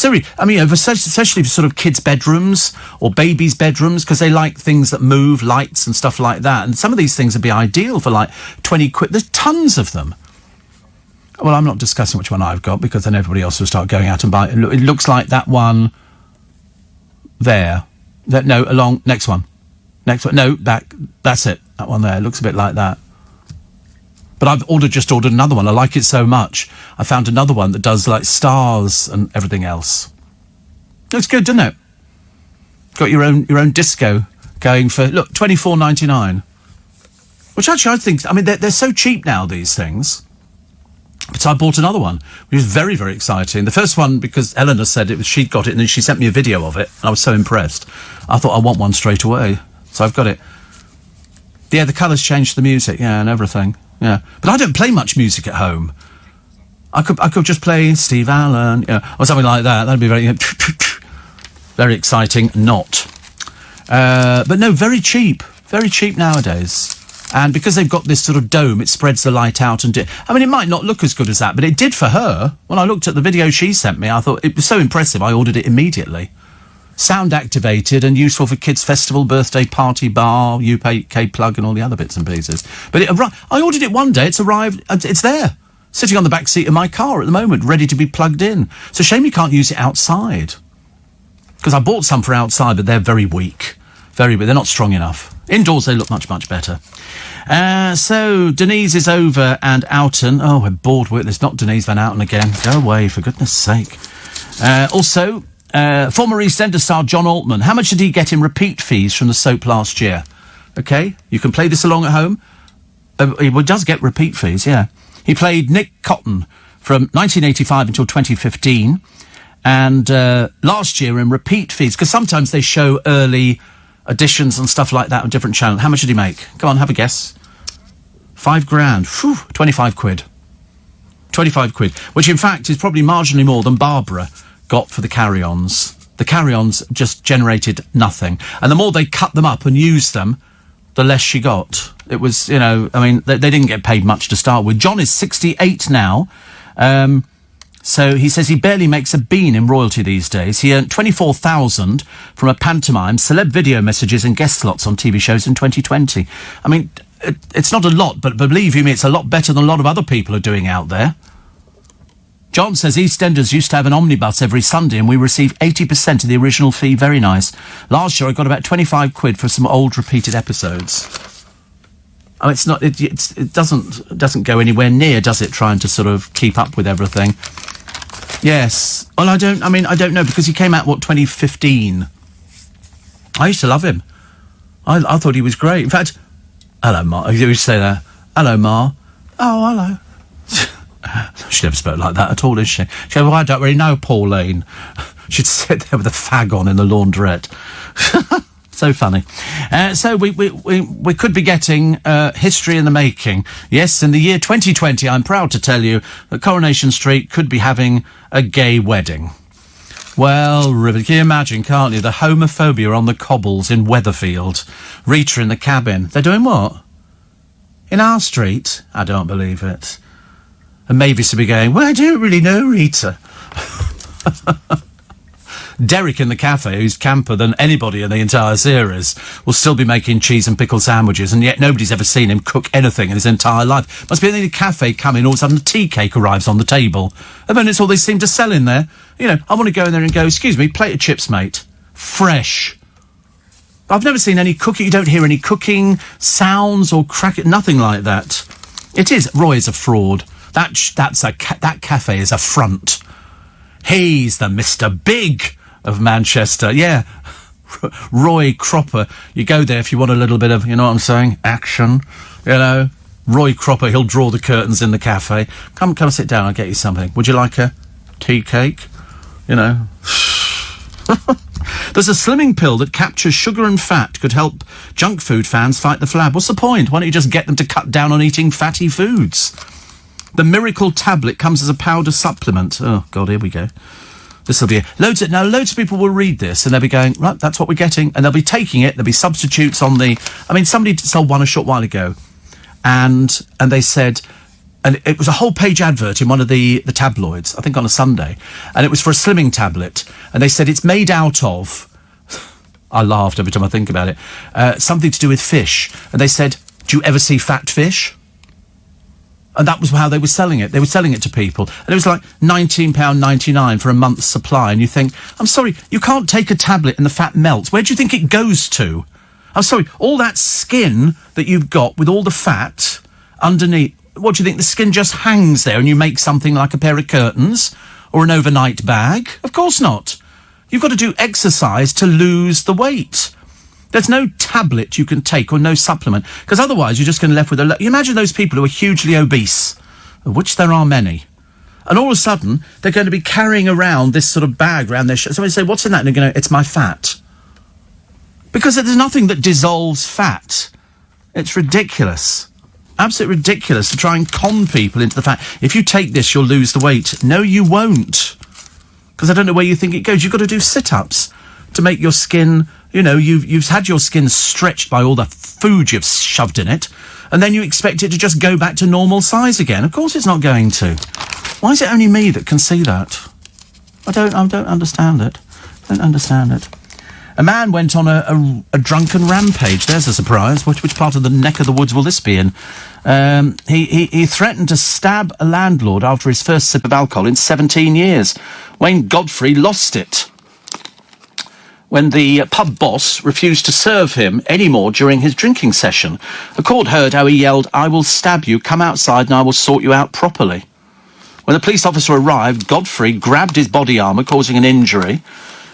I mean, especially for sort of kids' bedrooms or babies' bedrooms, because they like things that move, lights and stuff like that. And some of these things would be ideal for like 20 quid. There's tons of them. Well, I'm not discussing which one I've got because then everybody else will start going out and buy it. It looks like that one there. Next one. Next one. No, back. That's it. That one there. It looks a bit like that. But I've just ordered another one. I like it so much. I found another one that does like stars and everything else. Looks good, doesn't it? Got your own disco going for, look, $24.99. Which actually I think, I mean, they're so cheap now, these things. But I bought another one, which was very, very exciting. The first one, because Eleanor said she'd got it, and then she sent me a video of it, and I was so impressed. I thought I want one straight away. So I've got it. Yeah, the colours changed the music, yeah, and everything. Yeah, but I don't play much music at home. I could just play Steve Allen, or something like that. That'd be very, very exciting. Not, but no, very cheap nowadays. And because they've got this sort of dome, it spreads the light out. I mean, it might not look as good as that, but it did for her. When I looked at the video she sent me, I thought it was so impressive. I ordered it immediately. Sound activated and useful for kids' festival, birthday party, bar, UK plug and all the other bits and pieces. But I ordered it one day, it's arrived, it's there, sitting on the back seat of my car at the moment, ready to be plugged in. It's a shame you can't use it outside. Because I bought some for outside, but they're very weak. They're not strong enough. Indoors they look much, much better. So Denise is over and Outen. Oh, we're bored with it. It's not Denise Van Outen again. Go away, for goodness sake. Also... former EastEnders star John Altman. How much did he get in repeat fees from the soap last year? Okay, you can play this along at home. He does get repeat fees, yeah. He played Nick Cotton from 1985 until 2015. And last year in repeat fees, because sometimes they show early editions and stuff like that on different channels. How much did he make? Go on, have a guess. £5,000. Phew, 25 quid. 25 quid, which in fact is probably marginally more than Barbara got for the carry-ons. The carry-ons just generated nothing. And the more they cut them up and used them, the less she got. It was, I mean, they didn't get paid much to start with. John is 68 now. So he says he barely makes a bean in royalty these days. He earned $24,000 from a pantomime, celeb video messages and guest slots on TV shows in 2020. I mean, it's not a lot, but believe you me, it's a lot better than a lot of other people are doing out there. John says EastEnders used to have an omnibus every Sunday and we received 80% of the original fee. Very nice. Last year I got about 25 quid for some old repeated episodes. Oh, it's not. It doesn't go anywhere near, does it? Trying to sort of keep up with everything. Yes. Well, I don't know because he came out 2015. I used to love him. I thought he was great. In fact, hello, Ma. You used to say that. Hello, Ma. Oh, hello. She never spoke like that at all, did she? She said, well, I don't really know Pauline. She'd sit there with a fag on in the laundrette. So funny. So we could be getting history in the making. Yes, in the year 2020, I'm proud to tell you that Coronation Street could be having a gay wedding. Well, River, can you imagine, can't you? The homophobia on the cobbles in Weatherfield. Rita in the cabin. They're doing what? In our street? I don't believe it. And Mavis will be going, well, I don't really know, Rita. Derek in the cafe, who's camper than anybody in the entire series, will still be making cheese and pickle sandwiches, and yet nobody's ever seen him cook anything in his entire life. Must be in the cafe coming, all of a sudden a tea cake arrives on the table. And then it's all they seem to sell in there. I want to go in there and go, excuse me, plate of chips, mate. Fresh. I've never seen any cooking. You don't hear any cooking sounds or nothing like that. It is. Roy is a fraud. That cafe is a front. He's the Mr. Big of Manchester. Yeah. Roy Cropper. You go there if you want a little bit of, you know what I'm saying, action. Roy Cropper, he'll draw the curtains in the cafe. Come sit down, I'll get you something. Would you like a tea cake? There's a slimming pill that captures sugar and fat, could help junk food fans fight the flab. What's the point? Why don't you just get them to cut down on eating fatty foods? The Miracle tablet comes as a powder supplement. Oh, God, here we go. This will be... Loads of people will read this and they'll be going, right, that's what we're getting. And they'll be taking it. There'll be substitutes on the... I mean, somebody sold one a short while ago. And they said, and it was a whole page advert in one of the tabloids, I think on a Sunday, and it was for a slimming tablet, and they said it's made out of, I laughed every time I think about it, something to do with fish, and they said, do you ever see fat fish? And that was how they were selling it. They were selling it to people. And it was like £19.99 for a month's supply. And you think, I'm sorry, you can't take a tablet and the fat melts. Where do you think it goes to? I'm sorry, all that skin that you've got with all the fat underneath, what do you think? The skin just hangs there and you make something like a pair of curtains or an overnight bag? Of course not. You've got to do exercise to lose the weight. There's no tablet you can take or no supplement, because otherwise you're just going to be left with you imagine those people who are hugely obese, of which there are many, and all of a sudden they're going to be carrying around this sort of bag around their somebody say, what's in that? And they're going to, it's my fat. Because there's nothing that dissolves fat. It's ridiculous. Absolutely ridiculous to try and con people into the fact, if you take this, you'll lose the weight. No, you won't. Because I don't know where you think it goes. You've got to do sit-ups to make your skin... You know, you've had your skin stretched by all the food you've shoved in it, and then you expect it to just go back to normal size again. Of course it's not going to. Why is it only me that can see that? I don't understand it. Don't understand it. A man went on a drunken rampage. There's a surprise. Which part of the neck of the woods will this be in? He threatened to stab a landlord after his first sip of alcohol in 17 years. Wayne Godfrey lost it when the pub boss refused to serve him anymore during his drinking session. The court heard how he yelled, "I will stab you, come outside and I will sort you out properly." When the police officer arrived, Godfrey grabbed his body armour, causing an injury.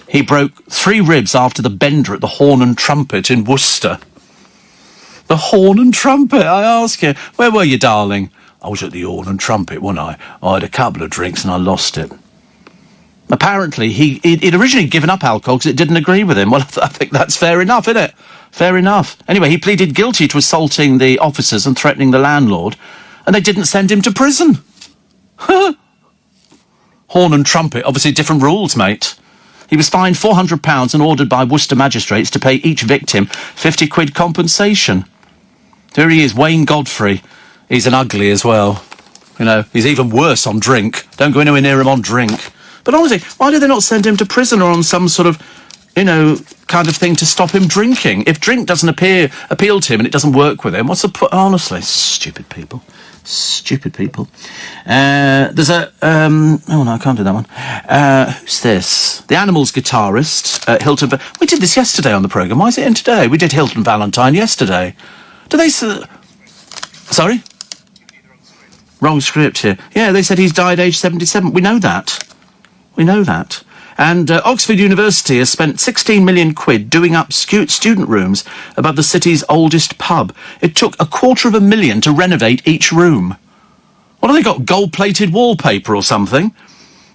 He broke 3 ribs after the bender at the Horn and Trumpet in Worcester. The Horn and Trumpet, I ask you. Where were you, darling? I was at the Horn and Trumpet, wasn't I? I had a couple of drinks and I lost it. Apparently, he'd originally given up alcohol because it didn't agree with him. Well, I think that's fair enough, isn't it? Fair enough. Anyway, he pleaded guilty to assaulting the officers and threatening the landlord, and they didn't send him to prison. Horn and Trumpet, obviously different rules, mate. He was fined £400 and ordered by Worcester magistrates to pay each victim 50 quid compensation. There he is, Wayne Godfrey. He's an ugly as well. You know, he's even worse on drink. Don't go anywhere near him on drink. But honestly, why do they not send him to prison or on some sort of, you know, kind of thing to stop him drinking? If drink doesn't appeal to him and it doesn't work with him, what's the point? Honestly, stupid people. Stupid people. There's a... oh, no, I can't do that one. Who's this? The Animals guitarist, Hilton... We did this yesterday on the programme. Why is it in today? We did Hilton Valentine yesterday. Do they... Sorry? Wrong script here. Yeah, they said he's died aged 77. We know that. We know that. And Oxford University has spent 16 million quid doing up student rooms above the city's oldest pub. It took $250,000 to renovate each room. What have they got, gold-plated wallpaper or something?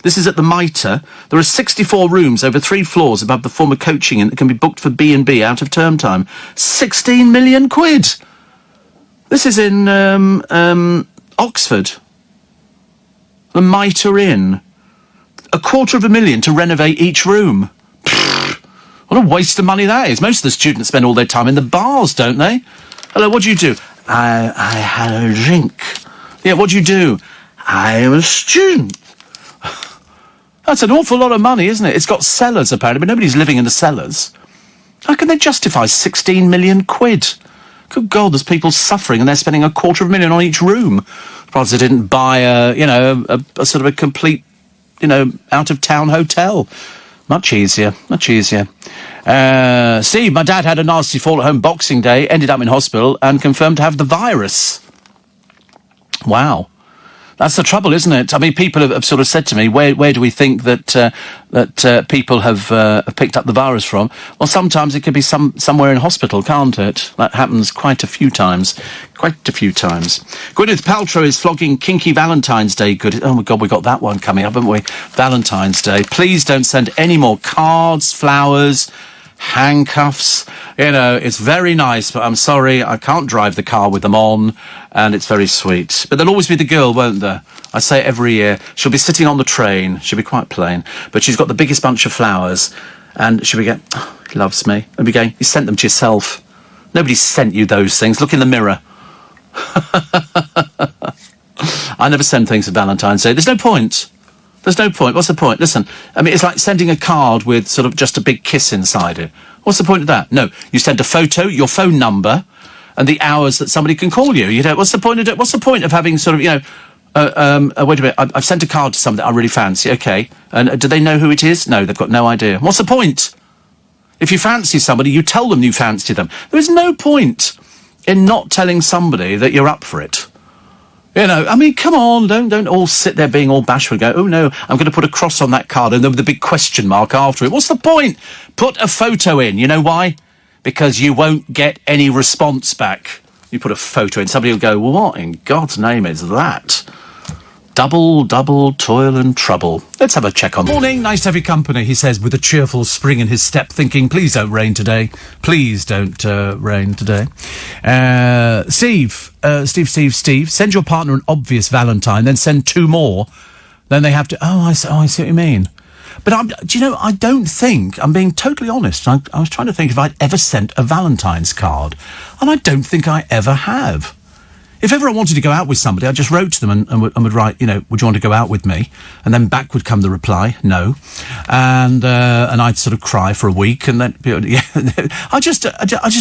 This is at the Mitre. There are 64 rooms over 3 floors above the former coaching inn that can be booked for B&B out of term time. 16 million quid! This is in Oxford. The Mitre Inn. $250,000 to renovate each room. Pfft, what a waste of money that is. Most of the students spend all their time in the bars, don't they? Hello, what do you do? I had a drink. Yeah, what do you do? I am a student. That's an awful lot of money, isn't it? It's got cellars, apparently, but nobody's living in the cellars. How can they justify 16 million quid? Good God, there's people suffering and they're spending $250,000 on each room. Perhaps they didn't buy a sort of a complete, out-of-town hotel. Much easier, much easier. Steve, my dad had a nasty fall at home Boxing Day, ended up in hospital and confirmed to have the virus. Wow. That's the trouble, isn't it? I mean, people have sort of said to me, where do we think that people have picked up the virus from? Well, sometimes it could be somewhere in hospital, can't it? That happens quite a few times. Quite a few times. Gwyneth Paltrow is flogging kinky Valentine's Day goodies. Oh, my God, we got that one coming up, haven't we? Valentine's Day. Please don't send any more cards, flowers, handcuffs. It's very nice, but I'm sorry, I can't drive the car with them on, and it's very sweet. But there'll always be the girl, won't there? I say it every year. She'll be sitting on the train. She'll be quite plain, but she's got the biggest bunch of flowers, and she'll be going, oh, he loves me. And be going, you sent them to yourself. Nobody sent you those things. Look in the mirror. I never send things for Valentine's Day. There's no point. There's no point. What's the point? Listen, I mean, it's like sending a card with sort of just a big kiss inside it. What's the point of that? No, you send a photo, your phone number, and the hours that somebody can call you. You know, what's the point of it? What's the point of having sort of, you know, wait a minute, I've sent a card to somebody I really fancy. Okay, and do they know who it is? No, they've got no idea. What's the point? If you fancy somebody, you tell them you fancy them. There is no point in not telling somebody that you're up for it. You know, I mean, come on, don't all sit there being all bashful and go, oh no, I'm going to put a cross on that card and then with a big question mark after it. What's the point? Put a photo in. You know why? Because you won't get any response back. You put a photo in, somebody will go, well, what in God's name is that? Double toil and trouble. Let's have a check on... Morning, nice to have your company, he says, with a cheerful spring in his step, thinking, please don't rain today. Please don't rain today. Steve, send your partner an obvious Valentine, then send 2 more. Then they have to... Oh, I see what you mean. But, do you know, I don't think... I'm being totally honest. I was trying to think if I'd ever sent a Valentine's card. And I don't think I ever have. If ever I wanted to go out with somebody, I just wrote to them and would write, you know, would you want to go out with me? And then back would come the reply, no. And I'd sort of cry for a week and then, you know, yeah, I just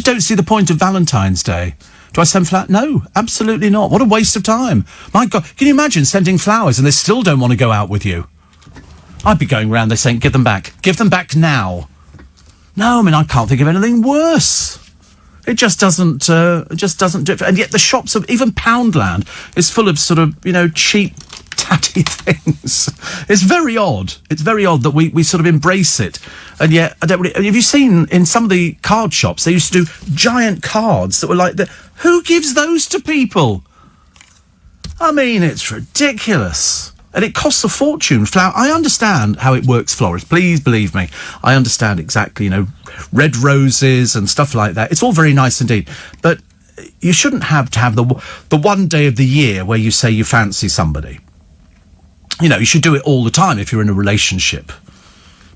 don't see the point of Valentine's Day. Do I send flowers? No, absolutely not. What a waste of time. My God, can you imagine sending flowers and they still don't want to go out with you? I'd be going around there saying, give them back. Give them back now. No, I mean, I can't think of anything worse. It just doesn't do it. And yet the shops of even Poundland is full of sort of, you know, cheap, tatty things. It's very odd. It's very odd that we sort of embrace it. And yet, I don't really... Have you seen in some of the card shops, they used to do giant cards that were like... Who gives those to people? I mean, it's ridiculous. And it costs a fortune. Flower. I understand how it works, florist. Please believe me. I understand exactly, you know, red roses and stuff like that. It's all very nice indeed. But you shouldn't have to have the one day of the year where you say you fancy somebody. You know, you should do it all the time if you're in a relationship.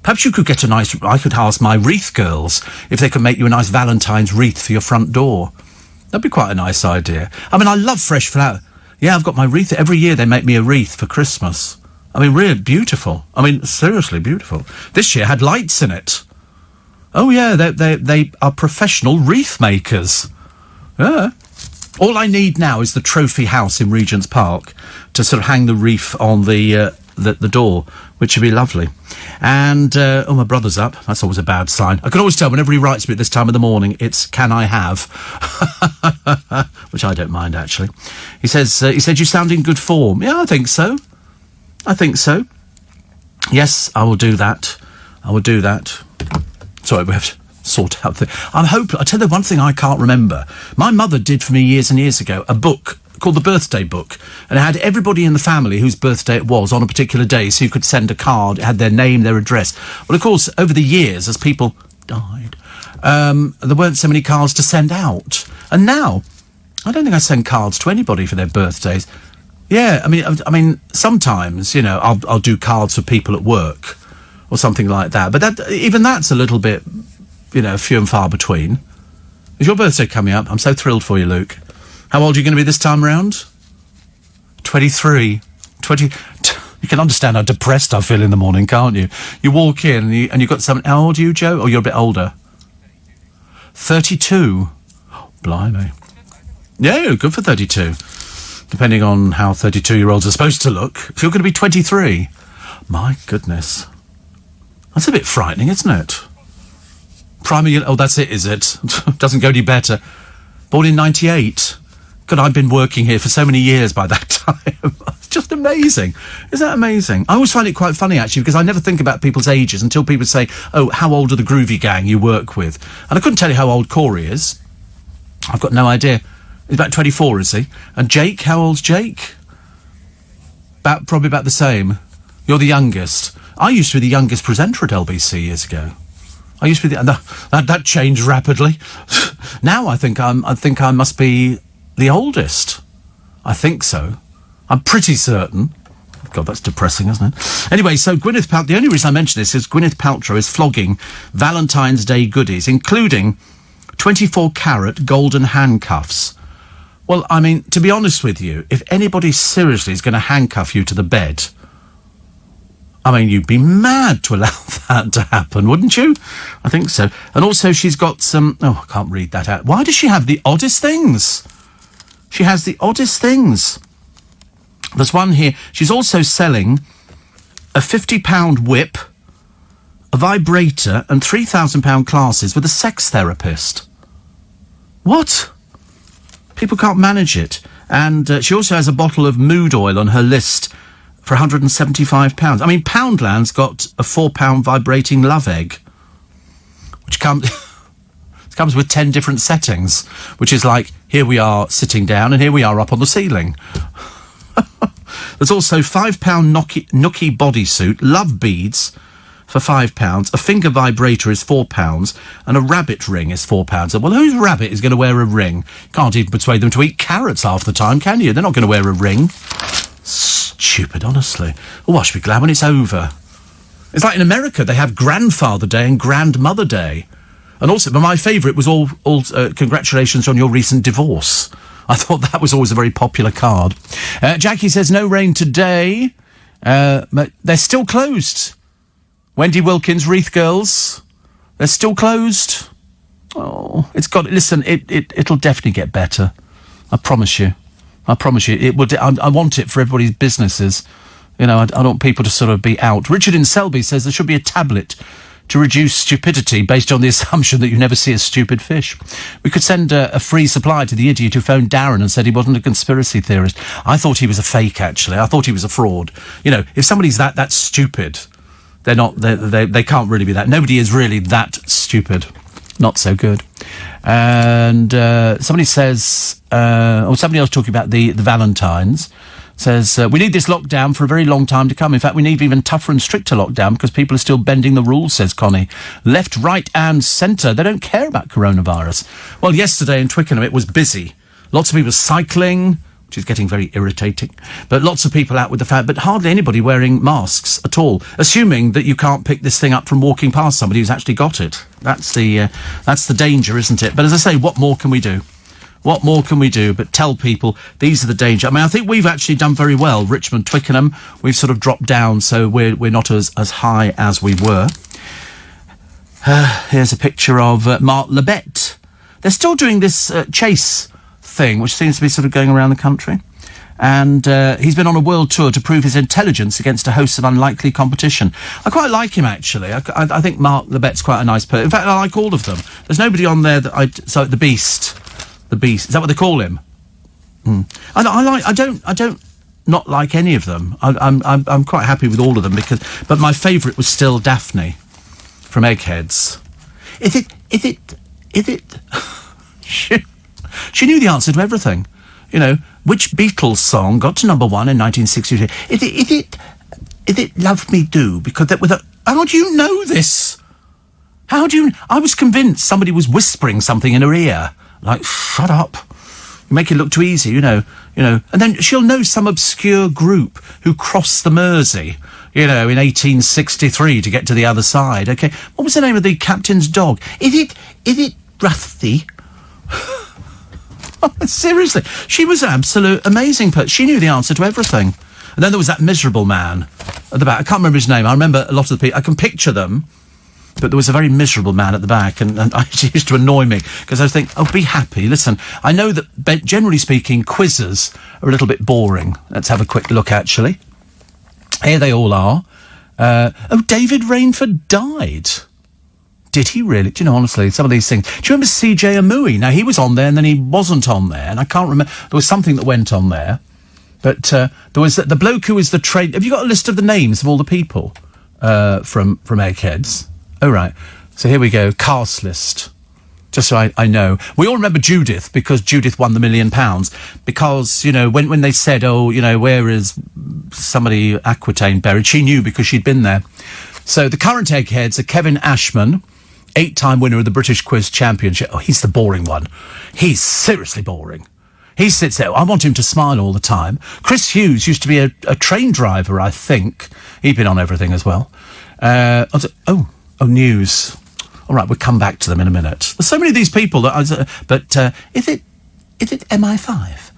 Perhaps you could get a nice... I could ask my wreath girls if they could make you a nice Valentine's wreath for your front door. That'd be quite a nice idea. I mean, I love fresh flowers. Yeah, I've got my wreath. Every year they make me a wreath for Christmas. I mean, really beautiful. I mean, seriously beautiful. This year had lights in it. Oh, yeah, they are professional wreath makers. Yeah. All I need now is the trophy house in Regent's Park to sort of hang the wreath on the door, which would be lovely. And, my brother's up. That's always a bad sign. I can always tell whenever he writes me at this time of the morning, it's can I have? Which I don't mind, actually. He said, you sound in good form. Yeah, I think so. Yes, I will do that. Sorry, we have to sort out the... I tell you one thing I can't remember. My mother did for me years and years ago a book called The Birthday Book, and it had everybody in the family whose birthday it was on a particular day, so you could send a card. It had their name, their address. Well, of course, over the years, as people died, there weren't so many cards to send out. And now, I don't think I send cards to anybody for their birthdays. Yeah, I mean, sometimes, you know, I'll do cards for people at work or something like that. But even that's a little bit, you know, few and far between. Is your birthday coming up? I'm so thrilled for you, Luke. How old are you going to be this time round? 23. 20. You can understand how depressed I feel in the morning, can't you? You walk in and you've got something. How old are you, Joe? Or you're a bit older? 32. Oh, blimey. Yeah, good for 32. Depending on how 32-year-olds are supposed to look. If you're going to be 23. My goodness. That's a bit frightening, isn't it? Primary... Oh, that's it, is it? Doesn't go any better. Born in 98. God, I've been working here for so many years by that time. It's just amazing. Is that amazing? I always find it quite funny, actually, because I never think about people's ages until people say, oh, how old are the Groovy Gang you work with? And I couldn't tell you how old Corey is. I've got no idea. He's about 24, is he? And Jake, how old's Jake? Probably about the same. You're the youngest. I used to be the youngest presenter at LBC years ago. I used to be that changed rapidly. Now I think I must be the oldest. I think so. I'm pretty certain. God, that's depressing, isn't it? Anyway, so Gwyneth Paltrow... The only reason I mention this is Gwyneth Paltrow is flogging Valentine's Day goodies, including 24-carat golden handcuffs Well, I mean, to be honest with you, if anybody seriously is going to handcuff you to the bed, I mean, you'd be mad to allow that to happen, wouldn't you? I think so. And also she's got some... Oh, I can't read that out. Why does she have the oddest things? She has the oddest things. There's one here. She's also selling a £50 whip, a vibrator and £3,000 classes with a sex therapist. What? People can't manage it. And she also has a bottle of mood oil on her list for £175. I mean, Poundland's got a £4 vibrating love egg, which comes with 10 different settings, which is like, here we are sitting down and here we are up on the ceiling. There's also £5 Nookie bodysuit, love beads for £5, a finger vibrator is £4, and a rabbit ring is £4. Well, whose rabbit is going to wear a ring? Can't even persuade them to eat carrots half the time, can you? They're not going to wear a ring. Stupid, honestly. Oh, I should be glad when it's over. It's like in America, they have Grandfather Day and Grandmother Day. And also, but my favourite was all congratulations on your recent divorce. I thought that was always a very popular card. Jackie says, no rain today, but they're still closed. Wendy Wilkins, Wreath Girls, they're still closed. Oh, it's got... Listen, it'll definitely get better. I promise you. It would. I want it for everybody's businesses. You know, I don't want people to sort of be out. Richard in Selby says there should be a tablet to reduce stupidity based on the assumption that you never see a stupid fish. We could send a free supply to the idiot who phoned Darren and said he wasn't a conspiracy theorist. I thought he was a fake, actually. I thought he was a fraud. You know, if somebody's that stupid, they're not. They can't really be that. Nobody is really that stupid. Not so good. And somebody says, or somebody else talking about the Valentines, says, we need this lockdown for a very long time to come. In fact, we need even tougher and stricter lockdown because people are still bending the rules, says Connie. Left, right and centre. They don't care about coronavirus. Well, yesterday in Twickenham it was busy. Lots of people cycling, which is getting very irritating. But lots of people out with the fan, but hardly anybody wearing masks at all, assuming that you can't pick this thing up from walking past somebody who's actually got it. That's the danger, isn't it? But as I say, what more can we do? What more can we do but tell people these are the danger? I mean, I think we've actually done very well. Richmond, Twickenham, we've sort of dropped down, so we're not as high as we were. Here's a picture of Mark Lebet. They're still doing this chase thing, which seems to be sort of going around the country. And he's been on a world tour to prove his intelligence against a host of unlikely competition. I quite like him, actually. I think Mark Lebet's quite a nice person. In fact, I like all of them. There's nobody on there that so the Beast. The Beast. Is that what they call him? I don't not like any of them. I'm quite happy with all of them but my favourite was still Daphne from Eggheads. Is it? She knew the answer to everything. You know, which Beatles song got to number 1 in 1962? Is it Love Me Do? Because that with a... How do you know this? How do you... I was convinced somebody was whispering something in her ear. Like, shut up. You make it look too easy, you know. And then she'll know some obscure group who crossed the Mersey, in 1863 to get to the other side. Okay, what was the name of the captain's dog? Is it Rusty? Seriously, she was an absolute amazing person. She knew the answer to everything. And then there was that miserable man at the back. I can't remember his name. I remember a lot of the people. I can picture them. But there was a very miserable man at the back, and it used to annoy me, because I think, be happy. Listen, I know that, generally speaking, quizzes are a little bit boring. Let's have a quick look, actually. Here they all are. David Rainford died. Did he really? Do you know, honestly, some of these things... Do you remember C.J. Amui? Now, he was on there, and then he wasn't on there, and I can't remember... There was something that went on there. But there was the bloke who was the train... Have you got a list of the names of all the people from Eggheads? Oh, right. So here we go. Cast list. Just so I know. We all remember Judith, because Judith won the £1 million. Because, when they said, where is somebody Aquitaine buried? She knew because she'd been there. So the current Eggheads are Kevin Ashman, 8-time winner of the British Quiz Championship. Oh, he's the boring one. He's seriously boring. He sits there. I want him to smile all the time. Chris Hughes used to be a train driver, I think. He'd been on everything as well. News. All right, we'll come back to them in a minute. There's so many of these people that... is is it MI5?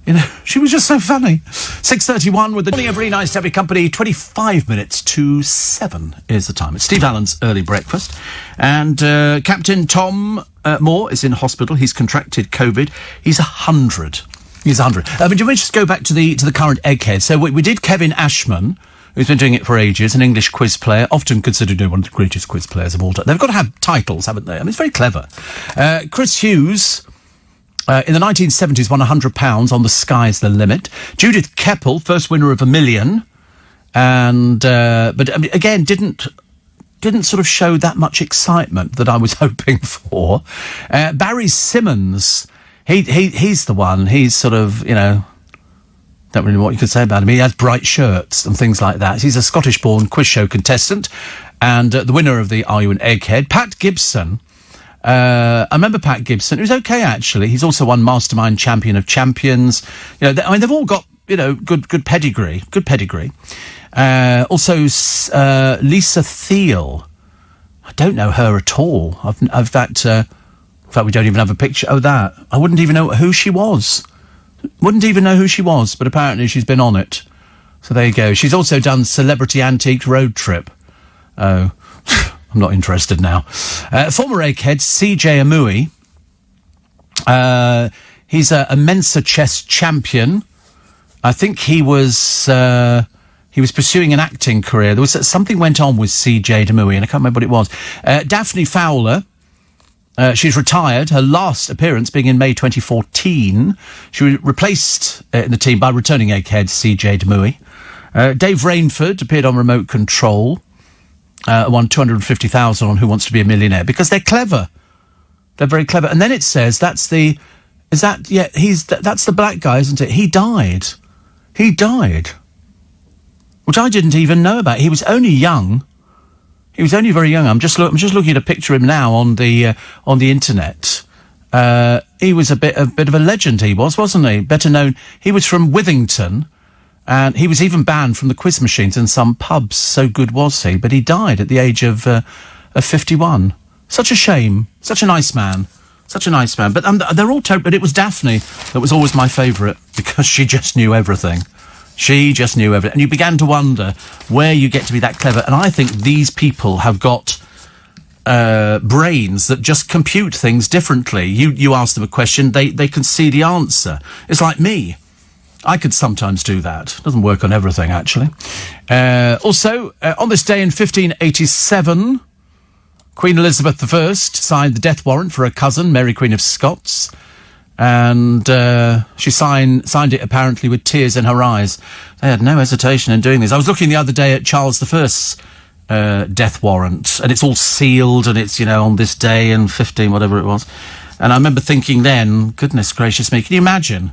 You know, she was just so funny. 6:31 with the morning. Very nice to have your company. 25 minutes to 7 is the time. It's Steve Allen's early breakfast. And Captain Tom Moore is in hospital. He's contracted COVID. He's 100. He's 100. But do we just go back to the current egghead? So we did Kevin Ashman, who's been doing it for ages, an English quiz player, often considered one of the greatest quiz players of all time. They've got to have titles, haven't they? I mean, it's very clever. Chris Hughes, in the 1970s, won £100 on The Sky's the Limit. Judith Keppel, first winner of $1 million. And, but I mean, again, didn't sort of show that much excitement that I was hoping for. Barry Simmons, he's the one. He's sort of, you know, don't really know what you could say about him. He has bright shirts and things like that. He's a Scottish-born quiz show contestant and the winner of the Are You an Egghead? Pat Gibson. I remember Pat Gibson. He was okay, actually. He's also won Mastermind Champion of Champions. You know, I mean, they've all got, you know, good pedigree. Good pedigree. Also, Lisa Thiel. I don't know her at all. In fact, we don't even have a picture of that. I wouldn't even know who she was. Wouldn't even know who she was, but apparently she's been on it. So there you go. She's also done Celebrity Antiques Road Trip. Oh, I'm not interested now. Former egghead CJ Amui. He's a Mensa chess champion. I think he was pursuing an acting career. There was something went on with CJ Amui, and I can't remember what it was. Daphne Fowler. She's retired, her last appearance being in May 2014. She was replaced in the team by returning egghead CJ Demui. Dave Rainford appeared on Remote Control, won $250,000 on Who Wants to Be a Millionaire, because they're clever. They're very clever. And then it says that's the black guy, isn't it? He died. Which I didn't even know about. He was only young. He was only very young. I'm just looking at a picture of him now on the internet. He was a bit of a legend. He was, wasn't he? Better known. He was from Withington, and he was even banned from the quiz machines in some pubs. So good was he. But he died at the age of 51. Such a shame. Such a nice man. Such a nice man. But they're all but it was Daphne that was always my favourite because she just knew everything. She just knew everything. And you began to wonder where you get to be that clever. And I think these people have got brains that just compute things differently. You ask them a question, they can see the answer. It's like me. I could sometimes do that. Doesn't work on everything, actually. Also, on this day in 1587, Queen Elizabeth I signed the death warrant for her cousin, Mary Queen of Scots. And she signed it apparently with tears in her eyes. They had no hesitation in doing this. I was looking the other day at Charles I's death warrant, and it's all sealed, and it's, you know, on this day and 15, whatever it was. And I remember thinking then, goodness gracious me, can you imagine?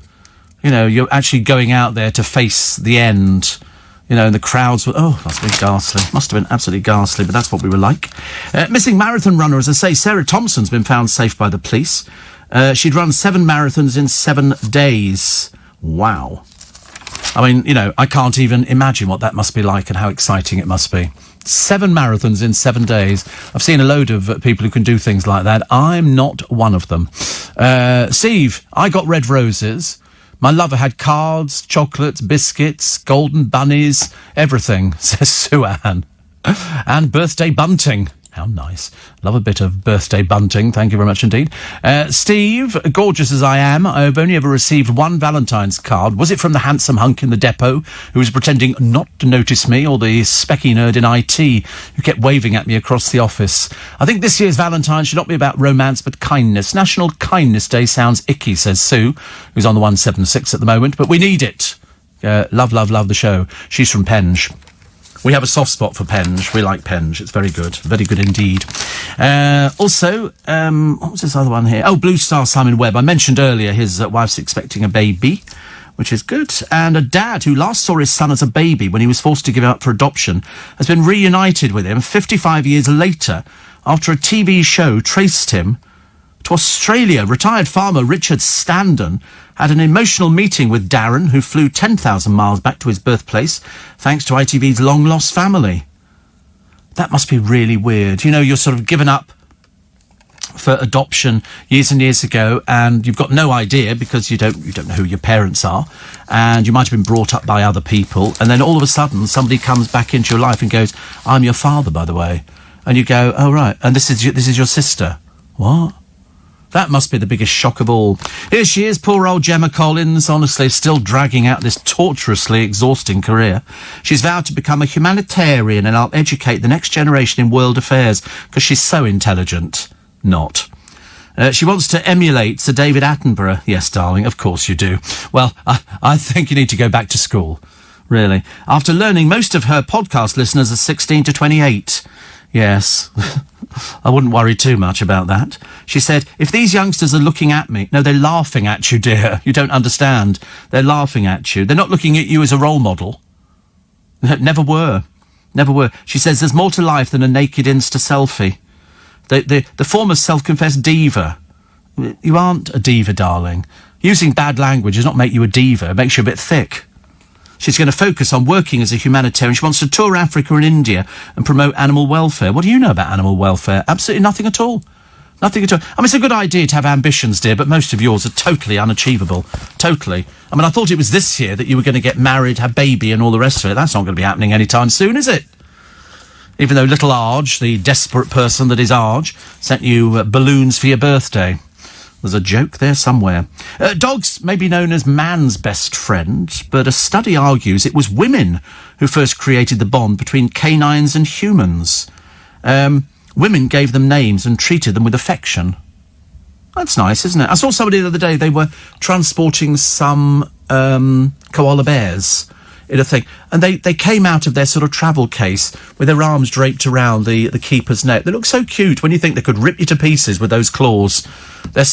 You know, you're actually going out there to face the end. You know, and the crowds were, must have been ghastly. Must have been absolutely ghastly, but that's what we were like. Missing marathon runner, as I say, Sarah Thompson's been found safe by the police. She'd run 7 marathons in 7 days. Wow. I mean, you know, I can't even imagine what that must be like and how exciting it must be. 7 marathons in 7 days. I've seen a load of people who can do things like that. I'm not one of them. Steve, I got red roses. My lover had cards, chocolates, biscuits, golden bunnies, everything, says Sue Ann. And birthday bunting. How nice. Love a bit of birthday bunting. Thank you very much indeed. Steve, gorgeous as I am, I've only ever received 1 Valentine's card. Was it from the handsome hunk in the depot who was pretending not to notice me, or the specky nerd in IT who kept waving at me across the office? I think this year's Valentine should not be about romance but kindness. National Kindness Day sounds icky, says Sue, who's on the 176 at the moment, but we need it. Love the show. She's from Penge. We have a soft spot for Penge. We like Penge. It's very good indeed. Also, what was this other one here? Oh, Blue Star Simon Webb. I mentioned earlier his wife's expecting a baby, which is good. And a dad who last saw his son as a baby when he was forced to give up for adoption has been reunited with him 55 years later after a TV show traced him to Australia. Retired farmer Richard Standen had an emotional meeting with Darren, who flew 10,000 miles back to his birthplace thanks to ITV's long-lost family. That must be really weird. You know, you're sort of given up for adoption years and years ago, and you've got no idea because you don't know who your parents are, and you might have been brought up by other people, and then all of a sudden somebody comes back into your life and goes, "I'm your father, by the way," and you go, "Oh right, and this is your sister." What? That must be the biggest shock of all. Here she is, poor old Gemma Collins, honestly, still dragging out this torturously exhausting career. She's vowed to become a humanitarian and I'll educate the next generation in world affairs because she's so intelligent. Not. She wants to emulate Sir David Attenborough. Yes, darling, of course you do. Well, I think you need to go back to school. Really. After learning most of her podcast listeners are 16 to 28. Yes. I wouldn't worry too much about that. She said, if these youngsters are looking at me... No, they're laughing at you, dear. You don't understand. They're laughing at you. They're not looking at you as a role model. Never were. Never were. She says there's more to life than a naked Insta selfie. The former self-confessed diva. You aren't a diva, darling. Using bad language does not make you a diva. It makes you a bit thick. She's going to focus on working as a humanitarian. She wants to tour Africa and India and promote animal welfare. What do you know about animal welfare? Absolutely nothing at all. Nothing at all. I mean, it's a good idea to have ambitions, dear, but most of yours are totally unachievable. Totally. I mean, I thought it was this year that you were going to get married, have baby and all the rest of it. That's not going to be happening anytime soon, is it? Even though little Arge, the desperate person that is Arge, sent you balloons for your birthday. There's a joke there somewhere. Dogs may be known as man's best friend, but a study argues it was women who first created the bond between canines and humans. Women gave them names and treated them with affection. That's nice, isn't it? I saw somebody the other day, they were transporting some koala bears in a thing, and they came out of their sort of travel case with their arms draped around the keeper's neck. They look so cute when you think they could rip you to pieces with those claws. They're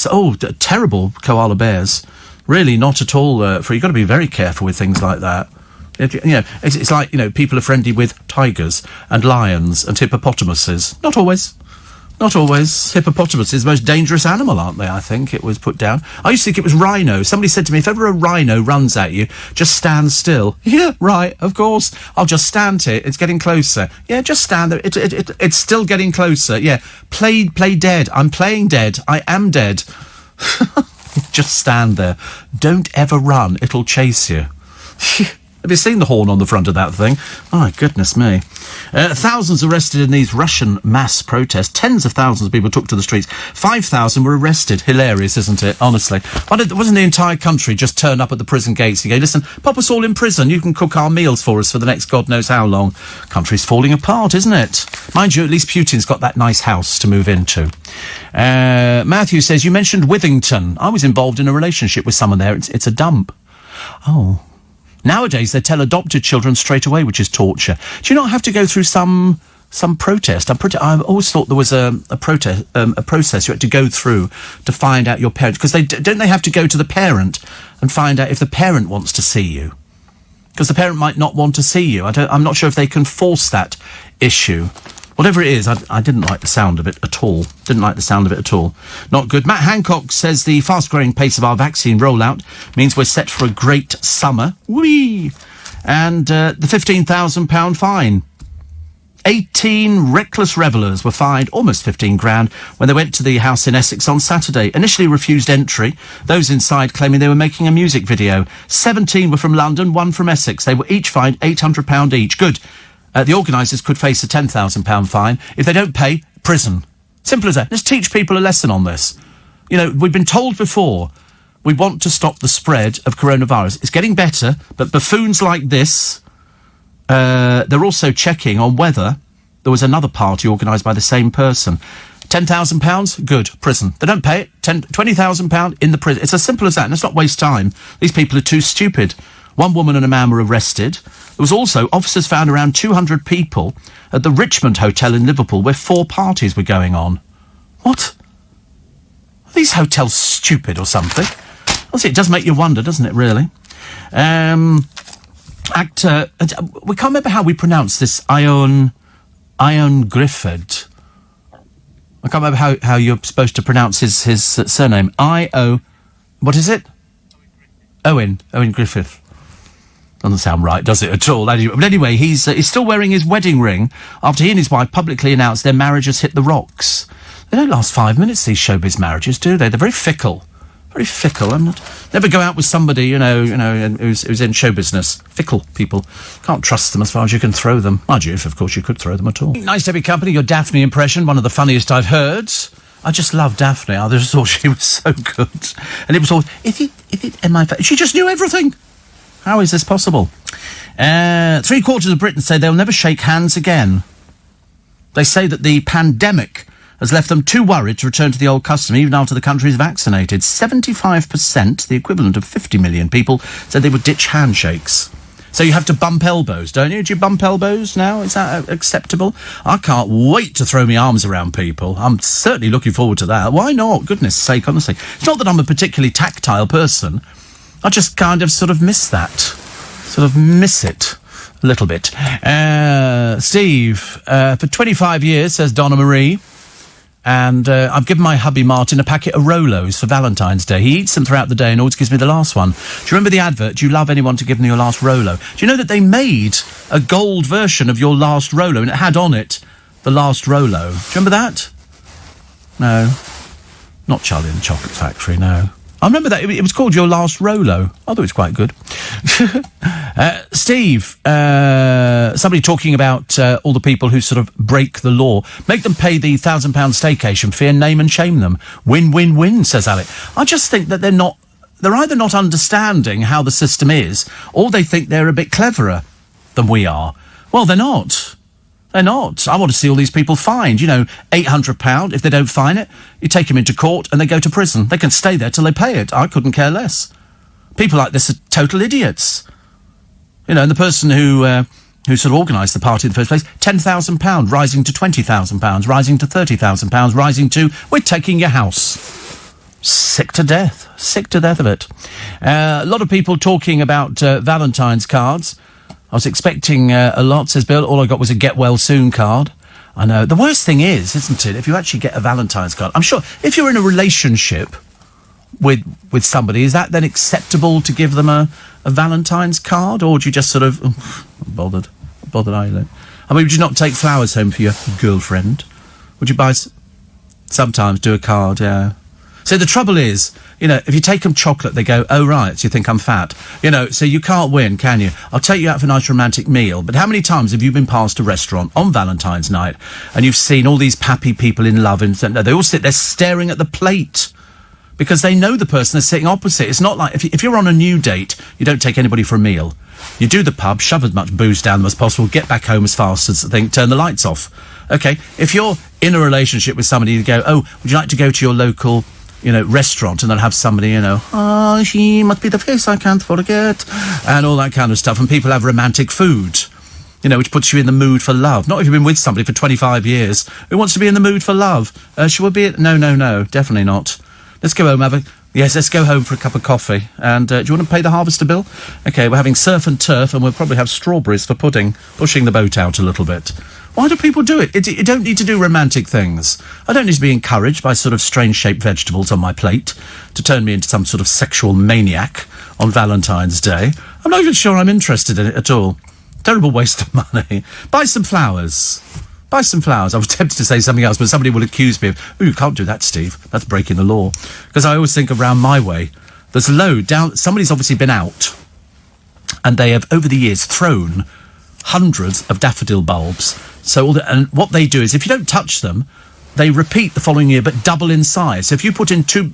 terrible koala bears. Really not at all you've got to be very careful with things like that. It's like, people are friendly with tigers and lions and hippopotamuses. Not always. Not always. Hippopotamus is the most dangerous animal, aren't they, I think it was put down. I used to think it was rhino. Somebody said to me, if ever a rhino runs at you, just stand still. Yeah, right, of course. I'll just stand here. It's getting closer. Yeah, just stand there. It's still getting closer. Yeah, play dead. I'm playing dead. I am dead. Just stand there. Don't ever run. It'll chase you. Have you seen the horn on the front of that thing? My goodness me. Thousands arrested in these Russian mass protests. Tens of thousands of people took to the streets. 5,000 were arrested. Hilarious, isn't it? Honestly. Wasn't the entire country just turn up at the prison gates and go, listen, pop us all in prison. You can cook our meals for us for the next God knows how long. Country's falling apart, isn't it? Mind you, at least Putin's got that nice house to move into. Matthew says, you mentioned Withington. I was involved in a relationship with someone there. It's a dump. Oh. Nowadays, they tell adopted children straight away, which is torture. Do you not have to go through some protest? I've always thought there was a process you had to go through to find out your parents. Because don't they have to go to the parent and find out if the parent wants to see you? Because the parent might not want to see you. I'm not sure if they can force that issue. Whatever it is, I didn't like the sound of it at all. Didn't like the sound of it at all. Not good. Matt Hancock says the fast-growing pace of our vaccine rollout means we're set for a great summer. Whee! And the £15,000 fine. 18 reckless revellers were fined almost 15 grand when they went to the house in Essex on Saturday. Initially refused entry, those inside claiming they were making a music video. 17 were from London, 1 from Essex. They were each fined £800 each. Good. The organisers could face a £10,000 fine. If they don't pay, prison. Simple as that. Let's teach people a lesson on this. We've been told before, we want to stop the spread of coronavirus. It's getting better, but buffoons like this, they're also checking on whether there was another party organised by the same person. £10,000? Good. Prison. They don't pay it. £20,000 in the prison. It's as simple as that. And let's not waste time. These people are too stupid. 1 woman and a man were arrested. There was also, officers found around 200 people at the Richmond Hotel in Liverpool where 4 parties were going on. What? Are these hotels stupid or something? Honestly, it does make you wonder, doesn't it, really? Actor... we can't remember how we pronounce this. Ion Griffith. I can't remember how you're supposed to pronounce his surname. What is it? Owen Griffith. Doesn't sound right, does it, at all? But anyway, he's still wearing his wedding ring after he and his wife publicly announced their marriage has hit the rocks. They don't last 5 minutes, these showbiz marriages, do they? They're very fickle. Very fickle. Never go out with somebody, you know, who's in show business. Fickle people. Can't trust them as far as you can throw them. Mind you, if of course you could throw them at all. Nice to have your company. Your Daphne impression, one of the funniest I've heard. I just love Daphne. I just thought she was so good. And it was always, she just knew everything. How is this possible? 3/4 of Britain say they'll never shake hands again. They say that the pandemic has left them too worried to return to the old custom, even after the country is vaccinated. 75%, the equivalent of 50 million people, said they would ditch handshakes. So you have to bump elbows, don't you? Do you bump elbows now? Is that acceptable? I can't wait to throw my arms around people. I'm certainly looking forward to that. Why not? Goodness sake, honestly. It's not that I'm a particularly tactile person. I just kind of sort of miss that. Sort of miss it a little bit. Steve, for 25 years, says Donna Marie, and I've given my hubby Martin a packet of Rolos for Valentine's Day. He eats them throughout the day and always gives me the last one. Do you remember the advert? Do you love anyone to give them your last Rolo? Do you know that they made a gold version of your last Rolo and it had on it the last Rolo? Do you remember that? No. Not Charlie and the Chocolate Factory, no. I remember that. It was called Your Last Rolo. I thought it was quite good. Steve, somebody talking about all the people who sort of break the law. Make them pay the £1,000 staycation fee and name and shame them. Win, win, win, says Alec. I just think that they're either not understanding how the system is, or they think they're a bit cleverer than we are. Well, they're not. They're not. I want to see all these people fined. You know, £800. If they don't fine it, you take them into court and they go to prison. They can stay there till they pay it. I couldn't care less. People like this are total idiots. You know, and the person who sort of organised the party in the first place, £10,000, rising to £20,000, rising to £30,000, rising to, we're taking your house. Sick to death. Sick to death of it. A lot of people talking about Valentine's cards. I was expecting a lot, says Bill. All I got was a get well soon card. I know. The worst thing is, isn't it, if you actually get a Valentine's card, I'm sure if you're in a relationship with somebody, is that then acceptable to give them a Valentine's card? Or do you just sort of, bothered are you then? I mean, would you not take flowers home for your girlfriend? Would you sometimes do a card, yeah. So the trouble is, you know, if you take them chocolate, they go, oh, right, so you think I'm fat. You know, so you can't win, can you? I'll take you out for a nice romantic meal, but how many times have you been past a restaurant on Valentine's night and you've seen all these happy people in love and they all sit there staring at the plate because they know the person is sitting opposite. It's not like, if you're on a new date, you don't take anybody for a meal. You do the pub, shove as much booze down them as possible, get back home as fast as turn the lights off. Okay, if you're in a relationship with somebody, you go, oh, would you like to go to your local, you know, restaurant, and they'll have somebody, you know, oh, she must be the face I can't forget, and all that kind of stuff, and people have romantic food, you know, which puts you in the mood for love. Not if you've been with somebody for 25 years who wants to be in the mood for love. Shall we be no, definitely not. Let's go home, let's go home for a cup of coffee, and do you want to pay the harvester bill? Okay, we're having surf and turf, and we'll probably have strawberries for pudding, pushing the boat out a little bit. Why do people do it? You don't need to do romantic things. I don't need to be encouraged by sort of strange-shaped vegetables on my plate to turn me into some sort of sexual maniac on Valentine's Day. I'm not even sure I'm interested in it at all. Terrible waste of money. Buy some flowers. Buy some flowers. I was tempted to say something else, but somebody will accuse me of, oh, you can't do that, Steve. That's breaking the law. Because I always think around my way. There's a load down. Somebody's obviously been out, and they have, over the years, thrown hundreds of daffodil bulbs. And what they do is, if you don't touch them, they repeat the following year, but double in size. So if you put in 2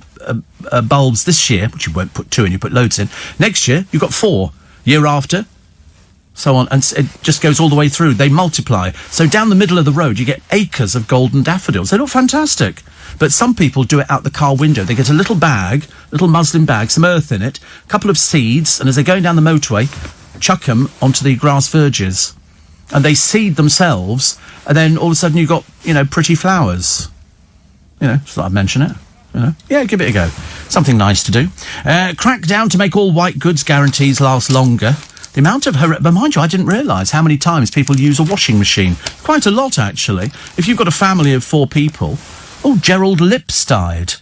bulbs this year, which you won't put 2 in, you put loads in, next year you've got 4. Year after, so on, and it just goes all the way through. They multiply. So down the middle of the road, you get acres of golden daffodils. They look fantastic. But some people do it out the car window. They get a little bag, little muslin bag, some earth in it, a couple of seeds, and as they're going down the motorway, chuck them onto the grass verges. And they seed themselves, and then all of a sudden you've got, you know, pretty flowers. You know, just thought I'd mention it. You know, yeah, give it a go. Something nice to do. Crack down to make all white goods guarantees last longer. The amount of but mind you, I didn't realise how many times people use a washing machine. Quite a lot, actually. If you've got a family of 4 people. Oh, Gerald Lips died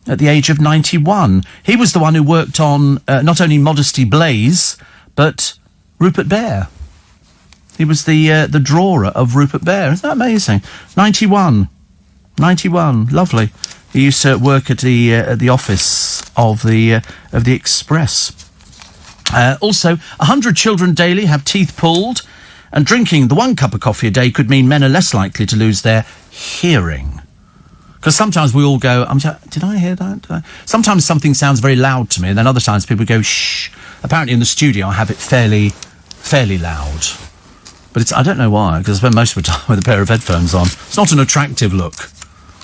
at the age of 91. He was the one who worked on not only Modesty Blaze, but Rupert Bear. He was the drawer of Rupert Bear. Isn't that amazing? 91. 91. Lovely. He used to work at the office of the Express. Also, 100 children daily have teeth pulled, and drinking the 1 cup of coffee a day could mean men are less likely to lose their hearing. Because sometimes we all go, did I hear that? Sometimes something sounds very loud to me, and then other times people go, shh. Apparently in the studio I have it fairly loud. But I don't know why, because I spend most of the time with a pair of headphones on. It's not an attractive look.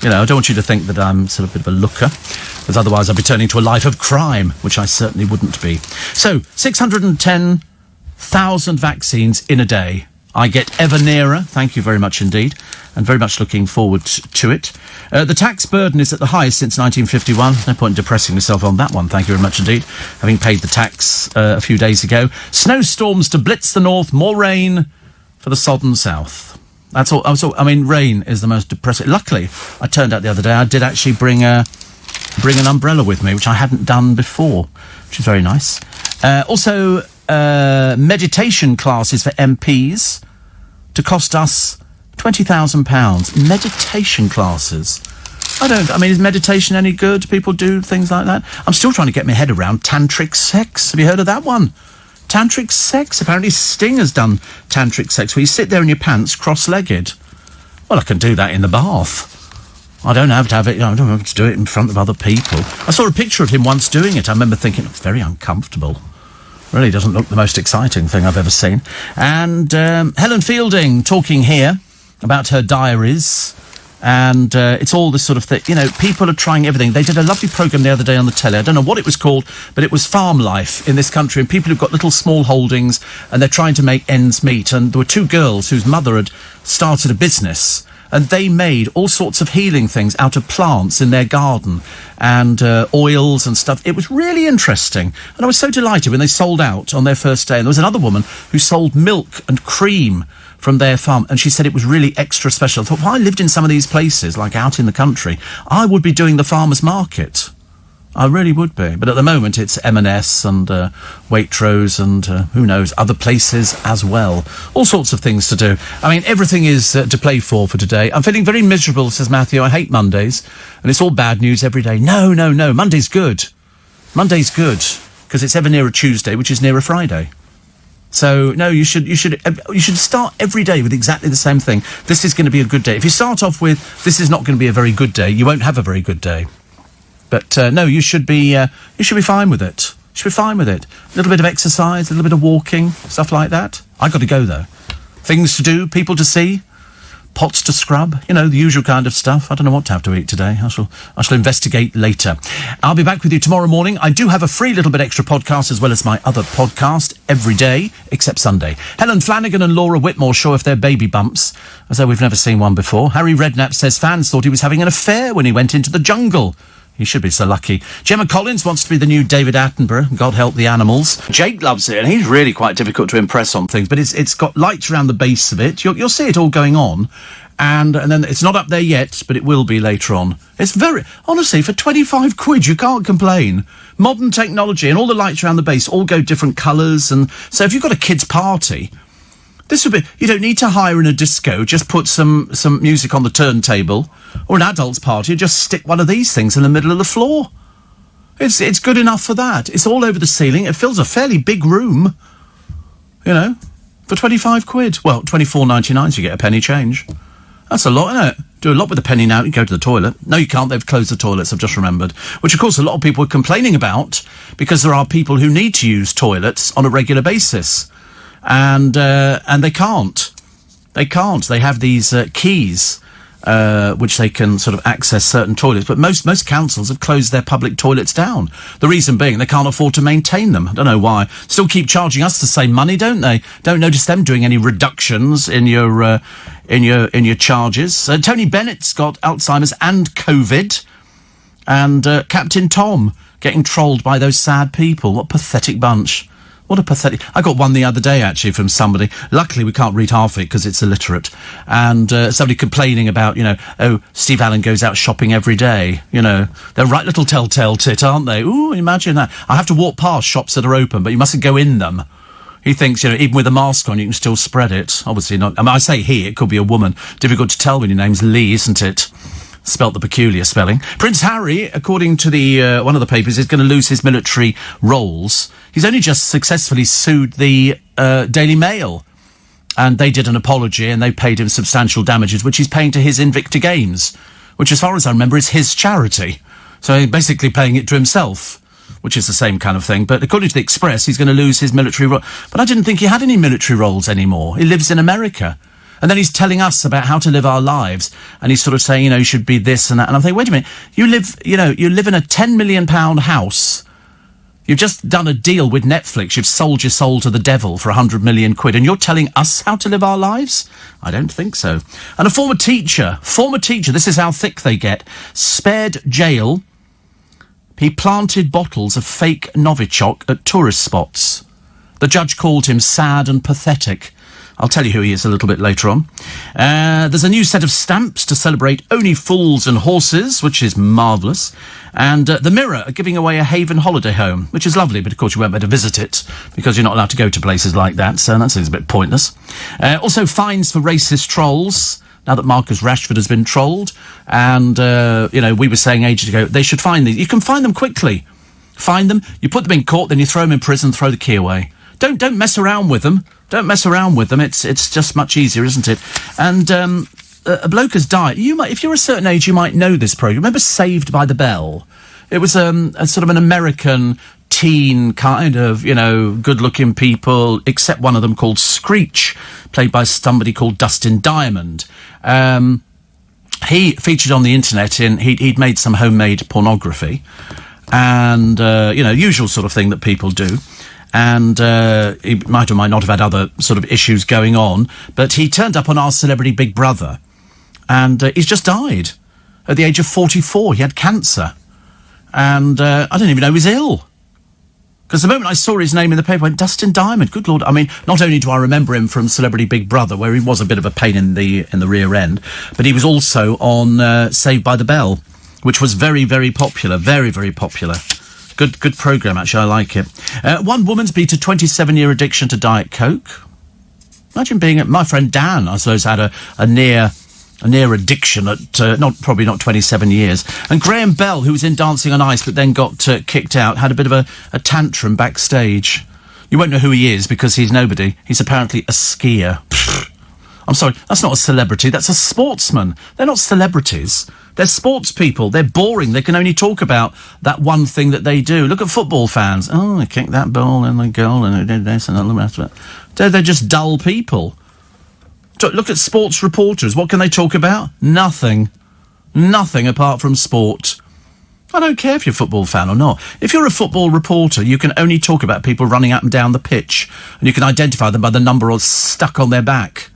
I don't want you to think that I'm sort of a bit of a looker, because otherwise I'd be turning to a life of crime, which I certainly wouldn't be. So, 610,000 vaccines in a day. I get ever nearer, thank you very much indeed, and very much looking forward to it. The tax burden is at the highest since 1951. No point in depressing myself on that one, thank you very much indeed, having paid the tax a few days ago. Snowstorms to blitz the north, more rain for the sodden south. That's all. I mean, rain is the most depressing. Luckily, I turned out the other day, I did actually bring an umbrella with me, which I hadn't done before, which is very nice. Also, meditation classes for MPs to cost us £20,000. Meditation classes. Is meditation any good? People do things like that? I'm still trying to get my head around tantric sex. Have you heard of that one? Tantric sex. Apparently Sting has done tantric sex, where you sit there in your pants cross-legged. Well, I can do that in the bath. I don't have to have it, I don't have to do it in front of other people. I saw a picture of him once doing it. I remember thinking, it's very uncomfortable. Really doesn't look the most exciting thing I've ever seen. And Helen Fielding talking here about her diaries. And it's all this sort of thing. People are trying everything. They did a lovely programme the other day on the telly. I don't know what it was called, but it was farm life in this country. And people who've got little small holdings, and they're trying to make ends meet. And there were 2 girls whose mother had started a business, and they made all sorts of healing things out of plants in their garden, and oils and stuff. It was really interesting. And I was so delighted when they sold out on their first day. And there was another woman who sold milk and cream from their farm, and she said it was really extra special. I thought, if I lived in some of these places, like out in the country, I would be doing the farmer's market. I really would be. But at the moment, it's M&S and Waitrose and, who knows, other places as well. All sorts of things to do. Everything is to play for today. I'm feeling very miserable, says Matthew. I hate Mondays, and it's all bad news every day. No. Monday's good. Monday's good, because it's ever nearer Tuesday, which is nearer Friday. So, no, you should start every day with exactly the same thing. This is going to be a good day. If you start off with, this is not going to be a very good day, you won't have a very good day. But, no, you should be fine with it. You should be fine with it. A little bit of exercise, a little bit of walking, stuff like that. I've got to go, though. Things to do, people to see, pots to scrub, the usual kind of stuff. I don't know what to have to eat today. I shall investigate later. I'll be back with you tomorrow morning. I do have a free little bit extra podcast as well as my other podcast every day, except Sunday. Helen Flanagan and Laura Whitmore show off their baby bumps, as though we've never seen one before. Harry Redknapp says fans thought he was having an affair when he went into the jungle. He should be so lucky. Gemma Collins wants to be the new David Attenborough. God help the animals. Jake loves it, and he's really quite difficult to impress on things, but it's got lights around the base of it. You'll see it all going on, and then it's not up there yet, but it will be later on. It's honestly, for 25 quid, you can't complain. Modern technology and all the lights around the base all go different colours, and so if you've got a kid's party, this would be, you don't need to hire in a disco, just put some music on the turntable, or an adult's party, just stick one of these things in the middle of the floor. It's good enough for that. It's all over the ceiling. It fills a fairly big room, for 25 quid. Well, 24.99 so you get a penny change. That's a lot, isn't it? Do a lot with a penny now. You go to the toilet. No, you can't. They've closed the toilets, I've just remembered. Which, of course, a lot of people are complaining about, because there are people who need to use toilets on a regular basis. And they can't. They can't. They have these keys, which they can sort of access certain toilets. But most councils have closed their public toilets down. The reason being they can't afford to maintain them. I don't know why. Still keep charging us the same money, don't they? Don't notice them doing any reductions in your charges. Tony Bennett's got Alzheimer's and COVID, and Captain Tom getting trolled by those sad people. What a pathetic bunch. What a pathetic... I got one the other day, actually, from somebody. Luckily, we can't read half of it because it's illiterate. And somebody complaining about, Steve Allen goes out shopping every day. They're a right little telltale tit, aren't they? Ooh, imagine that. I have to walk past shops that are open, but you mustn't go in them. He thinks, even with a mask on, you can still spread it. Obviously not. I say he, it could be a woman. Difficult to tell when your name's Lee, isn't it? spelt the peculiar spelling. Prince Harry, according to the one of the papers, is going to lose his military roles. He's only just successfully sued the Daily Mail. And they did an apology and they paid him substantial damages, which he's paying to his Invicta Games, which, as far as I remember, is his charity. So he's basically paying it to himself, which is the same kind of thing. But according to the Express, he's going to lose his military role. But I didn't think he had any military roles anymore. He lives in America. And then he's telling us about how to live our lives. And he's sort of saying, you should be this and that. And I'm thinking, wait a minute. You live in a £10 million house. You've just done a deal with Netflix. You've sold your soul to the devil for 100 million quid. And you're telling us how to live our lives? I don't think so. And a former teacher, this is how thick they get, spared jail. He planted bottles of fake Novichok at tourist spots. The judge called him sad and pathetic. I'll tell you who he is a little bit later on. There's a new set of stamps to celebrate Only Fools and Horses, which is marvellous. And the Mirror are giving away a Haven holiday home, which is lovely, but of course you won't be able to visit it because you're not allowed to go to places like that, so that seems a bit pointless. Also, fines for racist trolls, now that Marcus Rashford has been trolled. And, we were saying ages ago, they should find these. You can find them quickly. Find them, you put them in court, then you throw them in prison, throw the key away. Don't mess around with them. Don't mess around with them. It's just much easier, isn't it? And a bloke has died. If you're a certain age, you might know this programme. Remember Saved by the Bell? It was a sort of an American teen kind of, good-looking people, except one of them called Screech, played by somebody called Dustin Diamond. He featured on the internet he'd made some homemade pornography, and usual sort of thing that people do. And he might or might not have had other sort of issues going on, but he turned up on Our Celebrity Big Brother, and he's just died at the age of 44. He had cancer, and I didn't even know he was ill. Because the moment I saw his name in the paper, I went, Dustin Diamond, good Lord. I mean, not only do I remember him from Celebrity Big Brother, where he was a bit of a pain in the rear end, but he was also on Saved by the Bell, which was very, very popular, very, very popular. Good programme, actually. I like it. One woman's beat a 27-year addiction to Diet Coke. Imagine being... My friend Dan, I suppose, had a near addiction at... probably not 27 years. And Graham Bell, who was in Dancing on Ice but then got kicked out, had a bit of a tantrum backstage. You won't know who he is because he's nobody. He's apparently a skier. I'm sorry, that's not a celebrity. That's a sportsman. They're not celebrities. They're sports people. They're boring. They can only talk about that one thing that they do. Look at football fans. Oh, they kicked that ball and the goal and they did this and all the rest of it. They're just dull people. Look at sports reporters. What can they talk about? Nothing. Nothing apart from sport. I don't care if you're a football fan or not. If you're a football reporter, you can only talk about people running up and down the pitch, and you can identify them by the number stuck on their back.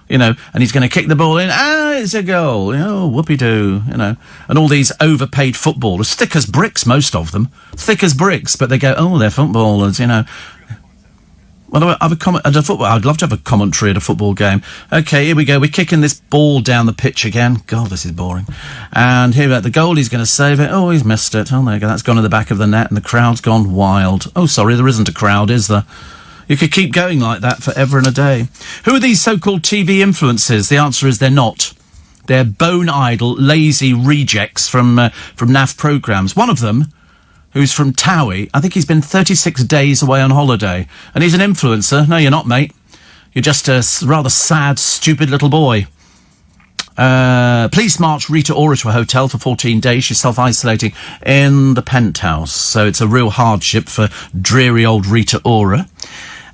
And he's going to kick the ball in. It's a goal. Whoopee-doo, And all these overpaid footballers, thick as bricks, most of them. Thick as bricks, but they go, they're footballers, Well, I'd love to have a commentary at a football game. Okay, here we go. We're kicking this ball down the pitch again. God, this is boring. And here we go. The goalie's going to save it. Oh, he's missed it. Oh, there you go. That's gone to the back of the net, and the crowd's gone wild. Oh, sorry, there isn't a crowd, is there? You could keep going like that forever and a day. Who are these so-called TV influencers? The answer is they're not. They're bone-idle, lazy rejects from NAF programmes. One of them, who's from Towie, I think he's been 36 days away on holiday. And he's an influencer. No, you're not, mate. You're just a rather sad, stupid little boy. Police marched Rita Ora to a hotel for 14 days. She's self-isolating in the penthouse. So it's a real hardship for dreary old Rita Ora.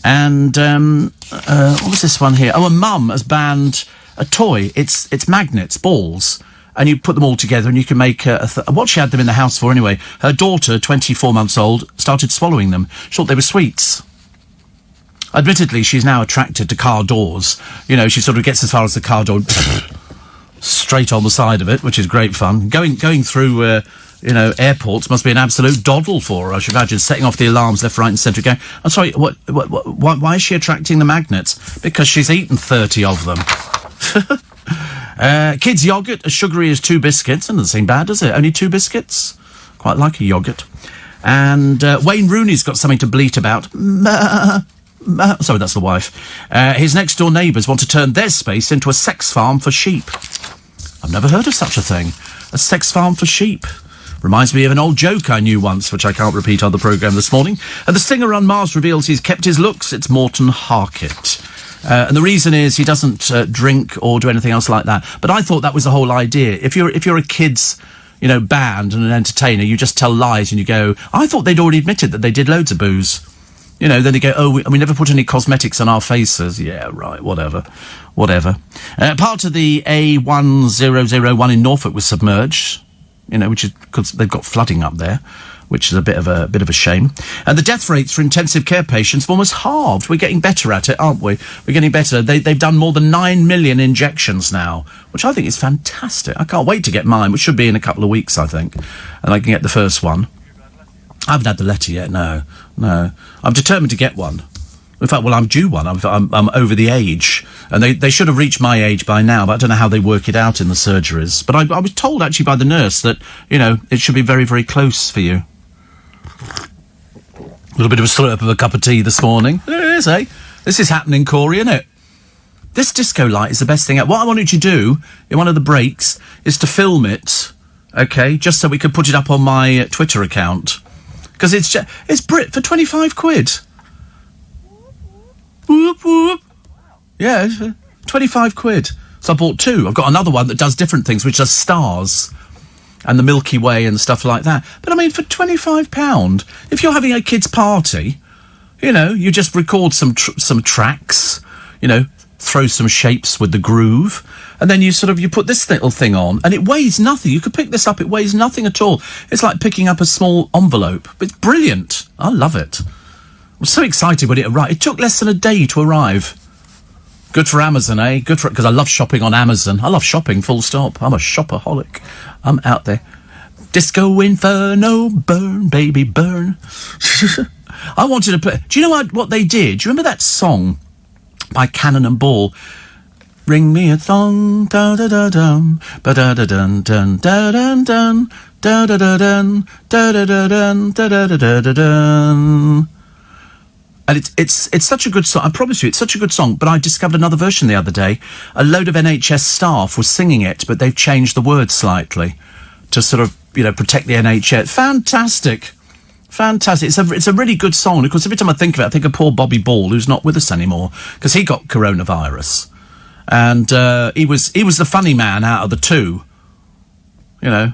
And what was this one here? Oh, a mum has banned a toy. It's magnets, balls, and you put them all together and you can make what she had them in the house for anyway. Her daughter, 24 months old, started swallowing them. She thought they were sweets. Admittedly, she's now attracted to car doors. She sort of gets as far as the car door, straight on the side of it, which is great fun. Going through... airports must be an absolute doddle for her, I should imagine, setting off the alarms left, right and centre, going, I'm sorry, why is she attracting the magnets? Because she's eaten 30 of them. Kids' yoghurt, as sugary as 2 biscuits. Doesn't seem bad, does it? Only 2 biscuits? Quite like a yoghurt. And Wayne Rooney's got something to bleat about. Sorry, that's the wife. His next-door neighbours want to turn their space into a sex farm for sheep. I've never heard of such a thing. a sex farm for sheep. Reminds me of an old joke I knew once, which I can't repeat on the programme this morning. And the singer on Mars reveals he's kept his looks. It's Morton Harkett. And the reason is he doesn't drink or do anything else like that. But I thought that was the whole idea. If you're a kid's, band and an entertainer, you just tell lies and you go, I thought they'd already admitted that they did loads of booze. Then they go, we never put any cosmetics on our faces. Yeah, right, whatever. Part of the A1001 in Norfolk was submerged, which is because they've got flooding up there, which is a bit of a shame. And the death rates for intensive care patients have almost halved. We're getting better at it, aren't we? We're getting better. They've done more than 9 million injections now, which I think is fantastic. I can't wait to get mine, which should be in a couple of weeks, I think. And I can get the first one. I haven't had the letter yet, no. I'm determined to get one. In fact, I'm due one. I'm over the age. And they should have reached my age by now, but I don't know how they work it out in the surgeries. But I was told, actually, by the nurse that, it should be very, very close for you. A little bit of a slurp of a cup of tea this morning. There it is, eh? This is happening, Corey, isn't it? This disco light is the best thing. What I wanted you to do, in one of the breaks, is to film it, okay, just so we could put it up on my Twitter account. Because it's Brit for 25 quid. Whoop, whoop. Yeah, 25 quid. So I bought two. I've got another one that does different things, which does stars and the Milky Way and stuff like that. But, for £25, if you're having a kid's party, you just record some tracks, throw some shapes with the groove, and then you put this little thing on, and it weighs nothing. You could pick this up, it weighs nothing at all. It's like picking up a small envelope. It's brilliant. I love it. I was so excited when it arrived. It took less than a day to arrive. Good for Amazon, eh? Because I love shopping on Amazon. I love shopping, full stop. I'm a shopaholic. I'm out there. Disco Inferno, burn, baby, burn. I wanted to play... Do you know what they did? Do you remember that song by Cannon and Ball? Ring me a thong, da-da-da-dum, ba-da-da-dun-dun, da-dun-dun, da-da-da-dun, da-da-da-dun, da-da-da-da-dun. And it's such a good song. I promise you, it's such a good song. But I discovered another version the other day. A load of NHS staff was singing it, but they've changed the words slightly to protect the NHS. Fantastic. It's a really good song. Of course, every time I think of it, I think of poor Bobby Ball, who's not with us anymore, because he got coronavirus. And he was the funny man out of the two.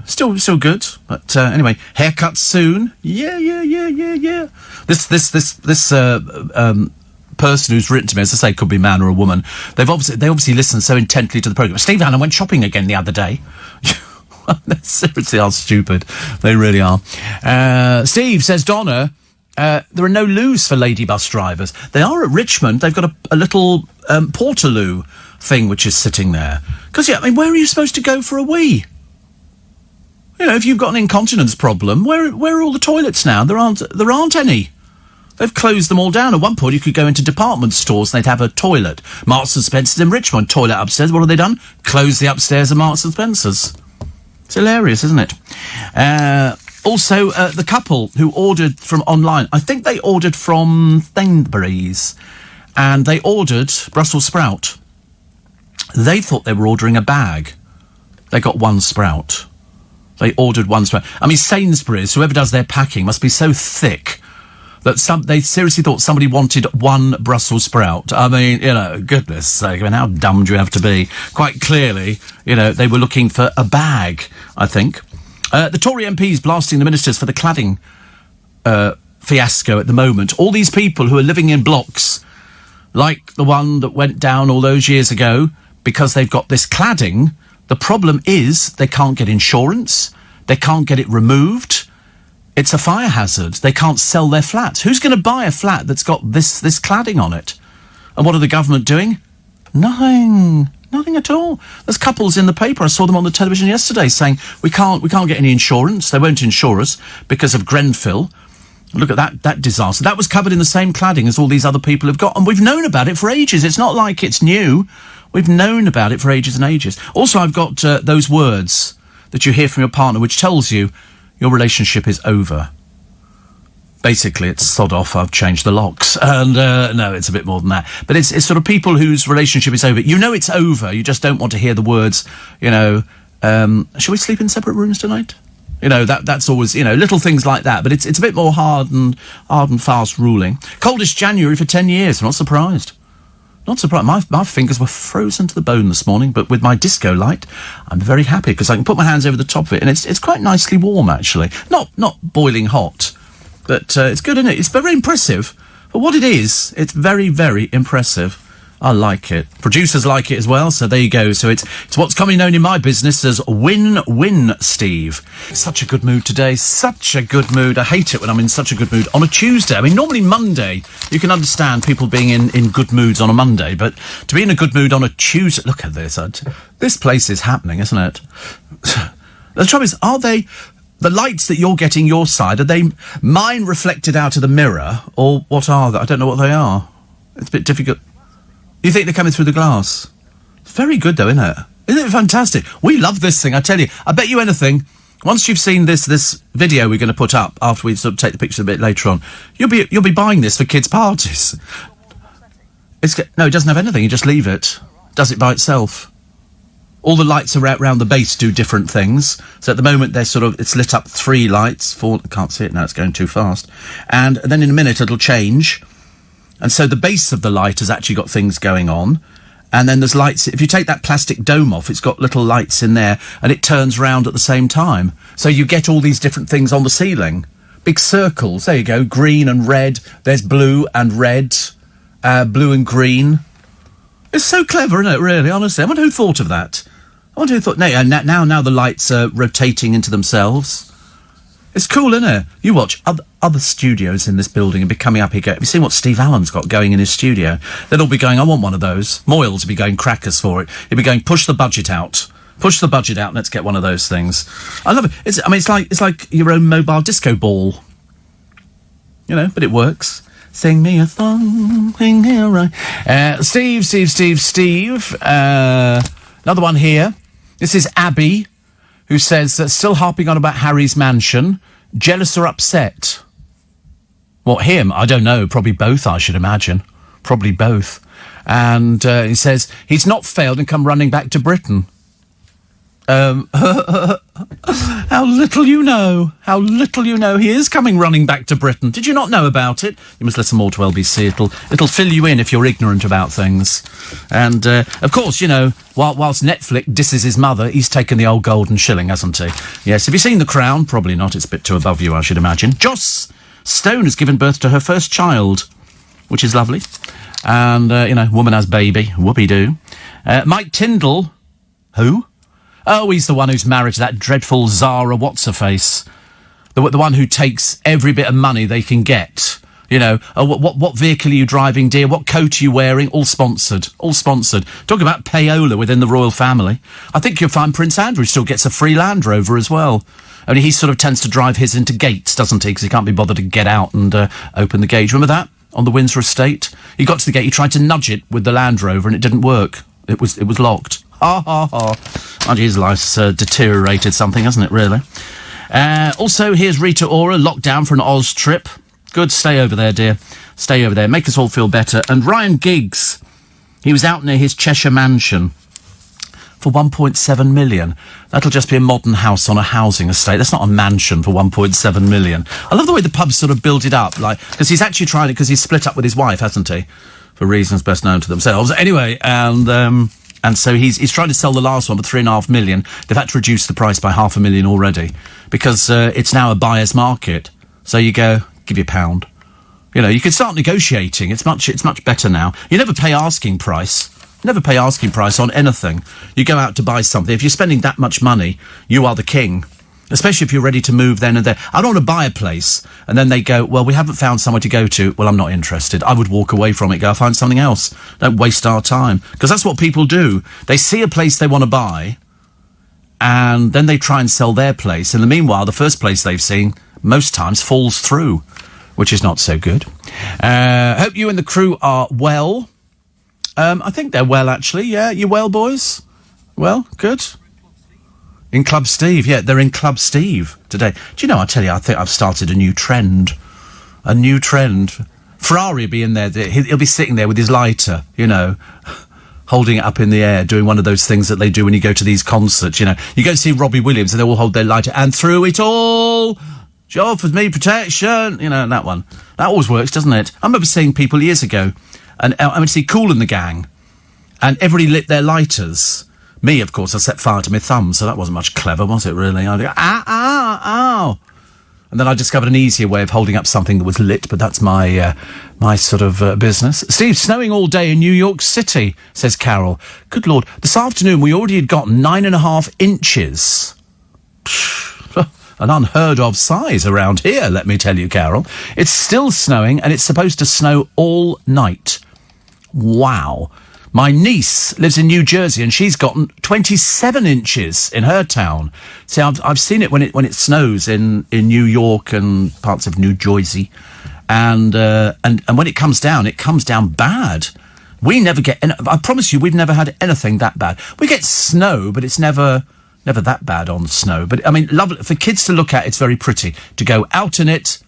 Still good. But anyway, haircut soon. Yeah. This person who's written to me, as I say, could be a man or a woman. They obviously listened so intently to the programme. Steve Hanna went shopping again the other day. They seriously are stupid. They really are. Steve says, Donna, there are no loos for lady bus drivers. They are at Richmond. They've got a little portaloo thing which is sitting there. Because, where are you supposed to go for a wee? If you've got an incontinence problem, where are all the toilets now? There aren't any. They've closed them all down. At one point, you could go into department stores and they'd have a toilet. Marks and Spencer's in Richmond, toilet upstairs. What have they done? Closed the upstairs of Marks and Spencer's. It's hilarious, isn't it? Also, the couple who ordered from online, I think they ordered from Sainsbury's, and they ordered Brussels sprout. They thought they were ordering a bag. They got one sprout. They ordered one sprout. Sainsbury's, whoever does their packing, must be so thick that they seriously thought somebody wanted one Brussels sprout. Goodness sake, how dumb do you have to be? Quite clearly, they were looking for a bag, I think. The Tory MPs blasting the ministers for the cladding fiasco at the moment. All these people who are living in blocks, like the one that went down all those years ago, because they've got this cladding. The problem is they can't get insurance. They can't get it removed. It's a fire hazard. They can't sell their flats. Who's going to buy a flat that's got this cladding on it? And what are the government doing? Nothing at all. There's couples in the paper. I saw them on the television yesterday saying we can't get any insurance. They won't insure us because of Grenfell. Look at that disaster. That was covered in the same cladding as all these other people have got, and we've known about it for ages. It's not like it's new. We've known about it for ages and ages. Also, I've got those words that you hear from your partner, which tells you your relationship is over. Basically, it's sod off, I've changed the locks. And, no, it's a bit more than that. But it's sort of people whose relationship is over. You know it's over, you just don't want to hear the words, Shall we sleep in separate rooms tonight? You know, that's always, you know, little things like that. But it's a bit more hard and fast ruling. Coldest January for 10 years. I'm not surprised. Not surprised. My fingers were frozen to the bone this morning, but with my disco light, I'm very happy because I can put my hands over the top of it, and it's quite nicely warm, actually. Not boiling hot, but it's good, isn't it? It's very impressive. For what it is, it's very, very impressive. I like it. Producers like it as well, so there you go. So it's what's commonly known in my business as win-win, Steve. Such a good mood today. Such a good mood. I hate it when I'm in such a good mood on a Tuesday. I mean, normally Monday, you can understand people being in good moods on a Monday, but to be in a good mood on a Tuesday... Look at this. This place is happening, isn't it? The trouble is, are they... The lights that you're getting your side, are they mine reflected out of the mirror, or what are they? I don't know what they are. It's a bit difficult... You think they're coming through the glass? It's very good, though, isn't it? Isn't it fantastic? We love this thing, I tell you. I bet you anything, once you've seen this video we're going to put up, after we sort of take the picture a bit later on, you'll be buying this for kids' parties. No, it doesn't have anything. You just leave it. Does it by itself. All the lights around the base do different things. So at the moment, it's lit up 3 lights. 4, I can't see it now, it's going too fast. And then in a minute, it'll change. And so the base of the light has actually got things going on. And then there's lights. If you take that plastic dome off, it's got little lights in there, and it turns round at the same time. So you get all these different things on the ceiling. Big circles. There you go. Green and red. There's blue and red. Blue and green. It's so clever, isn't it, really, honestly? I wonder who thought of that. I wonder who thought... Now the lights are rotating into themselves. It's cool, isn't it? You watch other studios in this building and be coming up here. Have you seen what Steve Allen's got going in his studio? They'll all be going, I want one of those. Moyles will be going crackers for it. He'll be going, push the budget out. Push the budget out, let's get one of those things. I love it. It's like your own mobile disco ball. You know, but it works. Sing me a song, sing me a right. Steve. Another one here. This is Abby, who says, still harping on about Harry's mansion. Jealous or upset? What, him? I don't know. Probably both, I should imagine. Probably both. And he says, he's not failed and come running back to Britain. How little you know. How little you know. He is coming running back to Britain. Did you not know about it? You must listen more to LBC. It'll fill you in if you're ignorant about things. And, of course, you know, whilst Netflix disses his mother, he's taken the old golden shilling, hasn't he? Yes, have you seen The Crown? Probably not. It's a bit too above you, I should imagine. Joss Stone has given birth to her first child, which is lovely. And, you know, woman has baby. Whoopee-doo. Mike Tyndall. Who? Oh, he's the one who's married to that dreadful Zara What's-her-face. The one who takes every bit of money they can get. You know, what vehicle are you driving, dear? What coat are you wearing? All sponsored. All sponsored. Talk about payola within the royal family. I think you'll find Prince Andrew still gets a free Land Rover as well. Only he sort of tends to drive his into gates, doesn't he? Because he can't be bothered to get out and open the gate. Remember that? On the Windsor estate? He got to the gate, he tried to nudge it with the Land Rover and it didn't work. It was locked. Ha, ha, ha. Oh, his life's deteriorated something, hasn't it, really? Also, here's Rita Ora, locked down for an Oz trip. Good, stay over there, dear. Stay over there. Make us all feel better. And Ryan Giggs, he was out near his Cheshire mansion for 1.7 million. That'll just be a modern house on a housing estate. That's not a mansion for 1.7 million. I love the way the pubs sort of build it up, like, because he's actually trying it, because he's split up with his wife, hasn't he? For reasons best known to themselves. Anyway, and so he's trying to sell the last one for 3.5 million. They've had to reduce the price by $500,000 already because it's now a buyer's market. So you go, give you £1. You know, you can start negotiating. It's much better now. You never pay asking price. Never pay asking price on anything. You go out to buy something. If you're spending that much money, you are the king. Especially if you're ready to move then and there. I don't want to buy a place, and then they go, well, we haven't found somewhere to go to. Well, I'm not interested. I would walk away from it, go, I'll find something else. Don't waste our time. Because that's what people do. They see a place they want to buy, and then they try and sell their place. In the meanwhile, the first place they've seen, most times, falls through, which is not so good. Hope you and the crew are well. I think they're well, actually. Yeah, you well, boys? Well, good. In Club Steve, yeah, they're in Club Steve today. Do you know, I tell you, I think I've started a new trend. A new trend. Ferrari will be in there, he'll be sitting there with his lighter, you know, holding it up in the air, doing one of those things that they do when you go to these concerts, you know. You go see Robbie Williams and they all hold their lighter, and through it all, she offers me protection, you know, that one. That always works, doesn't it? I remember seeing people years ago, and I went to see Kool and the Gang, and everybody lit their lighters. Me, of course, I set fire to my thumb, so that wasn't much clever, was it, really? I'd go, ow. And then I discovered an easier way of holding up something that was lit, but that's my sort of business. Steve, snowing all day in New York City, says Carol. Good Lord. This afternoon, we already had got 9.5 inches. An unheard of size around here, let me tell you, Carol. It's still snowing, and it's supposed to snow all night. Wow. My niece lives in New Jersey, and she's gotten 27 inches in her town. See, I've seen it when it snows in New York and parts of New Jersey, and when it comes down bad. We never get. I promise you, we've never had anything that bad. We get snow, but it's never that bad on snow. But I mean, lovely for kids to look at. It's very pretty. To go out in it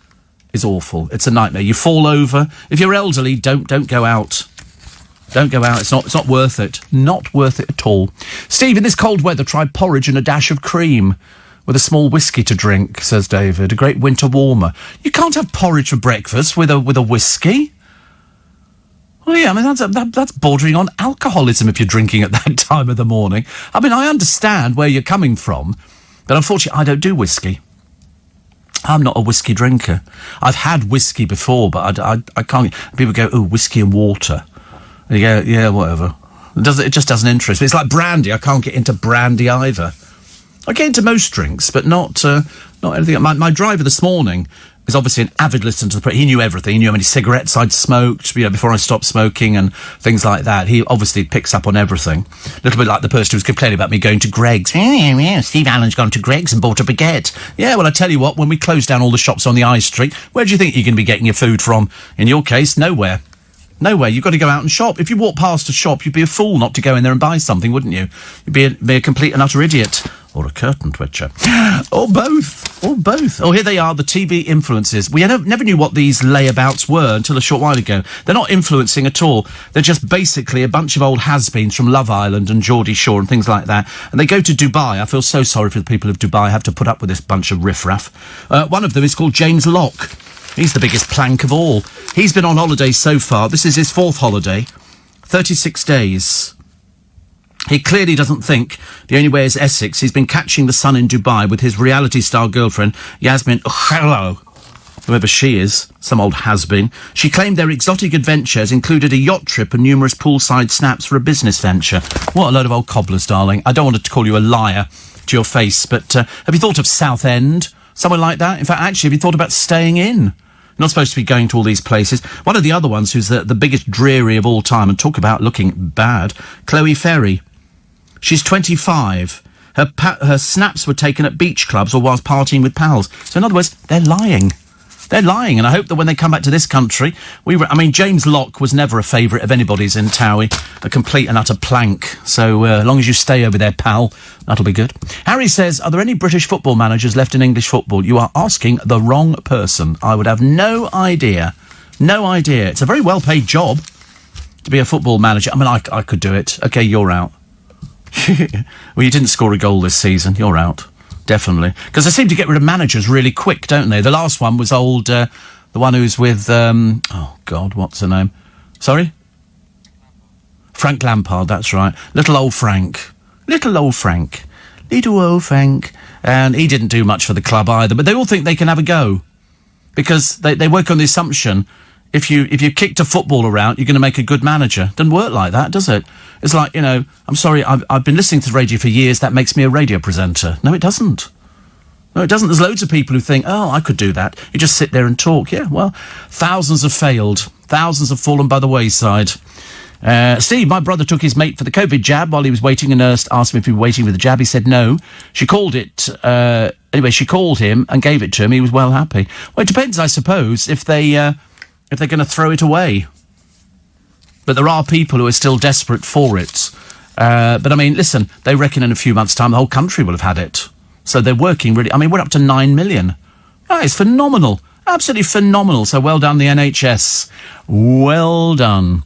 is awful. It's a nightmare. You fall over. If you're elderly, don't go out. Don't go out. It's not worth it. Not worth it at all. Steve, in this cold weather, try porridge and a dash of cream with a small whiskey to drink, says David. A great winter warmer. You can't have porridge for breakfast with a whiskey. Well, yeah, I mean, that's bordering on alcoholism if you're drinking at that time of the morning. I mean, I understand where you're coming from, but unfortunately, I don't do whiskey. I'm not a whiskey drinker. I've had whiskey before, but I can't. People go, oh, whiskey and water. You go, yeah, whatever. It just doesn't interest me. It's like brandy. I can't get into brandy either. I get into most drinks, but not anything. My driver this morning is obviously an avid listener to the... He knew everything. He knew how many cigarettes I'd smoked, before I stopped smoking and things like that. He obviously picks up on everything. A little bit like the person who was complaining about me going to Greggs. Yeah, Steve Allen's gone to Greggs and bought a baguette. Yeah, well, I tell you what, when we close down all the shops on the high street, where do you think you're going to be getting your food from? In your case, nowhere. Nowhere. You've got to go out and shop. If you walk past a shop, you'd be a fool not to go in there and buy something, wouldn't you? You'd be a complete and utter idiot. Or a curtain twitcher. Or both. Or both. Oh, here they are, the TV influences. We never knew what these layabouts were until a short while ago. They're not influencing at all. They're just basically a bunch of old has-beens from Love Island and Geordie Shore and things like that. And they go to Dubai. I feel so sorry for the people of Dubai. I have to put up with this bunch of riffraff. One of them is called James Locke. He's the biggest plank of all. He's been on holiday so far. This is his 4th holiday. 36 days. He clearly doesn't think the only way is Essex. He's been catching the sun in Dubai with his reality-star girlfriend, Yasmin Hello, whoever she is, some old has-been. She claimed their exotic adventures included a yacht trip and numerous poolside snaps for a business venture. What a load of old cobblers, darling. I don't want to call you a liar to your face, but have you thought of Southend? Somewhere like that? In fact, actually, have you thought about staying in? You're not supposed to be going to all these places. One of the other ones who's the biggest dreary of all time, and talk about looking bad, Chloe Ferry. She's 25. Her snaps were taken at beach clubs or whilst partying with pals. So in other words, they're lying. They're lying, and I hope that when they come back to this country, James Locke was never a favourite of anybody's in Towie. A complete and utter plank. So as long as you stay over there, pal, that'll be good. Harry says, are there any British football managers left in English football? You are asking the wrong person. I would have no idea. No idea. It's a very well-paid job to be a football manager. I mean, I could do it. OK, you're out. Well, you didn't score a goal this season. You're out. Definitely. Because they seem to get rid of managers really quick, don't they? The last one was the one who's with, oh, God, what's her name? Sorry? Frank Lampard, that's right. Little old Frank. Little old Frank. Little old Frank. And he didn't do much for the club either, but they all think they can have a go. Because they work on the assumption if you kicked a footballer out, you're going to make a good manager. Doesn't work like that, does it? It's like, I'm sorry, I've been listening to the radio for years, that makes me a radio presenter. No, it doesn't. No, it doesn't. There's loads of people who think, oh, I could do that. You just sit there and talk. Yeah, well, thousands have failed. Thousands have fallen by the wayside. Steve, my brother took his mate for the COVID jab while he was waiting. A nurse asked him if he was waiting for the jab. He said no. She called it... anyway, she called him and gave it to him. He was well happy. Well, it depends, I suppose, if they're going to throw it away. But there are people who are still desperate for it. But, I mean, listen, they reckon in a few months' time the whole country will have had it. So they're working really... I mean, we're up to 9 million. That is phenomenal. Absolutely phenomenal. So well done, the NHS. Well done.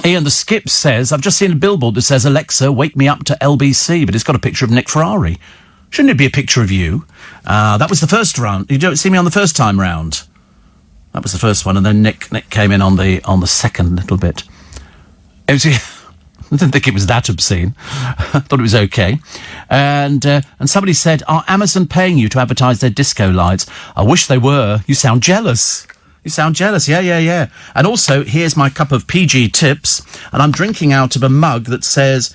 Ian the Skip says, I've just seen a billboard that says, Alexa, wake me up to LBC, but it's got a picture of Nick Ferrari. Shouldn't it be a picture of you? That was the first round. You don't see me on the first time round. That was the first one, and then Nick came in on the second little bit. It was, I didn't think it was that obscene. I thought it was okay. And somebody said, are Amazon paying you to advertise their disco lights? I wish they were. You sound jealous. You sound jealous. Yeah. And also, here's my cup of PG Tips, and I'm drinking out of a mug that says,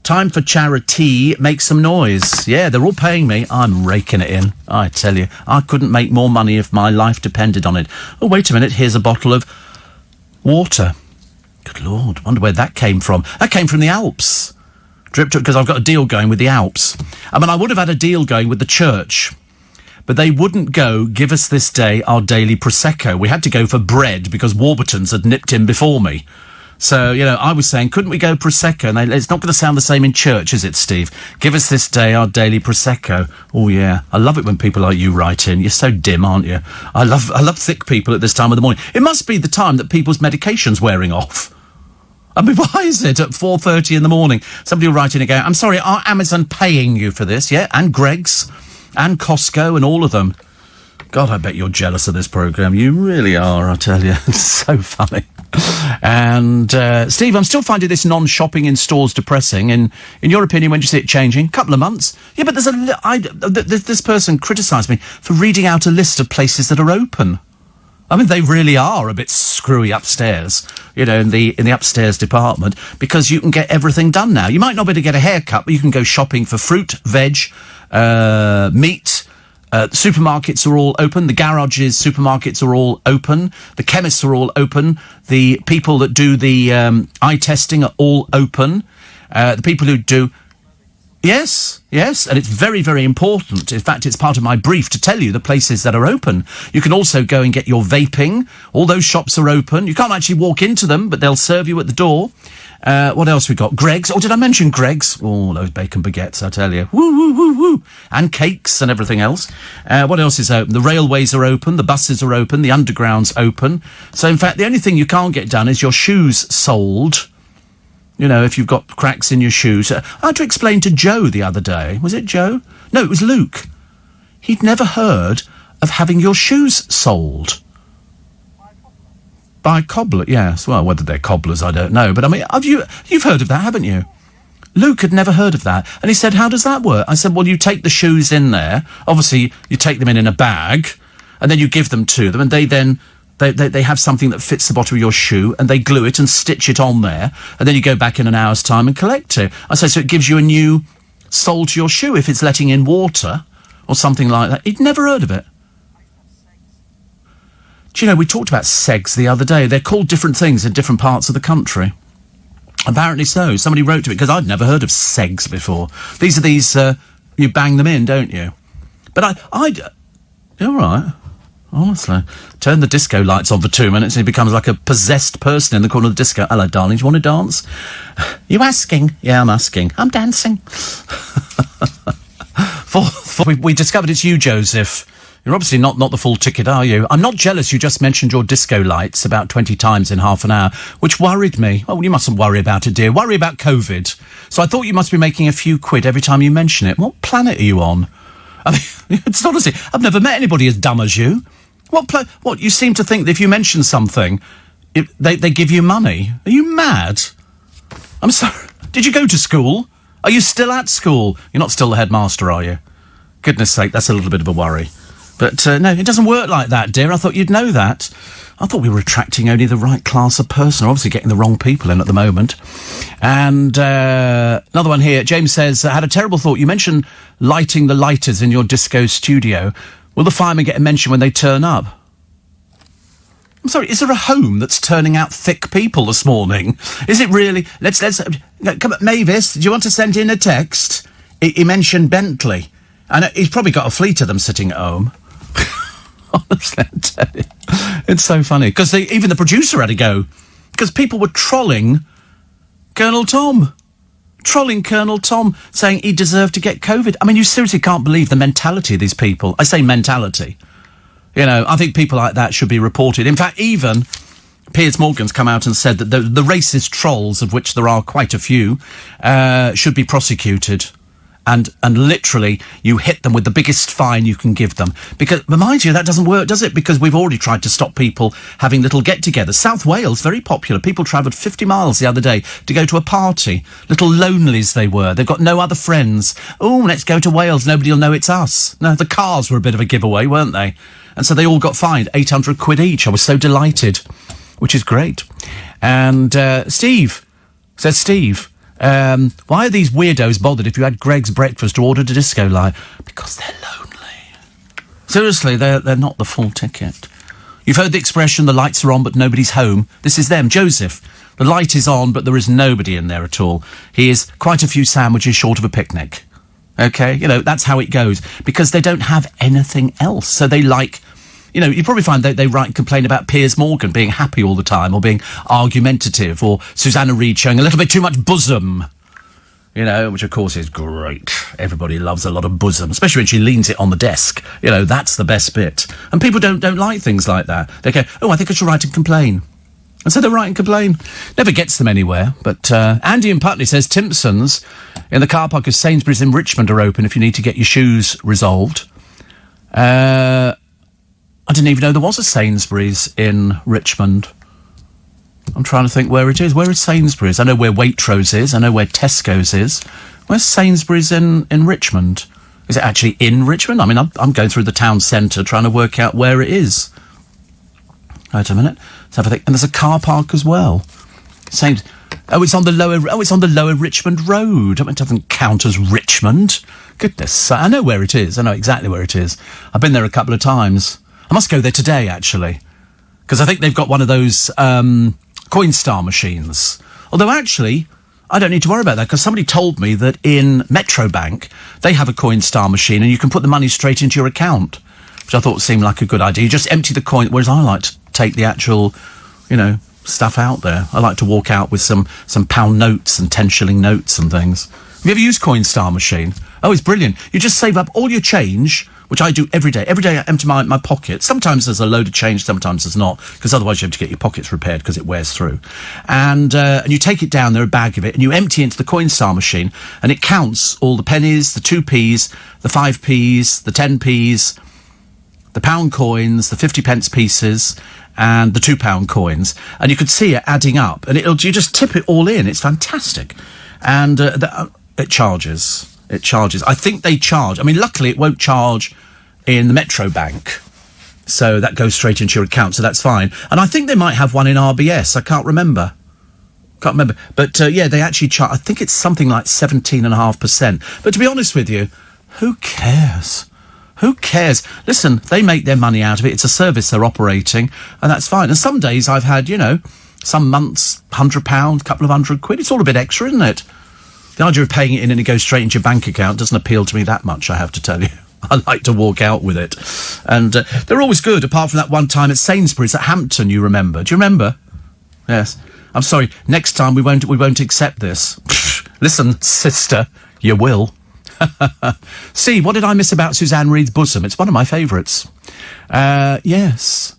time for charity, make some noise. Yeah, they're all paying me. I'm raking it in. I tell you, I couldn't make more money if my life depended on it. Oh, wait a minute, here's a bottle of water. Good Lord, wonder where that came from. That came from the Alps. Dripped because I've got a deal going with the Alps. I mean, I would have had a deal going with the church, but they wouldn't go, give us this day our daily Prosecco. We had to go for bread because Warburton's had nipped in before me. So, I was saying, couldn't we go Prosecco? And it's not going to sound the same in church, is it, Steve? Give us this day our daily Prosecco. Oh, yeah. I love it when people like you write in. You're so dim, aren't you? I love thick people at this time of the morning. It must be the time that people's medication's wearing off. I mean, why is it at 4:30 in the morning? Somebody will write in and go, I'm sorry, are Amazon paying you for this? Yeah, and Greggs and Costco and all of them. God, I bet you're jealous of this programme. You really are, I tell you. It's so funny. And, Steve, I'm still finding this non-shopping in stores depressing. In your opinion, when do you see it changing? Couple of months? Yeah, but this person criticised me for reading out a list of places that are open. I mean, they really are a bit screwy upstairs, in the upstairs department, because you can get everything done now. You might not be able to get a haircut, but you can go shopping for fruit, veg, meat. Supermarkets are all open. The garages, supermarkets are all open. The chemists are all open. The people that do the eye testing are all open. The people who do... Yes, and it's very, very important. In fact, it's part of my brief to tell you the places that are open. You can also go and get your vaping. All those shops are open. You can't actually walk into them, but they'll serve you at the door. What else we got? Greggs. Oh, did I mention Greggs? Oh, those bacon baguettes, I tell you. Woo, woo, woo, woo. And cakes and everything else. What else is open? The railways are open. The buses are open. The underground's open. So, in fact, the only thing you can't get done is your shoes sold. If you've got cracks in your shoes. I had to explain to Joe the other day. Was it Joe? No, it was Luke. He'd never heard of having your shoes sold. By cobbler, yes. Well, whether they're cobblers, I don't know. But, I mean, you've heard of that, haven't you? Luke had never heard of that. And he said, how does that work? I said, well, you take the shoes in there. Obviously, you take them in a bag, and then you give them to them, and they then... They have something that fits the bottom of your shoe, and they glue it and stitch it on there, and then you go back in an hour's time and collect it. I say, so it gives you a new sole to your shoe if it's letting in water or something like that. He'd never heard of it. Do we talked about segs the other day. They're called different things in different parts of the country. Apparently so. Somebody wrote to me, because I'd never heard of segs before. These are these, you bang them in, don't you? But I'd... All right. Honestly. Turn the disco lights on for 2 minutes and he becomes like a possessed person in the corner of the disco. Hello, darling, do you want to dance? You asking? Yeah, I'm asking. I'm dancing. We discovered it's you, Joseph. You're obviously not the full ticket, are you? I'm not jealous you just mentioned your disco lights about 20 times in half an hour, which worried me. Oh, you mustn't worry about it, dear. Worry about COVID. So I thought you must be making a few quid every time you mention it. What planet are you on? I mean, it's honestly, I've never met anybody as dumb as you. What, you seem to think that if you mention something, they give you money? Are you mad? I'm sorry. Did you go to school? Are you still at school? You're not still the headmaster, are you? Goodness sake, that's a little bit of a worry. But, no, it doesn't work like that, dear. I thought you'd know that. I thought we were attracting only the right class of person. We're obviously getting the wrong people in at the moment. And another one here. James says, I had a terrible thought. You mentioned lighting the lighters in your disco studio. Will the firemen get a mention when they turn up? I'm sorry, is there a home that's turning out thick people this morning? Is it really? Let's come on, Mavis, do you want to send in a text? He mentioned Bentley. And he's probably got a fleet of them sitting at home. Honestly, I tell you. It's so funny. Because even the producer had to go. Because people were trolling Colonel Tom. Trolling Colonel Tom, saying he deserved to get COVID. I mean, you seriously can't believe the mentality of these people. I say mentality. I think people like that should be reported. In fact, even Piers Morgan's come out and said that the racist trolls, of which there are quite a few, should be prosecuted. And literally, you hit them with the biggest fine you can give them. Because, but mind you, that doesn't work, does it? Because we've already tried to stop people having little get-togethers. South Wales, very popular. People travelled 50 miles the other day to go to a party. Little lonelies they were. They've got no other friends. Oh, let's go to Wales. Nobody will know it's us. No, the cars were a bit of a giveaway, weren't they? And so they all got fined 800 quid each. I was so delighted, which is great. And Steve, says Steve, why are these weirdos bothered if you had Greg's breakfast or ordered a disco light? Because they're lonely. Seriously, they're not the full ticket. You've heard the expression, the lights are on but nobody's home. This is them. Joseph, the light is on but there is nobody in there at all. He is quite a few sandwiches short of a picnic. Okay? You know, that's how it goes. Because they don't have anything else. So they like... You know, you probably find they write and complain about Piers Morgan being happy all the time or being argumentative or Susanna Reid showing a little bit too much bosom. You know, which of course is great. Everybody loves a lot of bosom, especially when she leans it on the desk. You know, that's the best bit. And people don't like things like that. They go, oh, I think I should write and complain. And so they write and complain. Never gets them anywhere. But Andy in Putney says Timpson's in the car park of Sainsbury's in Richmond are open if you need to get your shoes resolved. I didn't even know there was a Sainsbury's in Richmond. I'm trying to think where it is. Where is Sainsbury's? I know where Waitrose is. I know where Tesco's is. Where's Sainsbury's in Richmond? Is it actually in Richmond? I mean, I'm going through the town centre trying to work out where it is. Wait a minute. Let's have a think. And there's a car park as well. It's on the lower Richmond Road. I mean, it doesn't count as Richmond. Goodness, I know where it is. I know exactly where it is. I've been there a couple of times. I must go there today, actually, because I think they've got one of those Coinstar machines. Although, actually, I don't need to worry about that, because somebody told me that in Metrobank, they have a Coinstar machine, and you can put the money straight into your account, which I thought seemed like a good idea. You just empty the coin, whereas I like to take the actual, you know, stuff out there. I like to walk out with some pound notes and 10 shilling notes and things. Have you ever used Coinstar machine? Oh, it's brilliant. You just save up all your change, which I do every day. Every day I empty my pockets. Sometimes there's a load of change, sometimes there's not, because otherwise you have to get your pockets repaired because it wears through. And you take it down there, a bag of it, and you empty into the Coinstar machine, and it counts all the pennies, the 2p's, the 5p's, the 10p's, the pound coins, the 50 pence pieces, and the £2 coins. And you could see it adding up, and you just tip it all in. It's fantastic. And it charges. It charges. I think they charge. I mean, luckily it won't charge in the Metro Bank. So that goes straight into your account, so that's fine. And I think they might have one in RBS. I can't remember. But, yeah, they actually charge. I think it's something like 17.5%. But to be honest with you, who cares? Who cares? Listen, they make their money out of it. It's a service they're operating, and that's fine. And some days I've had, you know, some months, £100, couple of £100. It's all a bit extra, isn't it? The idea of paying it in and it goes straight into your bank account doesn't appeal to me that much, I have to tell you. I like to walk out with it. And they're always good, apart from that one time at Sainsbury's at Hampton, you remember. Do you remember? Yes. I'm sorry, next time we won't accept this. Listen, sister, you will. See, what did I miss about Suzanne Reid's bosom? It's one of my favourites. Yes.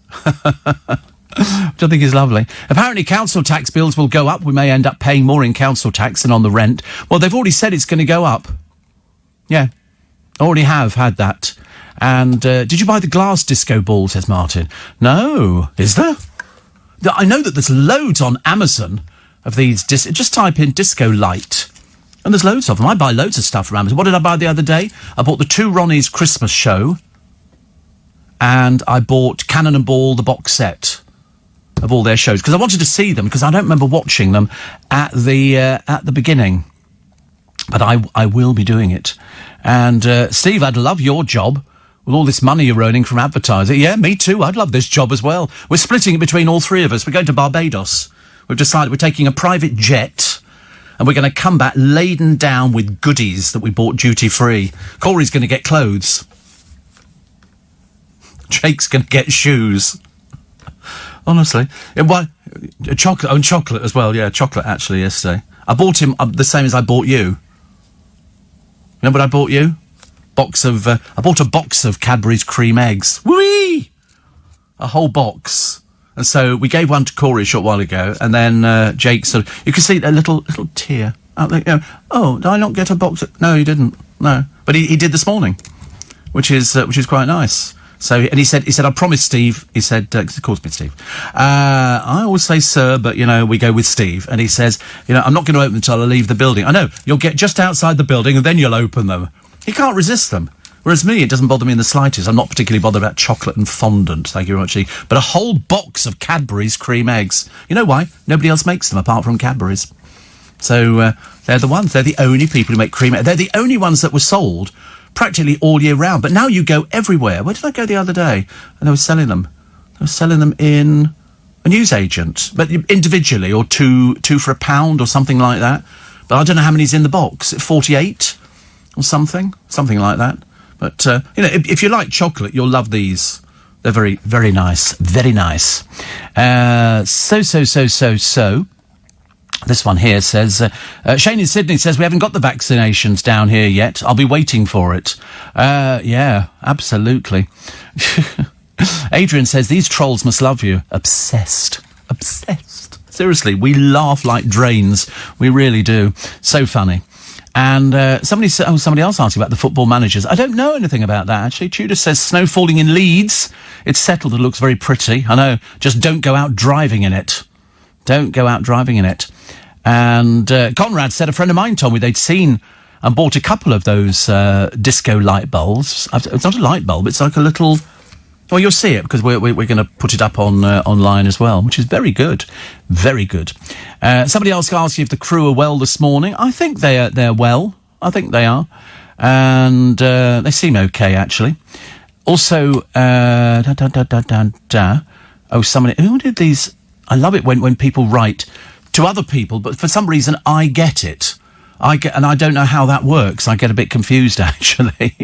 Which I think is lovely. Apparently council tax bills will go up. We may end up paying more in council tax than on the rent. Well, they've already said it's going to go up. Yeah. Already have had that. And did you buy the glass disco ball, says Martin? No. Is there? I know that there's loads on Amazon of these. Just type in disco light. And there's loads of them. I buy loads of stuff from Amazon. What did I buy the other day? I bought the Two Ronnies Christmas show. And I bought Cannon and Ball, the box set of all their shows, because I wanted to see them, because I don't remember watching them at the beginning. But I will be doing it. And, Steve, I'd love your job with all this money you're earning from advertising. Yeah, me too. I'd love this job as well. We're splitting it between all three of us. We're going to Barbados. We've decided we're taking a private jet, and we're going to come back laden down with goodies that we bought duty-free. Corey's going to get clothes. Jake's going to get shoes. Honestly. Chocolate as well. Yeah, chocolate, actually, yesterday. I bought him the same as I bought you. Remember what I bought you? I bought a box of Cadbury's cream eggs. Whee! A whole box. And so we gave one to Corey a short while ago, and then Jake sort of, you can see a little tear out there. You know, oh, did I not get a box? No, you didn't. No, but he did this morning, which is quite nice. So, and he said, I promised Steve. He said, 'cause he calls me Steve. I always say sir, but we go with Steve. And he says, I'm not going to open them until I leave the building. I know you'll get just outside the building, and then you'll open them. He can't resist them. Whereas me, it doesn't bother me in the slightest. I'm not particularly bothered about chocolate and fondant, thank you very much. But a whole box of Cadbury's cream eggs. You know why? Nobody else makes them apart from Cadbury's. So they're the ones. They're the only people who make cream eggs. They're the only ones that were sold practically all year round. But now you go everywhere. Where did I go the other day? And they were selling them. They were selling them in a newsagent, but individually, or two for £1 or something like that. But I don't know how many's in the box. 48 or something like that. But, if you like chocolate, you'll love these. They're very, very nice. Very nice. So. This one here says, Shane in Sydney says, we haven't got the vaccinations down here yet. I'll be waiting for it. Yeah, absolutely. Adrian says, these trolls must love you. Obsessed. Seriously, we laugh like drains. We really do. So funny. And somebody else asked about the football managers. I don't know anything about that, actually. Tudor says snow falling in Leeds. It's settled. It looks very pretty. I know. Just don't go out driving in it. Don't go out driving in it. And Conrad said a friend of mine told me they'd seen and bought a couple of those disco light bulbs. It's not a light bulb. It's like a little... Well, you'll see it because we're going to put it up on online as well, which is very good. Very good. Somebody else asked you if the crew are well this morning. I think they're well. I think they are. And they seem okay, actually. Also, somebody... Who did these... I love it when people write to other people, but for some reason I get it. And I don't know how that works. I get a bit confused, actually.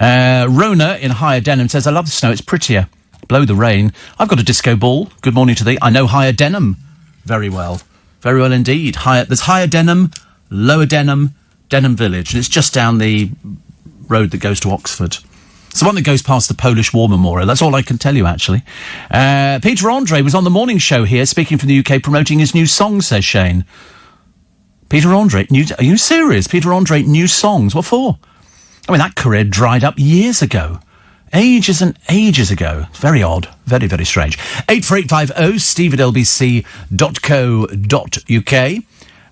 Rona in Higher Denham says, I love the snow, it's prettier. Blow the rain. I've got a disco ball. Good morning to thee. I know Higher Denham very well. Very well indeed. There's Higher Denham, Lower Denham, Denham Village, and it's just down the road that goes to Oxford. It's the one that goes past the Polish War Memorial. That's all I can tell you, actually. Peter Andre was on the morning show here, speaking from the UK, promoting his new song, says Shane. Peter Andre, are you serious? Peter Andre, new songs? What for? I mean, that career dried up years ago. Ages and ages ago. It's very odd. Very, very strange. 84850 steve@lbc.co.uk.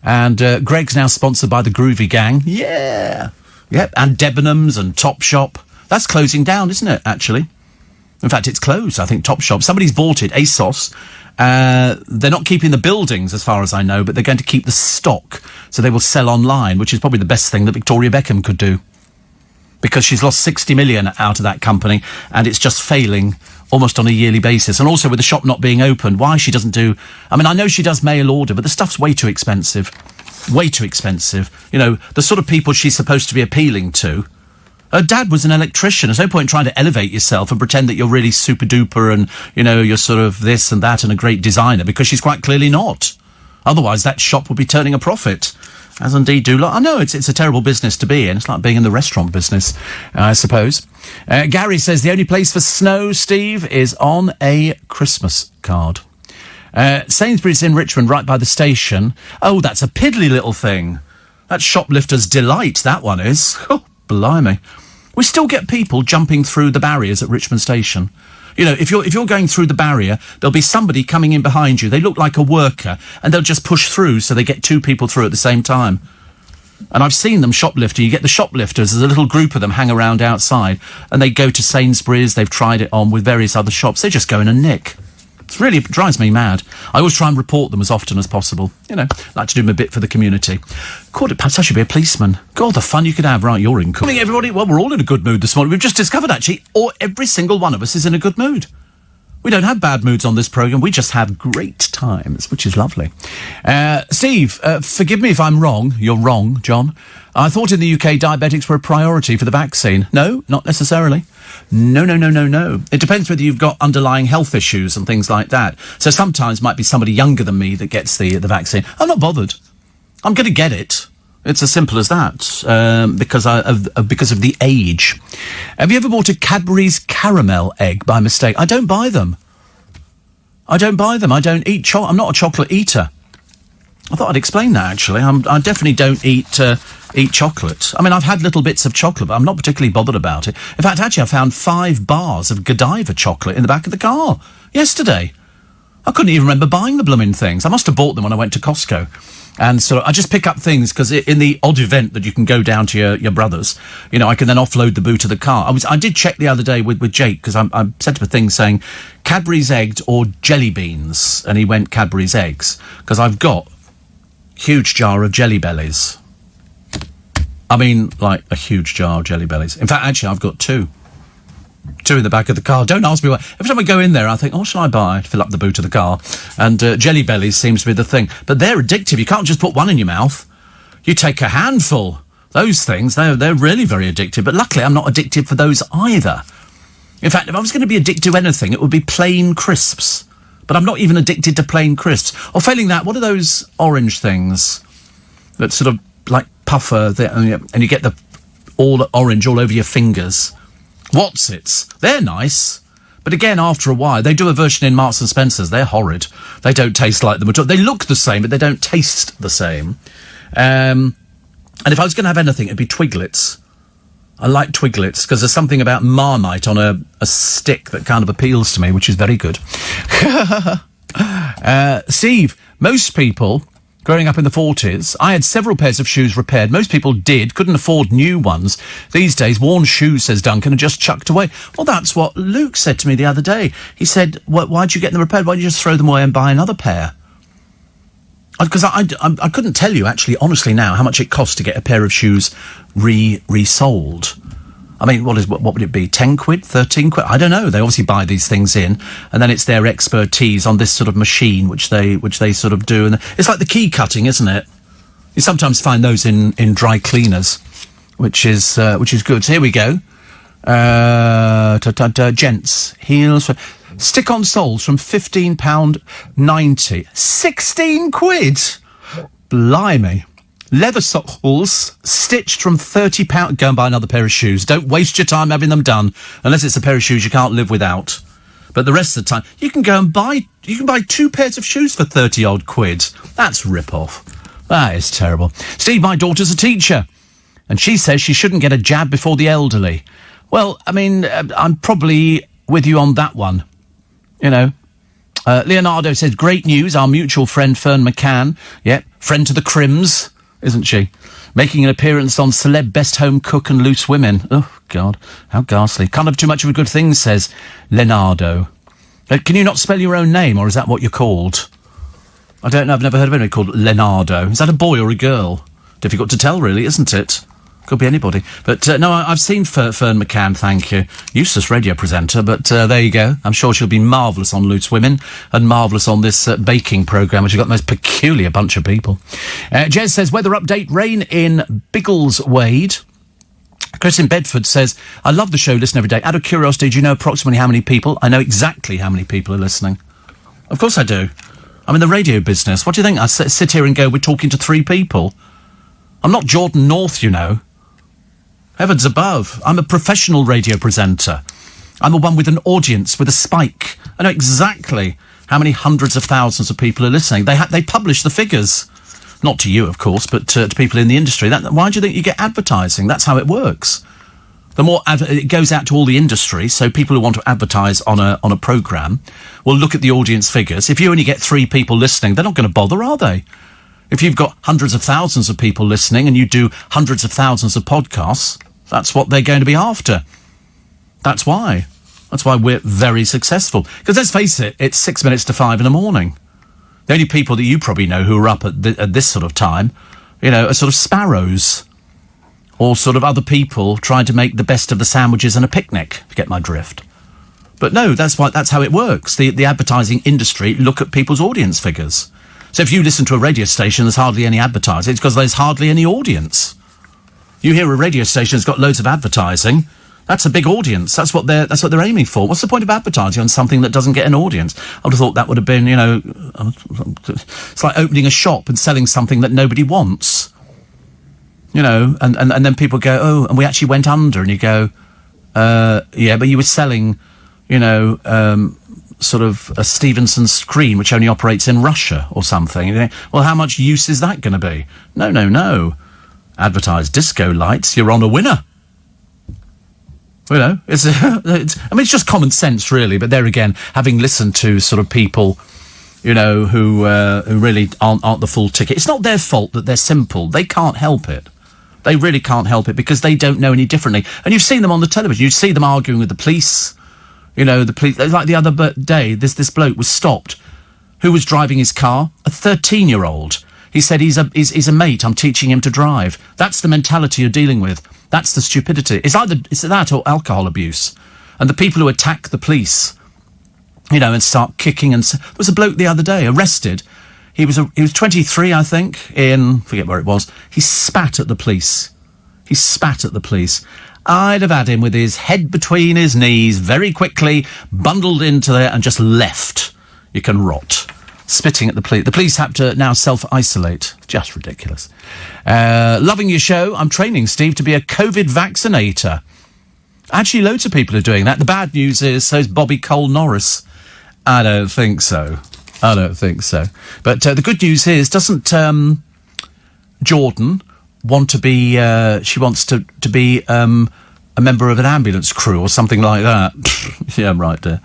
And Greg's now sponsored by the Groovy Gang. Yeah. Yep. And Debenhams and Topshop. That's closing down, isn't it, actually? In fact, it's closed, I think, Topshop. Somebody's bought it, ASOS. They're not keeping the buildings, as far as I know, but they're going to keep the stock. So they will sell online, which is probably the best thing that Victoria Beckham could do. Because she's lost 60 million out of that company, and it's just failing almost on a yearly basis. And also with the shop not being open, why she doesn't do... I mean, I know she does mail order, but the stuff's way too expensive. Way too expensive. The sort of people she's supposed to be appealing to... Her dad was an electrician. There's no point trying to elevate yourself and pretend that you're really super duper and, you're sort of this and that and a great designer, because she's quite clearly not. Otherwise, that shop would be turning a profit. As indeed do. I know it's a terrible business to be in. It's like being in the restaurant business, I suppose. Gary says the only place for snow, Steve, is on a Christmas card. Sainsbury's in Richmond, right by the station. Oh, that's a piddly little thing. That's shoplifter's delight, that one is. Oh, blimey. We still get people jumping through the barriers at Richmond Station. If you're going through the barrier, there'll be somebody coming in behind you. They look like a worker, and they'll just push through so they get two people through at the same time. And I've seen them shoplifting. You get the shoplifters, there's a little group of them hang around outside, and they go to Sainsbury's, they've tried it on with various other shops. They just go in and nick. It drives me mad. I always try and report them as often as possible. Like to do them a bit for the community. Quarter past, I should be a policeman. God, the fun you could have. Right, you're in. Good morning, everybody. Well, we're all in a good mood this morning. We've just discovered, actually, every single one of us is in a good mood. We don't have bad moods on this programme. We just have great times, which is lovely. Steve, forgive me if I'm wrong. You're wrong, John. I thought in the UK diabetics were a priority for the vaccine. No, not necessarily. No. It depends whether you've got underlying health issues and things like that. So sometimes might be somebody younger than me that gets the vaccine. I'm not bothered. I'm going to get it. It's as simple as that, because of the age. Have you ever bought a Cadbury's caramel egg by mistake? I don't buy them. I don't buy them. I don't eat I'm not a chocolate eater. I thought I'd explain that, actually. I definitely don't eat chocolate. I mean, I've had little bits of chocolate, but I'm not particularly bothered about it. In fact, actually, I found 5 bars of Godiva chocolate in the back of the car yesterday. I couldn't even remember buying the blooming things. I must have bought them when I went to Costco. And so I just pick up things because in the odd event that you can go down to your brother's, you know, I can then offload the boot of the car. I did check the other day with Jake because I sent him a thing saying Cadbury's eggs or jelly beans. And he went Cadbury's eggs because I've got huge jar of Jelly Bellies. I mean, like a huge jar of Jelly Bellies. In fact, actually, I've got 2. 2 in the back of the car. Don't ask me why. Every time I go in there, I think, what shall I buy to fill up the boot of the car? And Jelly Bellies seems to be the thing. But they're addictive. You can't just put one in your mouth. You take a handful. Those things, they're really very addictive. But luckily, I'm not addicted for those either. In fact, if I was going to be addicted to anything, it would be plain crisps. But I'm not even addicted to plain crisps. Or failing that, what are those orange things that sort of like puffer, and you get the all orange all over your fingers? What's-its? They're nice. But again, after a while, they do a version in Marks and Spencer's. They're horrid. They don't taste like them at all. They look the same, but they don't taste the same. And if I was going to have anything, it'd be Twiglets. I like Twiglets because there's something about Marmite on a stick that kind of appeals to me, which is very good. Steve, most people growing up in the 40s, I had several pairs of shoes repaired. Most people couldn't afford new ones. These days, worn shoes, says Duncan, are just chucked away. Well, that's what Luke said to me the other day. He said, why'd you get them repaired? Why don't you just throw them away and buy another pair? Because I couldn't tell you, actually, honestly now, how much it costs to get a pair of shoes resold. I mean, what would it be? 10 quid? 13 quid? I don't know. They obviously buy these things in, and then it's their expertise on this sort of machine, which they sort of do. And it's like the key cutting, isn't it? You sometimes find those in dry cleaners, which is good. So here we go. Gents, heels, stick-on soles from £15.90. 16 quid! Blimey. Leather soles stitched from £30. Go and buy another pair of shoes. Don't waste your time having them done, unless it's a pair of shoes you can't live without. But the rest of the time, you can buy 2 pairs of shoes for 30 odd quid. That's rip-off. That is terrible. Steve, my daughter's a teacher, and she says she shouldn't get a jab before the elderly. Well, I mean, I'm probably with you on that one. You know. Leonardo says, great news, our mutual friend Fern McCann, friend to the Crims, isn't she? Making an appearance on Celeb Best Home Cook and Loose Women. Oh, God, how ghastly. Can't have too much of a good thing, says Leonardo. Can you not spell your own name, or is that what you're called? I don't know, I've never heard of anybody called Leonardo. Is that a boy or a girl? Difficult to tell, really, isn't it? Could be anybody. But, no, I've seen Fern McCann, thank you. Useless radio presenter, but there you go. I'm sure she'll be marvellous on Loose Women and marvellous on this baking programme, which has got the most peculiar bunch of people. Jez says, weather update, rain in Biggleswade. Chris in Bedford says, I love the show, listen every day. Out of curiosity, do you know approximately how many people? I know exactly how many people are listening. Of course I do. I'm in the radio business. What do you think? I sit here and go, we're talking to 3 people. I'm not Jordan North, you know. Heavens above. I'm a professional radio presenter. I'm the one with an audience, with a spike. I know exactly how many hundreds of thousands of people are listening. They publish the figures. Not to you, of course, but to people in the industry. Why do you think you get advertising? That's how it works. The more it goes out to all the industry, so people who want to advertise on a programme will look at the audience figures. If you only get 3 people listening, they're not going to bother, are they? If you've got hundreds of thousands of people listening and you do hundreds of thousands of podcasts, that's what they're going to be after. That's why. That's why we're very successful. Because let's face it, it's 6 minutes to 5 in the morning. The only people that you probably know who are up at this sort of time, you know, are sort of sparrows. Or sort of other people trying to make the best of the sandwiches and a picnic, if you get my drift. But no, that's how it works. The advertising industry look at people's audience figures. So if you listen to a radio station, there's hardly any advertising. It's because there's hardly any audience. You hear a radio station that's got loads of advertising, that's a big audience. That's what they're aiming for. What's the point of advertising on something that doesn't get an audience? I would have thought that would have been, you know, it's like opening a shop and selling something that nobody wants. You know, and then people go, oh, and we actually went under, and you go, yeah, but you were selling, you know, sort of a Stevenson screen which only operates in Russia or something. You think, well, how much use is that going to be? No. Advertise disco lights, you're on a winner. You know, it's just common sense, really. But there again, having listened to sort of people, you know, who really aren't the full ticket, it's not their fault that they're simple. They can't help it. They really can't help it because they don't know any differently. And you've seen them on the television. You see them arguing with the police. You know, the police. Like the other day, this bloke was stopped. Who was driving his car? A 13-year-old. He said he's a mate. I'm teaching him to drive. That's the mentality you're dealing with. That's the stupidity. It's that or alcohol abuse. And the people who attack the police, you know, and start kicking. And there was a bloke the other day arrested. He was 23, I think, forget where it was. He spat at the police. I'd have had him with his head between his knees very quickly, bundled into there and just left. You can rot. Spitting at the police. The police have to now self-isolate. Just ridiculous. Loving your show. I'm training Steve to be a COVID vaccinator. Actually, loads of people are doing that. The bad news is, so's Bobby Cole Norris. I don't think so. But the good news is, doesn't Jordan want to be... she wants to be a member of an ambulance crew or something like that? Yeah, right there.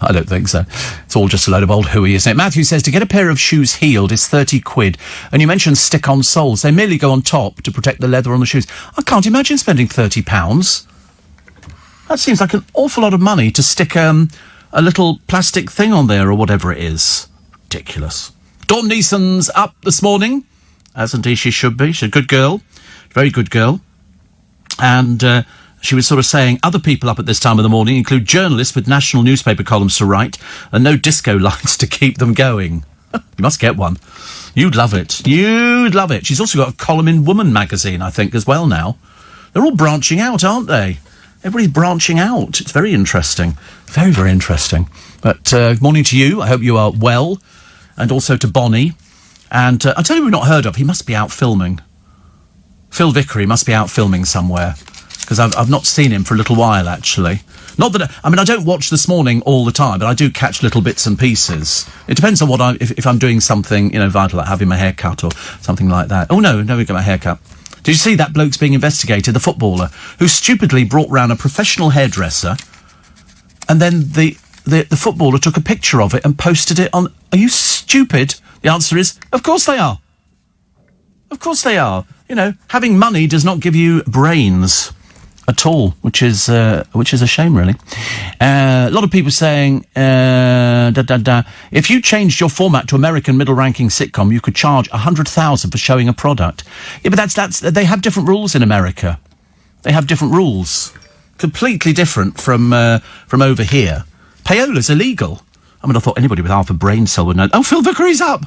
I don't think so. It's all just a load of old hooey, isn't it? Matthew says, to get a pair of shoes heeled is 30 quid. And you mentioned stick-on soles. They merely go on top to protect the leather on the shoes. I can't imagine spending £30. That seems like an awful lot of money to stick a little plastic thing on there or whatever it is. Ridiculous. Dawn Neeson's up this morning, as indeed she should be. She's a good girl. Very good girl. And... she was sort of saying other people up at this time of the morning include journalists with national newspaper columns to write and no disco lights to keep them going. You must get one. You'd love it. She's also got a column in Woman magazine, I think, as well now. They're all branching out, aren't they? Everybody's branching out. It's very interesting. Very, very interesting. But good morning to you. I hope you are well. And also to Bonnie. And I tell you we've not heard of. He must be out filming. Phil Vickery must be out filming somewhere. Because I've not seen him for a little while, actually. Not that... I don't watch This Morning all the time, but I do catch little bits and pieces. It depends on what if I'm doing something, you know, vital, like having my hair cut or something like that. Oh, no, we got my hair cut. Did you see that bloke's being investigated, the footballer, who stupidly brought round a professional hairdresser, and then the footballer took a picture of it and posted it on... Are you stupid? The answer is, of course they are. Of course they are. You know, having money does not give you brains at all, which is a shame, really. A lot of people saying, if you changed your format to American middle-ranking sitcom, you could charge $100,000 for showing a product. Yeah, but that's they have different rules in America. They have different rules, completely different from over here. Payola's illegal. I thought anybody with half a brain cell would know. Oh, Phil Vickery's up.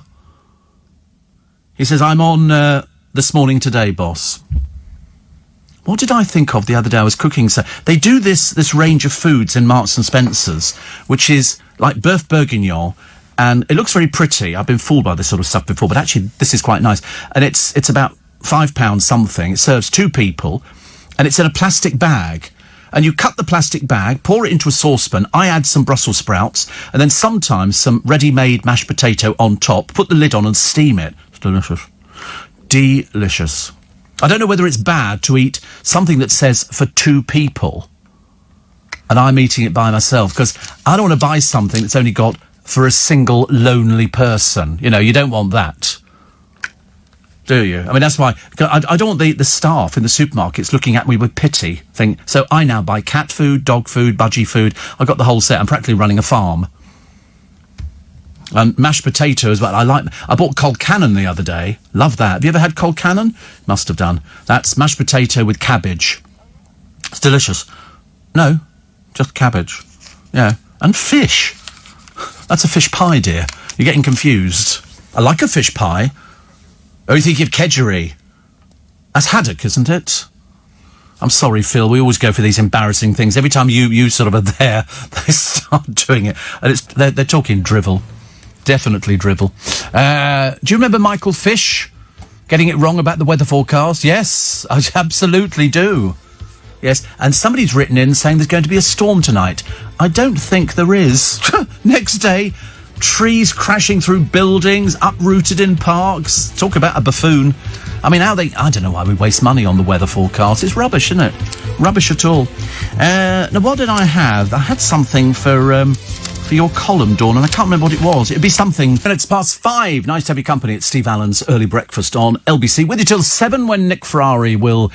He says, I'm on This Morning Today, boss. What did I think of the other day? I was cooking. So they do this range of foods in Marks and Spencer's, which is like Boeuf Bourguignon, and it looks very pretty. I've been fooled by this sort of stuff before, but actually this is quite nice. And it's about £5 something. It serves 2 people, and it's in a plastic bag. And you cut the plastic bag, pour it into a saucepan. I add some Brussels sprouts, and then sometimes some ready-made mashed potato on top. Put the lid on and steam it. It's delicious. Delicious. I don't know whether it's bad to eat something that says for 2 people and I'm eating it by myself, because I don't want to buy something that's only got for a single lonely person. You know, you don't want that, do you? That's why I don't want the staff in the supermarkets looking at me with pity. So I now buy cat food, dog food, budgie food. I've got the whole set. I'm practically running a farm. And mashed potato as well. I bought Colcannon the other day. Love that. Have you ever had Colcannon? Must have done. That's mashed potato with cabbage. It's delicious. No, just cabbage. Yeah. And fish. That's a fish pie, dear. You're getting confused. I like a fish pie. Oh, you think of kedgeree? That's haddock, isn't it? I'm sorry, Phil. We always go for these embarrassing things. Every time you sort of are there, they start doing it. And they're talking drivel. Definitely dribble. Do you remember Michael Fish getting it wrong about the weather forecast? Yes, I absolutely do. Yes, and somebody's written in saying there's going to be a storm tonight. I don't think there is. Next day, trees crashing through buildings, uprooted in parks. Talk about a buffoon. I mean, I don't know why we waste money on the weather forecast. It's rubbish, isn't it? Rubbish at all. Now, what did I have? I had something for your column, Dawn, and I can't remember what it was. It'd be something. Minutes past 5. Nice to have your company. It's Steve Allen's Early Breakfast on LBC. With you till 7 when Nick Ferrari will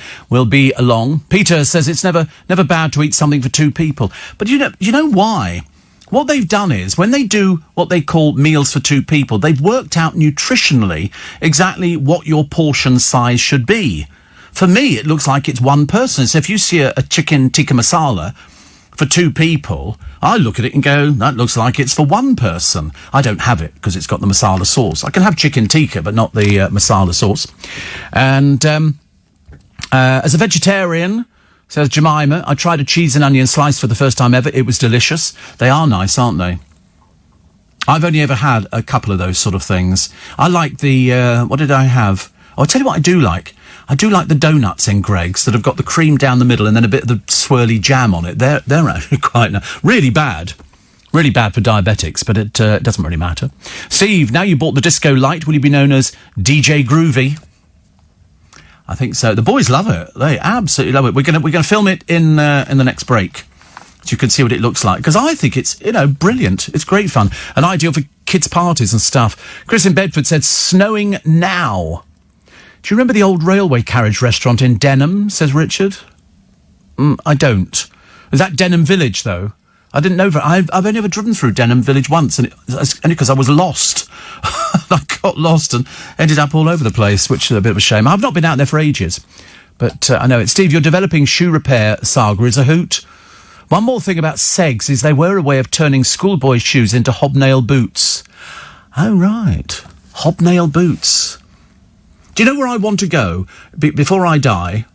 be along. Peter says it's never bad to eat something for two people. But you know why? What they've done is, when they do what they call meals for two people, they've worked out nutritionally exactly what your portion size should be. For me, it looks like it's one person. So if you see a chicken tikka masala for two people, I look at it and go, that looks like it's for one person. I don't have it because it's got the masala sauce. I can have chicken tikka, but not the masala sauce. And as a vegetarian, says Jemima, I tried a cheese and onion slice for the first time ever. It was delicious. They are nice, aren't they? I've only ever had a couple of those sort of things. I like the, what did I have? Oh, I'll tell you what I do like. I do like the donuts in Greggs that have got the cream down the middle and then a bit of the swirly jam on it. They're actually quite nice. Really bad for diabetics, but it doesn't really matter. Steve, now you bought the Disco Light, will you be known as DJ Groovy? I think so. The boys love it. They absolutely love it. We're gonna film it in the next break, so you can see what it looks like. Because I think it's brilliant. It's great fun and ideal for kids' parties and stuff. Chris in Bedford said snowing now. Do you remember the old railway carriage restaurant in Denham? Says Richard. I don't. Is that Denham Village though? I didn't know. I've only ever driven through Denham Village once, and it's only because I was lost. I got lost and ended up all over the place, which is a bit of a shame. I've not been out there for ages, but I know it. Steve, your developing shoe repair saga is a hoot. One more thing about Segs is they were a way of turning schoolboy shoes into hobnail boots. Oh, right. Hobnail boots. Do you know where I want to go before I die?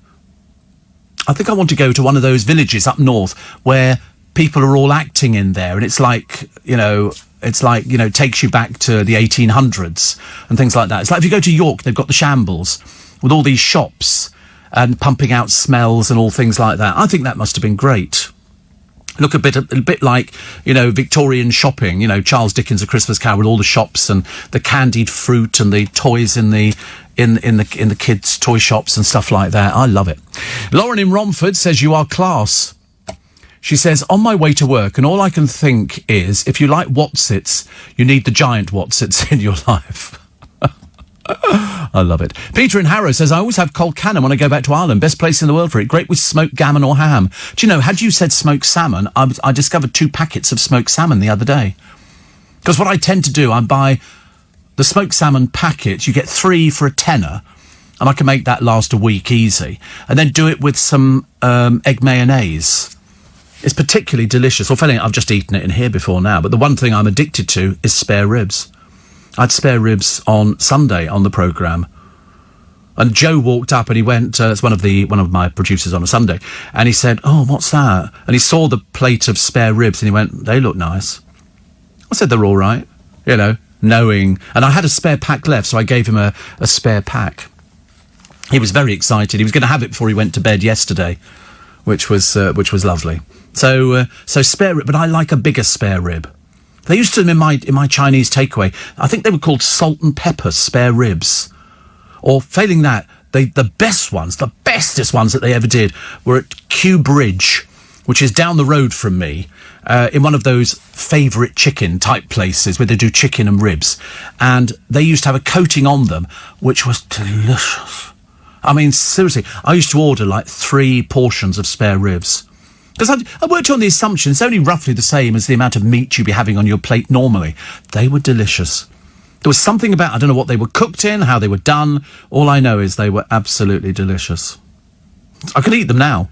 I think I want to go to one of those villages up north where people are all acting in there, and it's like, takes you back to the 1800s and things like that. It's like if you go to York, they've got the Shambles with all these shops and pumping out smells and all things like that. I think that must have been great. Look a bit like, Victorian shopping, Charles Dickens' A Christmas Carol with all the shops and the candied fruit and the toys in the kids' toy shops and stuff like that. I love it. Lauren in Romford says you are class. She says, on my way to work, and all I can think is, if you like Wotsits, you need the giant Wotsits in your life. I love it. Peter in Harrow says, I always have Colcannon when I go back to Ireland. Best place in the world for it. Great with smoked gammon or ham. Do you know, had you said smoked salmon, I discovered 2 packets of smoked salmon the other day. Because what I tend to do, I buy the smoked salmon packets. You get 3 for a tenner, and I can make that last a week easy. And then do it with some egg mayonnaise. It's particularly delicious. Well, I've just eaten it in here before now, but the one thing I'm addicted to is spare ribs. I had spare ribs on Sunday on the programme. And Joe walked up and he went, it's one of my producers on a Sunday, and he said, oh, what's that? And he saw the plate of spare ribs and he went, they look nice. I said, they're all right, knowing. And I had a spare pack left, so I gave him a spare pack. He was very excited. He was going to have it before he went to bed yesterday, which was lovely. So spare rib, but I like a bigger spare rib. They used to them in my Chinese takeaway. I think they were called salt and pepper spare ribs. Or failing that, the best ones, the bestest ones that they ever did were at Kew Bridge, which is down the road from me, in one of those favourite chicken type places where they do chicken and ribs. And they used to have a coating on them, which was delicious. I mean, seriously, I used to order like 3 portions of spare ribs. Because I worked on the assumption it's only roughly the same as the amount of meat you'd be having on your plate normally. They were delicious. There was something about, I don't know what they were cooked in, how they were done. All I know is they were absolutely delicious. I could eat them now.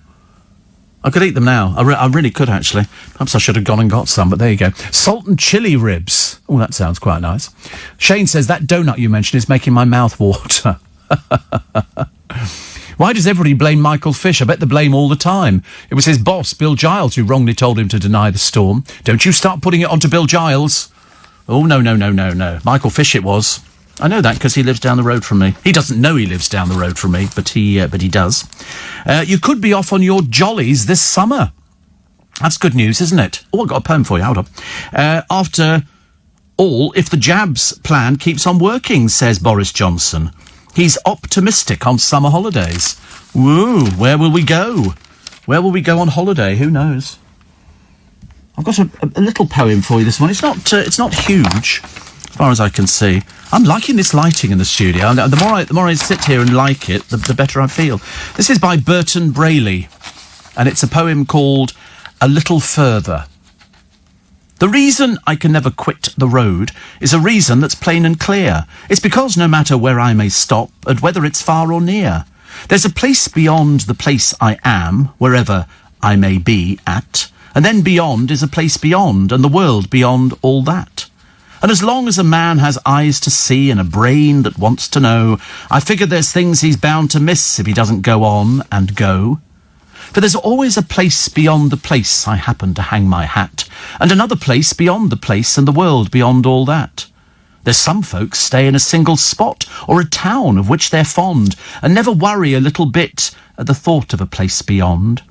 I really could, actually. Perhaps I should have gone and got some, but there you go. Salt and chili ribs. Oh, that sounds quite nice. Shane says, that donut you mentioned is making my mouth water. Why does everybody blame Michael Fish? I bet they blame all the time. It was his boss, Bill Giles, who wrongly told him to deny the storm. Don't you start putting it onto Bill Giles. Oh, no. Michael Fish it was. I know that because he lives down the road from me. He doesn't know he lives down the road from me, but he does. You could be off on your jollies this summer. That's good news, isn't it? Oh, I've got a poem for you. Hold on. After all, if the jabs plan keeps on working, says Boris Johnson. He's optimistic on summer holidays. Woo, where will we go? Where will we go on holiday? Who knows? I've got a little poem for you this morning. It's not huge, as far as I can see. I'm liking this lighting in the studio. The more I sit here and like it, the better I feel. This is by Burton Braley, and it's a poem called A Little Further. The reason I can never quit the road is a reason that's plain and clear. It's because no matter where I may stop, and whether it's far or near, there's a place beyond the place I am, wherever I may be at. And then beyond is a place beyond, and the world beyond all that. And as long as a man has eyes to see and a brain that wants to know, I figure there's things he's bound to miss if he doesn't go on and go. For there's always a place beyond the place I happen to hang my hat, and another place beyond the place and the world beyond all that. There's some folks stay in a single spot or a town of which they're fond, and never worry a little bit at the thought of a place beyond.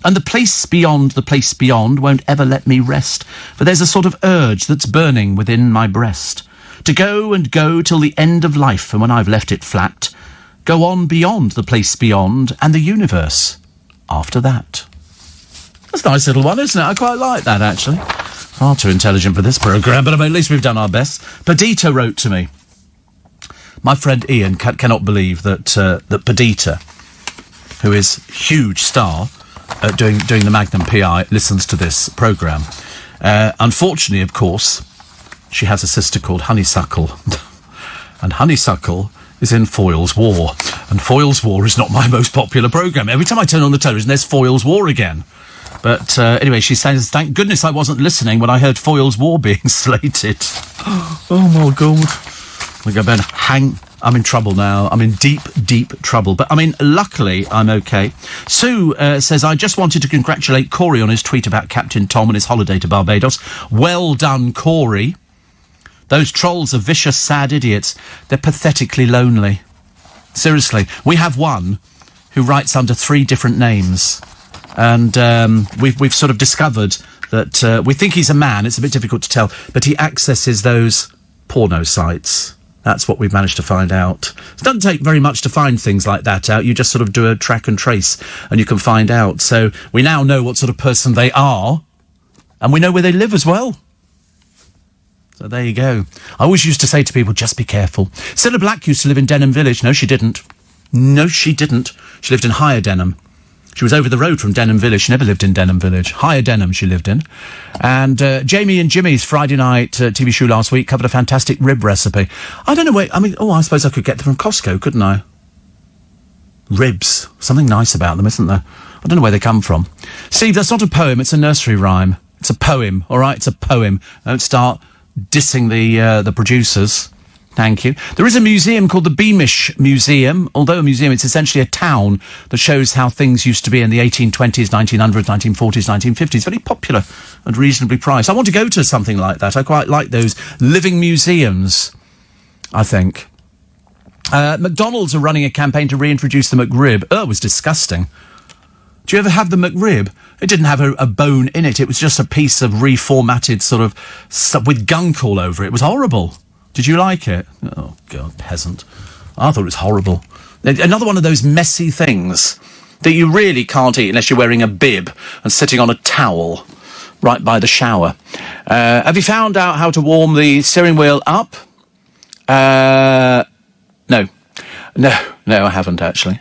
And the place beyond won't ever let me rest, for there's a sort of urge that's burning within my breast. To go and go till the end of life, and when I've left it flat, go on beyond the place beyond and the universe after that. That's a nice little one, isn't it? I quite like that, actually. Far too intelligent for this programme, but I mean, at least we've done our best. Perdita wrote to me. My friend Ian cannot believe that Perdita, who is a huge star, doing the Magnum PI, listens to this programme. Unfortunately, of course, she has a sister called Honeysuckle. And Honeysuckle is in Foyle's War. And Foyle's War is not my most popular programme. Every time I turn on the television, there's Foyle's War again. But anyway, she says, thank goodness I wasn't listening when I heard Foyle's War being slated. Oh, my God. I'm in trouble now. I'm in deep, deep trouble. But, I mean, luckily, I'm okay. Sue says, I just wanted to congratulate Corey on his tweet about Captain Tom and his holiday to Barbados. Well done, Corey. Those trolls are vicious, sad idiots. They're pathetically lonely. Seriously. We have one who writes under 3 different names. And we've sort of discovered that we think he's a man. It's a bit difficult to tell. But he accesses those porno sites. That's what we've managed to find out. It doesn't take very much to find things like that out. You just sort of do a track and trace and you can find out. So we now know what sort of person they are and we know where they live as well. So there you go. I always used to say to people, just be careful. Cilla Black used to live in Denham Village. No, she didn't. No, she didn't. She lived in Higher Denham. She was over the road from Denham Village. She never lived in Denham Village. Higher Denham she lived in. And Jamie and Jimmy's Friday night TV show last week covered a fantastic rib recipe. I don't know where... I suppose I could get them from Costco, couldn't I? Ribs. Something nice about them, isn't there? I don't know where they come from. Steve, that's not a poem. It's a nursery rhyme. It's a poem, all right? It's a poem. Don't start dissing the producers. Thank you. There is a museum called the Beamish Museum. Although a museum, it's essentially a town that shows how things used to be in the 1820s, 1900s, 1940s, 1950s. Very popular and reasonably priced. I want to go to something like that. I quite like those living museums, I think. McDonald's are running a campaign to reintroduce the McRib. It was disgusting. Do you ever have the McRib? It didn't have a bone in it. It was just a piece of reformatted sort of stuff with gunk all over it. It was horrible. Did you like it? Oh, God, peasant. I thought it was horrible. Another one of those messy things that you really can't eat unless you're wearing a bib and sitting on a towel right by the shower. Have you found out how to warm the steering wheel up? No, I haven't, actually.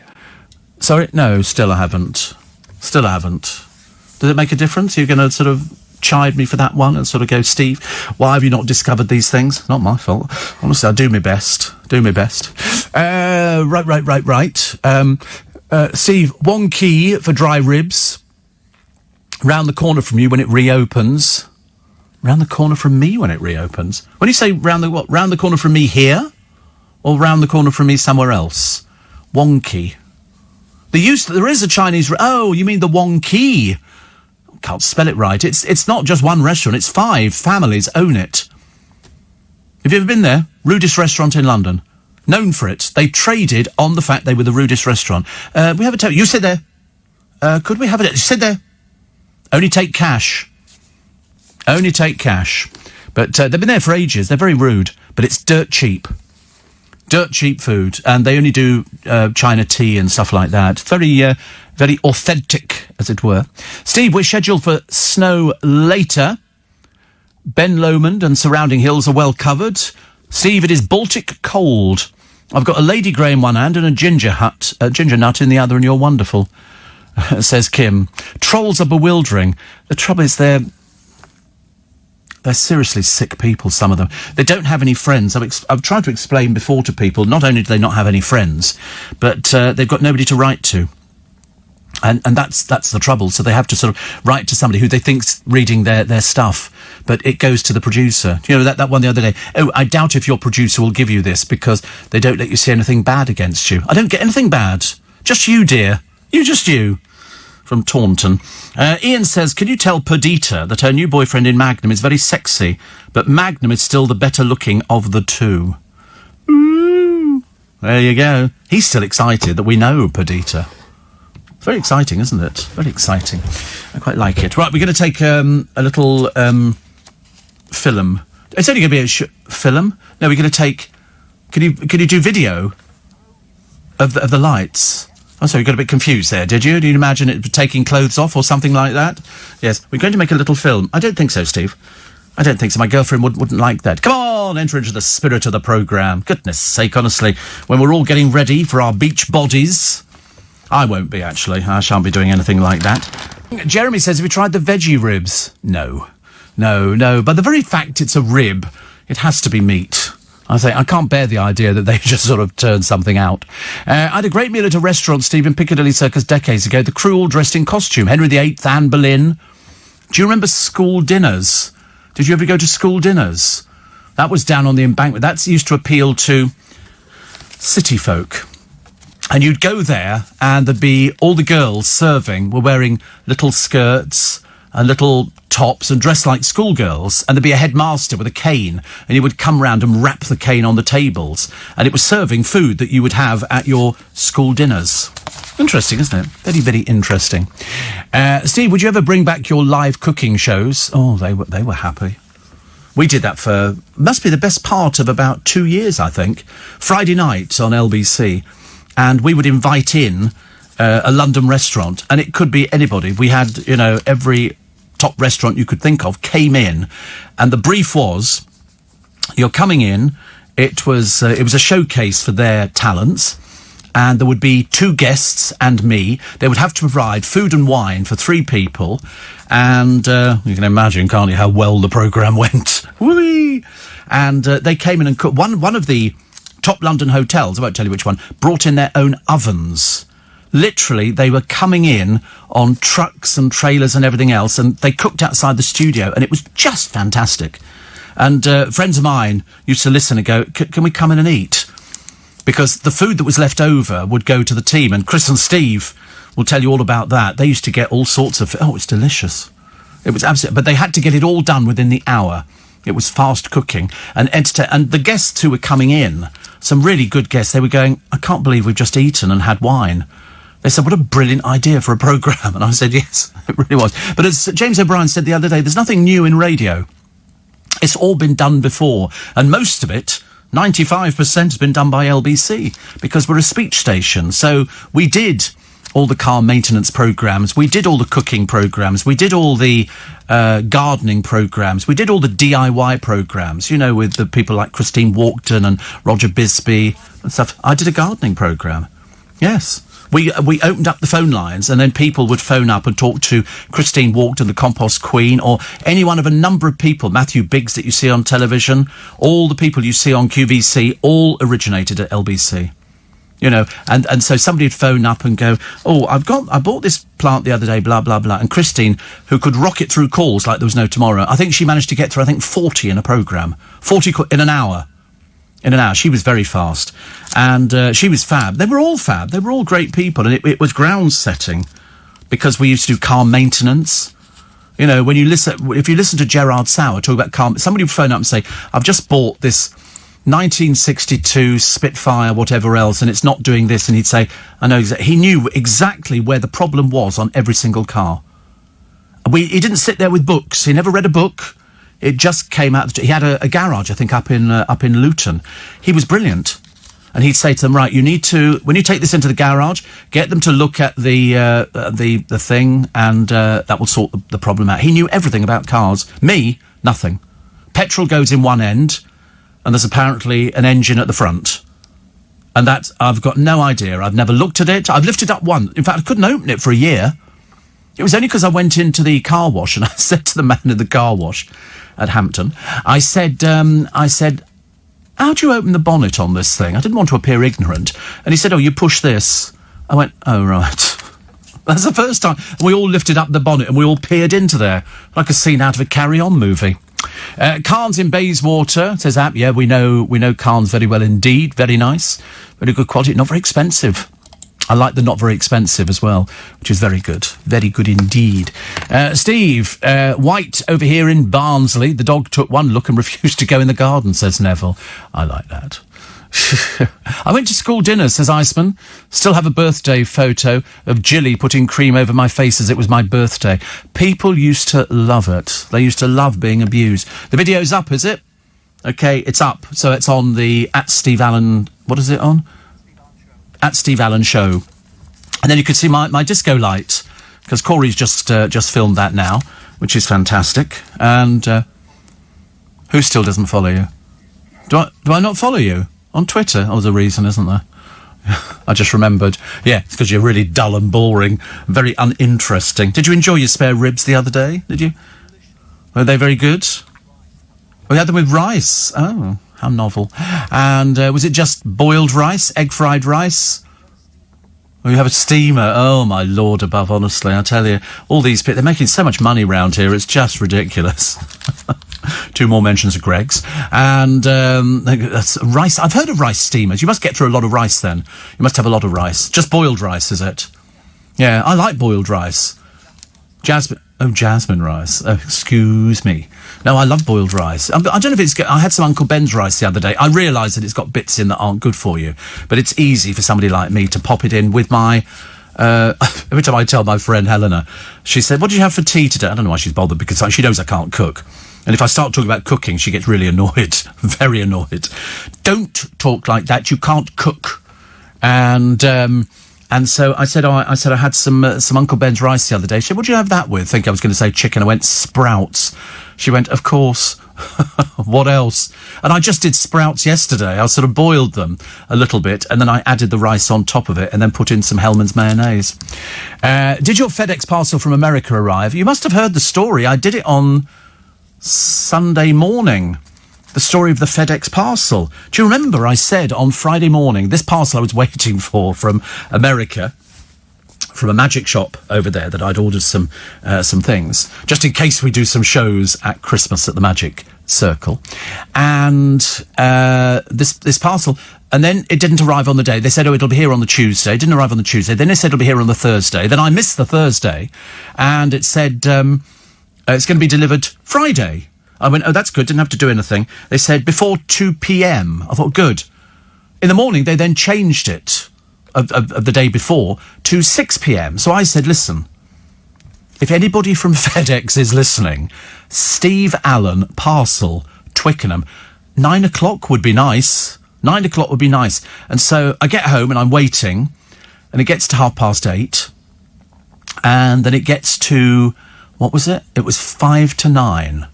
Sorry? No, still I haven't. Does it make a difference? You're going to sort of chide me for that one and sort of go, Steve, why have you not discovered these things? Not my fault. Honestly, I'll do my best. Right. Steve, 1 key for dry ribs. Round the corner from you when it reopens. Round the corner from me when it reopens? When you say round the corner from me here? Or round the corner from me somewhere else? Wonky. There is a Chinese... Oh, you mean the Wonky? Can't spell it right. It's not just one restaurant. It's 5 families own it. Have you ever been there? Rudest restaurant in London. Known for it. They traded on the fact they were the rudest restaurant. We have a you sit there. Could we have it? Sit there. Only take cash. Only take cash. But they've been there for ages. They're very rude. But it's dirt cheap. Dirt cheap food. And they only do China tea and stuff like that. Very, very authentic, as it were. Steve, we're scheduled for snow later. Ben Lomond and surrounding hills are well covered. Steve, it is Baltic cold. I've got a Lady Grey in one hand and a ginger nut in the other, and you're wonderful, says Kim. Trolls are bewildering. The trouble is they're seriously sick people, some of them. They don't have any friends. I've tried to explain before to people, not only do they not have any friends, but they've got nobody to write to. And that's the trouble. So they have to sort of write to somebody who they think's reading their stuff, but it goes to the producer. You know, that one the other day. Oh, I doubt if your producer will give you this because they don't let you see anything bad against you. I don't get anything bad. Just you, dear. Just you. From Taunton. Ian says, can you tell Perdita that her new boyfriend in Magnum is very sexy, but Magnum is still the better looking of the two? Ooh. There you go. He's still excited that we know Perdita. Very exciting, isn't it? Very exciting. I quite like it. Right, we're going to take a little film. It's only going to be a film. No, we're going to take. Can you do video of the lights? Oh, sorry, you got a bit confused there, did you? Did you imagine it taking clothes off or something like that? Yes, we're going to make a little film. I don't think so, Steve. I don't think so. My girlfriend wouldn't like that. Come on, enter into the spirit of the programme. Goodness sake, honestly, when we're all getting ready for our beach bodies. I won't be, actually. I shan't be doing anything like that. Jeremy says, have you tried the veggie ribs? No. But the very fact it's a rib, it has to be meat. I say, I can't bear the idea that they just sort of turn something out. I had a great meal at a restaurant, Steve, in Piccadilly Circus decades ago. The crew all dressed in costume. Henry VIII, Anne Boleyn. Do you remember school dinners? Did you ever go to school dinners? That was down on the Embankment. That used to appeal to city folk. And you'd go there, and there'd be all the girls serving were wearing little skirts and little tops and dressed like schoolgirls, and there'd be a headmaster with a cane, and he would come round and rap the cane on the tables, and it was serving food that you would have at your school dinners. Interesting, isn't it? Very, very interesting. Steve, would you ever bring back your live cooking shows? Oh, they were happy. We did that for, must be the best part of about 2 years, I think. Friday night on LBC. And we would invite in a London restaurant, and it could be anybody. We had, every top restaurant you could think of came in, and the brief was, you're coming in, it was a showcase for their talents, and there would be 2 guests and me. They would have to provide food and wine for 3 people, and you can imagine, can't you, how well the programme went. Whee! And they came in and cooked. One of the top London hotels, I won't tell you which one, brought in their own ovens. Literally, they were coming in on trucks and trailers and everything else, and they cooked outside the studio, and it was just fantastic. And friends of mine used to listen and go, can we come in and eat? Because the food that was left over would go to the team, and Chris and Steve will tell you all about that. They used to get all sorts of... Oh, it's delicious. It was absolutely... But they had to get it all done within the hour. It was fast cooking. And the guests who were coming in, some really good guests, they were going, I can't believe we've just eaten and had wine. They said, what a brilliant idea for a programme. And I said, yes, it really was. But as James O'Brien said the other day, there's nothing new in radio. It's all been done before. And most of it, 95%, has been done by LBC, because we're a speech station. So we did all the car maintenance programmes, we did all the cooking programmes, we did all the gardening programmes, we did all the DIY programmes, with the people like Christine Walkden and Roger Bisbee and stuff. I did a gardening programme. Yes. We opened up the phone lines, and then people would phone up and talk to Christine Walkden, the compost queen, or any one of a number of people, Matthew Biggs that you see on television, all the people you see on QVC, all originated at LBC. And so somebody would phone up and go, oh, I bought this plant the other day, blah, blah, blah. And Christine, who could rocket through calls like there was no tomorrow, I think she managed to get through, 40 in a programme. 40 in an hour. She was very fast. And she was fab. They were all fab. They were all great people. And it was ground setting, because we used to do car maintenance. If you listen to Gerard Sauer talk about car, somebody would phone up and say, I've just bought this 1962 Spitfire, whatever else, and it's not doing this, and he'd say, I know, he knew exactly where the problem was on every single car. He didn't sit there with books. He never read a book. It just came out. He had a garage, I think, up in Luton. He was brilliant. And he'd say to them, right, you need to, when you take this into the garage, get them to look at the thing, and that will sort the problem out. He knew everything about cars. Me, nothing. Petrol goes in one end, and there's apparently an engine at the front. And that, I've got no idea. I've never looked at it. I've lifted up one. In fact, I couldn't open it for a year. It was only because I went into the car wash, and I said to the man in the car wash at Hampton, I said, how do you open the bonnet on this thing? I didn't want to appear ignorant. And he said, oh, you push this. I went, oh, right. That's the first time. And we all lifted up the bonnet and we all peered into there, like a scene out of a Carry On movie. Carnes in Bayswater, says App, yeah, we know Carnes very well indeed. Very nice. Very good quality. Not very expensive. I like the not very expensive as well, which is very good. Very good indeed. Steve, White over here in Barnsley. The dog took one look and refused to go in the garden, says Neville. I like that. I went to school dinner, says Iceman. Still have a birthday photo of Jilly putting cream over my face as it was my birthday. People used to love it. They used to love being abused. The video's up, is it? Okay, it's up. So it's on the @Steve Allen... What is it on? @Steve Allen Show. And then you could see my disco light, because Corey's just filmed that now, which is fantastic. And who still doesn't follow you? Do I not follow you? On Twitter? Oh, there's a reason, isn't there? I just remembered. Yeah, it's because you're really dull and boring, very uninteresting. Did you enjoy your spare ribs the other day? Did you? Were they very good? We had them with rice. Oh, how novel. And was it just boiled rice, egg-fried rice? Or you have a steamer? Oh, my Lord above, honestly, I tell you. All these people, they're making so much money round here, it's just ridiculous. 2 more mentions of Greg's. And that's rice. I've heard of rice steamers. You must get through a lot of rice then. You must have a lot of rice. Just boiled rice, is it? Yeah, I like boiled rice. Jasmine rice. Oh, excuse me. No, I love boiled rice. I don't know if it's... I had some Uncle Ben's rice the other day. I realise that it's got bits in that aren't good for you. But it's easy for somebody like me to pop it in with my... every time I tell my friend Helena, she said, what did you have for tea today? I don't know why she's bothered, because she knows I can't cook. And if I start talking about cooking, she gets really annoyed. Very annoyed. Don't talk like that. You can't cook. And so I said, I had some Uncle Ben's rice the other day. She said, what do you have that with? I think I was going to say chicken. I went, sprouts. She went, of course. What else? And I just did sprouts yesterday. I sort of boiled them a little bit, and then I added the rice on top of it, and then put in some Hellmann's mayonnaise. Did your FedEx parcel from America arrive? You must have heard the story. I did it on Sunday morning. The story of the FedEx parcel. Do you remember I said on Friday morning, this parcel I was waiting for from America, from a magic shop over there, that I'd ordered some things, just in case we do some shows at Christmas at the Magic Circle. And this parcel, and then it didn't arrive on the day. They said, oh, it'll be here on the Tuesday. It didn't arrive on the Tuesday. Then they said it'll be here on the Thursday. Then I missed the Thursday, and it said it's going to be delivered Friday. I went, oh, that's good. Didn't have to do anything. They said before 2 p.m. I thought, good. In the morning, they then changed it of the day before to 6 p.m. So I said, listen, if anybody from FedEx is listening, Steve Allen, parcel, Twickenham, 9 o'clock would be nice. 9 o'clock would be nice. And so I get home and I'm waiting, and it gets to 8:30, and then it gets to, what was it? It was 5 to 9.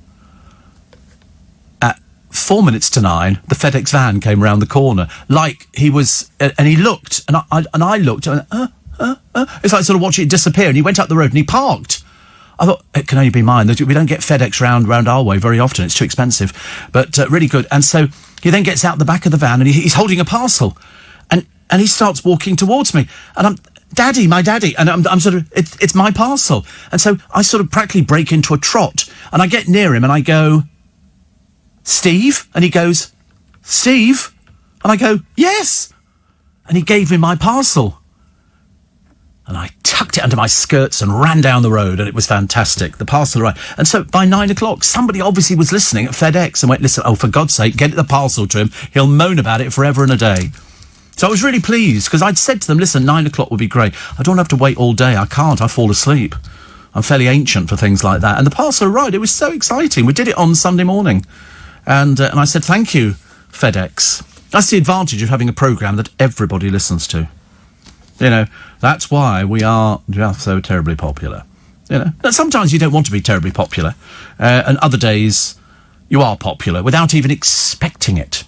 4 minutes to 9, the FedEx van came around the corner, like he was, and he looked, and I looked, and it's like sort of watching it disappear, and he went up the road and he parked. I thought, it can only be mine. We don't get FedEx round our way very often. It's too expensive, but really good. And so he then gets out the back of the van, and he's holding a parcel, and he starts walking towards me, and I'm, Daddy, my daddy, and I'm sort of, it's my parcel. And so I sort of practically break into a trot, and I get near him and I go, Steve? And he goes, Steve? And I go, yes. And he gave me my parcel. And I tucked it under my skirts and ran down the road, and it was fantastic. The parcel arrived. And so by 9 o'clock, somebody obviously was listening at FedEx and went, listen, oh, for God's sake, get the parcel to him. He'll moan about it forever and a day. So I was really pleased, because I'd said to them, listen, 9 o'clock would be great. I don't have to wait all day. I can't. I fall asleep. I'm fairly ancient for things like that. And the parcel arrived. It was so exciting. We did it on Sunday morning. And I said, thank you, FedEx. That's the advantage of having a programme that everybody listens to. You know, that's why we are just so terribly popular. You know, now, sometimes you don't want to be terribly popular, and other days you are popular without even expecting it.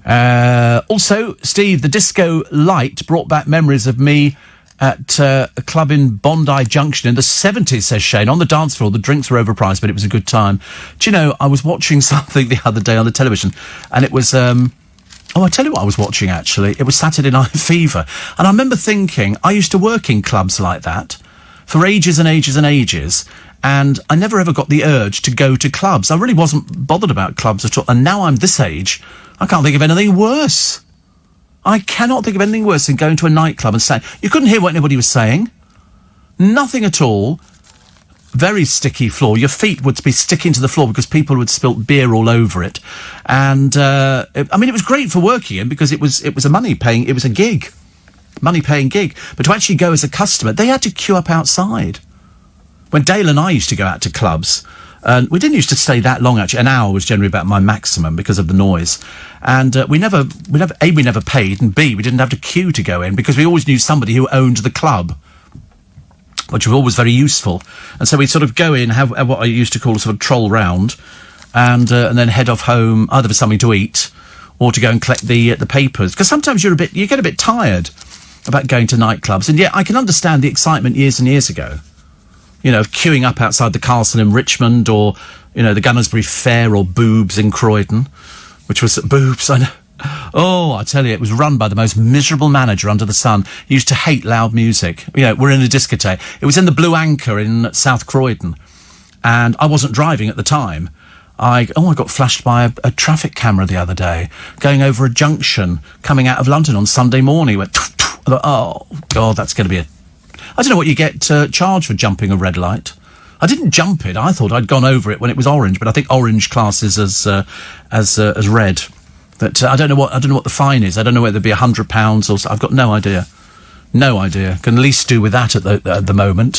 Also, Steve, the disco light brought back memories of me at a club in Bondi Junction in the 70s, says Shane. On the dance floor, the drinks were overpriced, but it was a good time. Do you know, I was watching something the other day on the television, and it was... Oh, I tell you what I was watching, actually. It was Saturday Night Fever. And I remember thinking, I used to work in clubs like that for ages and ages and ages, and I never ever got the urge to go to clubs. I really wasn't bothered about clubs at all. And now I'm this age, I can't think of anything worse. I cannot think of anything worse than going to a nightclub and saying... You couldn't hear what anybody was saying. Nothing at all. Very sticky floor. Your feet would be sticking to the floor because people would spilt beer all over it. And, it was great for working in because it was a money-paying... It was a gig. Money-paying gig. But to actually go as a customer, they had to queue up outside. When Dale and I used to go out to clubs, and we didn't used to stay that long, actually. An hour was generally about my maximum because of the noise. And we never paid, and B, we didn't have to queue to go in because we always knew somebody who owned the club, which was always very useful. And so we'd sort of go in, have what I used to call a sort of troll round, and then head off home, either for something to eat or to go and collect the papers. Because sometimes you get a bit tired about going to nightclubs. And yet I can understand the excitement years and years ago. You know, queuing up outside the Castle in Richmond, or, you know, the Gunnersbury Fair, or Boobs in Croydon, which was Boobs, I know. Oh, I tell you, it was run by the most miserable manager under the sun. He used to hate loud music. You know, we're in a discotheque. It was in the Blue Anchor in South Croydon. And I wasn't driving at the time. I got flashed by a traffic camera the other day, going over a junction, coming out of London on Sunday morning. Went, I thought, oh, God, that's going to be I don't know what you get charged for jumping a red light. I didn't jump it. I thought I'd gone over it when it was orange, but I think orange classes as red. But I don't know what the fine is. I don't know whether it'd be £100 or so. I've got no idea. No idea. Can at least do with that at the moment,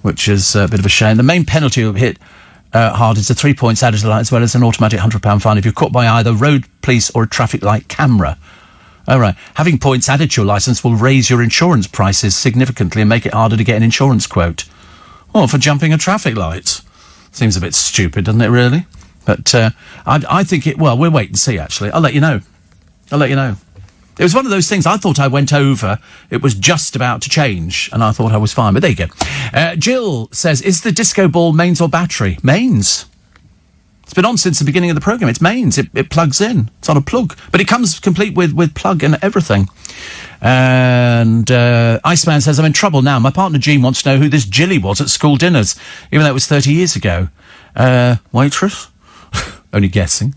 which is a bit of a shame. The main penalty you'll hit hard is the 3 points added to the light, as well as an automatic £100 fine if you're caught by either road police or a traffic light camera. All right. Having points added to your licence will raise your insurance prices significantly and make it harder to get an insurance quote. Well, for jumping a traffic light. Seems a bit stupid, doesn't it, really? But I think we'll wait and see, actually. I'll let you know. It was one of those things, I thought I went over, it was just about to change, and I thought I was fine, but there you go. Jill says, is the disco ball mains or battery? Mains. It's been on since the beginning of the programme. It's mains. It plugs in. It's on a plug. But it comes complete with plug and everything. And Iceman says, I'm in trouble now. My partner Jean wants to know who this Jilly was at school dinners, even though it was 30 years ago. Waitress? Only guessing.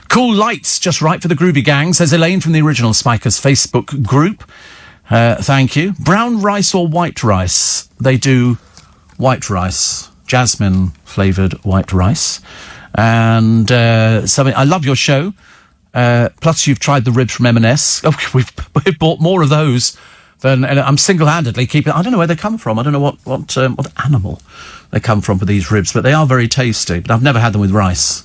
Cool lights, just right for the groovy gang, says Elaine from the Original Spikers Facebook group. Thank you. Brown rice or white rice? They do white rice. Jasmine-flavoured white rice. And something. I love your show. Plus, you've tried the ribs from M&S. Oh, we've bought more of those than. And I'm single-handedly keeping. I don't know where they come from. I don't know what animal they come from for these ribs, but they are very tasty. But I've never had them with rice.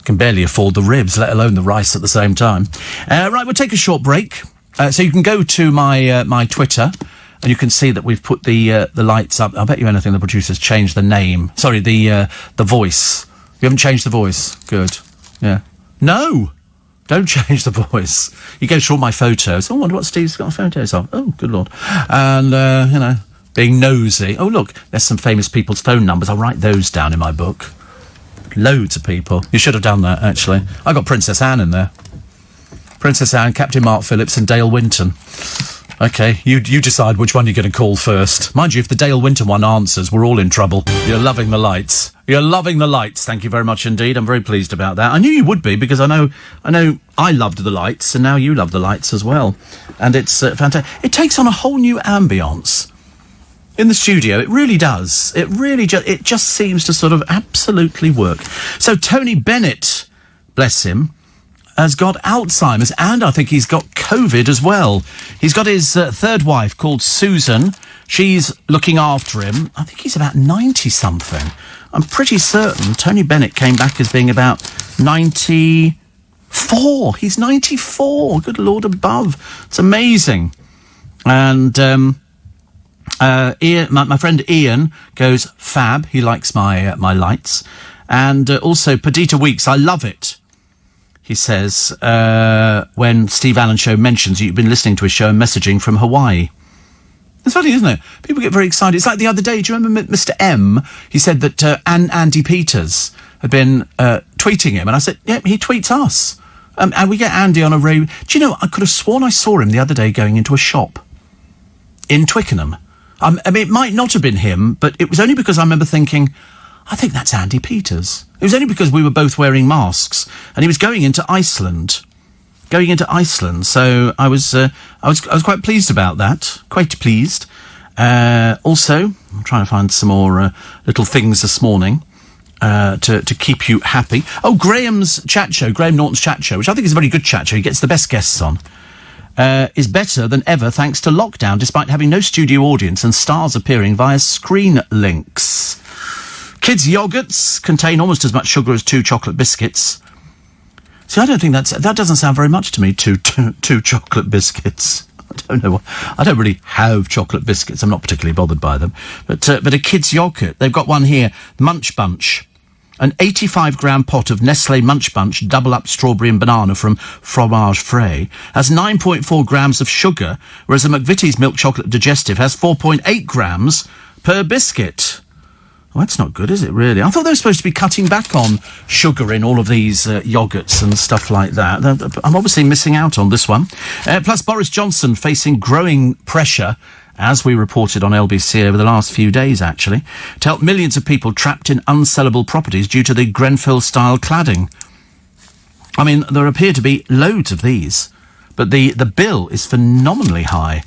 Can barely afford the ribs, let alone the rice at the same time. Right, we'll take a short break. So you can go to my Twitter. And you can see that we've put the lights up. I bet you anything the producers changed the name. Sorry, the voice. You haven't changed the voice. Good. Yeah. No! Don't change the voice. You go through all my photos. Oh, I wonder what Steve's got photos of. Oh, good Lord. And, being nosy. Oh, look, there's some famous people's phone numbers. I'll write those down in my book. Loads of people. You should have done that, actually. I got Princess Anne in there. Princess Anne, Captain Mark Phillips and Dale Winton. OK, you decide which one you're going to call first. Mind you, if the Dale Winton one answers, we're all in trouble. You're loving the lights. You're loving the lights. Thank you very much indeed. I'm very pleased about that. I knew you would be, because I know I loved the lights, and now you love the lights as well. And it's fantastic. It takes on a whole new ambience in the studio. It really does. It really it just seems to sort of absolutely work. So Tony Bennett, bless him, has got Alzheimer's, and I think he's got COVID as well. He's got his third wife called Susan. She's looking after him. I think he's about 90-something. I'm pretty certain Tony Bennett came back as being about 94. He's 94. Good Lord above. It's amazing. And Ian, my friend Ian goes fab. He likes my lights. And also Perdita Weeks, I love it. He says, when Steve Allen Show mentions you've been listening to his show and messaging from Hawaii. It's funny, isn't it? People get very excited. It's like the other day, do you remember Mr. M? He said that Andy Peters had been tweeting him. And I said, yeah, he tweets us. And we get Andy on a road. Do you know, I could have sworn I saw him the other day going into a shop in Twickenham. I mean, it might not have been him, but it was only because I remember thinking, I think that's Andy Peters. It was only because we were both wearing masks, and he was going into Iceland. So I was quite pleased about that. Quite pleased. Also, I'm trying to find some more little things this morning to keep you happy. Oh, Graham Norton's chat show, which I think is a very good chat show. He gets the best guests on. Is better than ever thanks to lockdown, despite having no studio audience and stars appearing via screen links. Kids' yogurts contain almost as much sugar as 2 chocolate biscuits. See, I don't think that doesn't sound very much to me, two chocolate biscuits. I don't know. I don't really have chocolate biscuits. I'm not particularly bothered by them. But a kid's yogurt, they've got one here, Munch Bunch. An 85-gram pot of Nestlé Munch Bunch double-up strawberry and banana from Fromage Frais has 9.4 grams of sugar, whereas the McVitie's Milk Chocolate Digestive has 4.8 grams per biscuit. Well, that's not good, is it, really? I thought they were supposed to be cutting back on sugar in all of these yogurts and stuff like that. I'm obviously missing out on this one. Plus, Boris Johnson facing growing pressure, as we reported on LBC over the last few days, actually, to help millions of people trapped in unsellable properties due to the Grenfell-style cladding. I mean, there appear to be loads of these. But the bill is phenomenally high.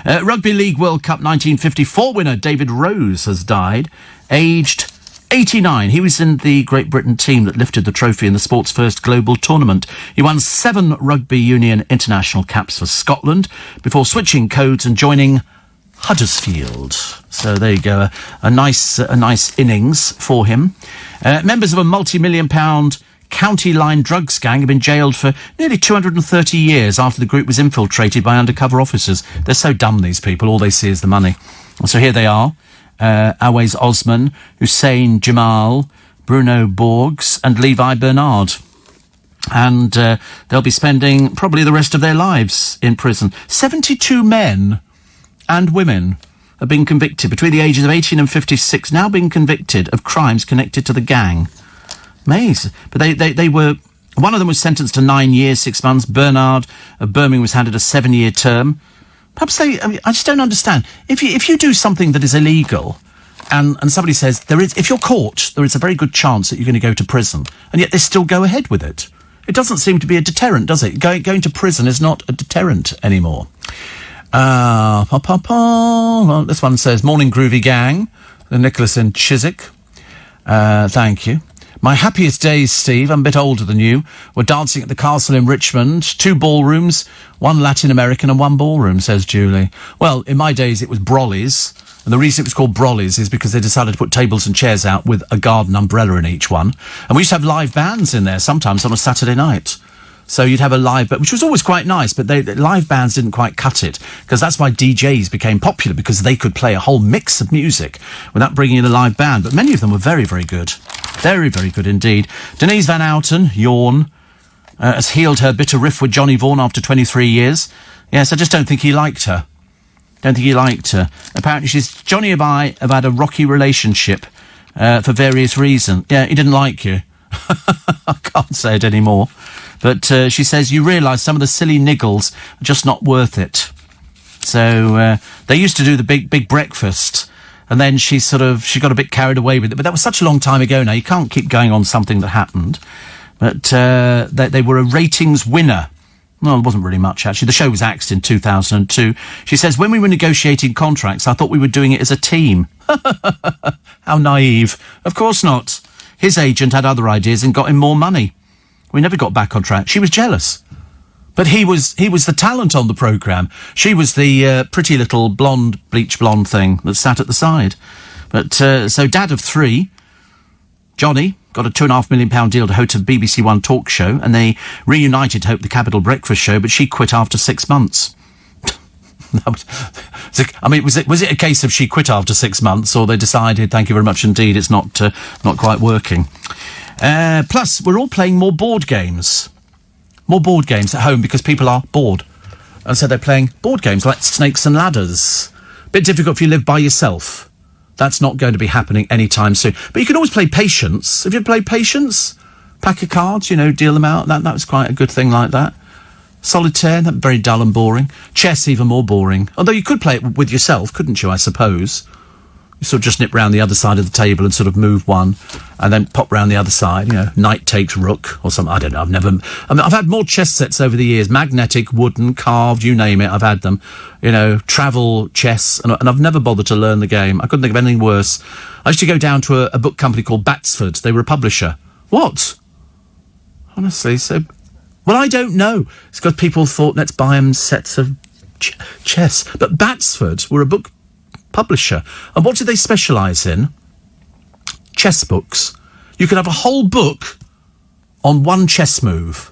Rugby League World Cup 1954 winner David Rose has died, aged 89. He was in the Great Britain team that lifted the trophy in the sport's first global tournament. He won 7 Rugby Union international caps for Scotland before switching codes and joining Huddersfield. So there you go, a nice innings for him. Members of a multi-million-pound County Line drugs gang have been jailed for nearly 230 years after the group was infiltrated by undercover officers. They're so dumb, these people. All they see is the money. And so here they are. Awais Osman, Hussein Jamal, Bruno Borgs and Levi Bernard. And they'll be spending probably the rest of their lives in prison. 72 men and women have been convicted between the ages of 18 and 56, now being convicted of crimes connected to the gang. Amazing. But they were... One of them was sentenced to 9 years, 6 months. Bernard of Birmingham was handed a 7-year term. Perhaps I just don't understand. If you do something that is illegal and somebody says, if you're caught, there is a very good chance that you're going to go to prison, and yet they still go ahead with it. It doesn't seem to be a deterrent, does it? Going to prison is not a deterrent anymore. Well, this one says, Morning Groovy Gang, the Nicholas and Chiswick. Thank you. My happiest days, Steve, I'm a bit older than you, were dancing at the Castle in Richmond. 2 ballrooms, 1 Latin American and 1 ballroom, says Julie. Well, in my days it was Brolly's, and the reason it was called Brolly's is because they decided to put tables and chairs out with a garden umbrella in each one. And we used to have live bands in there sometimes on a Saturday night. So you'd have a live band, which was always quite nice, but the live bands didn't quite cut it, because that's why DJs became popular, because they could play a whole mix of music without bringing in a live band. But many of them were very, very good. Very, very good indeed. Denise Van Outen, yawn, has healed her bitter riff with Johnny Vaughan after 23 years. Yes, I just don't think he liked her. Apparently Johnny and I have had a rocky relationship for various reasons. Yeah, he didn't like you. I can't say it anymore. But she says, you realise some of the silly niggles are just not worth it. So they used to do the big breakfast, and then she got a bit carried away with it. But that was such a long time ago now, you can't keep going on something that happened. But they were a ratings winner. Well, there wasn't really much, actually. The show was axed in 2002. She says, when we were negotiating contracts, I thought we were doing it as a team. How naive. Of course not. His agent had other ideas and got him more money. We never got back on track. She was jealous. But he was the talent on the programme. She was the pretty little bleach blonde thing that sat at the side. But, so dad of 3, Johnny, got a £2.5 million deal to host a BBC One talk show, and they reunited to host the Capital Breakfast Show, but she quit after 6 months. Was it a case of she quit after 6 months, or they decided, thank you very much indeed, it's not quite working? Plus, we're all playing more board games. More board games at home because people are bored. And so they're playing board games like Snakes and Ladders. Bit difficult if you live by yourself. That's not going to be happening anytime soon. But you can always play Patience. Have you ever played Patience? Pack of cards, deal them out. That was quite a good thing like that. Solitaire, that very dull and boring. Chess, even more boring. Although you could play it with yourself, couldn't you, I suppose? You sort of just nip round the other side of the table and sort of move one and then pop round the other side, knight takes rook or something. I don't know, I've had more chess sets over the years, magnetic, wooden, carved, you name it, I've had them. Travel chess, and I've never bothered to learn the game. I couldn't think of anything worse. I used to go down to a book company called Batsford. They were a publisher. What? Honestly, so... Well, I don't know. It's because people thought, let's buy them sets of chess. But Batsford were a book publisher. And what did they specialise in? Chess books. You could have a whole book on one chess move.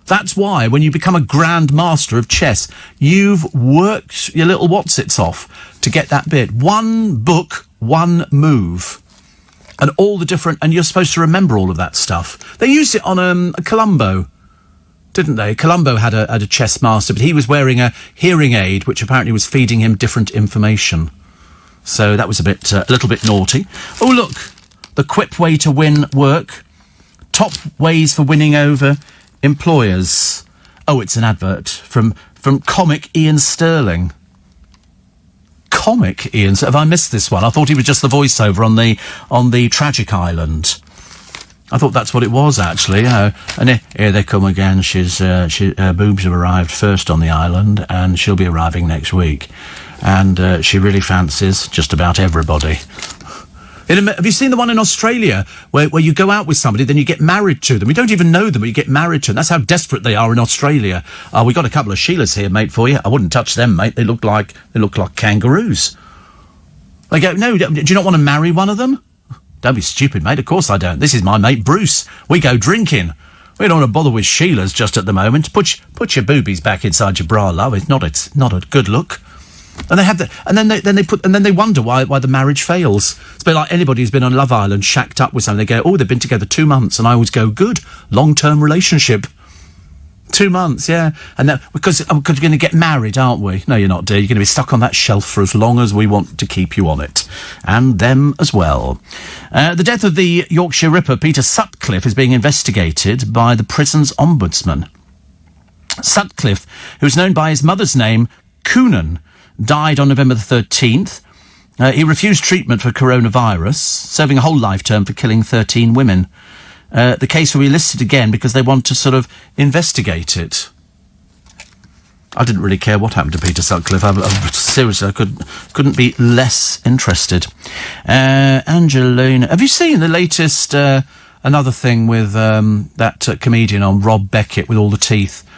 That's why when you become a grand master of chess, you've worked your little whatsits off to get that bit. One book, one move. And all the different... And you're supposed to remember all of that stuff. They used it on a Columbo, didn't they? Columbo had a chess master, but he was wearing a hearing aid, which apparently was feeding him different information. So that was a little bit naughty. Oh, look, the Quip way to win work. Top ways for winning over employers. Oh, it's an advert from comic Ian Sterling. Comic Ian? Have I missed this one? I thought he was just the voiceover on the Tragic Island. I thought that's what it was, actually. And here they come again. Her boobs have arrived first on the island, and she'll be arriving next week. And she really fancies just about everybody. Have you seen the one in Australia where you go out with somebody, then you get married to them? You don't even know them, but you get married to them. That's how desperate they are in Australia. We got a couple of Sheilas here, mate, for you. I wouldn't touch them, mate. They look like kangaroos. They go, no, do you not want to marry one of them? Don't be stupid, mate. Of course I don't. This is my mate Bruce. We go drinking. We don't want to bother with Sheilas just at the moment. Put your boobies back inside your bra, love. It's not a good look. And they have then they wonder why the marriage fails. It's a bit like anybody who's been on Love Island, shacked up with someone. They go, oh, they've been together 2 months, and I always go, good, long-term relationship. 2 months, yeah. And that, because we're going to get married, aren't we? No, you're not, dear. You're going to be stuck on that shelf for as long as we want to keep you on it. And them as well. The death of the Yorkshire Ripper, Peter Sutcliffe, is being investigated by the prison's ombudsman. Sutcliffe, who's known by his mother's name, Coonan, died on November the 13th. He refused treatment for coronavirus, serving a whole life term for killing 13 women. The case will be listed again because they want to sort of investigate it. I didn't really care what happened to Peter Sutcliffe. Seriously, I couldn't be less interested. Angelina, have you seen the latest, another thing with that comedian on, Rob Beckett, with all the teeth?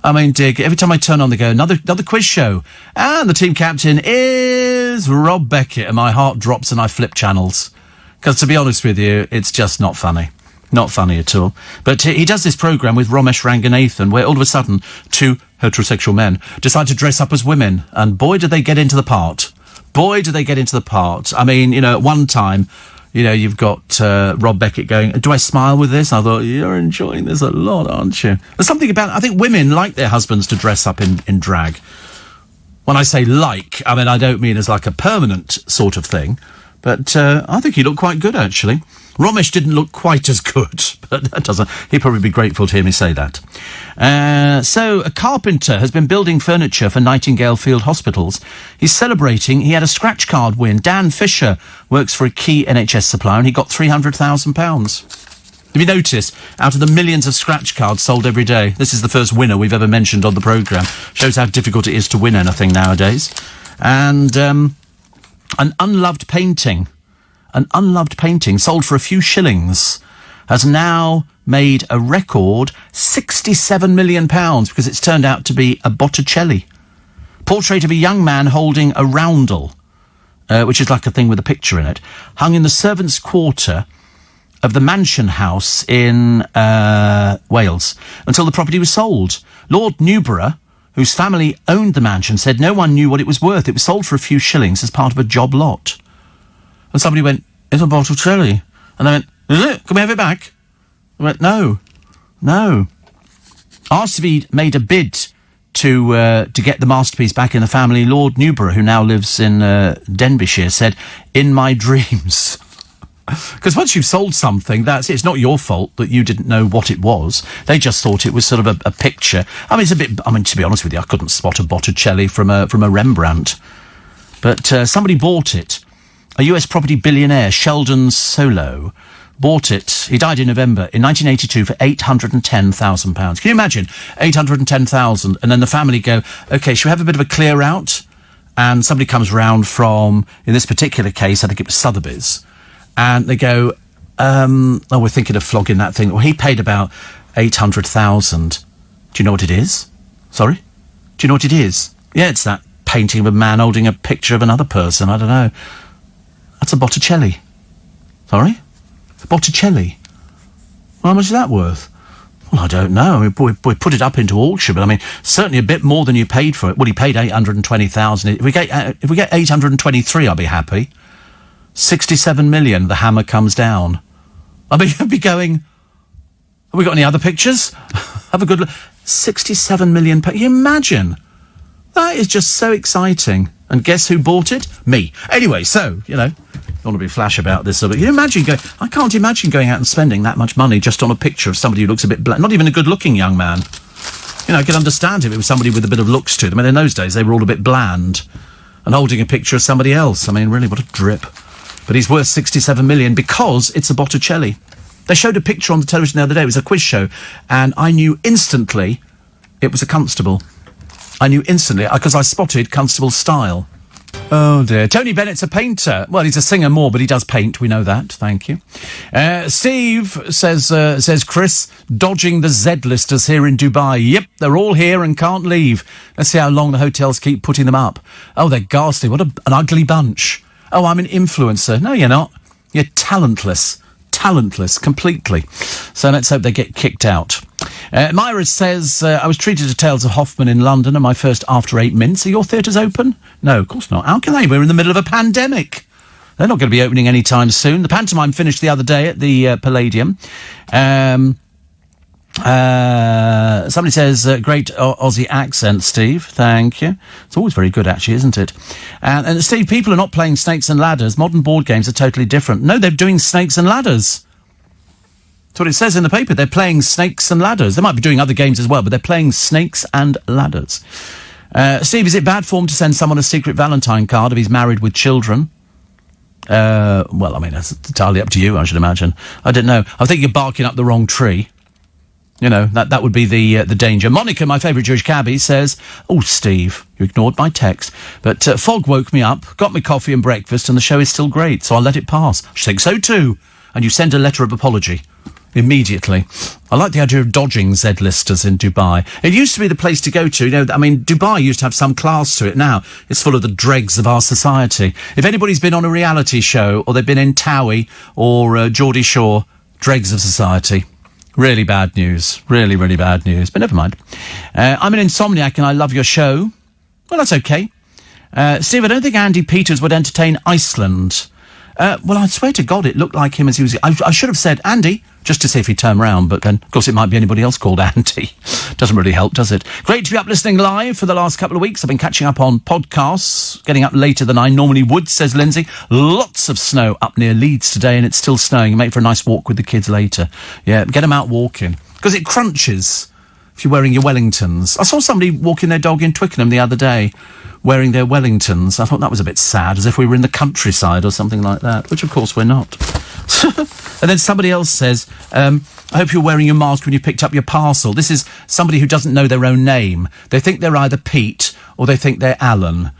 I mean, dig, every time I turn on, they go, another quiz show. And the team captain is Rob Beckett, and my heart drops and I flip channels. Because to be honest with you, it's just not funny. Not funny at all. But he does this programme with Romesh Ranganathan, where all of a sudden 2 heterosexual men decide to dress up as women. And boy, did they get into the part. Boy, did they get into the part. I mean, at one time, you've got Rob Beckett going, do I smile with this? I thought, you're enjoying this a lot, aren't you? There's something about, I think women like their husbands to dress up in drag. When I say like, I mean, I don't mean as like a permanent sort of thing. But I think he looked quite good, actually. Romesh didn't look quite as good, but that doesn't... He'd probably be grateful to hear me say that. So, a carpenter has been building furniture for Nightingale Field Hospitals. He's celebrating. He had a scratch card win. Dan Fisher works for a key NHS supplier, and he got £300,000. Have you noticed, out of the millions of scratch cards sold every day, this is the first winner we've ever mentioned on the programme. Shows how difficult it is to win anything nowadays. And an unloved painting sold for a few shillings has now made a record £67 million because it's turned out to be a Botticelli. Portrait of a young man holding a roundel, which is like a thing with a picture in it, hung in the servants' quarter of the Mansion House in Wales until the property was sold. Lord Newborough, whose family owned the mansion, said no one knew what it was worth. It was sold for a few shillings as part of a job lot. And somebody went, "It's a Botticelli." And they went, "Is it? Can we have it back?" I went, No. Asked if he'd made a bid to get the masterpiece back in the family, Lord Newborough, who now lives in Denbighshire, said, "In my dreams." Because once you've sold something, that's it. It's not your fault that you didn't know what it was. They just thought it was sort of a picture. I mean, to be honest with you, I couldn't spot a Botticelli from a Rembrandt. But somebody bought it. A US property billionaire, Sheldon Solo, bought it. He died in November in 1982 for £810,000. Can you imagine? 810,000. And then the family go, "Okay, should we have a bit of a clear out?" And somebody comes round from, in this particular case, I think it was Sotheby's. And they go, we're thinking of flogging that thing. Well, he paid about 800,000. Do you know what it is? Sorry? Do you know what it is? Yeah, it's that painting of a man holding a picture of another person. I don't know. That's a Botticelli. Sorry? A Botticelli. Well, how much is that worth? Well, I don't know. I mean, we put it up into auction, but I mean, certainly a bit more than you paid for it. Well, he paid 820,000. If we get 823, I'll be happy. 67 million, the hammer comes down. I'll be going, have we got any other pictures? Have a good look. 67 million. You imagine? That is just so exciting. And guess who bought it? Me. Anyway, so, I don't want to be flash about this, but you imagine I can't imagine going out and spending that much money just on a picture of somebody who looks a bit bland. Not even a good-looking young man. I can understand if it was somebody with a bit of looks to them. And in those days, they were all a bit bland. And holding a picture of somebody else. I mean, really, what a drip. But he's worth 67 million because it's a Botticelli. They showed a picture on the television the other day. It was a quiz show. And I knew instantly it was a constable. I knew instantly because I spotted constable style. Oh, dear. Tony Bennett's a painter. Well, he's a singer more, but he does paint. We know that. Thank you. Steve says Chris, dodging the Z-listers here in Dubai. Yep, they're all here and can't leave. Let's see how long the hotels keep putting them up. Oh, they're ghastly. What an ugly bunch. Oh, I'm an influencer. No, you're not. You're talentless. Talentless, completely. So let's hope they get kicked out. Myra says, I was treated to Tales of Hoffman in London and my first After 8 Minutes. Are your theatres open? No, of course not. How can they? We're in the middle of a pandemic. They're not going to be opening any time soon. The pantomime finished the other day at the Palladium. Somebody says, great Aussie accent, Steve. Thank you. It's always very good, actually, isn't it? And Steve, people are not playing Snakes and Ladders. Modern board games are totally different. No, they're doing Snakes and Ladders. That's what it says in the paper. They're playing Snakes and Ladders. They might be doing other games as well, but they're playing Snakes and Ladders. Steve, is it bad form to send someone a secret Valentine card if he's married with children? Well, I mean, that's entirely up to you, I should imagine. I don't know. I think you're barking up the wrong tree. That would be the danger. Monica, my favourite Jewish cabbie, says, "Oh, Steve, you ignored my text. But fog woke me up, got me coffee and breakfast, and the show is still great, so I'll let it pass." I think so too. And you send a letter of apology immediately. I like the idea of dodging Z-listers in Dubai. It used to be the place to go to. Dubai used to have some class to it. Now it's full of the dregs of our society. If anybody's been on a reality show, or they've been in Towie or Geordie Shore, dregs of society. Really bad news. Really, really bad news. But never mind. I'm an insomniac and I love your show. Well, that's okay. Steve, I don't think Andy Peters would entertain Iceland. Well, I swear to God, it looked like him as he was... I should have said Andy, just to see if he'd turn round, but then, of course, it might be anybody else called Andy. Doesn't really help, does it? Great to be up listening live for the last couple of weeks. I've been catching up on podcasts, getting up later than I normally would, says Lindsay. Lots of snow up near Leeds today, and it's still snowing. Make for a nice walk with the kids later. Yeah, get them out walking. Because it crunches if you're wearing your Wellingtons. I saw somebody walking their dog in Twickenham the other day, wearing their Wellingtons. I thought that was a bit sad, as if we were in the countryside or something like that, which of course we're not. And then somebody else says, I hope you're wearing your mask when you picked up your parcel. This is somebody who doesn't know their own name. They think they're either Pete or they think they're Alan.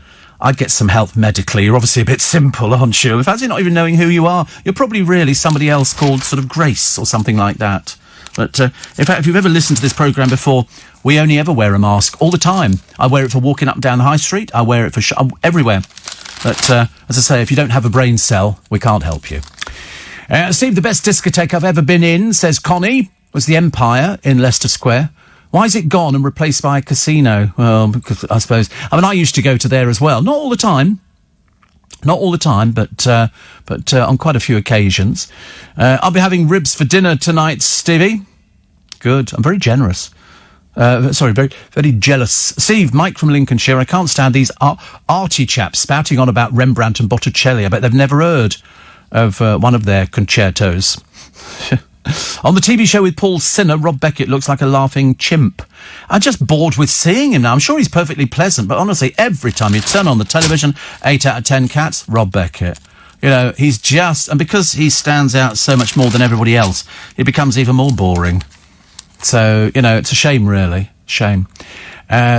I'd get some help medically. You're obviously a bit simple, aren't you? In fact, you're not even knowing who you are. You're probably really somebody else called sort of Grace or something like that. But, in fact, if you've ever listened to this programme before, we only ever wear a mask all the time. I wear it for walking up and down the high street. I wear it for everywhere. But, as I say, if you don't have a brain cell, we can't help you. Steve, the best discotheque I've ever been in, says Connie, was the Empire in Leicester Square. Why is it gone and replaced by a casino? Well, because I suppose... I used to go to there as well. Not all the time. Not all the time, but on quite a few occasions. I'll be having ribs for dinner tonight, Stevie. Good. I'm very generous. Sorry, very, very jealous. Steve, Mike from Lincolnshire. I can't stand these arty chaps spouting on about Rembrandt and Botticelli. I bet they've never heard of one of their concertos. On the TV show with Paul Sinner, Rob Beckett looks like a laughing chimp. I'm just bored with seeing him now. I'm sure he's perfectly pleasant, but honestly, every time you turn on the television, 8 out of 10 cats, Rob Beckett. You know, he's just... And because he stands out so much more than everybody else, it becomes even more boring. So, you know, it's a shame, really. Shame.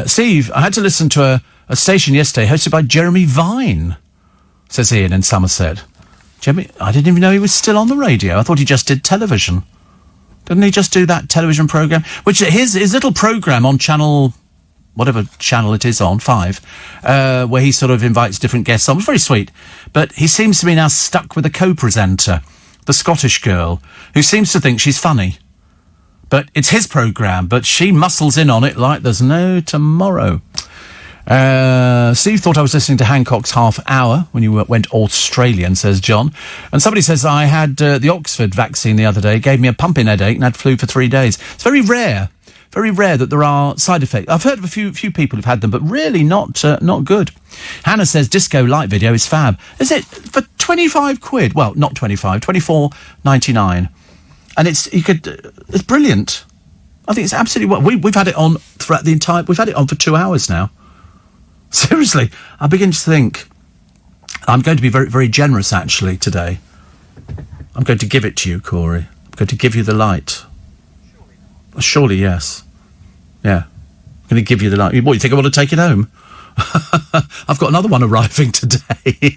Steve, I had to listen to a station yesterday hosted by Jeremy Vine, says Ian in Somerset. Jeremy, I didn't even know he was still on the radio. I thought he just did television. Didn't he just do that television programme? Which, his little programme on channel, whatever channel it is on, 5, where he sort of invites different guests on, was very sweet. But he seems to be now stuck with a co-presenter, the Scottish girl, who seems to think she's funny. But it's his programme, but she muscles in on it like there's no tomorrow. Steve thought I was listening to Hancock's Half Hour when you went Australian, says John. And somebody says I had the Oxford vaccine the other day, gave me a pumping headache and had flu for 3 days. It's very rare that there are side effects. I've heard of a few people who've had them, but really not good. Hannah says Disco Light video is fab. Is it for 25 quid? Well, not 25, 24.99. And it's brilliant. I think it's absolutely well. We've had it on throughout the entire. We've had it on for 2 hours now. Seriously, I begin to think I'm going to be very, very generous actually today. I'm going to give it to you, Corey. I'm going to give you the light. Surely, yes. Yeah. I'm going to give you the light. What, you think I want to take it home? I've got another one arriving today,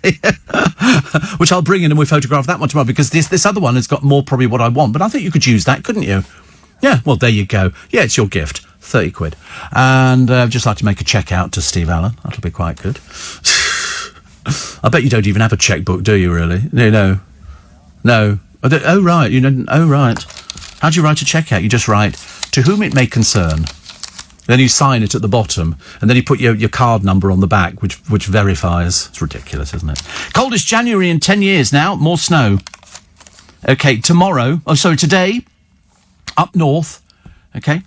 which I'll bring in and we'll photograph that one tomorrow because this other one has got more probably what I want. But I think you could use that, couldn't you? Yeah, well, there you go. Yeah, it's your gift. 30 quid. And I'd just like to make a cheque out to Steve Allen. That'll be quite good. I bet you don't even have a chequebook, do you, really? No. Oh, right. Oh, right. How do you write a cheque out? You just write, to whom it may concern. Then you sign it at the bottom, and then you put your card number on the back, which verifies. It's ridiculous, isn't it? Coldest January in 10 years now. More snow. Okay, today, up north, okay,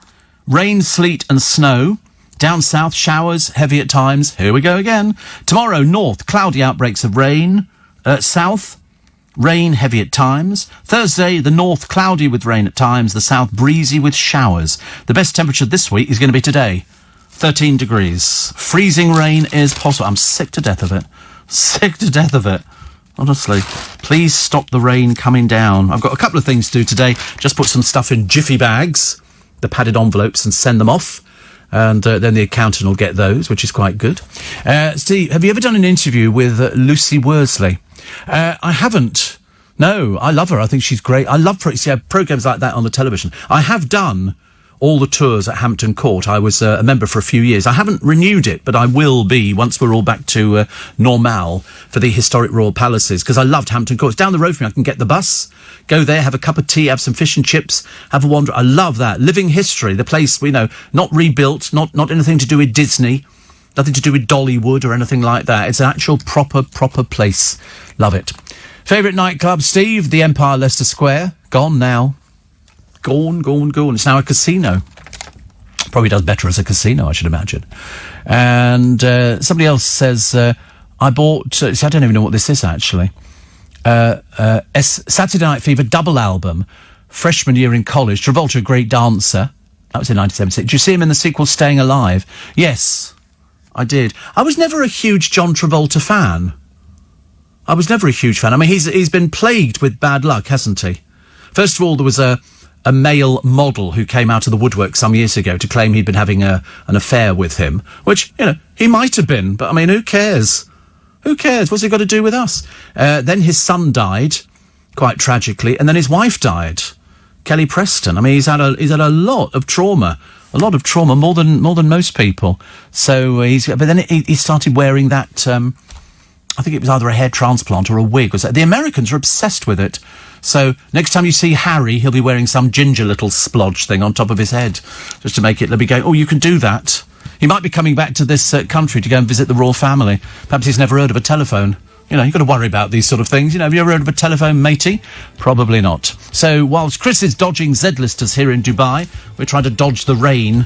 rain, sleet and snow. Down south, showers, heavy at times. Here we go again. Tomorrow, north, cloudy outbreaks of rain. South, rain, heavy at times. Thursday, the north, cloudy with rain at times. The south, breezy with showers. The best temperature this week is going to be today. 13 degrees. Freezing rain is possible. I'm sick to death of it. Sick to death of it. Honestly. Please stop the rain coming down. I've got a couple of things to do today. Just put some stuff in jiffy bags, the padded envelopes, and send them off. And then the accountant will get those, which is quite good. Steve, have you ever done an interview with Lucy Worsley? I haven't. No, I love her. I think she's great. I love programmes like that on the television. I have done all the tours at Hampton Court. I was a member for a few years. I haven't renewed it, but I will be once we're all back to normal for the historic royal palaces, because I loved Hampton Court. It's down the road from me. I can get the bus, go there, have a cup of tea, have some fish and chips, have a wander. I love that. Living history, the place, not rebuilt, not anything to do with Disney, nothing to do with Dollywood or anything like that. It's an actual proper place. Love it. Favourite nightclub, Steve? The Empire, Leicester Square. Gone now. Gone. It's now a casino. Probably does better as a casino, I should imagine. And somebody else says, I bought... I don't even know what this is, actually. Saturday Night Fever double album, freshman year in college. Travolta, a great dancer. That was in 1976. Did you see him in the sequel, Staying Alive? Yes, I did. I was never a huge John Travolta fan. I was never a huge fan. I mean, he's been plagued with bad luck, hasn't he? First of all, there was a male model who came out of the woodwork some years ago to claim he'd been having an affair with him, which, he might have been, but I mean, who cares? Who cares? What's it got to do with us? Then his son died, quite tragically, and then his wife died, Kelly Preston. I mean, he's had a lot of trauma, more than most people. So but then he started wearing that. I think it was either a hair transplant or a wig. The Americans are obsessed with it. So next time you see Harry, he'll be wearing some ginger little splodge thing on top of his head, just to make it. They'll be going, oh, you can do that. He might be coming back to this country to go and visit the royal family. Perhaps he's never heard of a telephone. You've got to worry about these sort of things. Have you ever heard of a telephone, matey? Probably not. So whilst Chris is dodging Z-listers here in Dubai, we're trying to dodge the rain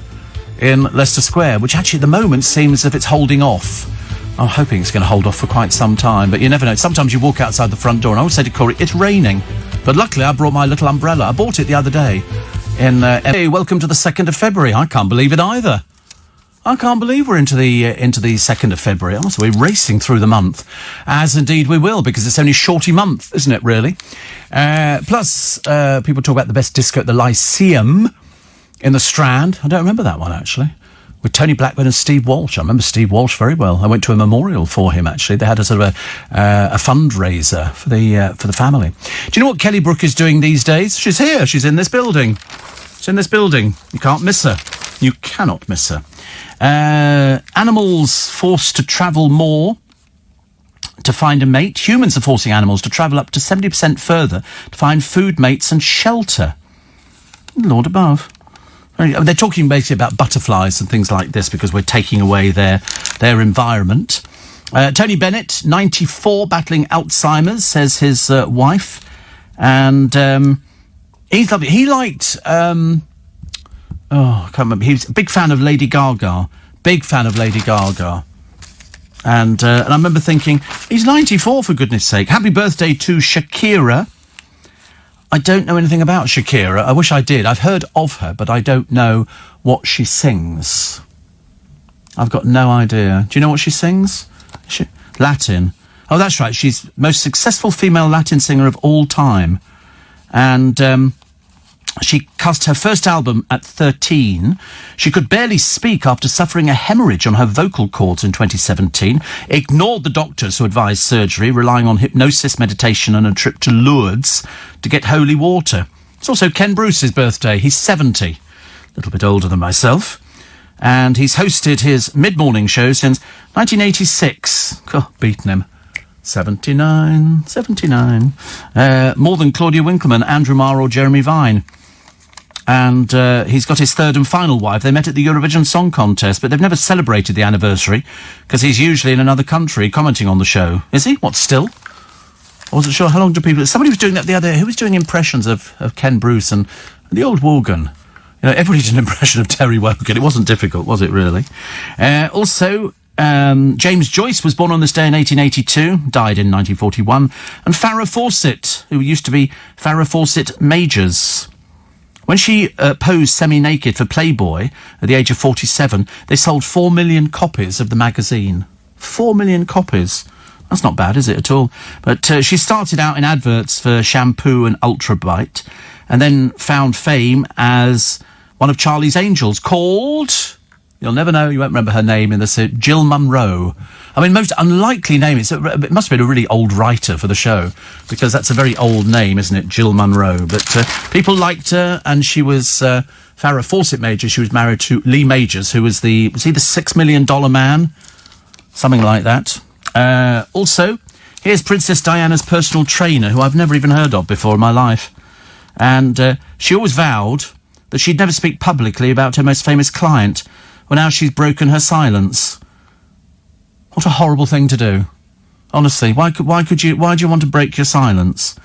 in Leicester Square, which actually at the moment seems as if it's holding off. I'm hoping it's going to hold off for quite some time, but you never know. Sometimes you walk outside the front door, and I always say to Corey, it's raining. But luckily, I brought my little umbrella. I bought it the other day. Hey, welcome to the 2nd of February. I can't believe it either. I can't believe we're into the 2nd of February. Honestly, we're racing through the month, as indeed we will, because it's only shorty month, isn't it, really? Plus, people talk about the best disco at the Lyceum in the Strand. I don't remember that one, actually. With Tony Blackburn and Steve Walsh. I remember Steve Walsh very well. I went to a memorial for him, actually. They had a sort of a fundraiser for the family. Do you know what Kelly Brook is doing these days? She's here. She's in this building. She's in this building. You can't miss her. You cannot miss her. Animals forced to travel more to find a mate. Humans are forcing animals to travel up to 70% further to find food, mates and shelter. Lord above. They're talking basically about butterflies and things like this because we're taking away their environment. Tony Bennett, 94, battling Alzheimer's, says his wife. And he's lovely. He liked... I can't remember. He was a big fan of Lady Gaga. Big fan of Lady Gaga. And I remember thinking, he's 94, for goodness sake. Happy birthday to Shakira. I don't know anything about Shakira. I wish I did. I've heard of her, but I don't know what she sings. I've got no idea. Do you know what she sings? Latin. Oh, that's right. She's most successful female Latin singer of all time. And she cast her first album at 13. She could barely speak after suffering a hemorrhage on her vocal cords in 2017. Ignored the doctors who advised surgery, relying on hypnosis, meditation and a trip to Lourdes to get holy water. It's also Ken Bruce's birthday. He's 70. A little bit older than myself. And he's hosted his mid-morning show since 1986. Oh, beaten him. 79. More than Claudia Winkleman, Andrew Marr or Jeremy Vine. And he's got his third and final wife. They met at the Eurovision Song Contest, but they've never celebrated the anniversary because he's usually in another country commenting on the show. Is he? What, still? I wasn't sure. How long do people... Somebody was doing that the other day. Who was doing impressions of Ken Bruce and the old Wogan? Everybody did an impression of Terry Wogan. It wasn't difficult, was it, really? Also... James Joyce was born on this day in 1882, died in 1941, and Farrah Fawcett, who used to be Farrah Fawcett Majors. When she posed semi-naked for Playboy at the age of 47, they sold 4 million copies of the magazine. 4 million copies. That's not bad, is it, at all? But she started out in adverts for shampoo and Ultra Bite, and then found fame as one of Charlie's Angels called... You'll never know, you won't remember her name in this, Jill Munro. I mean, most unlikely name. It must have been a really old writer for the show, because that's a very old name, isn't it, Jill Munro? But people liked her, and she was Farrah Fawcett Majors. She was married to Lee Majors, who was he the $6 million man? Something like that. Also, here's Princess Diana's personal trainer, who I've never even heard of before in my life. And she always vowed that she'd never speak publicly about her most famous client. Well, now she's broken her silence. What a horrible thing to do. Honestly, why do you want to break your silence?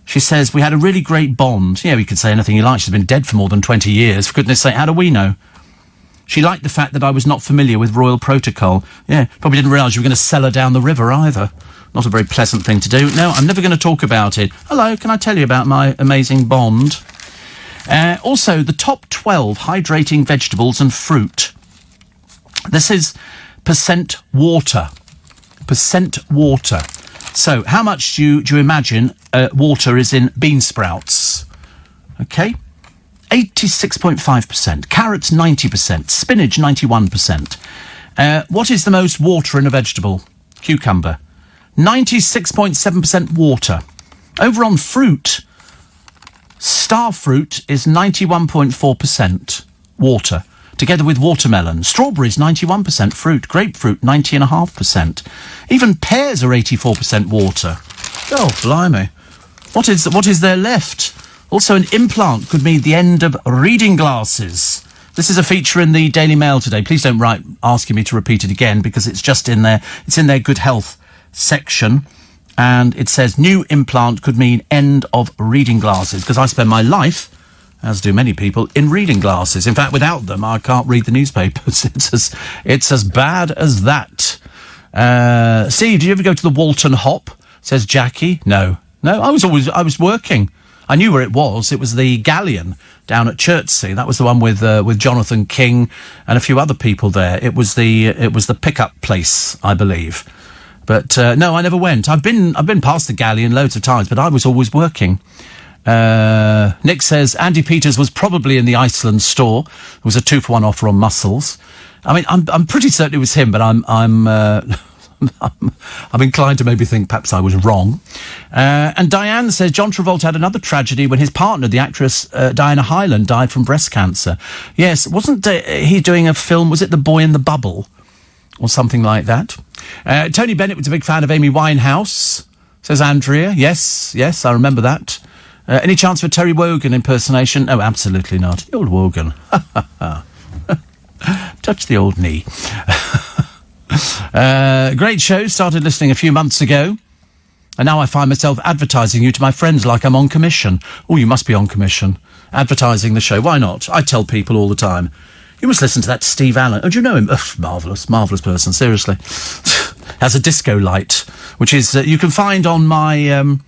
She says, we had a really great bond. Yeah, we could say anything you like. She's been dead for more than 20 years. For goodness sake, how do we know? She liked the fact that I was not familiar with royal protocol. Yeah, probably didn't realise you were going to sell her down the river either. Not a very pleasant thing to do. No, I'm never going to talk about it. Hello, can I tell you about my amazing bond? Also, the top 12 hydrating vegetables and fruit. This is percent water. Percent water. So, how much do you imagine water is in bean sprouts? Okay. 86.5%. Carrots, 90%. Spinach, 91%. What is the most water in a vegetable? Cucumber. 96.7% water. Over on fruit, star fruit is 91.4% water, together with watermelon. Strawberries, 91% fruit. Grapefruit, 90.5%. Even pears are 84% water. Oh, blimey. What is there left? Also, an implant could mean the end of reading glasses. This is a feature in the Daily Mail today. Please don't write asking me to repeat it again, because it's just in there. It's in their good health section. And it says new implant could mean end of reading glasses, because I spend my life, as do many people, in reading glasses. In fact, without them, I can't read the newspapers. It's as bad as that. Steve, did you ever go to the Walton Hop? Says Jackie. No, I was working. I knew where it was. It was the Galleon down at Chertsey. That was the one with Jonathan King and a few other people there. It was the pickup place, I believe. But no, I never went. I've been past the Galleon loads of times, but I was always working. Nick says Andy Peters was probably in the Iceland store. There was a 2-for-1 offer on mussels. I mean, I'm pretty certain it was him, but I'm inclined to maybe think perhaps I was wrong. And Diane says John Travolta had another tragedy when his partner, the actress Diana Hyland, died from breast cancer. Yes, wasn't he doing a film? Was it The Boy in the Bubble? Or something like that. Tony Bennett was a big fan of Amy Winehouse, says Andrea. Yes, I remember that. Any chance for Terry Wogan impersonation? Oh, absolutely not. The old Wogan. Touch the old knee. Great show. Started listening a few months ago. And now I find myself advertising you to my friends like I'm on commission. Oh, you must be on commission. Advertising the show. Why not? I tell people all the time. You must listen to that Steve Allen. Oh, do you know him? Oh, marvellous person, seriously. Has a disco light, which is you can find on my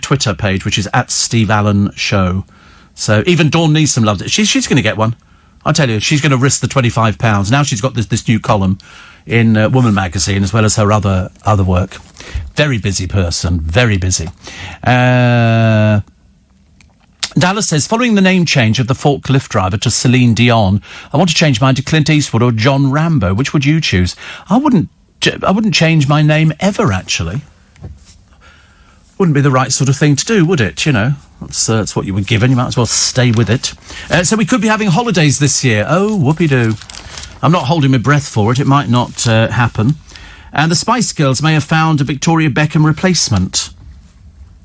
Twitter page, which is at Steve Allen Show. So even Dawn Neeson loves it. She's going to get one. I'll tell you, she's going to risk the £25. Now she's got this new column in Woman magazine, as well as her other work. Very busy person, very busy. Dallas says, following the name change of the forklift driver to Celine Dion, I want to change mine to Clint Eastwood or John Rambo. Which would you choose? I wouldn't change my name ever, actually. Wouldn't be the right sort of thing to do, would it? You know, that's what you were given. You might as well stay with it. So we could be having holidays this year. Oh, whoopee-doo. I'm not holding my breath for it. It might not happen. And the Spice Girls may have found a Victoria Beckham replacement.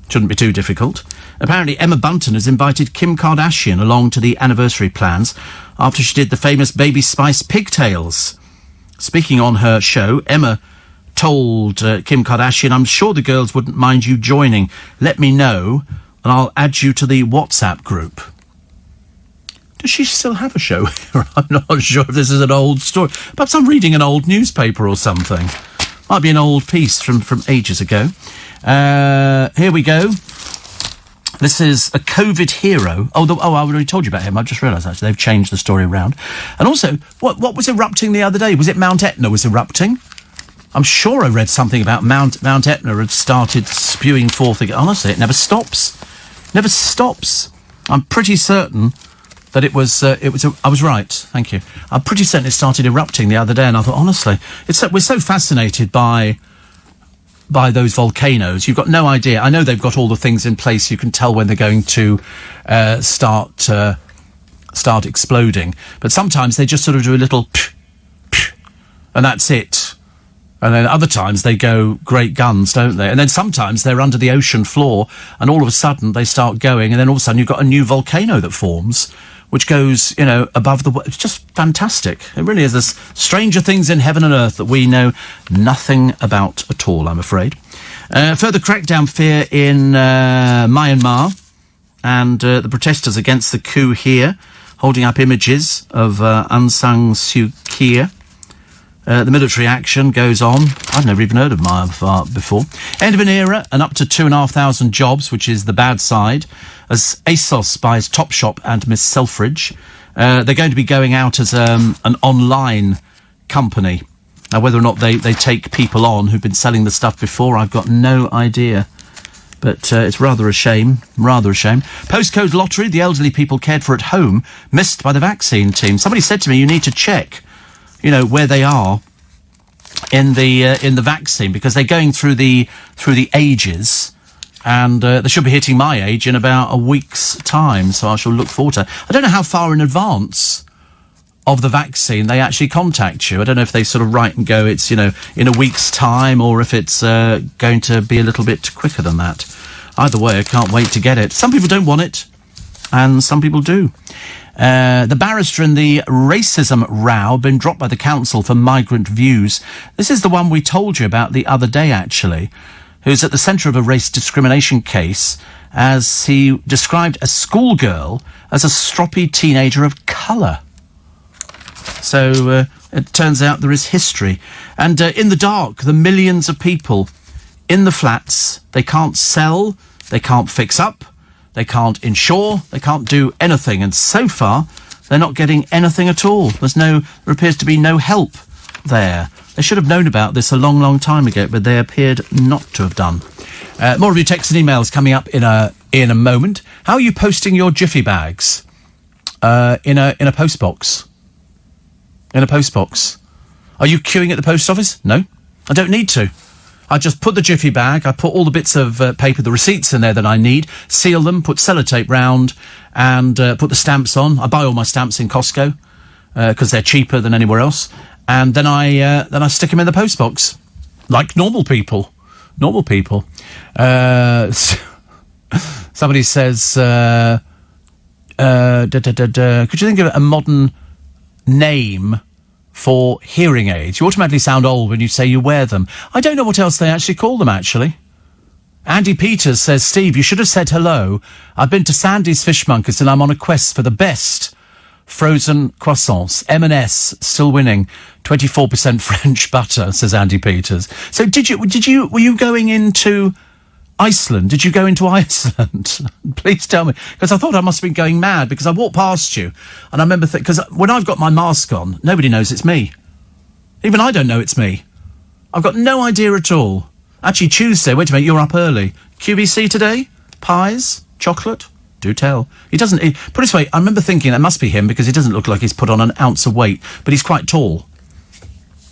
Shouldn't be too difficult. Apparently, Emma Bunton has invited Kim Kardashian along to the anniversary plans after she did the famous Baby Spice pigtails. Speaking on her show, Emma told Kim Kardashian, I'm sure the girls wouldn't mind you joining. Let me know, and I'll add you to the WhatsApp group. Does she still have a show? I'm not sure if this is an old story. Perhaps I'm reading an old newspaper or something. Might be an old piece from ages ago. Here we go. This is a COVID hero. I already told you about him. I just realised, actually, they've changed the story around. And also, what was erupting the other day? Was it Mount Etna was erupting? I'm sure I read something about Mount Etna had started spewing forth again. Honestly, it never stops. Never stops. I'm pretty certain that it was I was right. Thank you. I'm pretty certain it started erupting the other day, and I thought, honestly, we're so fascinated by those volcanoes. You've got no idea. I know they've got all the things in place. You can tell when they're going to start exploding. But sometimes they just sort of do a little and that's it. And then other times they go great guns, don't they? And then sometimes they're under the ocean floor and all of a sudden they start going, and then all of a sudden you've got a new volcano that forms, which goes, above the... It's just fantastic. It really is. There's stranger things in heaven and earth that we know nothing about at all, I'm afraid. Further crackdown fear in Myanmar, and the protesters against the coup here, holding up images of Aung San Suu Kyi. The military action goes on. I've never even heard of Myanmar before. End of an era and up to 2,500 jobs, which is the bad side, as ASOS buys Topshop and Miss Selfridge. They're going to be going out as an online company. Now, whether or not they take people on who've been selling the stuff before, I've got no idea. But it's rather a shame, Postcode lottery, the elderly people cared for at home, missed by the vaccine team. Somebody said to me, you need to check, where they are in the vaccine, because they're going through the ages, and they should be hitting my age in about a week's time, so I shall look forward to it. I don't know how far in advance of the vaccine they actually contact you. I don't know if they sort of write and go, it's, in a week's time, or if it's going to be a little bit quicker than that. Either way, I can't wait to get it. Some people don't want it, and some people do. The barrister in the racism row been dropped by the council for migrant views. This is the one we told you about the other day, actually, who's at the centre of a race discrimination case, as he described a schoolgirl as a stroppy teenager of colour. So it turns out there is history. And in the dark, the millions of people in the flats, they can't sell, they can't fix up, they can't insure, they can't do anything. And so far, they're not getting anything at all. There appears to be no help there. They should have known about this a long, long time ago, but they appeared not to have done. More of your texts and emails coming up in a moment. How are you posting your Jiffy bags? In a post box. In a post box. Are you queuing at the post office? No, I don't need to. I just put the Jiffy bag, I put all the bits of paper, the receipts in there that I need, seal them, put sellotape round, and put the stamps on. I buy all my stamps in Costco, because they're cheaper than anywhere else. And then I stick them in the post box. Like normal people. Normal people. Somebody says, could you think of a modern name for hearing aids? You automatically sound old when you say you wear them. I don't know what else they actually call them, actually. Andy Peters says, Steve, you should have said hello. I've been to Sandy's Fishmonkers and I'm on a quest for the best frozen croissants. M&S still winning. 24% French butter, says Andy Peters. So were you going into Iceland? Did you go into Iceland? Please tell me, because I thought I must have been going mad, because I walked past you and I remember because when I've got my mask on, nobody knows it's me. Even I don't know it's me. I've got no idea at all. Actually, Tuesday, wait a minute, you're up early. QVC today? Pies? Chocolate? Do tell. Put it this way, I remember thinking that must be him, because he doesn't look like he's put on an ounce of weight, but he's quite tall.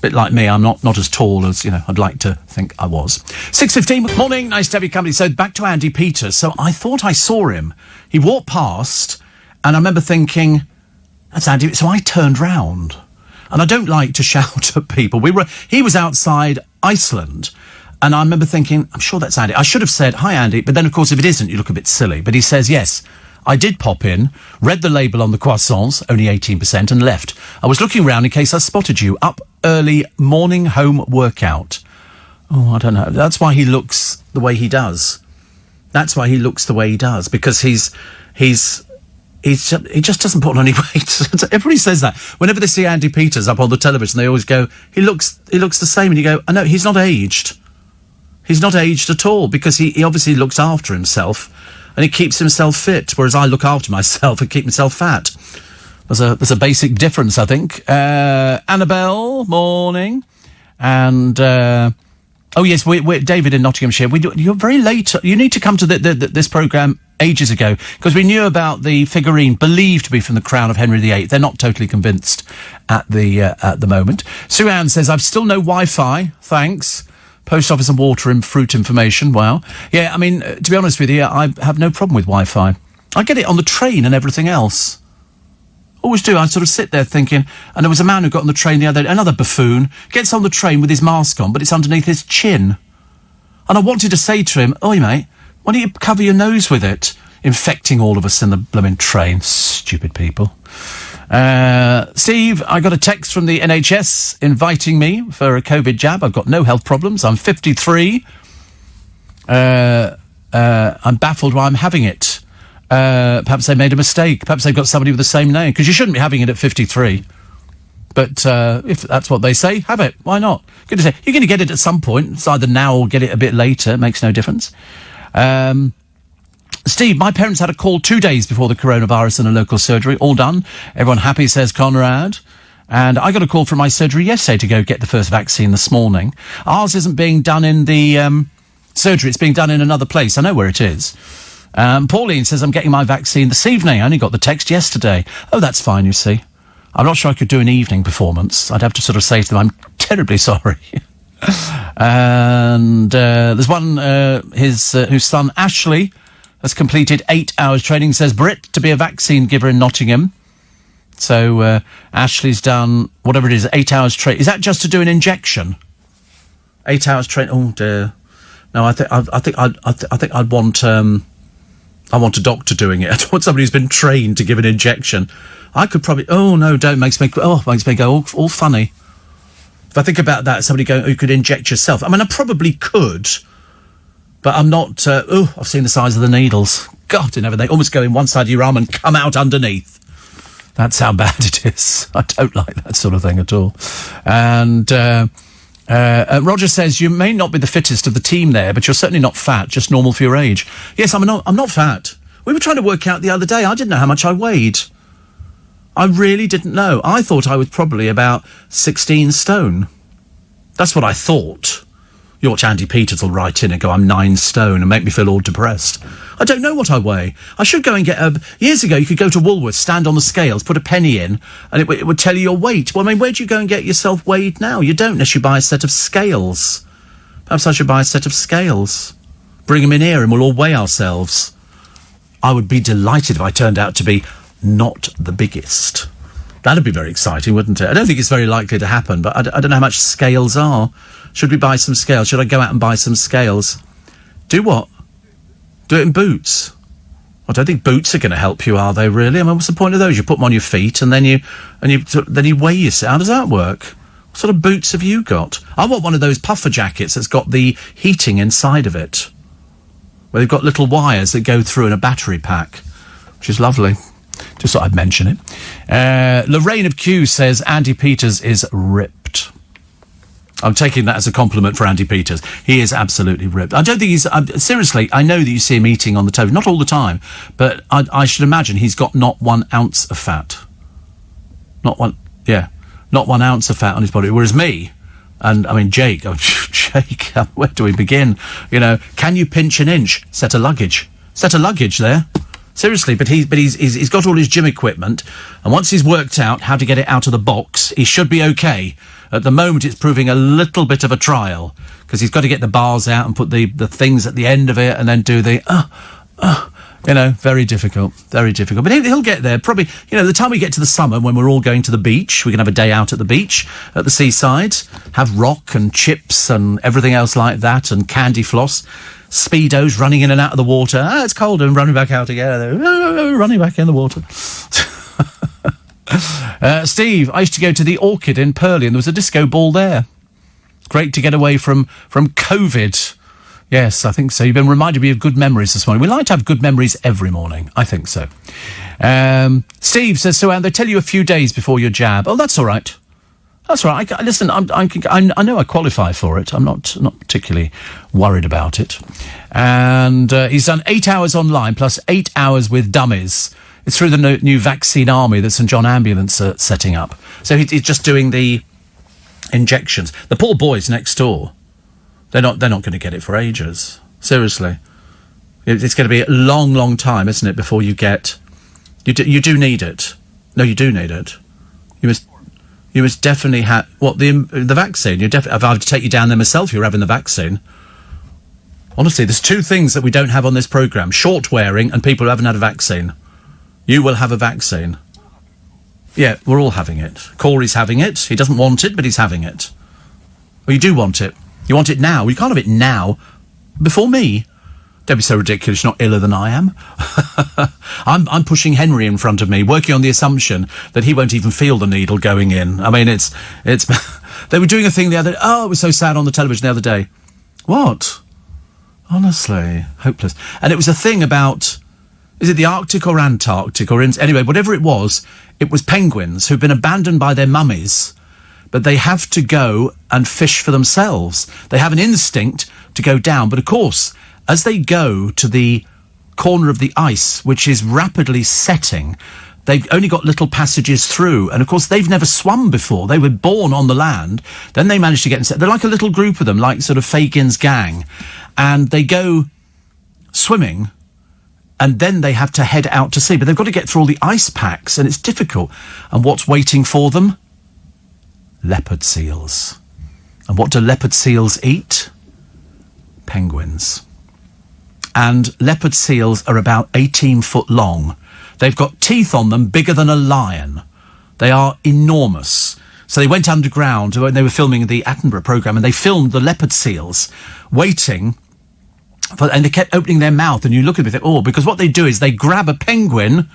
Bit like me, I'm not as tall as, I'd like to think I was. 6:15, morning, nice to have you company. So back to Andy Peters. So I thought I saw him. He walked past, and I remember thinking, that's Andy. So I turned round. And I don't like to shout at people. He was outside Iceland, and I remember thinking, I'm sure that's Andy. I should have said, hi, Andy. But then, of course, if it isn't, you look a bit silly. But he says, yes, I did pop in, read the label on the croissants, only 18%, and left. I was looking around in case I spotted you. Up early morning home workout. Oh, I don't know. That's why he looks the way he does. That's why he looks the way he does, because he just doesn't put on any weight. Everybody says that. Whenever they see Andy Peters up on the television, they always go, he looks the same. And you go, I know, he's not aged. He's not aged at all, because he obviously looks after himself and he keeps himself fit, whereas I look after myself and keep myself fat. There's a basic difference, I think. Annabelle, morning. And, oh yes, we're David in Nottinghamshire. You're very late. You need to come to this programme ages ago, because we knew about the figurine believed to be from the crown of Henry VIII. They're not totally convinced at the moment. Sue Ann says, I've still no Wi-Fi, thanks. Post office and water and fruit information, wow. Yeah, I mean, to be honest with you, I have no problem with Wi-Fi. I get it on the train and everything else. Always do. I sort of sit there thinking, and there was a man who got on the train the other day, another buffoon, gets on the train with his mask on, but it's underneath his chin. And I wanted to say to him, oi mate, why don't you cover your nose with it? Infecting all of us in the blooming train. Stupid people. Steve, I got a text from the NHS inviting me for a COVID jab. I've got no health problems. I'm 53. I'm baffled why I'm having it. Perhaps they made a mistake. Perhaps they've got somebody with the same name, because you shouldn't be having it at 53. But if that's what they say, have it. Why not? Good to say. You're going to get it at some point. It's either now or get it a bit later. It makes no difference. Steve, my parents had a call 2 days before the coronavirus in a local surgery. All done. Everyone happy, says Conrad. And I got a call from my surgery yesterday to go get the first vaccine this morning. Ours isn't being done in the surgery. It's being done in another place. I know where it is. Pauline says, I'm getting my vaccine this evening. I only got the text yesterday. Oh, that's fine, you see. I'm not sure I could do an evening performance. I'd have to sort of say to them, I'm terribly sorry. And there's one, whose son, Ashley, has completed 8 hours training, says Brit, to be a vaccine giver in Nottingham. So Ashley's done whatever it is, 8 hours training. Is that just to do an injection? 8 hours training. Oh dear. No, I think I'd want I want a doctor doing it. I want somebody who's been trained to give an injection. I could probably. Oh no, don't makes me go all funny. If I think about that, somebody going, you could inject yourself. I mean, I probably could, but I'm not. I've seen the size of the needles. God, and they almost go in one side of your arm and come out underneath. That's how bad it is. I don't like that sort of thing at all. And Roger says, you may not be the fittest of the team there, but you're certainly not fat, just normal for your age. Yes, I'm not fat. We were trying to work out the other day. I didn't know how much I weighed. I really didn't know. I thought I was probably about 16 stone. That's what I thought. You watch Andy Peters will write in and go, I'm 9 stone, and make me feel all depressed. I don't know what I weigh. I should go and get years ago, you could go to Woolworths, stand on the scales, put a penny in, and it would tell you your weight. Well, I mean, where do you go and get yourself weighed now? You don't unless you buy a set of scales. Perhaps I should buy a set of scales. Bring them in here and we'll all weigh ourselves. I would be delighted if I turned out to be not the biggest. That'd be very exciting, wouldn't it? I don't think it's very likely to happen, but I don't know how much scales are. Should we buy some scales? Should I go out and buy some scales? Do what? Do it in boots? I don't think boots are going to help you, are they, really? I mean, what's the point of those? You put them on your feet and then you weigh yourself. How does that work? What sort of boots have you got? I want one of those puffer jackets that's got the heating inside of it, where they've got little wires that go through in a battery pack, which is lovely. Just thought I'd mention it. Lorraine of Kew says Andy Peters is ripped. I'm taking that as a compliment for Andy Peters. He is absolutely ripped. I don't think he's... seriously, I know that you see him eating on the television. Not all the time, but I should imagine he's got not 1 ounce of fat. Not 1 ounce of fat on his body. Whereas me, and I mean, Jake, where do we begin? You know, can you pinch an inch? Set a luggage there. Seriously, but he's got all his gym equipment, and once he's worked out how to get it out of the box, he should be okay. At the moment, it's proving a little bit of a trial, because he's got to get the bars out and put the things at the end of it, and then do the, very difficult, very difficult. But he'll get there, probably, the time we get to the summer, when we're all going to the beach, we can have a day out at the beach, at the seaside, have rock and chips and everything else like that, and candy floss. Speedos running in and out of the water. It's cold and running back out again. Running back in the water. Steve, I used to go to the Orchid in Purley and there was a disco ball there. Great to get away from COVID. Yes, I think so. You've been reminding me of good memories this morning. We like to have good memories every morning. I think so. Steve says, so they tell you a few days before your jab. Oh, that's all right. That's right. Listen, I know I qualify for it. I'm not particularly worried about it. And he's done 8 hours online plus 8 hours with dummies. It's through the new vaccine army that St John Ambulance are setting up. So he's just doing the injections. The poor boys next door, they're not going to get it for ages. Seriously, it's going to be a long, long time, isn't it, before you get? You do need it. No, you do need it. You must definitely have... What, the vaccine? If I have to take you down there myself, you're having the vaccine. Honestly, there's 2 things that we don't have on this programme. Short wearing and people who haven't had a vaccine. You will have a vaccine. Yeah, we're all having it. Corey's having it. He doesn't want it, but he's having it. Well, you do want it. You want it now. You can't have it now. Before me. Don't be so ridiculous. You're not iller than I am. I'm pushing Henry in front of me, working on the assumption that he won't even feel the needle going in. I mean, it's. They were doing a thing the other. Oh, it was so sad on the television the other day. What? Honestly, hopeless. And it was a thing about. Is it the Arctic or Antarctic or anyway? Whatever it was penguins who've been abandoned by their mummies, but they have to go and fish for themselves. They have an instinct to go down, but of course, as they go to the corner of the ice, which is rapidly setting, they've only got little passages through. And, of course, they've never swum before. They were born on the land. Then they managed to get inside. They're like a little group of them, like sort of Fagin's gang. And they go swimming, and then they have to head out to sea. But they've got to get through all the ice packs, and it's difficult. And what's waiting for them? Leopard seals. And what do leopard seals eat? Penguins. And leopard seals are about 18 foot long. They've got teeth on them bigger than a lion. They are enormous. So they went underground when they were filming the Attenborough programme, and they filmed the leopard seals waiting and they kept opening their mouth, and you look at it and think, because what they do is they grab a penguin,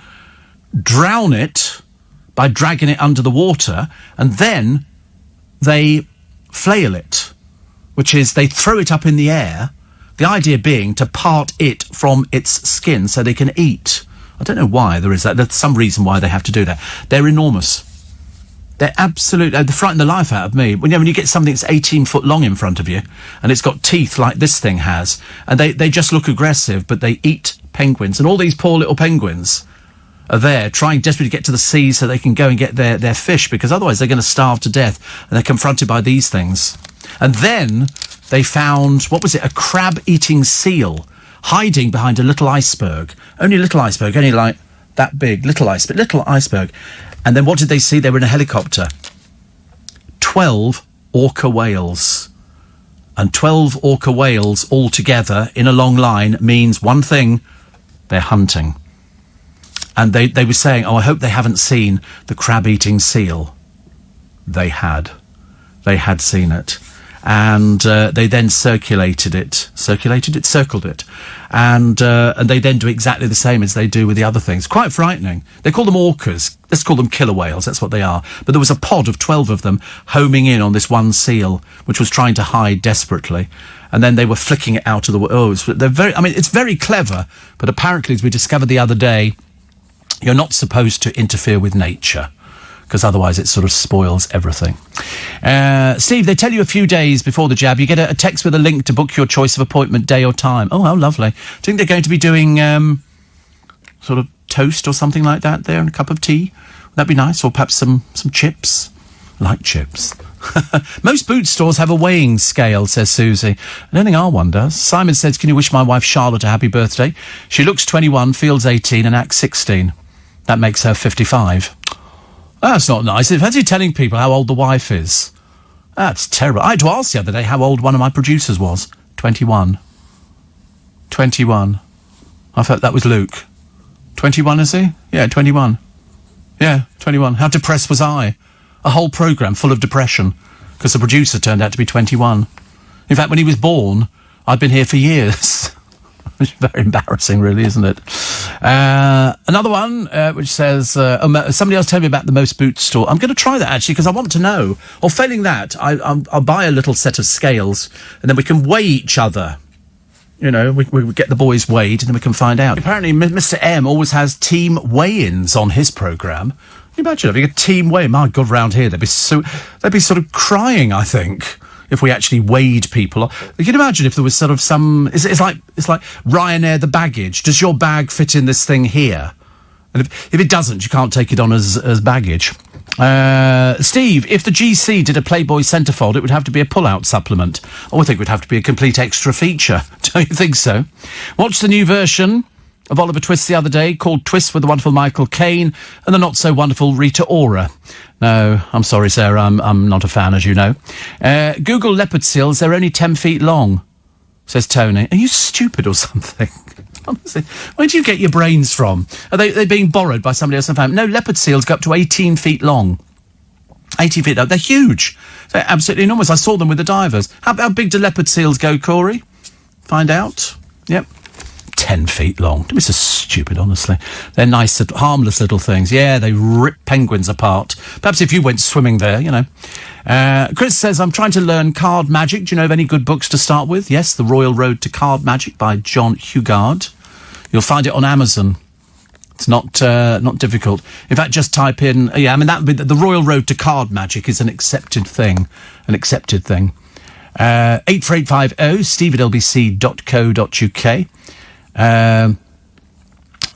drown it by dragging it under the water, and then they flail it, which is they throw it up in the air, the idea being to part it from its skin so they can eat. I don't know why there is that. There's some reason why they have to do that. They're enormous. They're absolute. They frighten the life out of me. When you get something that's 18 foot long in front of you, and it's got teeth like this thing has, and they just look aggressive, but they eat penguins. And all these poor little penguins are there trying desperately to get to the sea so they can go and get their fish, because otherwise they're going to starve to death, and they're confronted by these things. And then they found, a crab-eating seal hiding behind a little iceberg. Only a little iceberg, only like that big, little iceberg. And then what did they see? They were in a helicopter. 12 orca whales. And 12 orca whales all together in a long line means one thing: they're hunting. And they were saying, I hope they haven't seen the crab-eating seal. They had. They had seen it. And they then circled it. And they then do exactly the same as they do with the other things. Quite frightening. They call them orcas. Let's call them killer whales. That's what they are. But there was a pod of 12 of them homing in on this one seal, which was trying to hide desperately. And then they were flicking it out of the... it's very clever, but apparently, as we discovered the other day, you're not supposed to interfere with nature, because otherwise it sort of spoils everything. Steve, they tell you a few days before the jab, you get a text with a link to book your choice of appointment, day or time. Oh, how lovely. Do you think they're going to be doing sort of toast or something like that there, and a cup of tea? Would that be nice? Or perhaps some chips? Like chips. Most boot stores have a weighing scale, says Susie. I don't think our one does. Simon says, can you wish my wife Charlotte a happy birthday? She looks 21, feels 18 and acts 16. That makes her 55. That's not nice. Fancy telling people how old the wife is. That's terrible. I had to ask the other day how old one of my producers was. 21. 21. I thought that was Luke. 21, is he? Yeah, 21. Yeah, 21. How depressed was I? A whole programme full of depression, because the producer turned out to be 21. In fact, when he was born, I'd been here for years. It's very embarrassing, really, isn't it? Another one, which says, somebody else told me about the Most Boots store. I'm going to try that, actually, because I want to know. Or failing that, I'll buy a little set of scales, and then we can weigh each other. You know, we get the boys weighed, and then we can find out. Apparently, Mr. M always has team weigh-ins on his programme. Can you imagine having a team weigh? My God, round here, they'd be sort of crying, I think, if we actually weighed people. You can imagine if there was sort of some... It's like Ryanair, the baggage. Does your bag fit in this thing here? And if it doesn't, you can't take it on as baggage. Steve, if the GC did a Playboy centrefold, it would have to be a pull-out supplement. I think it would have to be a complete extra feature. Don't you think so? Watched the new version of Oliver Twist the other day, called Twist with the wonderful Michael Caine and the not-so-wonderful Rita Ora. No, I'm sorry, Sarah, I'm not a fan, as you know. Google leopard seals, they're only 10 feet long, says Tony. Are you stupid or something? Honestly, where do you get your brains from? Are they being borrowed by somebody else in the family? No, leopard seals go up to 18 feet long. 18 feet long. They're huge. They're absolutely enormous. I saw them with the divers. How big do leopard seals go, Corey? Find out. Yep. 10 feet long. Don't be so stupid, honestly. They're nice, harmless little things. Yeah, they rip penguins apart. Perhaps if you went swimming there, you know. Chris says, I'm trying to learn card magic. Do you know of any good books to start with? Yes, The Royal Road to Card Magic by John Hugard. You'll find it on Amazon. It's not difficult. In fact, just type in... Yeah, I mean, that would be... The Royal Road to Card Magic is an accepted thing. 84850 steve@lbc.co.uk.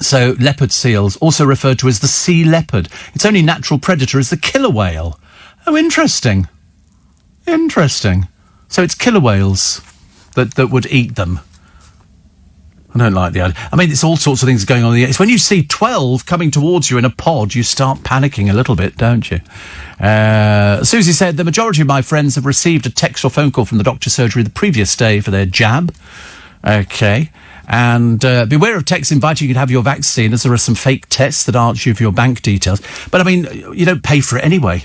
So leopard seals, also referred to as the sea leopard. Its only natural predator is the killer whale. Oh, interesting. Interesting. So it's killer whales that would eat them. I don't like the idea. I mean, it's all sorts of things going on. It's when you see 12 coming towards you in a pod, you start panicking a little bit, don't you? Susie said, the majority of my friends have received a text or phone call from the doctor's surgery the previous day for their jab. Okay. And beware of texts inviting you to have your vaccine, as there are some fake tests that ask you for your bank details. But, I mean, you don't pay for it anyway.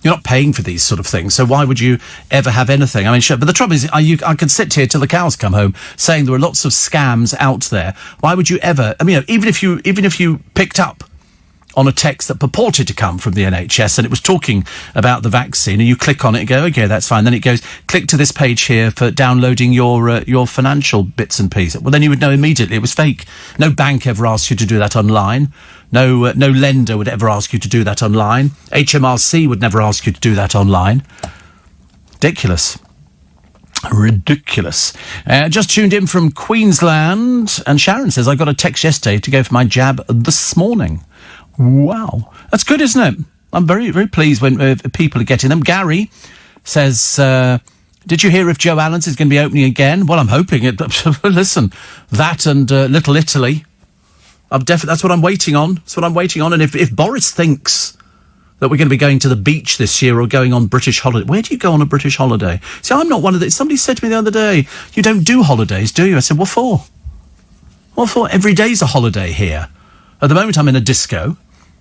You're not paying for these sort of things, so why would you ever have anything? I mean, sure, but the trouble is, I can sit here till the cows come home saying there are lots of scams out there. Why would you ever? I mean, even if you picked up on a text that purported to come from the NHS and it was talking about the vaccine, and you click on it and go, okay, that's fine. Then it goes, click to this page here for downloading your financial bits and pieces. Well, then you would know immediately it was fake. No bank ever asks you to do that online. No lender would ever ask you to do that online. HMRC would never ask you to do that online. Ridiculous. Just tuned in from Queensland, and Sharon says, I got a text yesterday to go for my jab this morning. Wow. That's good, isn't it? I'm very, very pleased when people are getting them. Gary says, did you hear if Joe Allen's is going to be opening again? Well, I'm hoping it. Listen, that and Little Italy. That's what I'm waiting on. That's what I'm waiting on. And if Boris thinks that we're going to be going to the beach this year or going on British holiday, where do you go on a British holiday? See, I'm not one of the... Somebody said to me the other day, you don't do holidays, do you? I said, what for? What for? Every day's a holiday here. At the moment, I'm in a disco,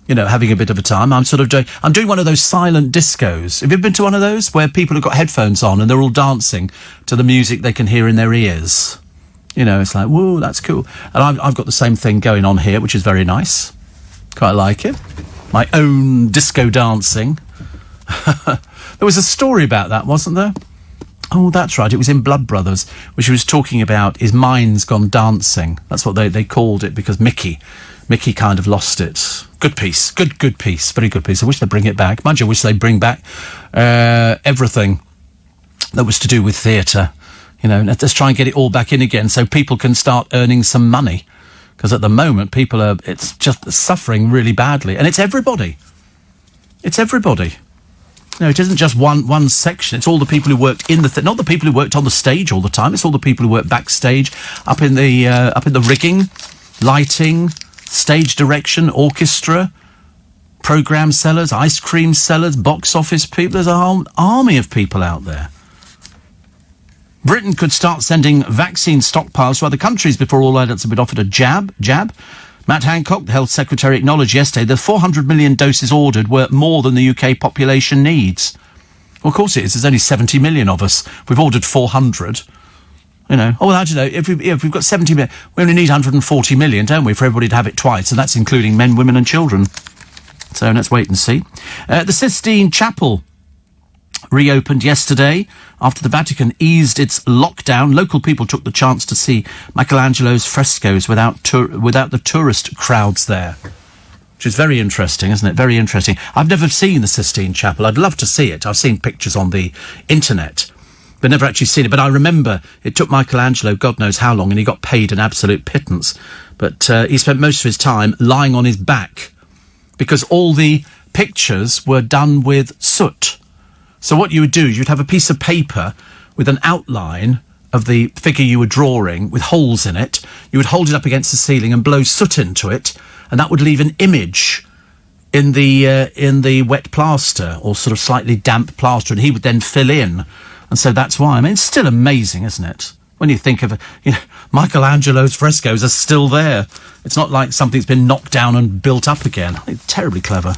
having a bit of a time. I'm doing one of those silent discos. Have you ever been to one of those where people have got headphones on and they're all dancing to the music they can hear in their ears? It's like, whoa, that's cool. And I've got the same thing going on here, which is very nice. Quite like it. My own disco dancing. There was a story about that, wasn't there? Oh, that's right. It was in Blood Brothers, which he was talking about his mind's gone dancing. That's what they called it, because Mickey kind of lost it. Good piece. Good piece. Very good piece. I wish they'd bring it back. Mind you, I wish they'd bring back everything that was to do with theatre. Let's try and get it all back in again so people can start earning some money. Because at the moment, it's just suffering really badly. And it's everybody. It's everybody. It isn't just one section. It's all the people who worked in not the people who worked on the stage all the time. It's all the people who worked backstage, up in the rigging, lighting, stage direction, orchestra, programme sellers, ice cream sellers, box office people. There's a whole army of people out there. Britain could start sending vaccine stockpiles to other countries before all adults have been offered a jab. Matt Hancock, the Health Secretary, acknowledged yesterday the 400 million doses ordered were more than the UK population needs. Well, of course it is. There's only 70 million of us. We've ordered 400. Oh, well, I don't know. If we've got 70 million, we only need 140 million, don't we, for everybody to have it twice? And that's including men, women and children. So let's wait and see. The Sistine Chapel reopened yesterday after the Vatican eased its lockdown. Local people took the chance to see Michelangelo's frescoes without the tourist crowds there, which is very interesting, isn't it? Very interesting. I've never seen the Sistine Chapel. I'd love to see it. I've seen pictures on the internet, but never actually seen it. But I remember it took Michelangelo God knows how long, and he got paid an absolute pittance. But he spent most of his time lying on his back because all the pictures were done with soot. So what you would do is you'd have a piece of paper with an outline of the figure you were drawing with holes in it. You would hold it up against the ceiling and blow soot into it, and that would leave an image in the wet plaster, or sort of slightly damp plaster, and he would then fill in. And so that's why. I mean, it's still amazing, isn't it? When you think of Michelangelo's frescoes are still there. It's not like something's been knocked down and built up again. It's terribly clever.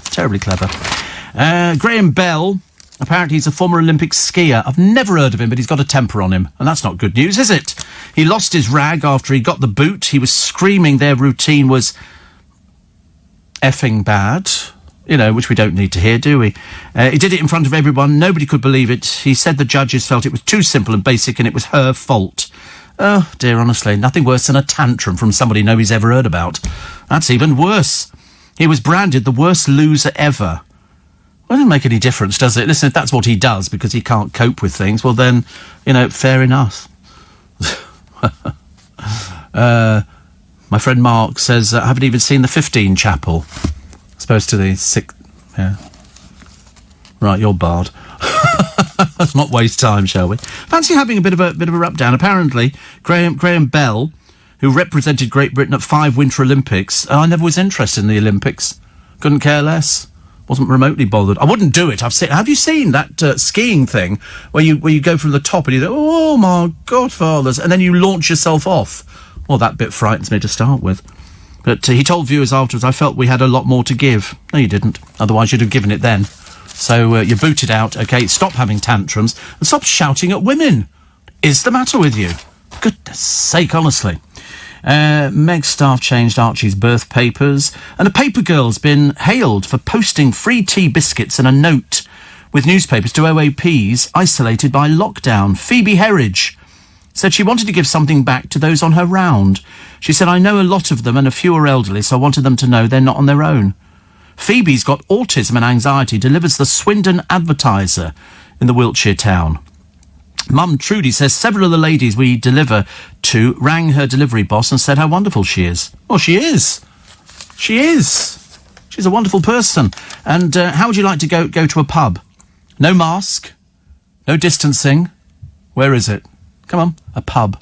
Graham Bell. Apparently he's a former Olympic skier. I've never heard of him, but he's got a temper on him. And that's not good news, is it? He lost his rag after he got the boot. He was screaming their routine was effing bad, which we don't need to hear, do we? He did it in front of everyone. Nobody could believe it. He said the judges felt it was too simple and basic and it was her fault. Oh, dear, honestly, nothing worse than a tantrum from somebody nobody's ever heard about. That's even worse. He was branded the worst loser ever. Well, it doesn't make any difference, does it? Listen, if that's what he does because he can't cope with things, well then, fair enough. My friend Mark says, I haven't even seen the 15 chapel. As opposed to the 6... Yeah. Right, you're barred. Let's not waste time, shall we? Fancy having a bit of a rub down. Apparently, Graham Bell, who represented Great Britain at 5 Winter Olympics, I never was interested in the Olympics. Couldn't care less. Wasn't remotely bothered. I wouldn't do it. Have you seen that skiing thing where you go from the top and you go, oh my godfathers, and then you launch yourself off? Well, that bit frightens me to start with. But he told viewers afterwards, I felt we had a lot more to give. No, you didn't. Otherwise, you'd have given it then. So you're booted out, OK? Stop having tantrums and stop shouting at women. Is the matter with you? Goodness sake, honestly. Meg's staff changed Archie's birth papers, and a paper girl's been hailed for posting free tea biscuits and a note with newspapers to OAPs isolated by lockdown. Phoebe Herridge said she wanted to give something back to those on her round. She said, I know a lot of them and a few are elderly, so I wanted them to know they're not on their own. Phoebe's got autism and anxiety, delivers the Swindon Advertiser in the Wiltshire town. Mum Trudy says several of the ladies we deliver to rang her delivery boss and said how wonderful she is. Well, she is. She is. She's a wonderful person. And how would you like to go to a pub? No mask, no distancing. Where is it? Come on, a pub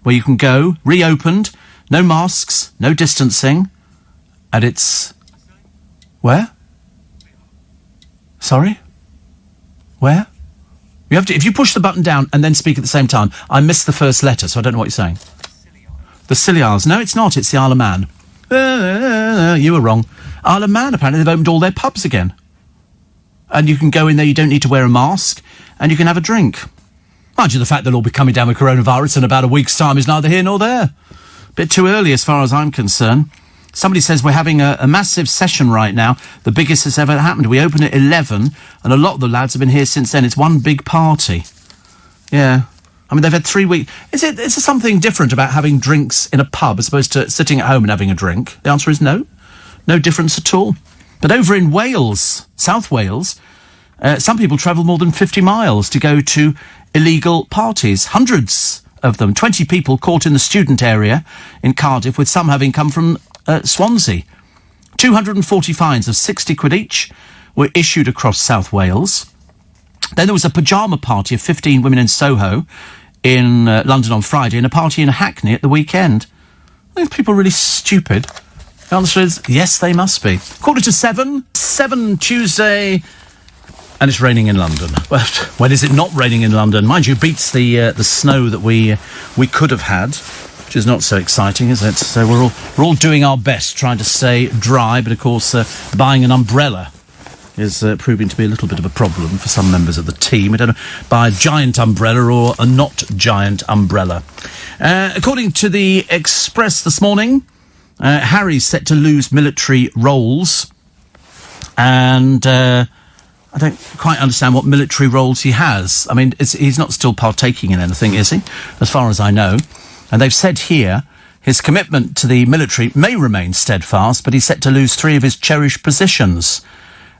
where you can go, reopened, no masks, no distancing, and it's... Where? Sorry? Where? You have to, if you push the button down and then speak at the same time. I missed the first letter, so I don't know what you're saying. The Scilly Isles. No, it's not. It's the Isle of Man. You were wrong. Isle of Man, apparently, they've opened all their pubs again. And you can go in there, you don't need to wear a mask, and you can have a drink. Mind you, the fact they'll all be coming down with coronavirus in about a week's time is neither here nor there. Bit too early as far as I'm concerned. Somebody says we're having a massive session right now, the biggest that's ever happened. We open at 11, and a lot of the lads have been here since then. It's one big party. Yeah. I mean, they've had 3 weeks. Is there something different about having drinks in a pub as opposed to sitting at home and having a drink? The answer is no. No difference at all. But over in Wales, South Wales, some people travel more than 50 miles to go to illegal parties. Hundreds of them. 20 people caught in the student area in Cardiff, with some having come from Swansea. 240 fines of 60 quid each were issued across South Wales. Then there was a pyjama party of 15 women in Soho in London on Friday, and a party in Hackney at the weekend. Are these people really stupid? The answer is yes, they must be. 7:45 Tuesday, and it's raining in London. Well, when is it not raining in London? Mind you, beats the snow that we could have had, which is not so exciting, is it? So we're all doing our best, trying to stay dry, but of course buying an umbrella is proving to be a little bit of a problem for some members of the team. We don't know, buy a giant umbrella or a not giant umbrella. According to the Express this morning, Harry's set to lose military roles, and I don't quite understand what military roles he has. I mean, he's not still partaking in anything, is he? As far as I know. And they've said here his commitment to the military may remain steadfast, but he's set to lose 3 of his cherished positions.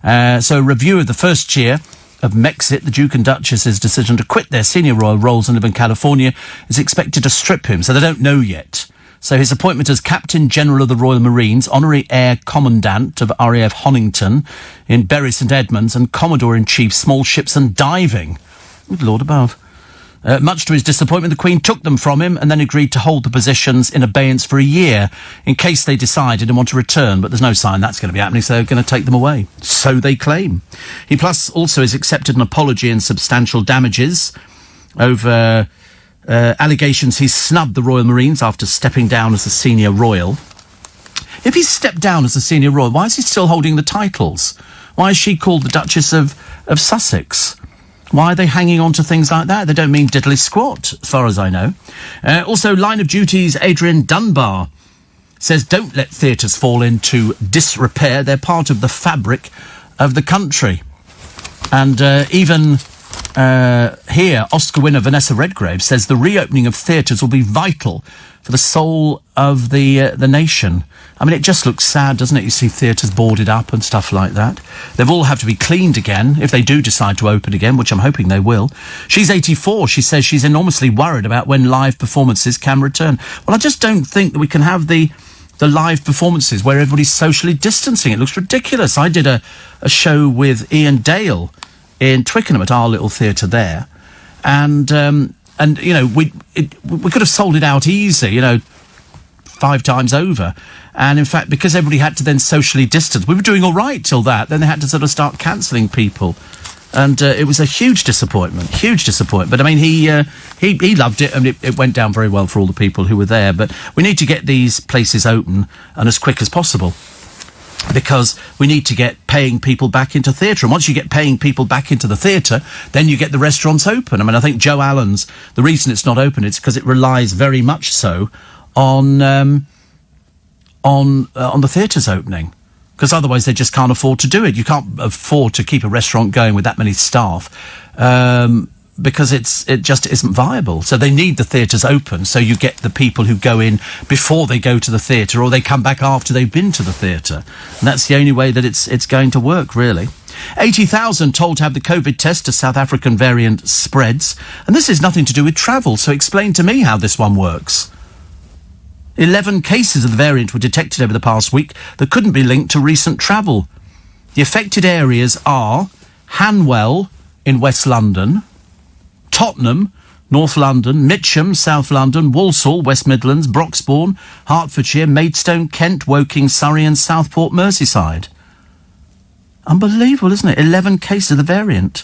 So a review of the first year of Mexit, the Duke and Duchess's decision to quit their senior royal roles and live in California, is expected to strip him, so they don't know yet. So his appointment as Captain General of the Royal Marines, Honorary Air Commandant of RAF Honington in Bury St Edmunds, and Commodore-in-Chief Small Ships and Diving. Good Lord above. Much to his disappointment, the Queen took them from him and then agreed to hold the positions in abeyance for a year in case they decided and want to return, but there's no sign that's going to be happening, so they're going to take them away. So they claim. He plus also has accepted an apology and substantial damages over allegations he's snubbed the Royal Marines after stepping down as a senior royal. If he's stepped down as a senior royal, why is he still holding the titles? Why is she called the Duchess of Sussex? Why are they hanging on to things like that? They don't mean diddly squat, as far as I know. Also, Line of Duty's Adrian Dunbar says don't let theatres fall into disrepair. They're part of the fabric of the country. And even here, Oscar winner Vanessa Redgrave says the reopening of theatres will be vital for the soul of the nation. I mean, it just looks sad, doesn't it? You see theatres boarded up and stuff like that. They'll all have to be cleaned again if they do decide to open again, which I'm hoping they will. She's 84. She says she's enormously worried about when live performances can return. Well, I just don't think that we can have the the live performances where everybody's socially distancing. It looks ridiculous. I did a show with Ian Dale in Twickenham at our little theatre there, and you know, we could have sold it out easy, you know, 5 times over. And in fact, because everybody had to then socially distance, we were doing all right till that. Then they had to sort of start cancelling people. And it was a huge disappointment. But I mean, he loved it, and it went down very well for all the people who were there. But we need to get these places open and as quick as possible, because we need to get paying people back into theatre. And once you get paying people back into the theatre, then you get the restaurants open. I mean, I think Joe Allen's, the reason it's not open, it's because it relies very much so on the theatres opening. Because otherwise they just can't afford to do it. You can't afford to keep a restaurant going with that many staff, because it just isn't viable. So they need the theatres open, so you get the people who go in before they go to the theatre, or they come back after they've been to the theatre. And that's the only way that it's going to work, really. 80,000 told to have the COVID test as South African variant spreads. And this is nothing to do with travel, so explain to me how this one works. 11 cases of the variant were detected over the past week that couldn't be linked to recent travel. The affected areas are Hanwell in West London, Tottenham, North London, Mitcham, South London, Walsall, West Midlands, Broxbourne, Hertfordshire, Maidstone, Kent, Woking, Surrey and Southport, Merseyside. Unbelievable, isn't it? 11 cases of the variant.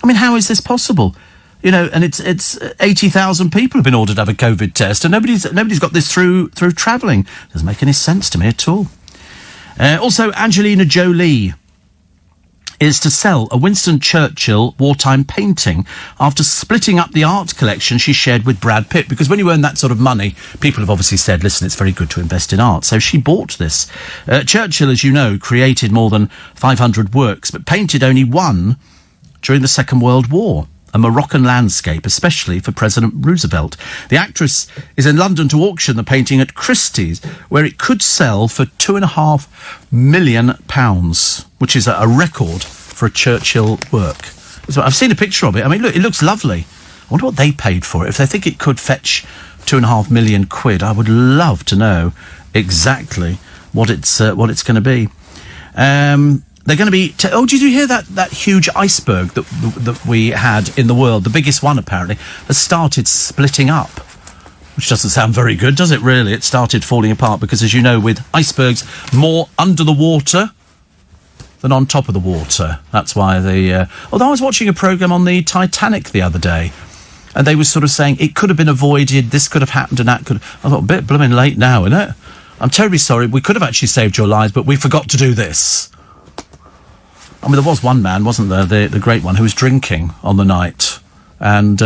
I mean, how is this possible? You know, and it's 80,000 people have been ordered to have a COVID test, and nobody's got this through travelling. Doesn't make any sense to me at all. Also, Angelina Jolie is to sell a Winston Churchill wartime painting after splitting up the art collection she shared with Brad Pitt. Because when you earn that sort of money, people have obviously said, listen, it's very good to invest in art. So she bought this. Churchill, as you know, created more than 500 works, but painted only one during the Second World War. A Moroccan landscape, especially for President Roosevelt. The actress is in London to auction the painting at Christie's, where it could sell for £2.5 million, which is a record for a Churchill work. So I've seen a picture of it. I mean, look, it looks lovely. I wonder what they paid for it. If they think it could fetch £2.5 million, I would love to know exactly what it's going to be. They're going to be... did you hear that huge iceberg that we had in the world? The biggest one, apparently, has started splitting up. Which doesn't sound very good, does it, really? It started falling apart because, as you know, with icebergs, more under the water than on top of the water. That's why although I was watching a programme on the Titanic the other day, and they were sort of saying it could have been avoided, this could have happened, and that could... I thought, a bit blooming late now, isn't it? I'm terribly sorry. We could have actually saved your lives, but we forgot to do this. I mean, there was one man, wasn't there, the great one, who was drinking on the night, and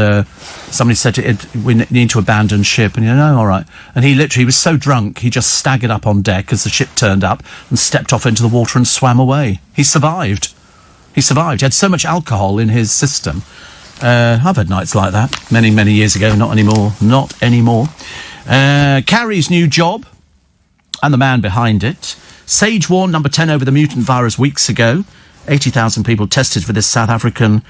somebody said, we need to abandon ship, and all right. And he was so drunk, he just staggered up on deck as the ship turned up and stepped off into the water and swam away. He survived. He had so much alcohol in his system. I've had nights like that many, many years ago. Not anymore. Carrie's new job and the man behind it. Sage warned number 10 over the mutant virus weeks ago. 80,000 people tested for this South African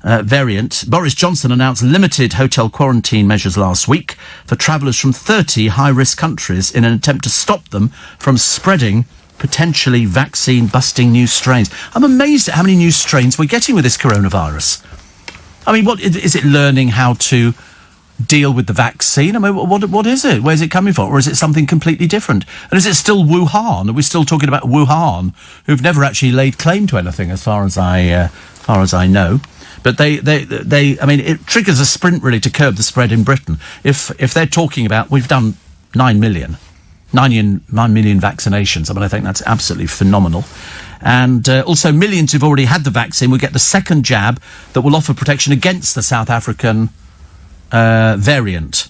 variant. Boris Johnson announced limited hotel quarantine measures last week for travellers from 30 high-risk countries in an attempt to stop them from spreading potentially vaccine-busting new strains. I'm amazed at how many new strains we're getting with this coronavirus. I mean, what is it learning how to deal with the vaccine? I mean, what is it? Where's it coming from? Or is it something completely different? And is it still Wuhan? Are we still talking about Wuhan, who've never actually laid claim to anything, as far as I know? But they I mean, it triggers a sprint really to curb the spread in Britain. If they're talking about, we've done 9 million vaccinations. I mean, I think that's absolutely phenomenal. And also millions who've already had the vaccine will get the second jab that will offer protection against the South African variant.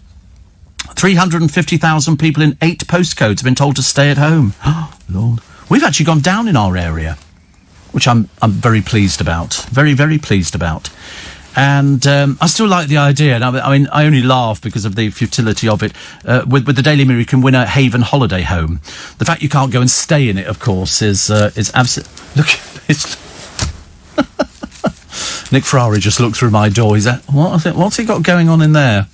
350,000 people in 8 postcodes have been told to stay at home. Oh, Lord. We've actually gone down in our area, which I'm very pleased about. Very, very pleased about. And I still like the idea. And I mean, I only laugh because of the futility of it. With the Daily Mirror, you can win a Haven holiday home. The fact you can't go and stay in it, of course, is absolutely... Look, it's... Nick Ferrari just looked through my door. What's he got going on in there?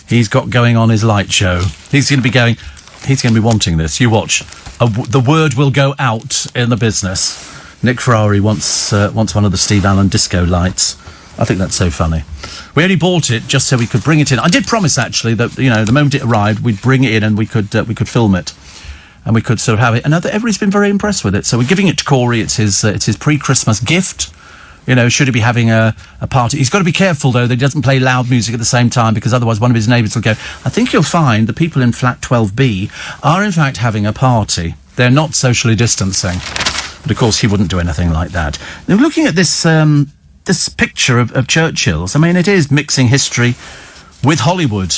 He's got going on his light show. He's going to be going, He's going to be wanting this. You watch. The word will go out in the business. Nick Ferrari wants one of the Steve Allen disco lights. I think that's so funny. We only bought it just so we could bring it in. I did promise, actually, that, you know, the moment it arrived, we'd bring it in and we could film it. And we could sort of have it. And everybody's been very impressed with it. So we're giving it to Corey. It's his pre-Christmas gift. You know, should he be having a party? He's got to be careful, though, that he doesn't play loud music at the same time, because otherwise one of his neighbours will go. I think you'll find the people in flat 12B are, in fact, having a party. They're not socially distancing. But, of course, he wouldn't do anything like that. Now, looking at this this picture of Churchill's, I mean, it is mixing history with Hollywood.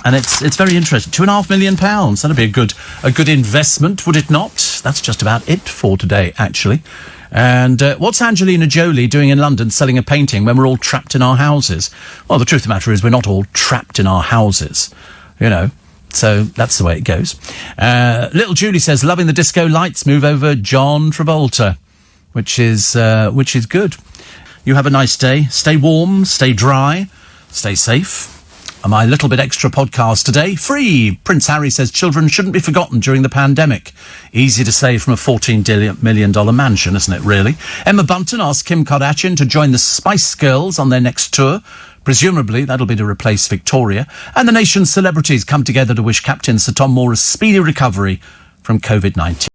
And it's very interesting. £2.5 million. That'd be a good investment, would it not? That's just about it for today, actually. And what's Angelina Jolie doing in London selling a painting when we're all trapped in our houses? Well, the truth of the matter is we're not all trapped in our houses, you know. So that's the way it goes. Little Julie says, loving the disco lights, move over John Travolta, which is good. You have a nice day. Stay warm, stay dry, stay safe. And my little bit extra podcast today, free. Prince Harry says children shouldn't be forgotten during the pandemic. Easy to say from a $14 million mansion, isn't it, really? Emma Bunton asked Kim Kardashian to join the Spice Girls on their next tour. Presumably, that'll be to replace Victoria. And the nation's celebrities come together to wish Captain Sir Tom Moore a speedy recovery from COVID-19.